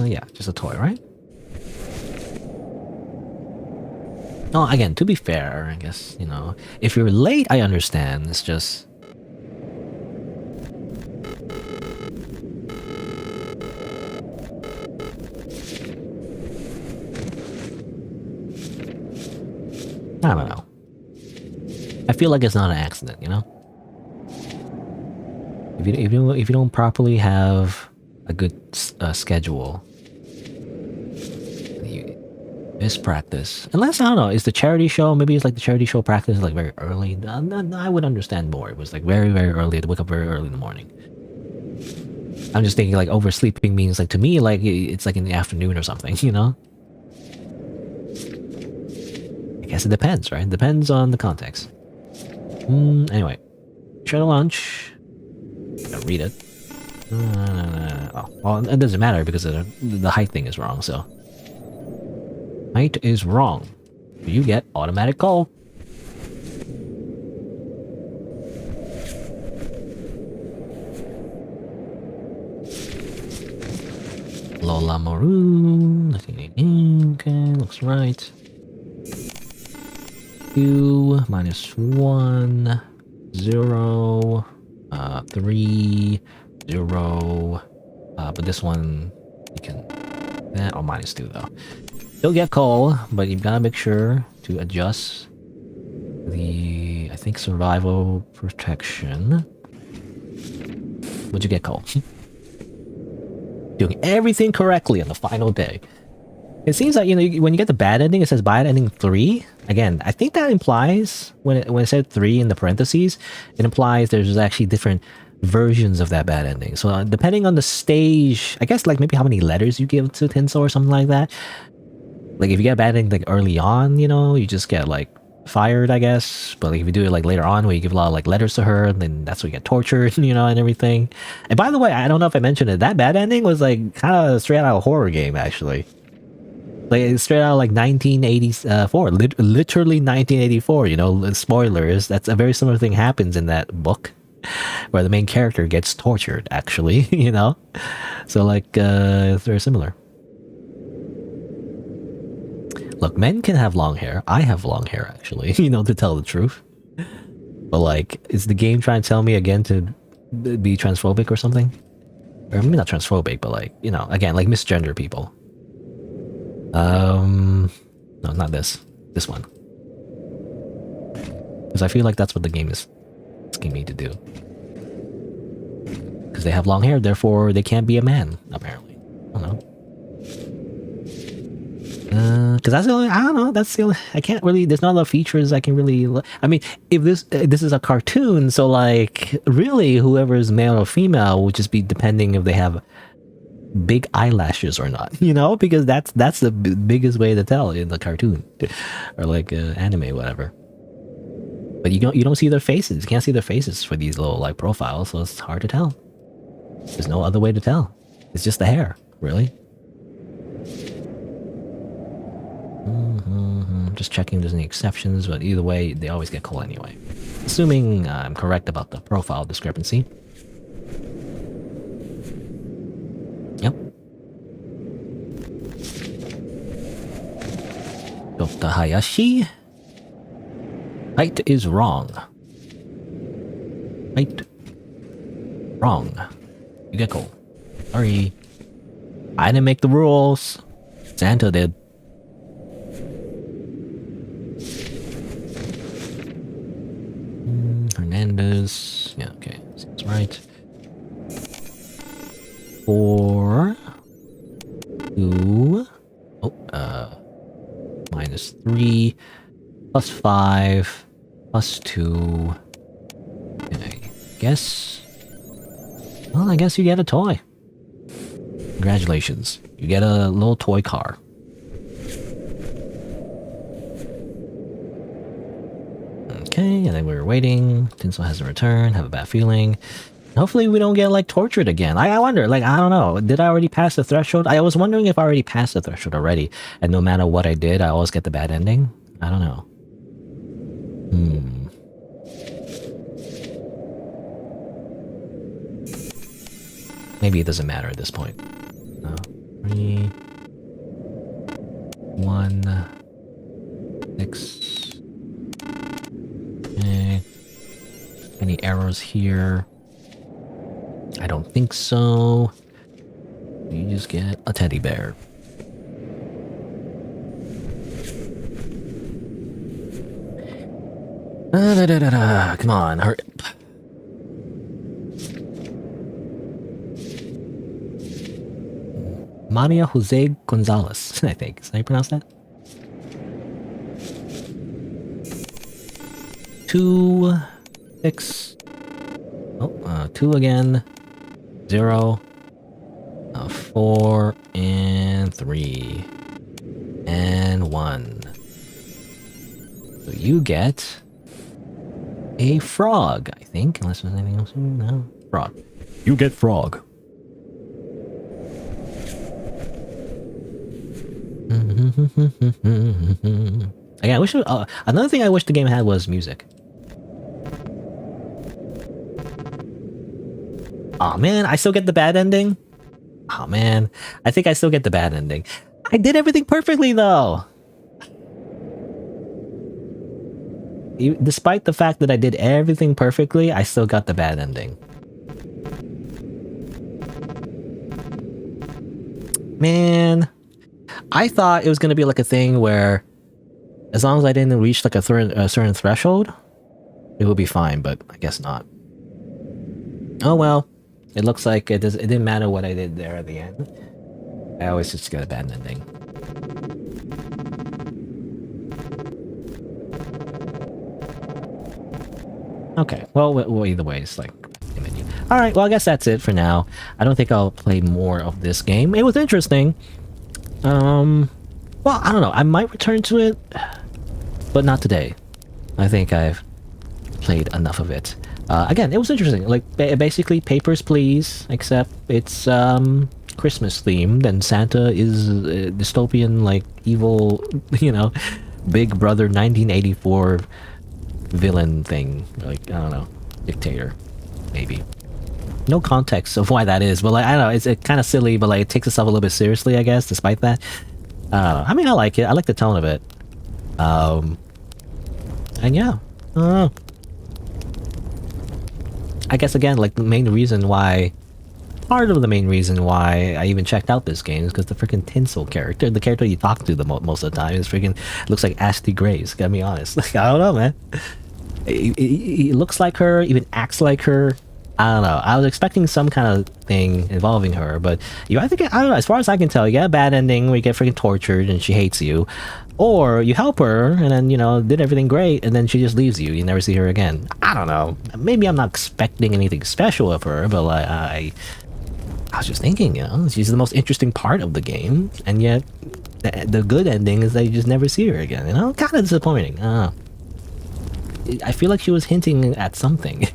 Yeah, just a toy, right? Oh, again, to be fair, I guess, you know, if you're late, I understand. It's just... I don't know. I feel like it's not an accident, you know? If you don't properly have a good schedule, you miss practice. Unless, I don't know, is the charity show, maybe it's like the charity show practice like very early. I would understand more. It was like very, very early. To wake up very early in the morning. I'm just thinking like oversleeping means like to me like it's like in the afternoon or something, you know? I guess it depends, right? It depends on the context. Anyway. Share the lunch. Gotta read it. Oh, well, it doesn't matter because the height thing is wrong, so. Height is wrong. You get automatic call. Lola Maroon. Okay, looks right. 2 minus 1 0 3 0 but this one you can or minus 2 though. You'll get coal, but you've gotta make sure to adjust the I think survival protection. Would you get coal? Doing everything correctly on the final day. It seems like, you know, when you get the bad ending, it says bad ending 3. Again, I think that implies, when it said 3 in the parentheses, it implies there's actually different versions of that bad ending. So depending on the stage, I guess like maybe how many letters you give to Tinsel or something like that. Like if you get a bad ending like early on, you know, you just get like fired, I guess. But like, if you do it like later on where you give a lot of like letters to her, then that's when you get tortured, you know, and everything. And by the way, I don't know if I mentioned it, that bad ending was like kind of straight out of a horror game, actually. Like straight out of like 1984, literally 1984, you know, spoilers. That's a very similar thing happens in that book where the main character gets tortured, actually, you know? So like, it's very similar. Look, men can have long hair. I have long hair, actually, you know, to tell the truth. But like, is the game trying to tell me again to be transphobic or something? Or maybe not transphobic, but like, you know, again, like misgender people. No, not this. This one. Because I feel like that's what the game is asking me to do. Because they have long hair, therefore they can't be a man, apparently. I don't know. Because that's the only, I don't know, that's the only, I can't really, there's not a lot of features I can really, I mean, if this is a cartoon, so like, really, whoever is male or female would just be depending if they have big eyelashes or not, you know, because that's the biggest way to tell in the cartoon or like anime, whatever. But you don't see their faces. You can't see their faces for these little like profiles, so it's hard to tell. There's no other way to tell. It's just the hair, really. Just checking if there's any exceptions, but either way, they always get coal anyway. Assuming I'm correct about the profile discrepancy. Yep. Dr. Hayashi. Height is wrong. Height. Wrong. You get coal. Sorry. I didn't make the rules. Santa did. Hernandez. Yeah, okay. Seems right. 4 2 minus 3 plus 5 plus 2. Okay, I guess you get a toy. Congratulations. You get a little toy car. Okay, and then we were waiting. Tinsel hasn't returned. Have a bad feeling. Hopefully we don't get like tortured again. I wonder, like, I don't know. Did I already pass the threshold? I was wondering if I already passed the threshold already. And no matter what I did, I always get the bad ending. I don't know. Maybe it doesn't matter at this point. 3 1 6. Okay. Any errors here? I don't think so. You just get a teddy bear. Come on, hurry. Maria Jose Gonzalez, I think. Is that how you pronounce that? 2, 6. Oh, 2 again. 0. 4 and 3. And 1. So you get a frog, I think. Unless there's anything else. No. Frog. You get frog. Again, I wish another thing I wish the game had was music. Oh man, I still get the bad ending? Oh man, I think I still get the bad ending. I did everything perfectly though! Despite the fact that I did everything perfectly, I still got the bad ending. Man, I thought it was gonna be like a thing where as long as I didn't reach like a certain threshold, it would be fine, but I guess not. Oh well. It looks like it didn't matter what I did there at the end. I always just get a bad ending. Okay, well either way, it's like... Alright, well I guess that's it for now. I don't think I'll play more of this game. It was interesting. Well, I don't know. I might return to it, but not today. I think I've played enough of it. Again, it was interesting. Like, basically, Papers, Please, except it's Christmas themed, and Santa is a dystopian, like, evil, you know, Big Brother 1984 villain thing. Like, I don't know, dictator, maybe. No context of why that is, but like, I don't know, it's kind of silly, but like, it takes itself a little bit seriously, I guess, despite that. I don't know. I mean, I like it. I like the tone of it. And yeah, I don't know. I guess again, like the main reason why, part of the main reason why I even checked out this game is because the freaking Tinsel character, the character you talk to the most of the time, is freaking looks like Ashley Grace. Gotta be honest. Like, I don't know, man. He looks like her, even acts like her. I don't know. I was expecting some kind of thing involving her, but you either get, I don't know, as far as I can tell, you get a bad ending where you get freaking tortured and she hates you, or you help her and then, you know, did everything great and then she just leaves you. You never see her again. I don't know. Maybe I'm not expecting anything special of her, but like, I was just thinking, you know, she's the most interesting part of the game, and yet the good ending is that you just never see her again, you know? Kind of disappointing. I feel like she was hinting at something.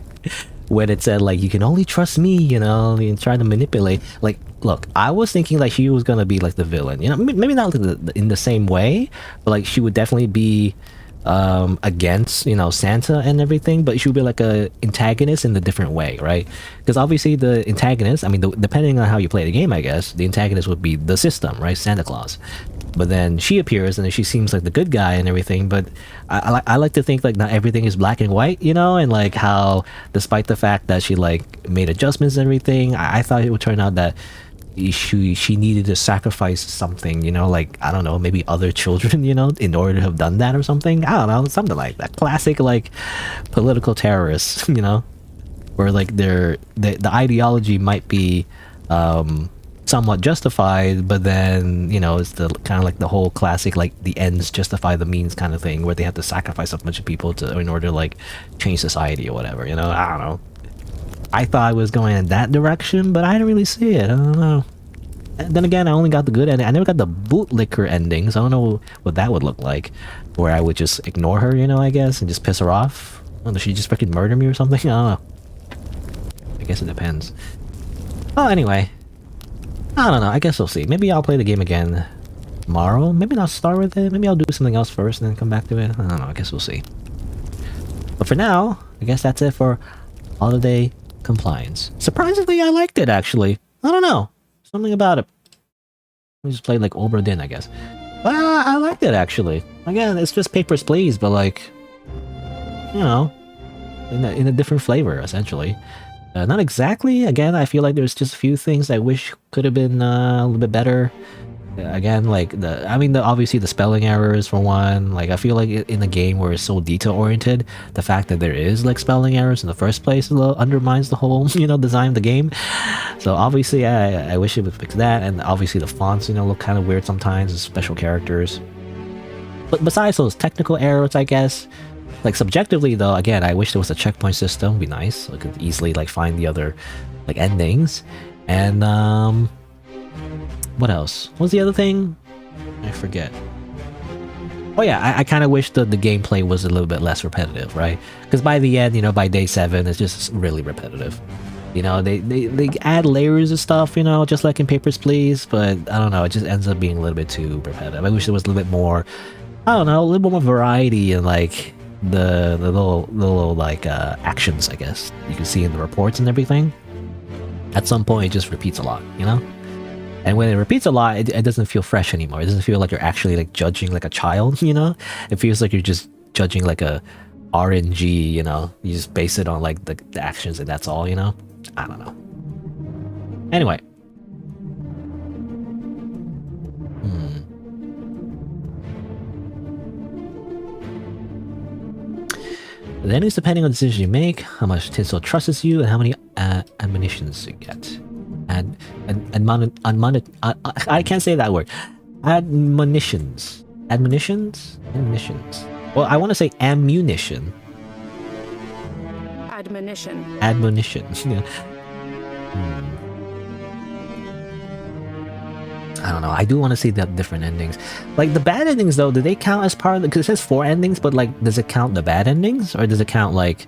When it said, like, you can only trust me, you know, and trying to manipulate. Like, look, I was thinking, like, she was gonna be, like, the villain. You know, maybe not in the same way, but, like, she would definitely be against, you know, Santa and everything, but she would be, like, a antagonist in a different way, right? Because obviously the antagonist, I mean, depending on how you play the game, I guess, the antagonist would be the system, right? Santa Claus. But then she appears and then she seems like the good guy and everything, but I like to think like not everything is black and white, you know, and like how despite the fact that she like made adjustments and everything, I thought it would turn out that she needed to sacrifice something, you know, like, I don't know, maybe other children, you know, in order to have done that or something. I don't know, something like that. Classic like political terrorists, you know, where like the ideology might be somewhat justified, but then, you know, it's the kind of like the whole classic like the ends justify the means kind of thing, where they have to sacrifice a bunch of people in order to like change society or whatever, you know. I don't know. I thought I was going in that direction, but I didn't really see it. I don't know. And then again, I only got the good ending. I never got the bootlicker ending, so I don't know what that would look like, where I would just ignore her, you know, I guess, and just piss her off. Oh, does she just freaking murder me or something? I don't know. I guess it depends. Oh, anyway. I don't know. I guess we'll see. Maybe I'll play the game again tomorrow. Maybe I'll start with it. Maybe I'll do something else first and then come back to it. I don't know. I guss we'll see. But for now, I guess that's it for Holiday Compliance. Surprisingly, I liked it, actually. I don't know. Something about it. We just played like Obra Dinn, I guess. But I liked it, actually. Again, it's just Papers, Please, but like, you know, in a different flavor, essentially. Not exactly. Again, I feel like there's just a few things I wish could have been a little bit better. Again, like obviously the spelling errors for one. Like I feel like in a game where it's so detail oriented, the fact that there is like spelling errors in the first place a little undermines the whole design of the game. So obviously, I wish it would fix that, and obviously the fonts look kind of weird sometimes as special characters. But besides those technical errors, I guess, like subjectively though, again, I wish there was a checkpoint system. It'd be nice, so I could easily like find the other like endings. And what else? What was the other thing? I forget. Oh yeah, I kind of wish the gameplay was a little bit less repetitive, right? Because by the end, by day 7, it's just really repetitive. They add layers of stuff, just like in Papers, Please, but I don't know, it just ends up being a little bit too repetitive. I wish there was a little bit more, I don't know, a little bit more variety in like the little like actions, I guess, you can see in the reports and everything. At some point, it just repeats a lot, And when it repeats a lot, it doesn't feel fresh anymore. It doesn't feel like you're actually like judging like a child, It feels like you're just judging like a RNG, You just base it on like the actions and that's all, I don't know. Anyway. The endings depending on the decision you make, how much Tinsel trusts you, and how many admonitions you get. I can't say that word. Admonitions. Admonitions? Admonitions. Well, I want to say ammunition. Admonition. Admonition. I don't know. I do want to see the different endings. Like the bad endings though, do they count as part of the, because it says 4 endings, but like does it count the bad endings, or does it count like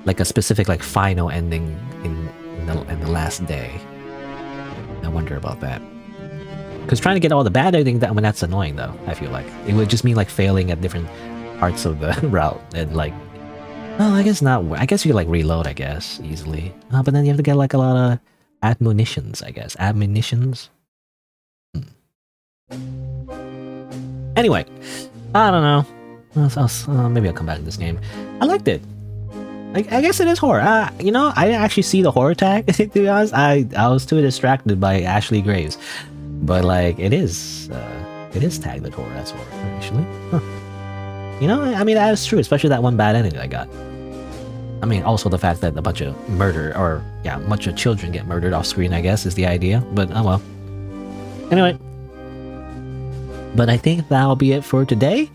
a specific like final ending in the last day? I wonder about that. Because trying to get all the bad endings, that's annoying though. I feel like it would just mean like failing at different parts of the route, and like, oh, I guess not. I guess you like reload, I guess, easily. But then you have to get like a lot of admonitions, I guess. Admonitions. Anyway, I don't know. Maybe I'll come back to this game. I liked it. I guess it is horror. I didn't actually see the horror tag, to be honest. I was too distracted by Ashley Graves. But like, it is tagged with horror as horror, actually. Huh. That is true, especially that one bad ending that I got. Also the fact that a bunch of children get murdered off screen, I guess, is the idea. But oh well. Anyway. But I think that'll be it for today.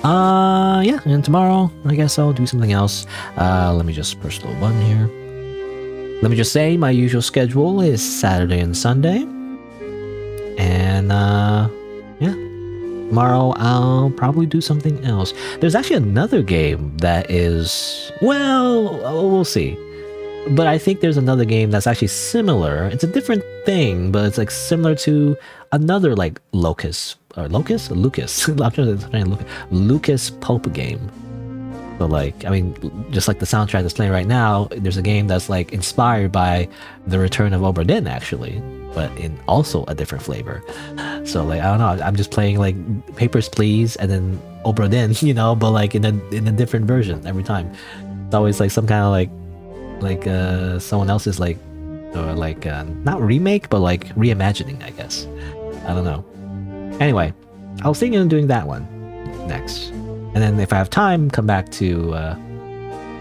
Yeah, and tomorrow, I guess I'll do something else. Let me just push the button here. Let me just say, my usual schedule is Saturday and Sunday. And, yeah. Tomorrow, I'll probably do something else. There's actually another game that is... Well, we'll see. But I think there's another game that's actually similar. It's a different thing, but it's like similar to another like Lucas Lucas Pope game. So like, just like the soundtrack that's playing right now, there's a game that's like inspired by the return of Obra Dinn, actually, but in also a different flavor. So like, I don't know, I'm just playing like Papers, Please, and then Obra Dinn, but like in a different version every time. It's always like some kind of like someone else's like not remake, but like reimagining, I guess. I don't know. Anyway, I was thinking of doing that one next, and then if I have time, come back to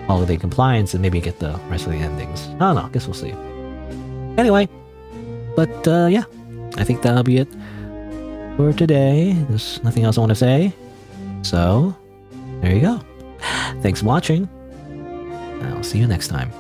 Holiday Compliance and maybe get the rest of the endings. I don't know, I guess we'll see. Anyway, but yeah, I think that'll be it for today. There's nothing else I want to say, so there you go. Thanks for watching. I'll see you next time.